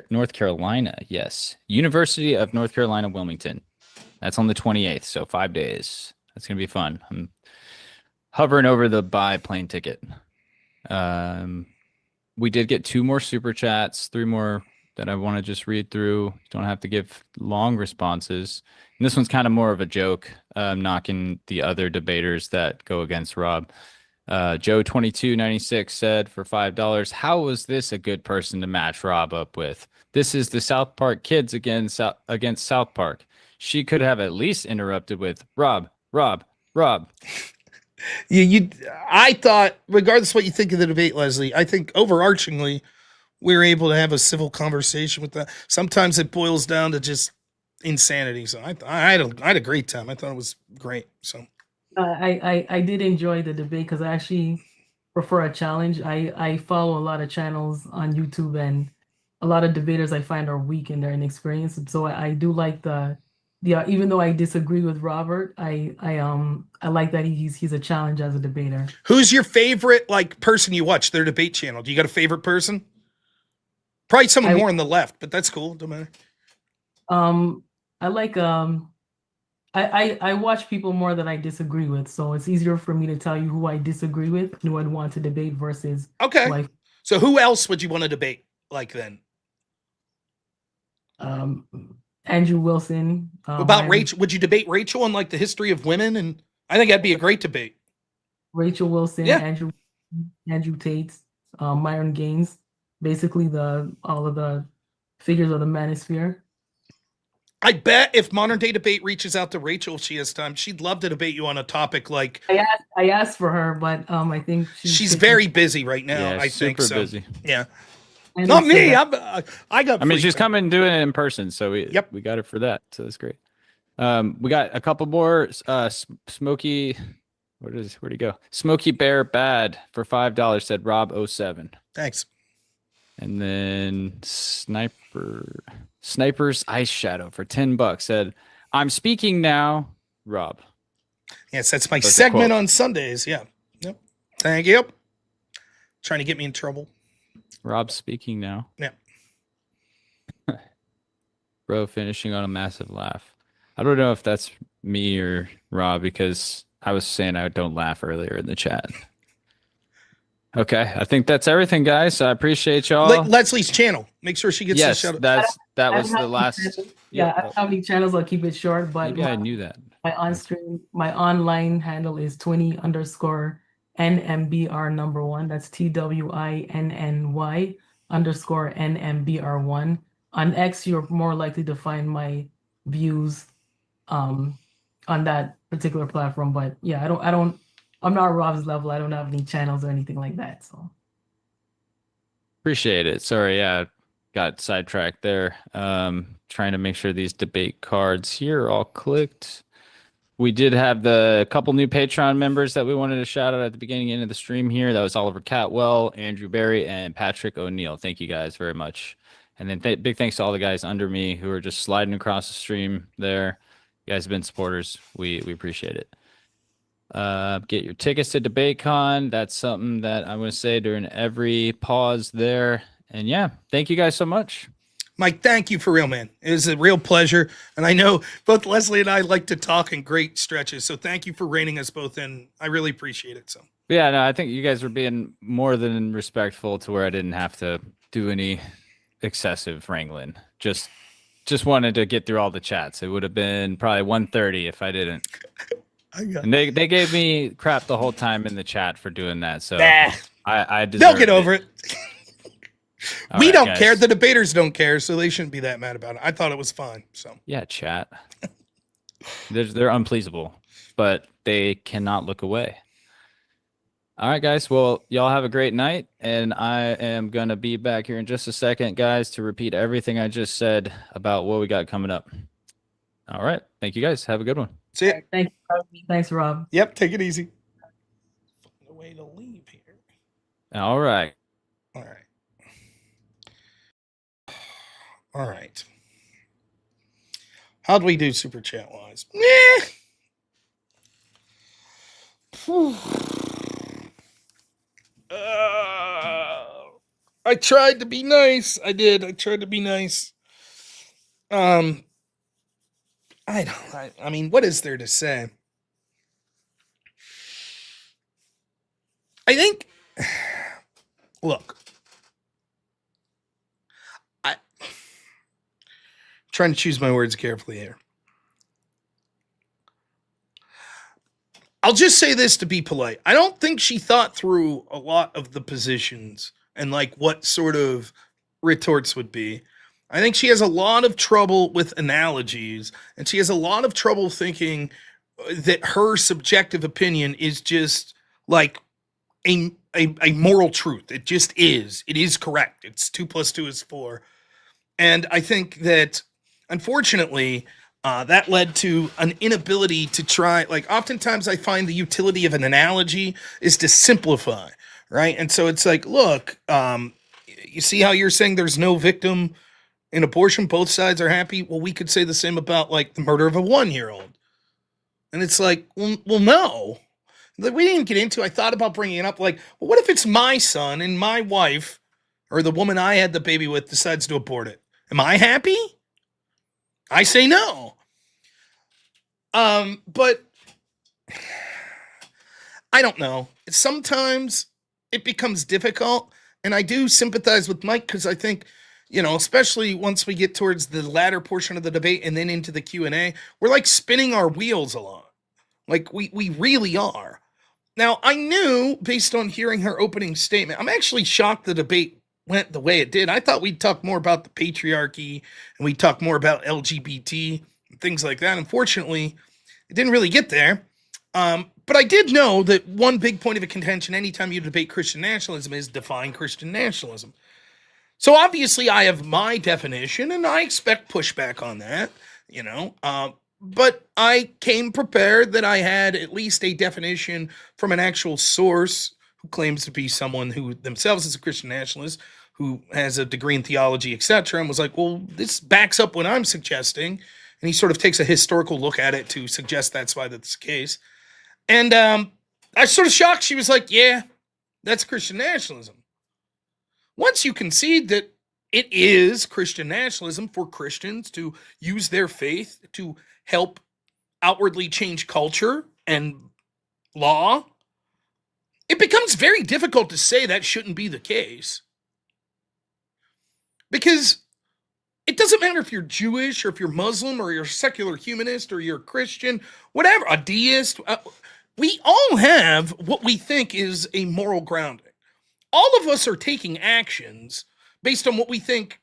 North Carolina. Yes. University of North Carolina, Wilmington. That's on the 28th, so 5 days. That's going to be fun. I'm hovering over the buy plane ticket. We did get 2 more super chats, 3 more that I want to just read through. You don't have to give long responses. And this one's kind of more of a joke, knocking the other debaters that go against Rob. Joe2296 said for $5, how was this a good person to match Rob up with? This is the South Park kids against South Park. She could have at least interrupted with Rob. I thought, regardless of what you think of the debate, Leslie, I think overarchingly, we were able to have a civil conversation with that. Sometimes it boils down to just insanity. So I had a great time. I thought it was great. So I did enjoy the debate because I actually prefer a challenge. I follow a lot of channels on YouTube, and a lot of debaters I find are weak in their inexperience. And so I do like the even though I disagree with Robert, I like that he's a challenge as a debater. Who's your favorite person you watch their debate channel? Do you got a favorite person? Probably someone more on the left, but that's cool. Don't matter. I like I watch people more that I disagree with, so it's easier for me to tell you who I disagree with and who I'd want to debate versus okay. So who else would you want to debate then? Andrew Wilson. About Rachel? Would you debate Rachel on the history of women? And I think that'd be a great debate. Rachel Wilson, yeah. Andrew Tate, Myron Gaines, basically all of the figures of the manosphere. I bet if Modern Day Debate reaches out to Rachel, if she has time, she'd love to debate you on a topic like. I asked for her, but I think she's very busy right now. Yeah, I think so. Busy. Yeah, not me. I mean, she's coming doing it in person, so we got her for that. So that's great. We got a couple more. Smokey, where'd he go? Smokey Bear Bad for $5 said Rob 07. Thanks. And then Sniper's Ice Shadow for $10 said, I'm speaking now, Rob. Yes, that's my segment on Sundays. Yeah. Yep. Thank you. Trying to get me in trouble. Rob's speaking now. Yeah. Bro, finishing on a massive laugh. I don't know if that's me or Rob, because I was saying I don't laugh earlier in the chat. Okay, I think that's everything, guys. I appreciate y'all. Leslie's channel. Make sure she gets the shout out. That was the last. Yeah, I don't have any channels. I'll keep it short, but maybe I knew that. My online handle is 20_NMBR1. That's TWINNY _NMBR1. On X, you're more likely to find my views on that particular platform. But yeah, I'm not Rob's level. I don't have any channels or anything like that. So Appreciate it. Sorry, yeah, got sidetracked there. Trying to make sure these debate cards here are all clicked. We did have the couple new Patreon members that we wanted to shout out at the beginning end of the stream here. That was Oliver Catwell, Andrew Berry, and Patrick O'Neill. Thank you guys very much. And then big thanks to all the guys under me who are just sliding across the stream there. You guys have been supporters. We appreciate it. Get your tickets to DebateCon. That's something that I'm going to say during every pause there. And yeah, thank you guys so much. Mike, thank you for real, man. It was a real pleasure. And I know both Leslie and I like to talk in great stretches. So thank you for reining us both in. I really appreciate it. So yeah, no, I think you guys were being more than respectful to where I didn't have to do any excessive wrangling. Just wanted to get through all the chats. It would have been probably 1:30 if I didn't. And they gave me crap the whole time in the chat for doing that. So I they'll get over it. We right, don't guys. care. The debaters don't care, so they shouldn't be that mad about it. I thought it was fine. So yeah, chat. They're unpleasable, but they cannot look away. All right, guys. Well, y'all have a great night, and I am gonna be back here in just a second, guys, to repeat everything I just said about what we got coming up. All right. Thank you, guys. Have a good one. see it. thank you. Thanks, Rob. Yep, take it easy. The way to leave here. All right. All right. All right. How'd we do super chat wise? I tried to be nice. I did. I tried to be nice. I mean, what is there to say? I think, look, I'm trying to choose my words carefully here. I'll just say this to be polite. I don't think she thought through a lot of the positions and like what sort of retorts would be. I think she has a lot of trouble with analogies, and she has a lot of trouble thinking that her subjective opinion is just like a moral truth. It just is. It is correct. It's 2 + 2 is 4. And I think that, unfortunately, that led to an inability to try, like, oftentimes I find the utility of an analogy is to simplify, right? And so it's like, look, you see how you're saying there's no victim in abortion, both sides are happy? Well, we could say the same about, like, the murder of a 1-year-old. And it's like, well, no. We didn't get into, I thought about bringing it up, like, well, what if it's my son and my wife, or the woman I had the baby with, decides to abort it? Am I happy? I say no. But I don't know. Sometimes it becomes difficult, and I do sympathize with Mike because I think, you know, especially once we get towards the latter portion of the debate and then into the Q&A, we're like spinning our wheels a lot. Like we really are. Now, I knew based on hearing her opening statement, I'm actually shocked the debate went the way it did. I thought we'd talk more about the patriarchy and we'd talk more about LGBT and things like that. Unfortunately, it didn't really get there. But I did know that one big point of contention anytime you debate Christian nationalism is define Christian nationalism. So obviously I have my definition and I expect pushback on that, you know. But I came prepared that I had at least a definition from an actual source who claims to be someone who themselves is a Christian nationalist, who has a degree in theology, etc., and was like, well, this backs up what I'm suggesting. And he sort of takes a historical look at it to suggest that's why that's the case. And I was sort of shocked. She was like, yeah, that's Christian nationalism. Once you concede that it is Christian nationalism for Christians to use their faith to help outwardly change culture and law, it becomes very difficult to say that shouldn't be the case. Because it doesn't matter if you're Jewish or if you're Muslim or you're a secular humanist or you're a Christian, whatever, a deist. We all have what we think is a moral grounding. All of us are taking actions based on what we think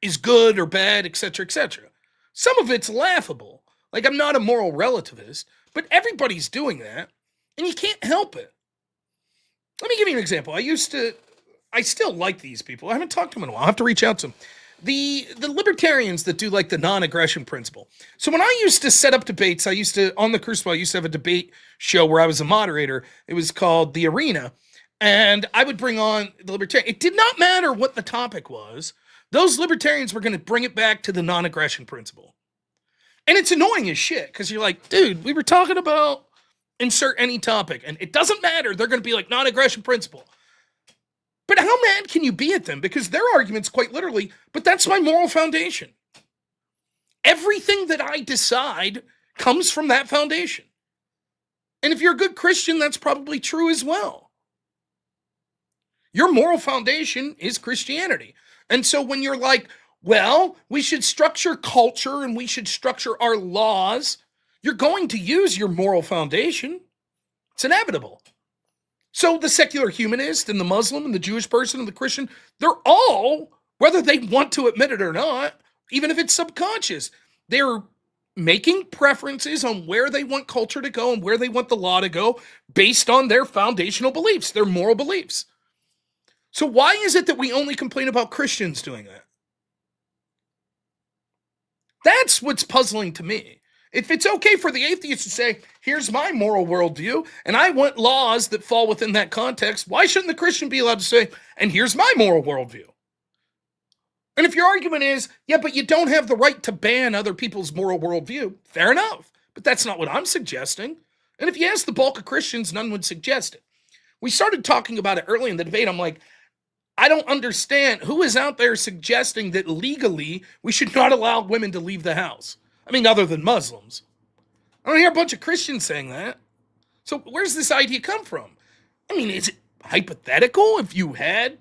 is good or bad, etc., etc. Some of it's laughable. Like, I'm not a moral relativist, but everybody's doing that, and you can't help it. Let me give you an example. I still like these people. I haven't talked to them in a while. I'll have to reach out to them. The libertarians that do like the non-aggression principle. So when I used to set up debates, on the Crucible, I used to have a debate show where I was a moderator. It was called The Arena. And I would bring on the libertarian. It did not matter what the topic was. Those libertarians were going to bring it back to the non-aggression principle. And it's annoying as shit because you're like, dude, we were talking about insert any topic. And it doesn't matter. They're going to be like non-aggression principle. But how mad can you be at them? Because their argument's quite literally, but that's my moral foundation. Everything that I decide comes from that foundation. And if you're a good Christian, that's probably true as well. Your moral foundation is Christianity. And so when you're like, well, we should structure culture and we should structure our laws, you're going to use your moral foundation. It's inevitable. So the secular humanist and the Muslim and the Jewish person and the Christian, they're all, whether they want to admit it or not, even if it's subconscious, they're making preferences on where they want culture to go and where they want the law to go based on their foundational beliefs, their moral beliefs. So why is it that we only complain about Christians doing that? That's what's puzzling to me. If it's okay for the atheist to say, here's my moral worldview, and I want laws that fall within that context, why shouldn't the Christian be allowed to say, and here's my moral worldview? And if your argument is, yeah, but you don't have the right to ban other people's moral worldview, fair enough. But that's not what I'm suggesting. And if you ask the bulk of Christians, none would suggest it. We started talking about it early in the debate. I'm like, I don't understand who is out there suggesting that legally we should not allow women to leave the house. I mean, other than Muslims. I don't hear a bunch of Christians saying that. So where's this idea come from? I mean, is it hypothetical if you had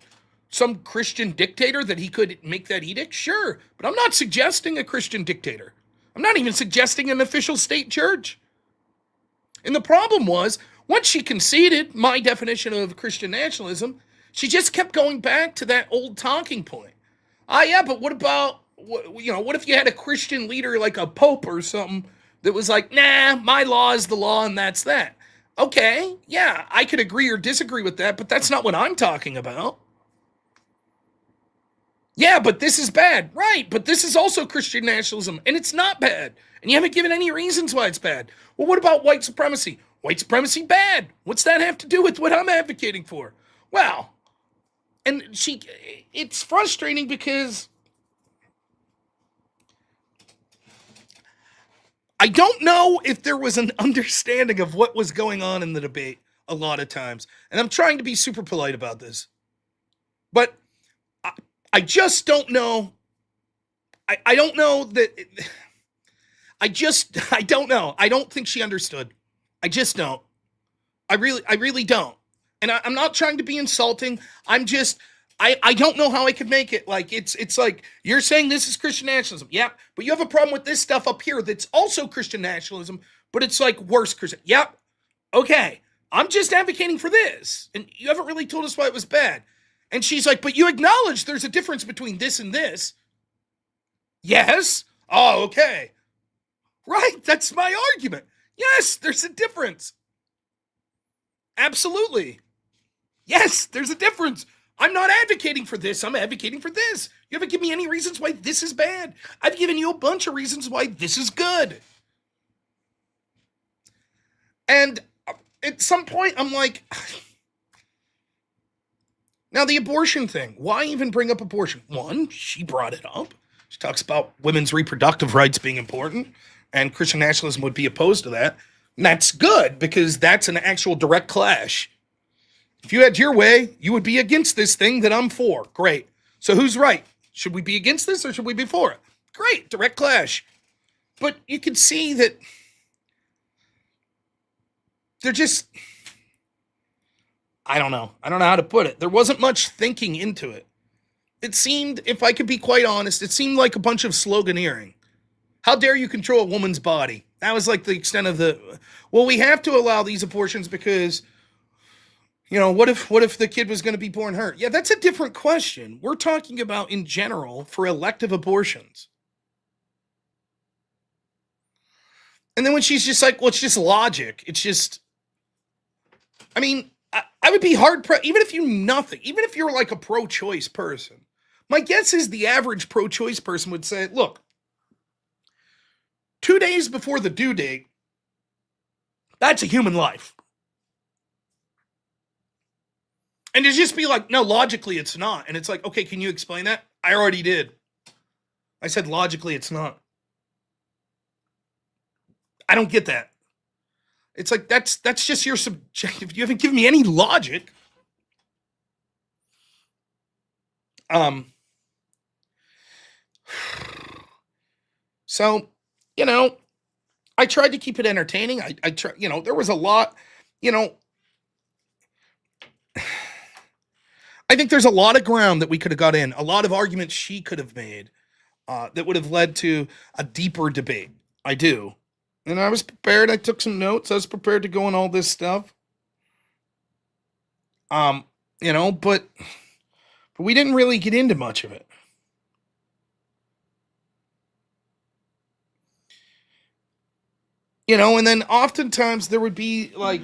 some Christian dictator that he could make that edict? Sure, but I'm not suggesting a Christian dictator. I'm not even suggesting an official state church. And the problem was, once she conceded my definition of Christian nationalism, she just kept going back to that old talking point. Yeah, but what about, what if you had a Christian leader like a pope or something that was like, nah, my law is the law and that's that. Okay, yeah, I could agree or disagree with that, but that's not what I'm talking about. Yeah, but this is bad. Right, but this is also Christian nationalism, and it's not bad. And you haven't given any reasons why it's bad. Well, what about white supremacy? White supremacy, bad. What's that have to do with what I'm advocating for? Well, and it's frustrating because I don't know if there was an understanding of what was going on in the debate a lot of times. And I'm trying to be super polite about this. But I just don't know. I don't know that. I don't know. I don't think she understood. I just don't. I really don't. And I'm not trying to be insulting. I'm just, I don't know how I could make it. Like, it's like, you're saying this is Christian nationalism. Yep. But you have a problem with this stuff up here that's also Christian nationalism, but it's like worse Christian. Yep. Okay. I'm just advocating for this. And you haven't really told us why it was bad. And she's like, but you acknowledge there's a difference between this and this. Yes. Oh, okay. Right. That's my argument. Yes, there's a difference. Absolutely. Yes, there's a difference. I'm not advocating for this. I'm advocating for this. You haven't given me any reasons why this is bad. I've given you a bunch of reasons why this is good. And at some point, I'm like, now the abortion thing. Why even bring up abortion? One, she brought it up. She talks about women's reproductive rights being important, and Christian nationalism would be opposed to that. And that's good, because that's an actual direct clash. If you had your way, you would be against this thing that I'm for. Great. So who's right? Should we be against this or should we be for it? Great. Direct clash. But you can see that they're just, I don't know. I don't know how to put it. There wasn't much thinking into it. It seemed, if I could be quite honest, it seemed like a bunch of sloganeering. How dare you control a woman's body? That was like the extent of the, well, we have to allow these abortions because You know, what if the kid was going to be born hurt? Yeah, that's a different question. We're talking about in general for elective abortions. And then when she's just like, well, it's just logic. It's just, I mean, I would be even if you nothing, even if you're like a pro-choice person, my guess is the average pro-choice person would say, look, 2 days before the due date, that's a human life. And to just be like, no, logically it's not. And it's like, okay, can you explain that? I already did. I said logically it's not. I don't get that. It's like, that's just your subjective. You haven't given me any logic. So, you know, I tried to keep it entertaining. I tried, you know, there was a lot, you know, I think there's a lot of ground that we could have got in, a lot of arguments she could have made that would have led to a deeper debate. I do. And I was prepared. I took some notes. I was prepared to go on all this stuff. You know, but we didn't really get into much of it. You know, and then oftentimes there would be like,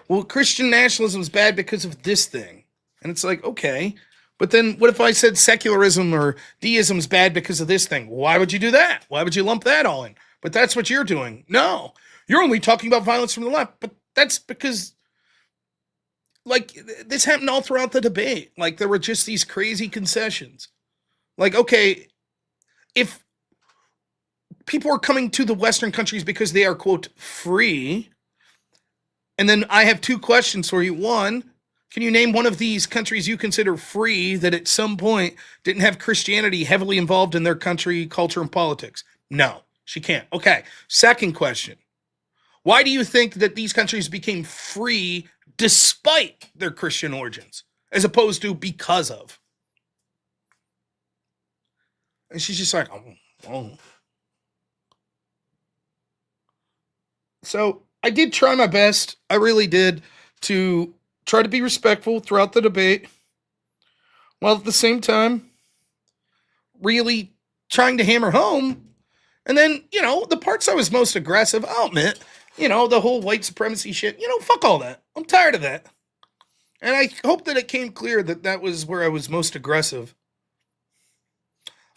well, Christian nationalism is bad because of this thing. And it's like, okay, but then what if I said secularism or deism is bad because of this thing? Why would you do that? Why would you lump that all in? But that's what you're doing. No, you're only talking about violence from the left. But that's because, like, this happened all throughout the debate. Like, there were just these crazy concessions. Like, okay, if people are coming to the Western countries because they are, quote, free, and then I have two questions for you. One, can you name one of these countries you consider free that at some point didn't have Christianity heavily involved in their country, culture, and politics? No, she can't. Okay, second question. Why do you think that these countries became free despite their Christian origins, as opposed to because of? And she's just like, oh. So I did try my best. I really did to try to be respectful throughout the debate, while at the same time really trying to hammer home. And then, you know, the parts I was most aggressive, I'll admit, you know, the whole white supremacy shit, you know, fuck all that. I'm tired of that. And I hope that it came clear that that was where I was most aggressive.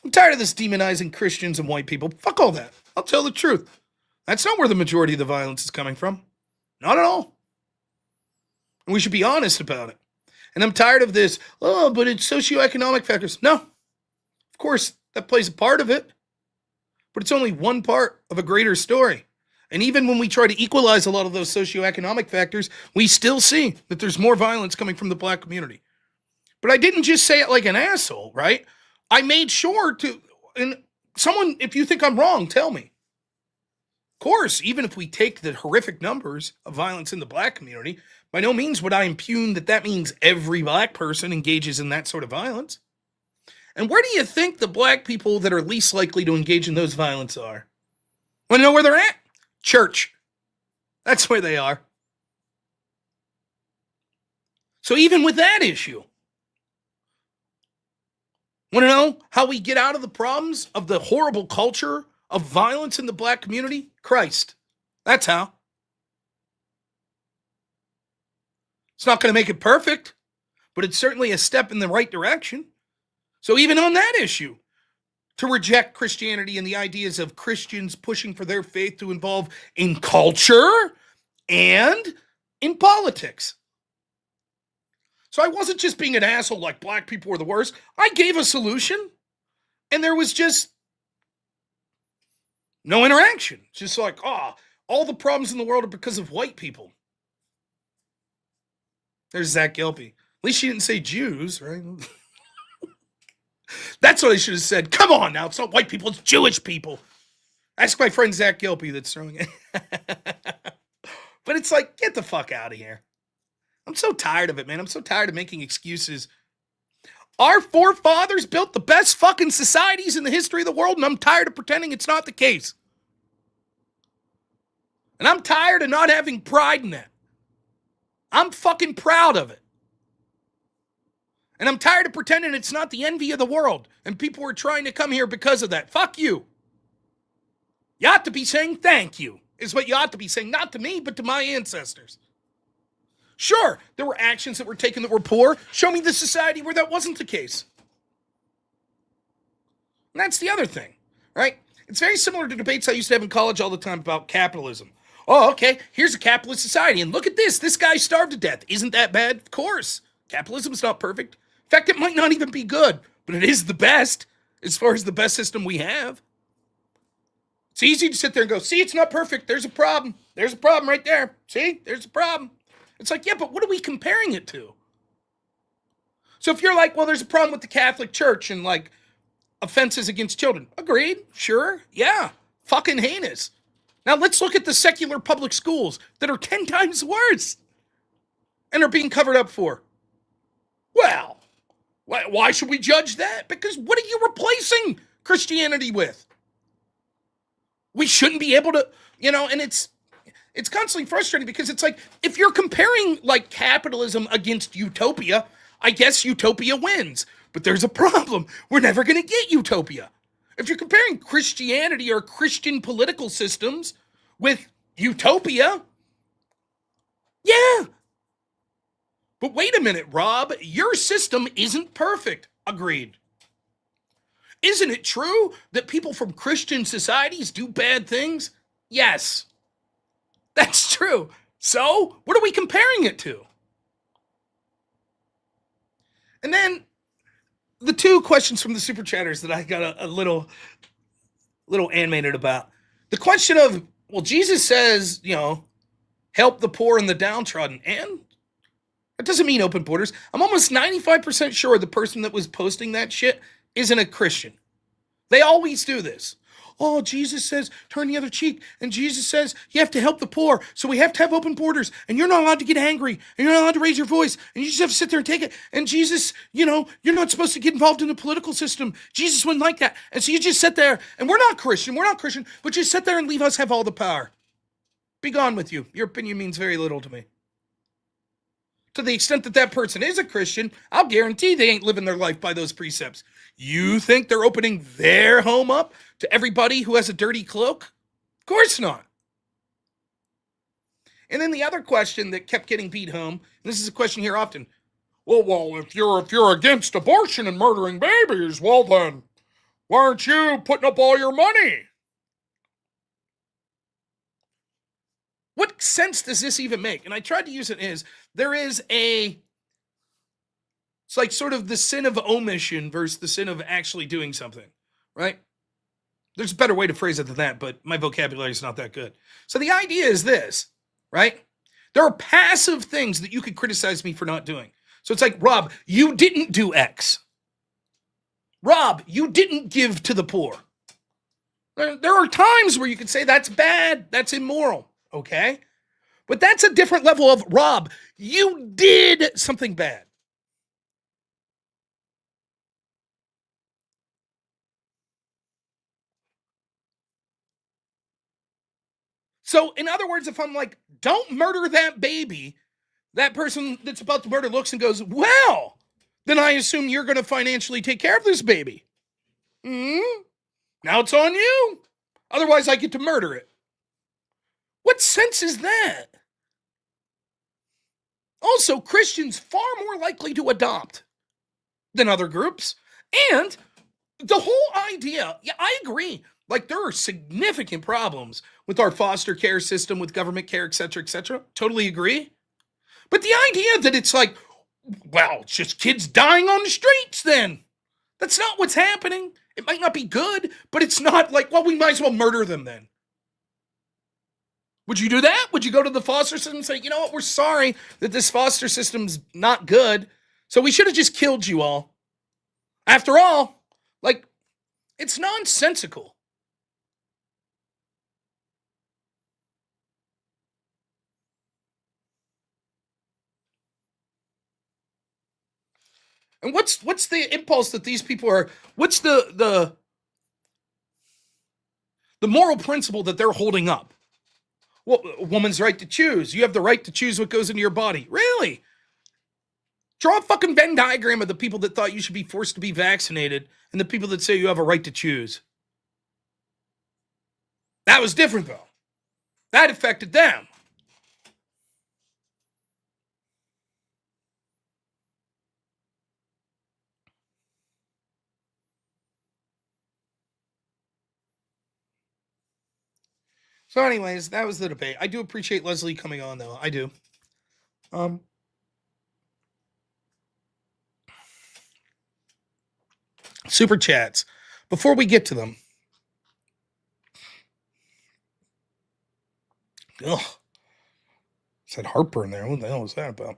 I'm tired of this demonizing Christians and white people. Fuck all that. I'll tell the truth. That's not where the majority of the violence is coming from. Not at all. And we should be honest about it. And I'm tired of this, oh, but it's socioeconomic factors. No, of course, that plays a part of it. But it's only one part of a greater story. And even when we try to equalize a lot of those socioeconomic factors, we still see that there's more violence coming from the black community. But I didn't just say it like an asshole, right? I made sure to, and someone, if you think I'm wrong, tell me. Of course, even if we take the horrific numbers of violence in the black community, by no means would I impugn that means every black person engages in that sort of violence. And where do you think the black people that are least likely to engage in those violence are? Want to know where they're at? Church. That's where they are. So even with that issue, want to know how we get out of the problems of the horrible culture of violence in the black community? Christ. That's how. It's not going to make it perfect, but it's certainly a step in the right direction. So even on that issue, to reject Christianity and the ideas of Christians pushing for their faith to involve in culture and in politics. So I wasn't just being an asshole like black people were the worst. I gave a solution, and there was just no interaction. Just like, all the problems in the world are because of white people. There's Zach Gelpy. At least she didn't say Jews, right? That's what I should have said. Come on now, it's not white people, it's Jewish people. Ask my friend Zach Gelpy that's throwing it. But it's like, get the fuck out of here. I'm so tired of it, man. I'm so tired of making excuses. Our forefathers built the best fucking societies in the history of the world, and I'm tired of pretending it's not the case. And I'm tired of not having pride in that. I'm fucking proud of it. And I'm tired of pretending it's not the envy of the world and people are trying to come here because of that. Fuck you. You ought to be saying thank you, is what you ought to be saying, not to me, but to my ancestors. Sure, there were actions that were taken that were poor. Show me the society where that wasn't the case. And that's the other thing, right? It's very similar to debates I used to have in college all the time about capitalism. Oh, okay, here's a capitalist society, and look at this. This guy starved to death. Isn't that bad? Of course. Capitalism's not perfect. In fact, it might not even be good, but it is the best as far as the best system we have. It's easy to sit there and go, see, it's not perfect. There's a problem. There's a problem right there. See, there's a problem. It's like, yeah, but what are we comparing it to? So if you're like, well, there's a problem with the Catholic Church and like offenses against children. Agreed. Sure. Yeah. Fucking heinous. Now let's look at the secular public schools that are 10 times worse and are being covered up for. Well, why should we judge that? Because what are you replacing Christianity with? We shouldn't be able to, and it's constantly frustrating because it's like, if you're comparing like capitalism against utopia, I guess utopia wins. But there's a problem. We're never going to get utopia. If you're comparing Christianity or Christian political systems with utopia, yeah. But wait a minute, Rob, your system isn't perfect. Agreed. Isn't it true that people from Christian societies do bad things? Yes. That's true. So, what are we comparing it to? And then, the two questions from the super chatters that I got a little animated about. The question of, well, Jesus says, help the poor and the downtrodden, and that doesn't mean open borders. I'm almost 95% sure the person that was posting that shit isn't a Christian. They always do this. Oh, Jesus says, turn the other cheek. And Jesus says, you have to help the poor. So we have to have open borders. And you're not allowed to get angry. And you're not allowed to raise your voice. And you just have to sit there and take it. And Jesus, you're not supposed to get involved in the political system. Jesus wouldn't like that. And so you just sit there. And we're not Christian. But just sit there and leave us have all the power. Be gone with you. Your opinion means very little to me. To the extent that that person is a Christian, I'll guarantee they ain't living their life by those precepts. You think they're opening their home up to everybody who has a dirty cloak? Of course not. And then the other question that kept getting beat home, and this is a question here often. Well, if you're against abortion and murdering babies, well then, why aren't you putting up all your money? What sense does this even make? And I tried to use it as it's like sort of the sin of omission versus the sin of actually doing something, right? There's a better way to phrase it than that, but my vocabulary is not that good. So the idea is this, right? There are passive things that you could criticize me for not doing. So it's like, Rob, you didn't do X. Rob, you didn't give to the poor. There are times where you could say that's bad, that's immoral, okay? But that's a different level of, Rob, you did something bad. So, in other words, if I'm like, don't murder that baby, that person that's about to murder looks and goes, well, then I assume you're going to financially take care of this baby. Now it's on you. Otherwise, I get to murder it. What sense is that? Also, Christians far more likely to adopt than other groups. And the whole idea, yeah, I agree. Like, there are significant problems with our foster care system, with government care, et cetera, et cetera. Totally agree. But the idea that it's like, well, it's just kids dying on the streets then. That's not what's happening. It might not be good, but it's not like, well, we might as well murder them then. Would you do that? Would you go to the foster system and say, you know what, we're sorry that this foster system's not good, so we should have just killed you all? After all, like, it's nonsensical. And what's the impulse that these people are, what's the moral principle that they're holding up? Well, a woman's right to choose. You have the right to choose what goes into your body. Really? Draw a fucking Venn diagram of the people that thought you should be forced to be vaccinated and the people that say you have a right to choose. That was different, though. That affected them. So anyways, that was the debate. I do appreciate Leslie coming on, though. I do. Super chats. Before we get to them. Ugh. Said heartburn there. What the hell was that about?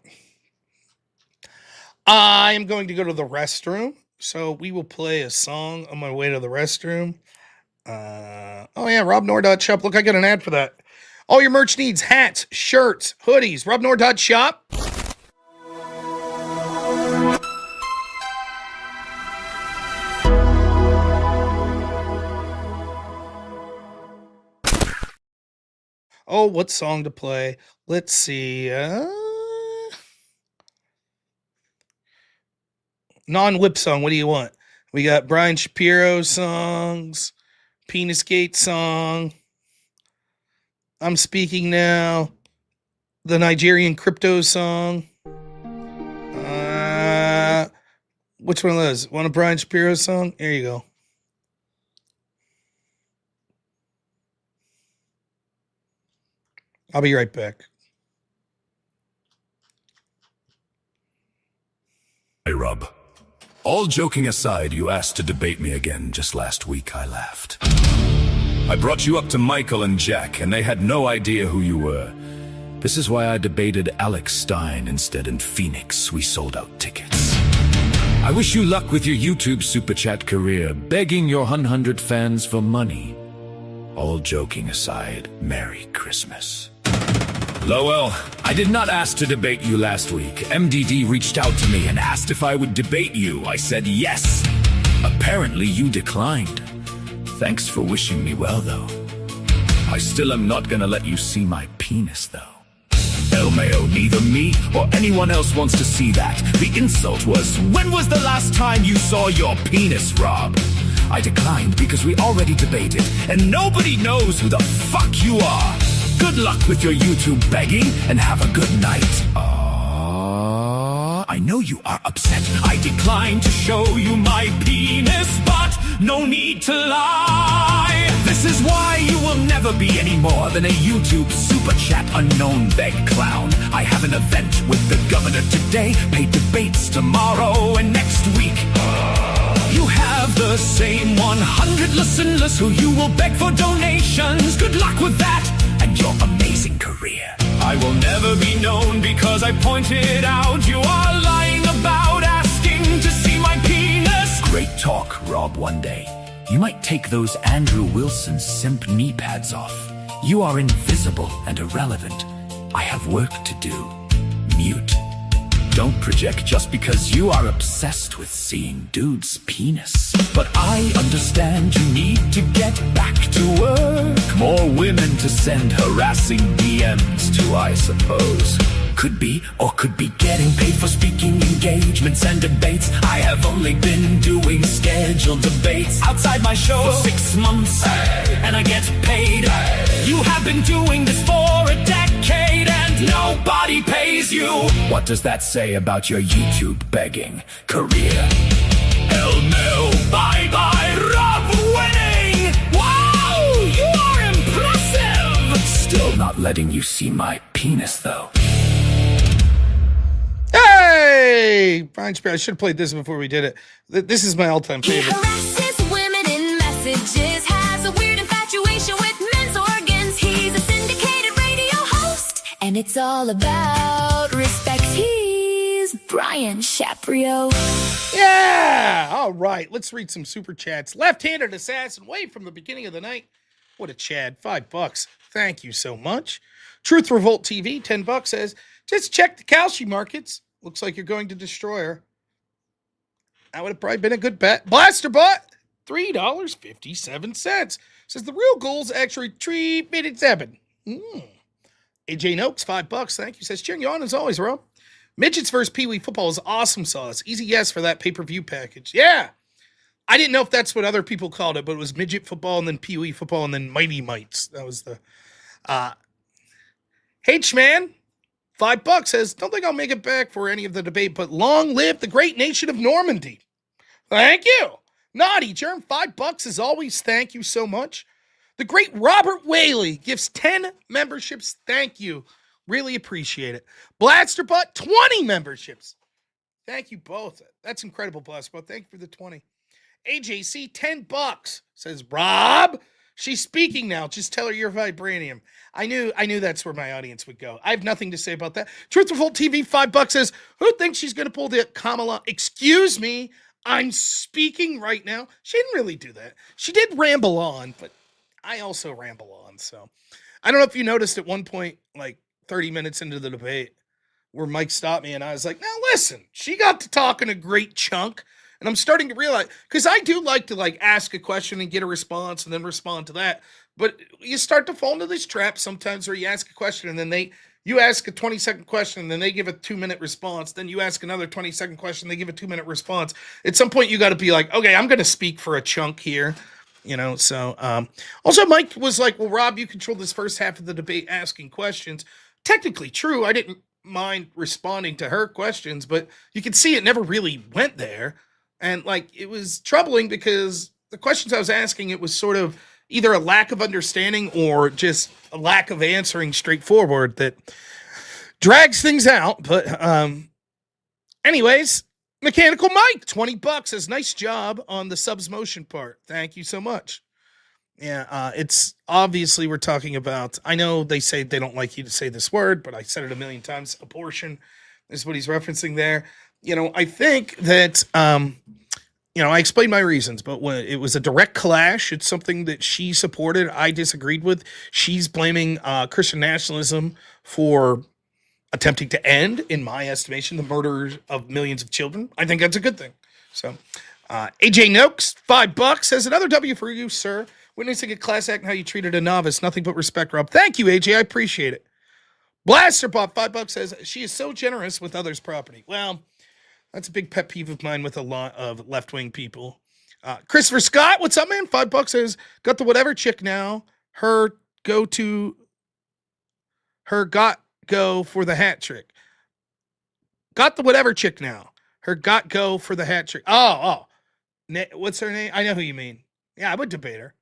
I am going to go to the restroom. So we will play a song on my way to the restroom. Oh yeah, robnoerr.shop. Look, I got an ad for that. All your merch needs, hats, shirts, hoodies, robnoerr.shop. Oh, what song to play? Let's see. Non-whip song, what do you want? We got Brian Shapiro songs, Penis Gate song, I'm Speaking Now, the Nigerian crypto song. Which one of those? Want a Brian Shapiro song? Here you go. I'll be right back. Hey, Rob. All joking aside, you asked to debate me again just last week. I laughed. I brought you up to Michael and Jack, and they had no idea who you were. This is why I debated Alex Stein instead in Phoenix. We sold out tickets. I wish you luck with your YouTube Super Chat career, begging your 100 fans for money. All joking aside, Merry Christmas. Lowell, I did not ask to debate you last week. MDD reached out to me and asked if I would debate you. I said yes. Apparently you declined. Thanks for wishing me well, though. I still am not gonna let you see my penis, though. El Mayo, neither me or anyone else wants to see that. The insult was, when was the last time you saw your penis, Rob? I declined because we already debated, and nobody knows who the fuck you are. Good luck with your YouTube begging, and have a good night. I know you are upset. I declined to show you my penis, but no need to lie. This is why you will never be any more than a YouTube Super Chat unknown beg clown. I have an event with the governor today, paid debates tomorrow and next week. You have the same 100 listeners who you will beg for donations. Good luck with that and your amazing career. I will never be known because I pointed out you are lying about asking to see my penis. Great talk, Rob, one day. You might take those Andrew Wilson simp knee pads off. You are invisible and irrelevant. I have work to do. Mute. Don't project just because you are obsessed with seeing dudes' penis. But I understand you need to get back to work. More women to send harassing DMs to, I suppose. Could be, or could be getting paid for speaking engagements and debates. I have only been doing scheduled debates outside my show for 6 months, and I get paid. You have been doing this for a decade, and nobody pays you. What does that say about your YouTube begging career? Hell no, bye-bye, Rob winning! Wow, you are impressive! Still not letting you see my penis, though. Hey! Brian Shapiro, I should have played this before we did it. This is my all-time He favorite. harasses women in messages, has a weird infatuation with men's organs. He's a syndicated radio host, and it's all about respect. He's Brian Shapiro. Yeah! All right, let's read some super chats. Left-handed assassin, way from the beginning of the night. What a Chad, $5. Thank you so much. Truth Revolt TV, $10 says, just check the Kalshi markets. Looks like you're going to destroy her. That would have probably been a good bet. Blasterbot, $3.57. Says the real goal is actually 3 minutes 7. AJ Noakes, $5. Thank you. Says, cheering you on as always, Rob. Midgets versus Pee Wee football is awesome sauce. Easy yes for that pay-per-view package. Yeah. I didn't know if that's what other people called it, but it was midget football and then Pee Wee football and then Mighty Mites. That was the H-Man, $5 says, don't think I'll make it back for any of the debate, but long live the great nation of Normandy. Thank you. Naughty Germ, $5 as always. Thank you so much. The great Robert Whaley gives 10 memberships. Thank you. Really appreciate it. Blasterbutt, 20 memberships. Thank you both. That's incredible, Blasterbutt. Thank you for the 20. AJC, $10 says, Rob, she's speaking now. Just tell her you're vibranium. I knew that's where my audience would go. I have nothing to say about that. Truthful TV, $5 says, who thinks she's going to pull the Kamala? Excuse me. I'm speaking right now. She didn't really do that. She did ramble on, but I also ramble on. So I don't know if you noticed at one point, like 30 minutes into the debate, where Mike stopped me and I was like, now listen, she got to talking a great chunk. And I'm starting to realize, because I do like to like ask a question and get a response and then respond to that. But you start to fall into this trap sometimes where you ask a question and then you ask a 20-second question and then they give a 2-minute response. Then you ask another 20-second question, they give a 2-minute response. At some point you got to be like, okay, I'm going to speak for a chunk here. You know, so also Mike was like, well, Rob, you controlled this first half of the debate asking questions. Technically true. I didn't mind responding to her questions, but you can see it never really went there. And like, it was troubling because the questions I was asking, it was sort of either a lack of understanding or just a lack of answering straightforward that drags things out. But anyways, Mechanical Mike, $20 says, nice job on the subs motion part. Thank you so much. Yeah, it's obviously we're talking about, I know they say they don't like you to say this word, but I said it a million times, abortion is what he's referencing there. You know, I think that, you know, I explained my reasons, but when it was a direct clash, it's something that she supported, I disagreed with. She's blaming Christian nationalism for attempting to end, in my estimation, the murder of millions of children. I think that's a good thing. So, AJ Noakes, $5 says, another W for you, sir. Witnessing a class act and how you treated a novice. Nothing but respect, Rob. Thank you, AJ. I appreciate it. Blasterbot, $5 says, she is so generous with others' property. Well, that's a big pet peeve of mine with a lot of left-wing people. Christopher Scott, what's up, man? $5 says, got the whatever chick now. Her got go for the hat trick. Got the whatever chick now. Her got go for the hat trick. Oh. What's her name? I know who you mean. Yeah, I would debate her.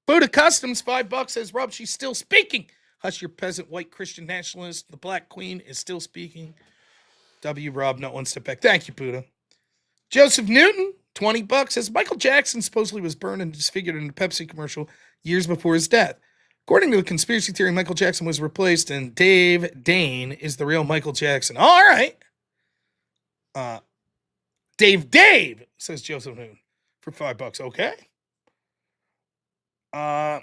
Buddha Customs, $5 says, Rob, she's still speaking. Hush your peasant white Christian nationalist. The Black Queen is still speaking. W. Rob, not one step back. Thank you, Buddha. Joseph Newton, $20 says, Michael Jackson supposedly was burned and disfigured in a Pepsi commercial years before his death. According to the conspiracy theory, Michael Jackson was replaced and Dave Dane is the real Michael Jackson. All right. Dave, says Joseph Newton for $5. Okay. A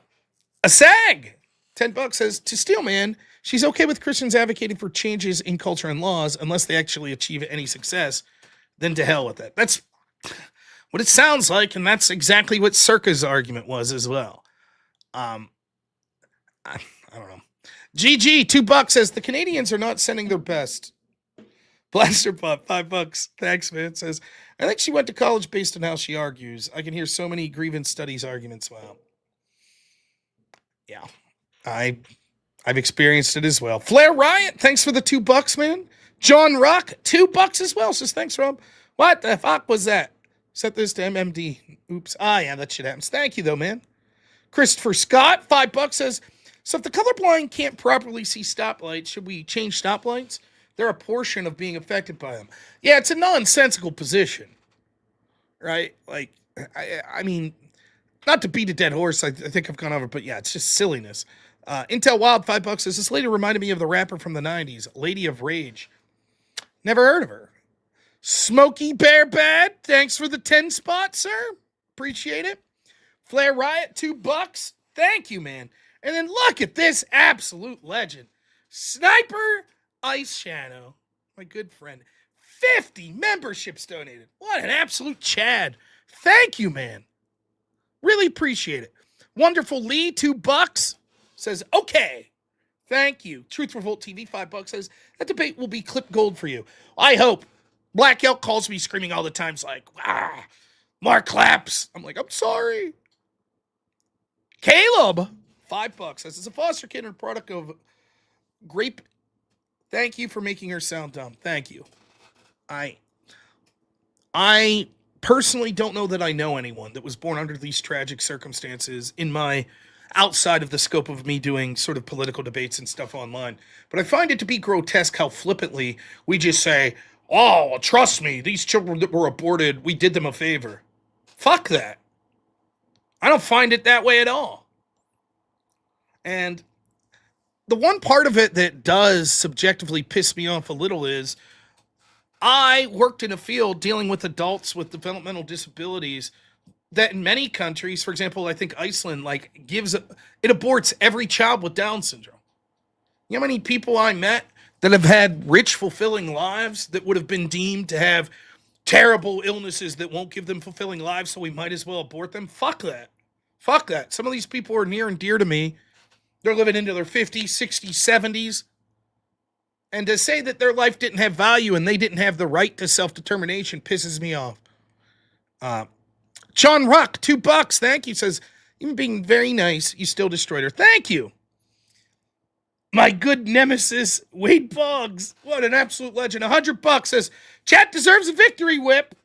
SAG, $10 says, to Steelman, she's okay with Christians advocating for changes in culture and laws unless they actually achieve any success. Then to hell with that. That's what it sounds like, and that's exactly what Circa's argument was as well. I don't know. GG, $2 says, the Canadians are not sending their best. Blasterpop, $5. Thanks, man. Says, I think she went to college based on how she argues. I can hear so many grievance studies arguments. Wow. Yeah. I've experienced it as well. Flair Riot, thanks for the $2, man. John Rock, $2 as well. Says, thanks, Rob. What the fuck was that? Set this to MMD. Oops. Yeah, that shit happens. Thank you, though, man. Christopher Scott, $5 says, so if the colorblind can't properly see stoplights, should we change stoplights? They're a portion of being affected by them. Yeah, it's a nonsensical position, right? Like, I mean, not to beat a dead horse, I think I've gone over, but yeah, it's just silliness. Intel Wild, $5 says, this lady reminded me of the rapper from the 90s, Lady of Rage. Never heard of her. Smokey Bear Bad, thanks for the 10 spot, sir. Appreciate it. Flair Riot, $2. Thank you, man. And then look at this absolute legend. Sniper Ice Shadow, my good friend. 50 memberships donated. What an absolute Chad. Thank you, man. Really appreciate it. Wonderful Lee, $2. Says, okay. Thank you. Truth Revolt TV, $5 says, that debate will be clip gold for you. I hope. Black Elk calls me screaming all the time. It's like, Mark claps. I'm like, I'm sorry. Caleb, $5 says, it's a foster kid and a product of grape. Thank you for making her sound dumb. Thank you. I personally don't know that I know anyone that was born under these tragic circumstances in my outside of the scope of me doing sort of political debates and stuff online. But I find it to be grotesque how flippantly we just say, oh, trust me, these children that were aborted, we did them a favor. Fuck that. I don't find it that way at all. And the one part of it that does subjectively piss me off a little is I worked in a field dealing with adults with developmental disabilities that in many countries, for example, I think Iceland, it aborts every child with Down syndrome. You know how many people I met that have had rich, fulfilling lives that would have been deemed to have terrible illnesses that won't give them fulfilling lives, so we might as well abort them? Fuck that. Fuck that. Some of these people are near and dear to me. They're living into their 50s, 60s, 70s. And to say that their life didn't have value and they didn't have the right to self-determination pisses me off. John Ruck, $2. Thank you. Says, even being very nice, you still destroyed her. Thank you. My good nemesis, Wade Boggs. What an absolute legend. $100 says, chat deserves a victory whip.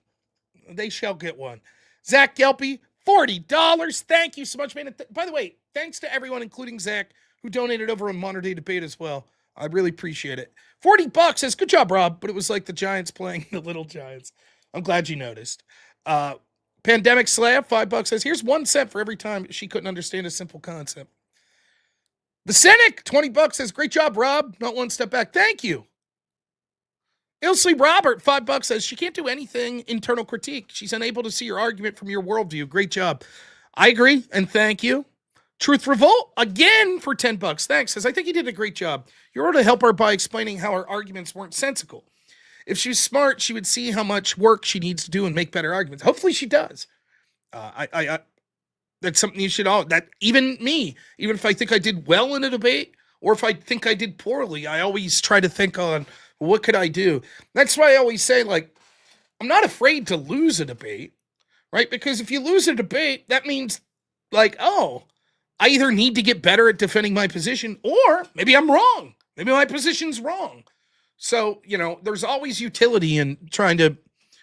They shall get one. Zach Gelpy, $40. Thank you so much, man. By the way, thanks to everyone, including Zach, who donated over on Modern Day Debate as well. I really appreciate it. $40 says, good job, Rob. But it was like the Giants playing the Little Giants. I'm glad you noticed. Pandemic Slab, $5 says, here's 1 cent for every time she couldn't understand a simple concept. The Cynic, $20 says, great job, Rob. Not one step back. Thank you. Ilsley Robert, $5 says, she can't do anything internal critique. She's unable to see your argument from your worldview. Great job. I agree, and thank you. Truth Revolt, again, for $10. Thanks. Says, I think you did a great job. You were to help her by explaining how her arguments weren't sensical. If she was smart, she would see how much work she needs to do and make better arguments. Hopefully she does. That's something you should all, that even me, even if I think I did well in a debate, or if I think I did poorly, I always try to think on, what could I do? That's why I always say, I'm not afraid to lose a debate, right? Because if you lose a debate, that means, I either need to get better at defending my position, or maybe I'm wrong. Maybe my position's wrong. So, there's always utility in trying to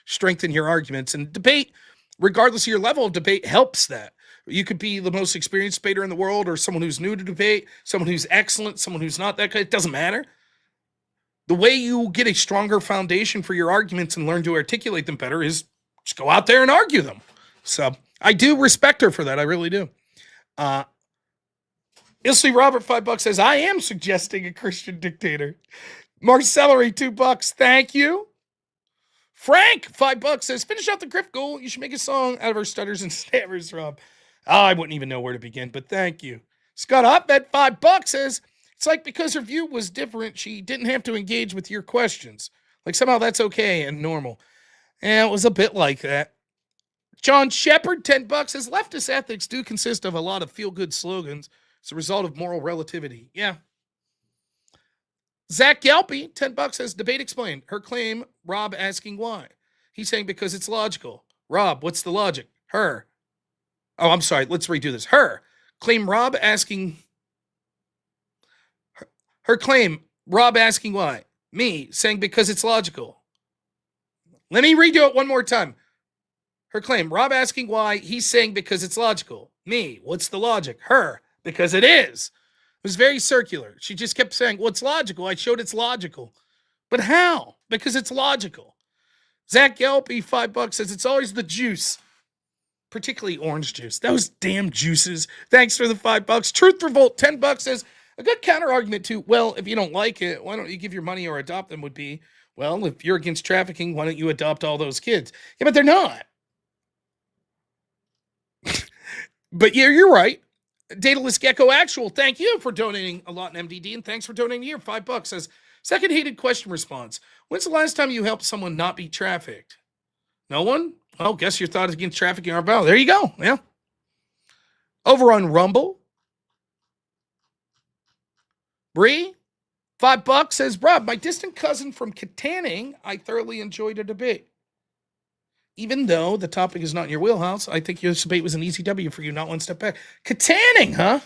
strengthen your arguments. And debate, regardless of your level of debate, helps that. You could be the most experienced debater in the world, or someone who's new to debate, someone who's excellent, someone who's not that good. It doesn't matter. The way you get a stronger foundation for your arguments and learn to articulate them better is just go out there and argue them. So I do respect her for that. I really do. Ilsley Robert, $5 says, I am suggesting a Christian dictator. Marcellery, $2. Thank you. Frank, $5 says, finish out the Griff goal. You should make a song out of our stutters and stammers, Rob. I wouldn't even know where to begin, but thank you. Scott Hotbed, $5 says, it's like because her view was different, she didn't have to engage with your questions. Somehow that's okay and normal. And it was a bit like that. John Shepard, $10 says, leftist ethics do consist of a lot of feel-good slogans. It's a result of moral relativity. Yeah. Zach Gelpy, $10 says, debate explained. Her claim, Rob asking why. He's saying because it's logical. Rob, what's the logic? Her. Oh, I'm sorry. Let's redo this. Her. Claim Rob asking. Her claim, Rob asking why. Me, saying because it's logical. Let me redo it one more time. Her claim, Rob asking why. He's saying because it's logical. Me, what's the logic? Her, because it is. It was very circular. She just kept saying, well, it's logical. I showed it's logical. But how? Because it's logical. Zach Gelpy, $5 says, it's always the juice. Particularly orange juice. Those damn juices. Thanks for the $5. Truth Revolt, $10 says, a good counter argument to, well, if you don't like it, why don't you give your money or adopt them would be, well, if you're against trafficking, why don't you adopt all those kids? Yeah, but they're not. But yeah, you're right. Daedalus Gecko Actual, thank you for donating a lot in MDD, and thanks for donating here. $5 says, second hated question response. When's the last time you helped someone not be trafficked? No one? Well, guess your thoughts against trafficking are valid. There you go. Yeah. Over on Rumble, Bree, $5 says, Rob, my distant cousin from Katanning, I thoroughly enjoyed a debate. Even though the topic is not in your wheelhouse, I think your debate was an easy W for you, not one step back. Katanning, huh?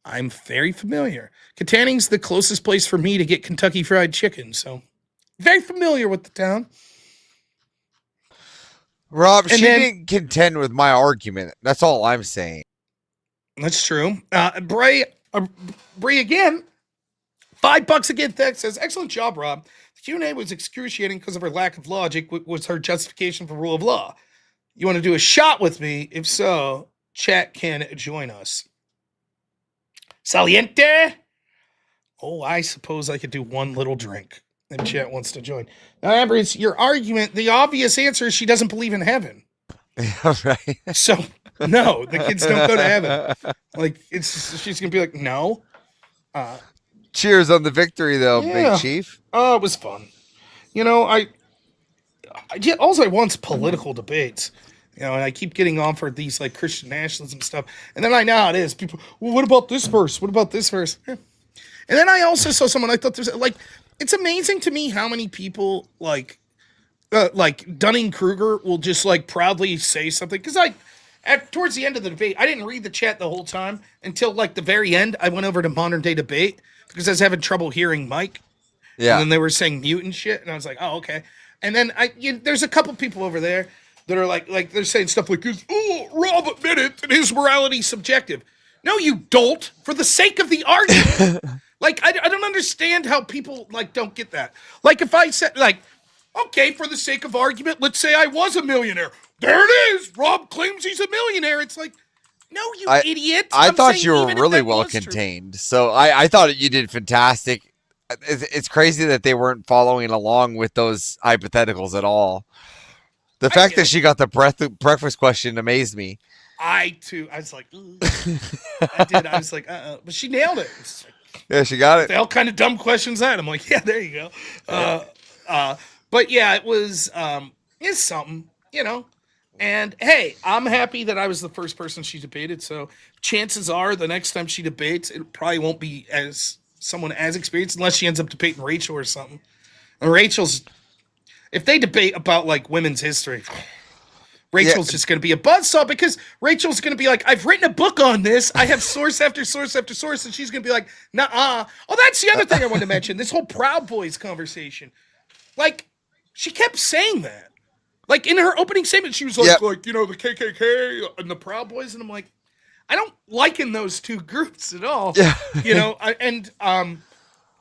I'm very familiar. Katanning's the closest place for me to get Kentucky Fried Chicken, so very familiar with the town. Rob, she didn't contend with my argument. That's all I'm saying. That's true. Bray again, $5 again. Thanks. Says, excellent job, Rob. The Q&A was excruciating because of her lack of logic. Was her justification for rule of law? You want to do a shot with me? If so, chat can join us. Saliente. Oh, I suppose I could do one little drink. And chat wants to join. Now, Amber, it's your argument. The obvious answer is she doesn't believe in heaven. Yeah, right. So, no, the kids don't go to heaven. Like, she's going to be like, no. Cheers on the victory, though, yeah. Big Chief. Oh, it was fun. You know, also I want's political debates. You know, and I keep getting offered these, like, Christian nationalism stuff. And then I know how it is. People, well, what about this verse? What about this verse? Yeah. And then I also saw someone, I thought there's, like, it's amazing to me how many people, like Dunning-Kruger will just, like, proudly say something. Because towards the end of the debate, I didn't read the chat the whole time until, like, the very end. I went over to Modern Day Debate because I was having trouble hearing Mike. Yeah. And then they were saying mute and shit. And I was like, oh, okay. And then there's a couple people over there that are like they're saying stuff like, oh, Rob admitted that his morality is subjective. No, you dolt, for the sake of the argument. Like, I don't understand how people, like, don't get that. Like, if I said, like, okay, for the sake of argument, let's say I was a millionaire. There it is. Rob claims he's a millionaire. It's like, no, you idiot. I thought you were really well contained. True. So I thought you did fantastic. It's crazy that they weren't following along with those hypotheticals at all. The fact that she got the breakfast question amazed me. I was like, I did. I was like, but she nailed it. Yeah, she got it. They all kind of dumb questions that. I'm like, yeah, there you go. But yeah, it was, it's something, you know. And hey, I'm happy that I was the first person she debated. So chances are the next time she debates, it probably won't be someone as experienced unless she ends up debating Rachel or something. And if they debate about, like, women's history, Rachel's just going to be a buzzsaw because Rachel's going to be like, I've written a book on this. I have source after source after source. And she's going to be like, nah. Oh, that's the other thing I wanted to mention. This whole Proud Boys conversation. Like, she kept saying that. Like, in her opening statement, she was like, you know, the KKK and the Proud Boys. And I'm like, I don't liken those two groups at all. Yeah. You know,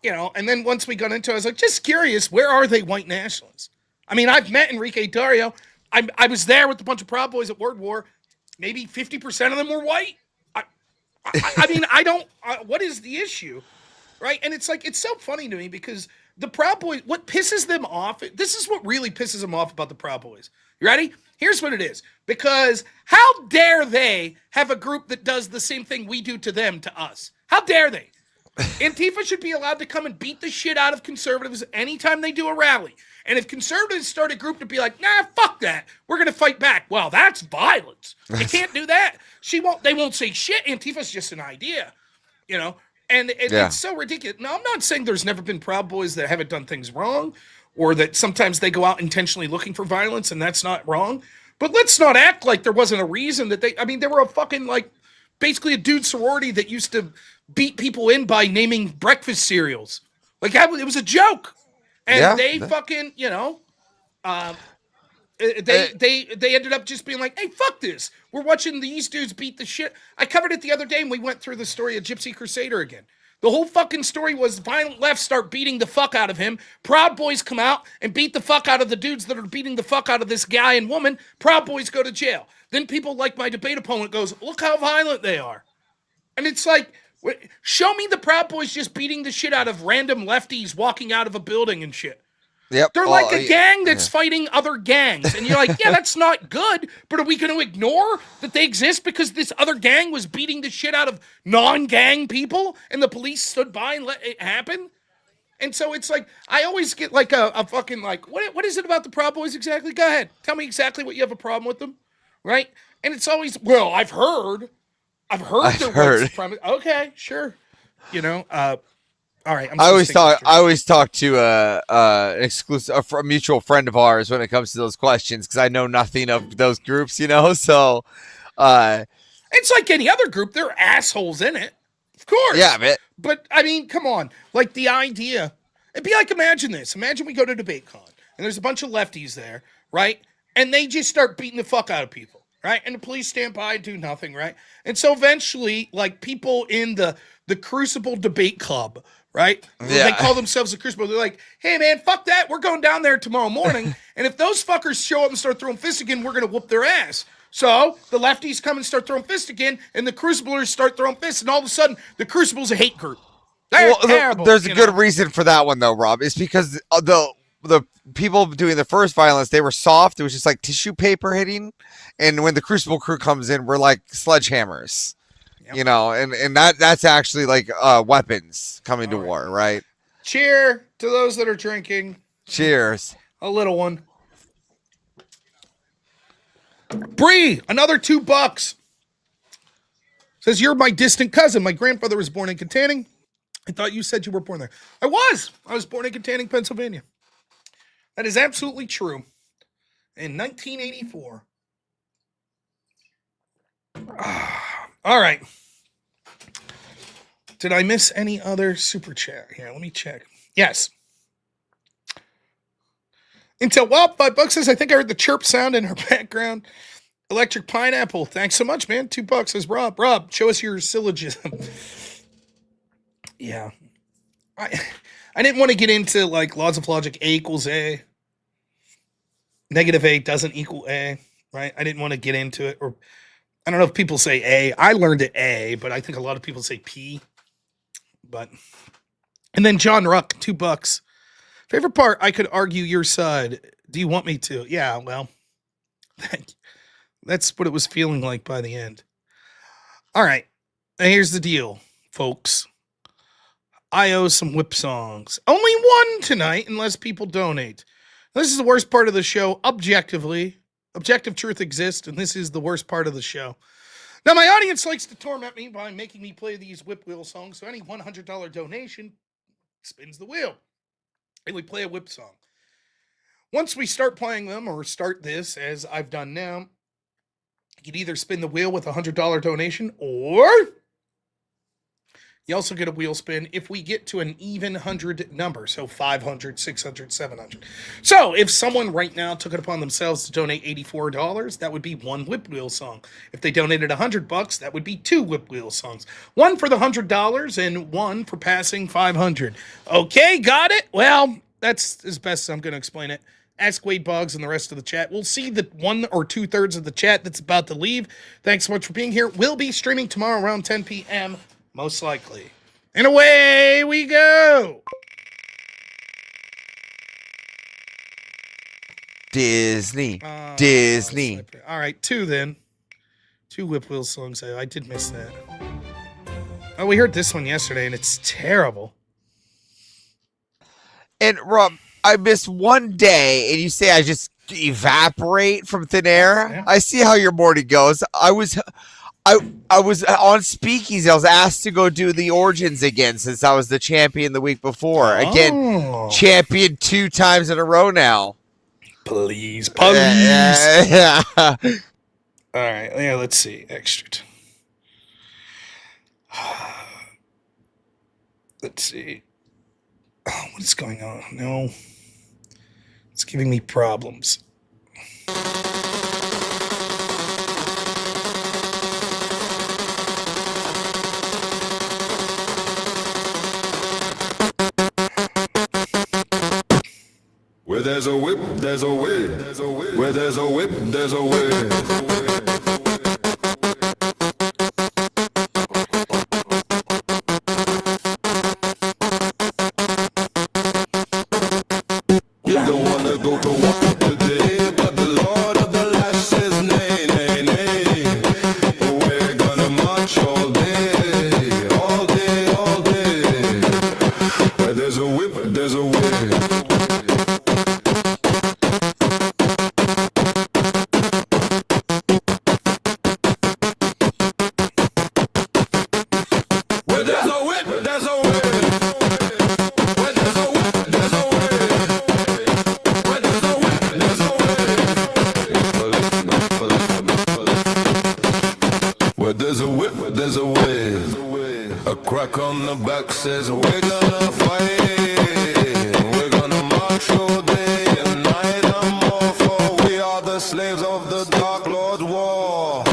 you know, and then once we got into it, I was like, just curious, where are they white nationalists? I mean, I've met Enrique Dario. I was there with a bunch of Proud Boys at World War. Maybe 50% of them were white. I mean, what is the issue? Right? And it's like, it's so funny to me because the Proud Boys, what pisses them off, this is what really pisses them off about the Proud Boys. You ready? Here's what it is. Because how dare they have a group that does the same thing we do to them, to us? How dare they? Antifa should be allowed to come and beat the shit out of conservatives anytime they do a rally. And if conservatives start a group to be like, nah, fuck that, we're going to fight back. Well, that's violence. They can't do that. They won't say shit. Antifa's just an idea, you know? And it's so ridiculous. Now, I'm not saying there's never been Proud Boys that haven't done things wrong or that sometimes they go out intentionally looking for violence and that's not wrong. But let's not act like there wasn't a reason that they were a fucking, like, basically a dude sorority that used to beat people in by naming breakfast cereals. Like, it was a joke. And they fucking, you know, they ended up just being like, hey, fuck this. We're watching these dudes beat the shit. I covered it the other day and we went through the story of Gypsy Crusader again. The whole fucking story was violent left start beating the fuck out of him. Proud Boys come out and beat the fuck out of the dudes that are beating the fuck out of this guy and woman. Proud Boys go to jail. Then people like my debate opponent goes, look how violent they are. And it's like, show me the Proud Boys just beating the shit out of random lefties walking out of a building and shit. Yep. They're like a gang that's fighting other gangs. And you're like, yeah, that's not good. But are we going to ignore that they exist because this other gang was beating the shit out of non-gang people and the police stood by and let it happen? And so it's like, I always get like a fucking like, what is it about the Proud Boys exactly? Go ahead. Tell me exactly what you have a problem with them. Right? And it's always, well, I've heard they're white supremacists. Okay, sure. You know. All right. I always talk to a mutual friend of ours when it comes to those questions because I know nothing of those groups, you know. So, it's like any other group. There are assholes in it, of course. Yeah, but I mean, come on. Like the idea, it'd be like imagine this. Imagine we go to DebateCon and there's a bunch of lefties there, right? And they just start beating the fuck out of people, right? And the police stand by and do nothing, right? And so eventually, like people in the Crucible Debate Club. Right? Yeah. They call themselves the Crucible. They're like, hey, man, fuck that. We're going down there tomorrow morning. And if those fuckers show up and start throwing fists again, we're going to whoop their ass. So the lefties come and start throwing fists again, and the Cruciblers start throwing fists. And all of a sudden, the Crucible's a hate group. They're terrible. There's a good reason for that one, though, Rob. It's because the people doing the first violence, they were soft. It was just like tissue paper hitting. And when the Crucible crew comes in, we're like sledgehammers. Yep. You know, and that's actually like weapons coming to war, right? Cheer to those that are drinking. Cheers. A little one. Bree, another $2. Says, you're my distant cousin. My grandfather was born in Katanning. I thought you said you were born there. I was born in Katanning, Pennsylvania. That is absolutely true. In 1984. All right. Did I miss any other super chat? Here, let me check. Yes. Intel Wop, $5 says, I think I heard the chirp sound in her background. Electric Pineapple, thanks so much, man. $2 says Rob. Rob, show us your syllogism. Yeah. I didn't want to get into like laws of logic. A equals A. Negative A doesn't equal A, right? I didn't want to get into it. Or I don't know if people say A. I learned it A, but I think a lot of people say P. But and then John Ruck, $2. Favorite part, I could argue your side. Do you want me to? Yeah, well, that's what it was feeling like by the end. All right. Now here's the deal, folks. I owe some whip songs. Only one tonight, unless people donate. This is the worst part of the show, objectively. Objective truth exists, and this is the worst part of the show. Now, my audience likes to torment me by making me play these whip wheel songs, so any $100 donation spins the wheel. And we play a whip song. Once we start playing them, or start this, as I've done now, you can either spin the wheel with a $100 donation, or you also get a wheel spin if we get to an even 100 number. So 500, 600, 700. So if someone right now took it upon themselves to donate $84, that would be one whip wheel song. If they donated $100, that would be two whip wheel songs. One for the $100 and one for passing 500. Okay, got it? Well, that's as best as I'm going to explain it. Ask Wade Boggs and the rest of the chat. We'll see the 1 or 2/3 of the chat that's about to leave. Thanks so much for being here. We'll be streaming tomorrow around 10 p.m., most likely. And away we go. Disney. All right, two then. Two Whip Wheel songs. I did miss that. Oh, we heard this one yesterday, and it's terrible. And Rob, I missed one day, and you say I just evaporate from thin air. Yeah. I see how your morning goes. I was on Speakeasy. I was asked to go do the Origins again since I was the champion the week before. Again, champion 2 times in a row now. Please. Yeah. All right, yeah, let's see. Extra. Let's see. Oh, what is going on? No. It's giving me problems. Where there's a whip, there's a way. Where there's a whip, there's a way. You don't wanna go to war today, but the Lord of the Lash says nay, nay, nay. We're gonna march all day, all day, all day. Where there's a whip, there's a way. crack on the back says we're gonna fight. We're gonna march all day and night and more, for we are the slaves of the Dark Lord's war.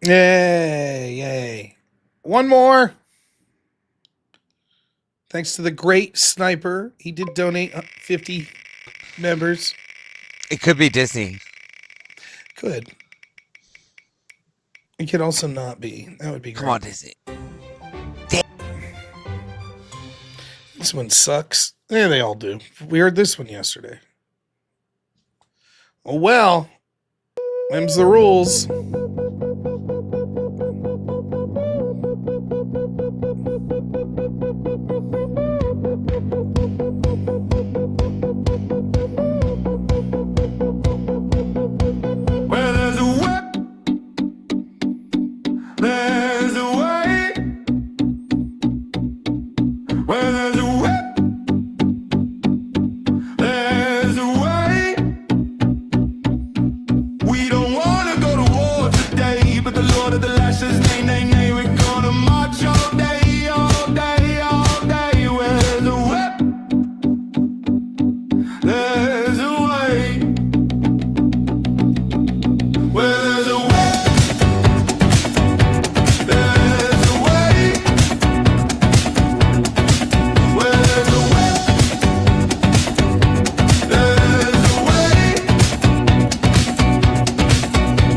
Yay, yay. One more. Thanks to the great sniper. He did donate 50 members. It could be Disney. Could. It could also not be. That would be great. Come on, Disney. This one sucks. Yeah, they all do. We heard this one yesterday. Oh, well. Them's the rules. Where there's a whip, there's a way. Where there's a whip, there's a way. We don't wanna go to war today, but the Lord of the Lashes, nay, nay, nay, we're gonna march all day, all day, all day. Where there's a whip, there's a way. Where there's a way, there's a way. Where there's a way, there's a way.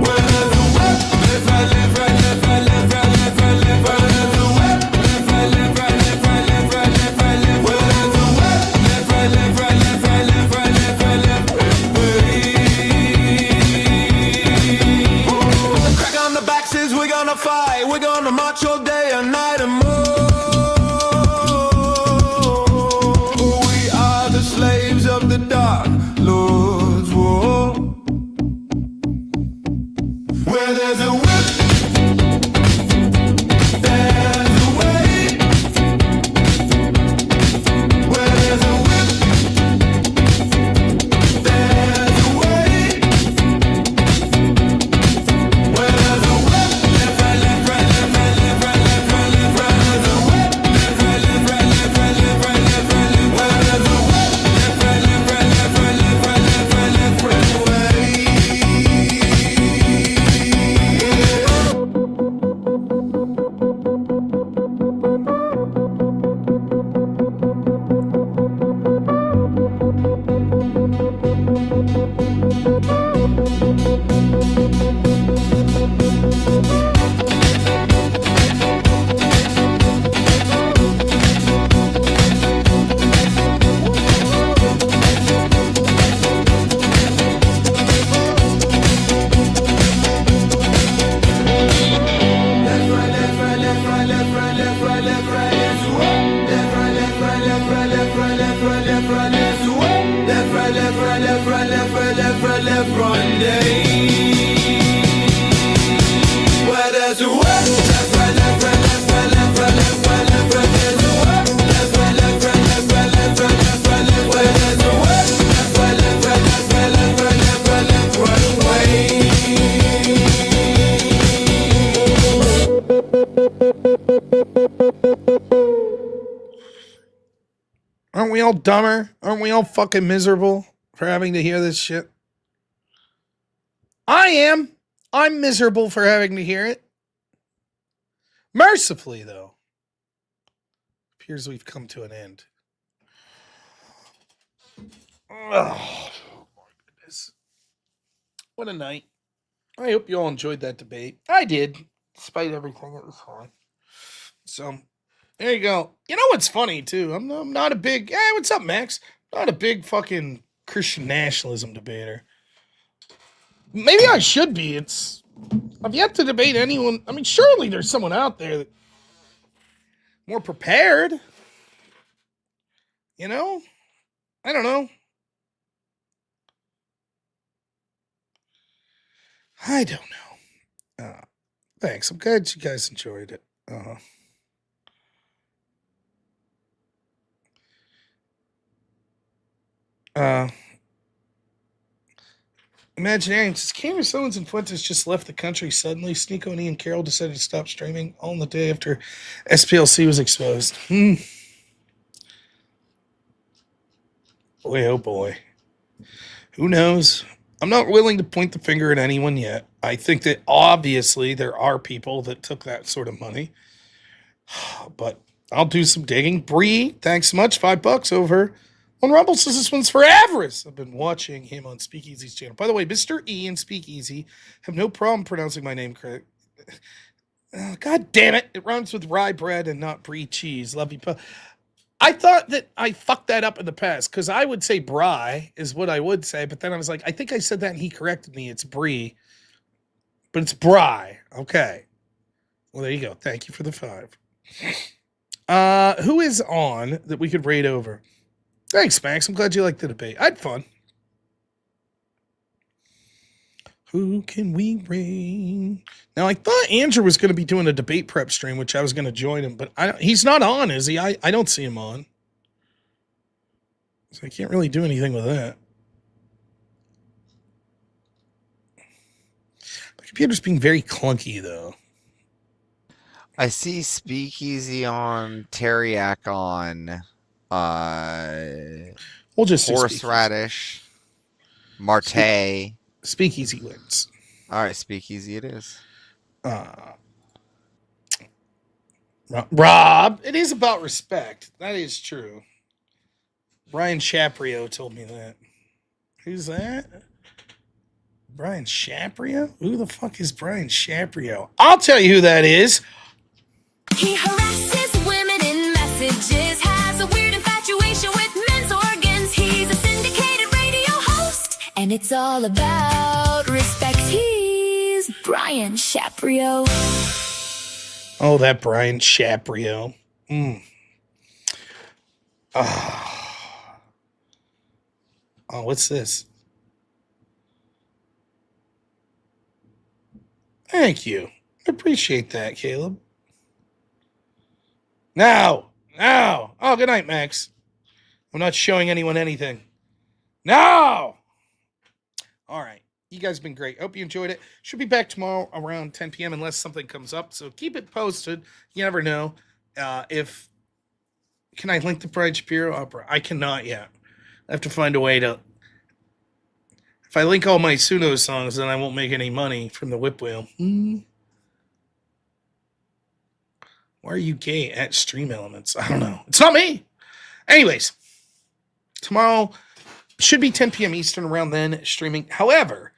Where there's a way, left, right, left, right, left, right, left, right, left, right, left, right. There's a way, left, right, left, right, left, right, left, right, left, right, left. Where there's a way, left, right, left, right, left, right, left, right, left, right, left. Crack on the back says we're gonna fight. We're gonna march all day and night and more. We are the slaves of the Dark Lord's war. Where there's a whip, there's a way. Where there's a whip, there's a way. Where there's a whip, left, right, left, right, left, right, left, right, left, right, left, right. There's a whip, left, right, left, right, left, right, left, right, left, right, left. Where there's a whip, left, right, left, right, left, right, left, right, left, right, left, right, way. Left, right, left, right, left, right, left, right, left, right, left, right. There's a way. Left, right, left, right, left, right, left, right, left, right, left, right. There's a way. Left, right, left, right, left, right, left, right, left, right, left, right. Day. Where there's a way. Left, right, left, right, left, right, left, right, left, right, left, right. There's a way. Left, right, left, right, left, right, left, right, left, right, left. Where there's a way. Left, right, left, right, left, right, left, right, left, right, left, right, way. Aren't we all dumber? Aren't we all fucking miserable for having to hear this shit? I am. I'm miserable for having to hear it. Mercifully, though, appears we've come to an end. Oh, my goodness. What a night. I hope you all enjoyed that debate. I did. Despite everything, it was fun. So, there you go. You know what's funny, too? I'm not a big... Hey, what's up, Max? Not a big fucking Christian nationalism debater. Maybe I should be. I've yet to debate anyone. I mean, surely there's someone out there that more prepared. You know? I don't know. I don't know. Thanks. I'm glad you guys enjoyed it. Imaginarian says, Candace Owens and Fuentes just left the country suddenly. Sneeko and Ian Carroll decided to stop streaming all in the day after SPLC was exposed. Boy, oh boy. Who knows? I'm not willing to point the finger at anyone yet. I think that obviously there are people that took that sort of money. But I'll do some digging. Bree, thanks so much. $5 over on Rumble says this one's for Avarice. I've been watching him on Speakeasy's channel. By the way, Mr. E and Speakeasy have no problem pronouncing my name correct. God damn it. It rhymes with rye bread and not brie cheese. Love you. I thought that I fucked that up in the past because I would say brie is what I would say. But then I was like, I think I said that and he corrected me. It's brie, but it's brie. Okay. Well, there you go. Thank you for the 5. Who is on that we could raid over? Thanks, Max. I'm glad you liked the debate. I had fun. Who can we raid? Now, I thought Andrew was going to be doing a debate prep stream, which I was going to join him, but he's not on, is he? I don't see him on. So I can't really do anything with that. My computer's being very clunky, though. I see Speakeasy on, Teriak on, We'll just do horseradish, Marte. Speakeasy wins. All right, Speakeasy it is. Rob, it is about respect. That is true. Brian Shaprio told me that. Who's that? Brian Shaprio? Who the fuck is Brian Shaprio? I'll tell you who that is. He harasses women in messages, has a weird infatuation with men's organs. He's a syndicated radio host, and it's all about respect. He's Brian Shaprio. Oh, that Brian Shaprio. Oh, what's this? Thank you. I appreciate that, Caleb. Now. Oh, good night, Max. I'm not showing anyone anything. Now. All right. You guys have been great. Hope you enjoyed it. Should be back tomorrow around 10 p.m. unless something comes up. So keep it posted. You never know. Can I link the Brian Shapiro opera? I cannot yet. I have to find a way to. If I link all my Suno songs, then I won't make any money from the whip wheel. Why are you gay at Stream Elements? I don't know. It's not me. Anyways, tomorrow should be 10 p.m. Eastern around then streaming. However,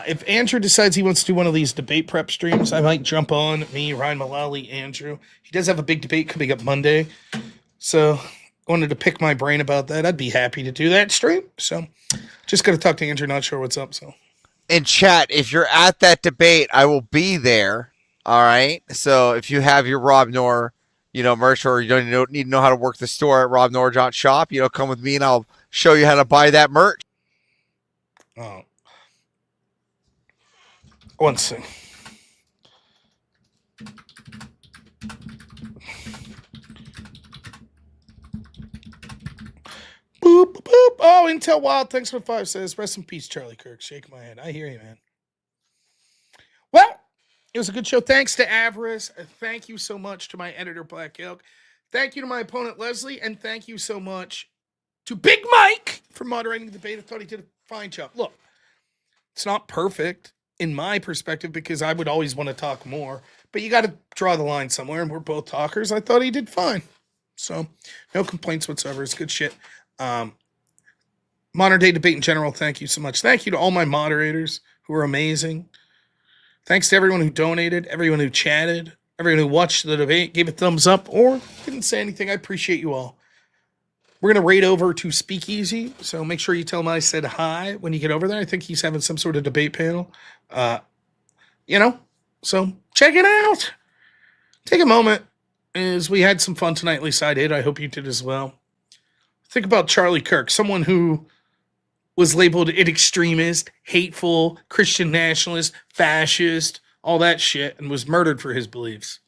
if Andrew decides he wants to do one of these debate prep streams, I might jump on. Me, Ryan Mullally, Andrew. He does have a big debate coming up Monday. So wanted to pick my brain about that. I'd be happy to do that stream. So just got to talk to Andrew. Not sure what's up. So In chat, if you're at that debate, I will be there. All right. So if you have your robnoerr, merch, or you don't need to know how to work the store at robnoerr.shop, come with me and I'll show you how to buy that merch. Oh. One second. Boop, boop. Oh, Intel Wild, thanks for the 5 says, rest in peace, Charlie Kirk. Shake my hand. I hear you, man. Well, it was a good show. Thanks to Avarice. Thank you so much to my editor, Black Elk. Thank you to my opponent, Leslie. And thank you so much to Big Mike for moderating the debate. I thought he did a fine job. Look, it's not perfect in my perspective because I would always want to talk more. But you got to draw the line somewhere, and we're both talkers. I thought he did fine. So no complaints whatsoever. It's good shit. Modern day debate in general, thank you so much. Thank you to all my moderators who are amazing. Thanks to everyone who donated, everyone who chatted, everyone who watched the debate, gave a thumbs up, or didn't say anything. I appreciate you all. We're going to raid over to Speakeasy, so make sure you tell him I said hi when you get over there. I think he's having some sort of debate panel. So check it out. Take a moment, as we had some fun tonight, at least I did. I hope you did as well. Think about Charlie Kirk, someone who was labeled an extremist, hateful, Christian nationalist, fascist, all that shit, and was murdered for his beliefs.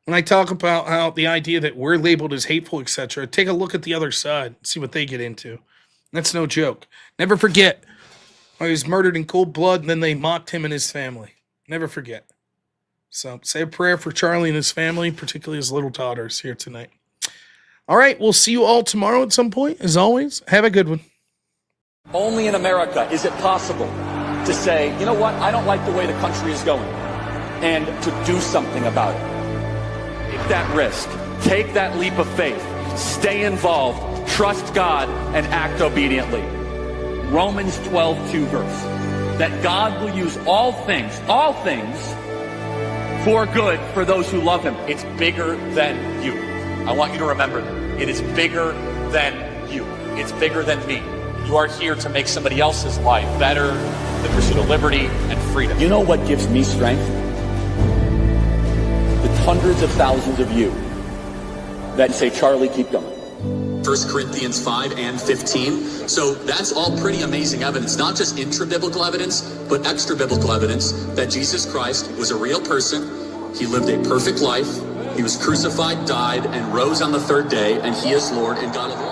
When I talk about how the idea that we're labeled as hateful, etc., take a look at the other side, see what they get into. That's no joke. Never forget. He was murdered in cold blood, and then they mocked him and his family. Never forget. So say a prayer for Charlie and his family, particularly his little daughters here tonight. All right, we'll see you all tomorrow at some point. As always, have a good one. Only in America is it possible to say, you know what, I don't like the way the country is going, and to do something about it. Take that risk. Take that leap of faith. Stay involved. Trust God and act obediently. Romans 12:2 verse. That God will use all things for good for those who love him. It's bigger than you. I want you to remember that. It is bigger than you. It's bigger than me. You are here to make somebody else's life better, the pursuit of liberty and freedom. You know what gives me strength? The hundreds of thousands of you that say, Charlie, keep going. 1 Corinthians 5 and 15. So that's all pretty amazing evidence, not just intra-biblical evidence, but extra-biblical evidence that Jesus Christ was a real person. He lived a perfect life. He was crucified, died, and rose on the third day, and he is Lord and God of all.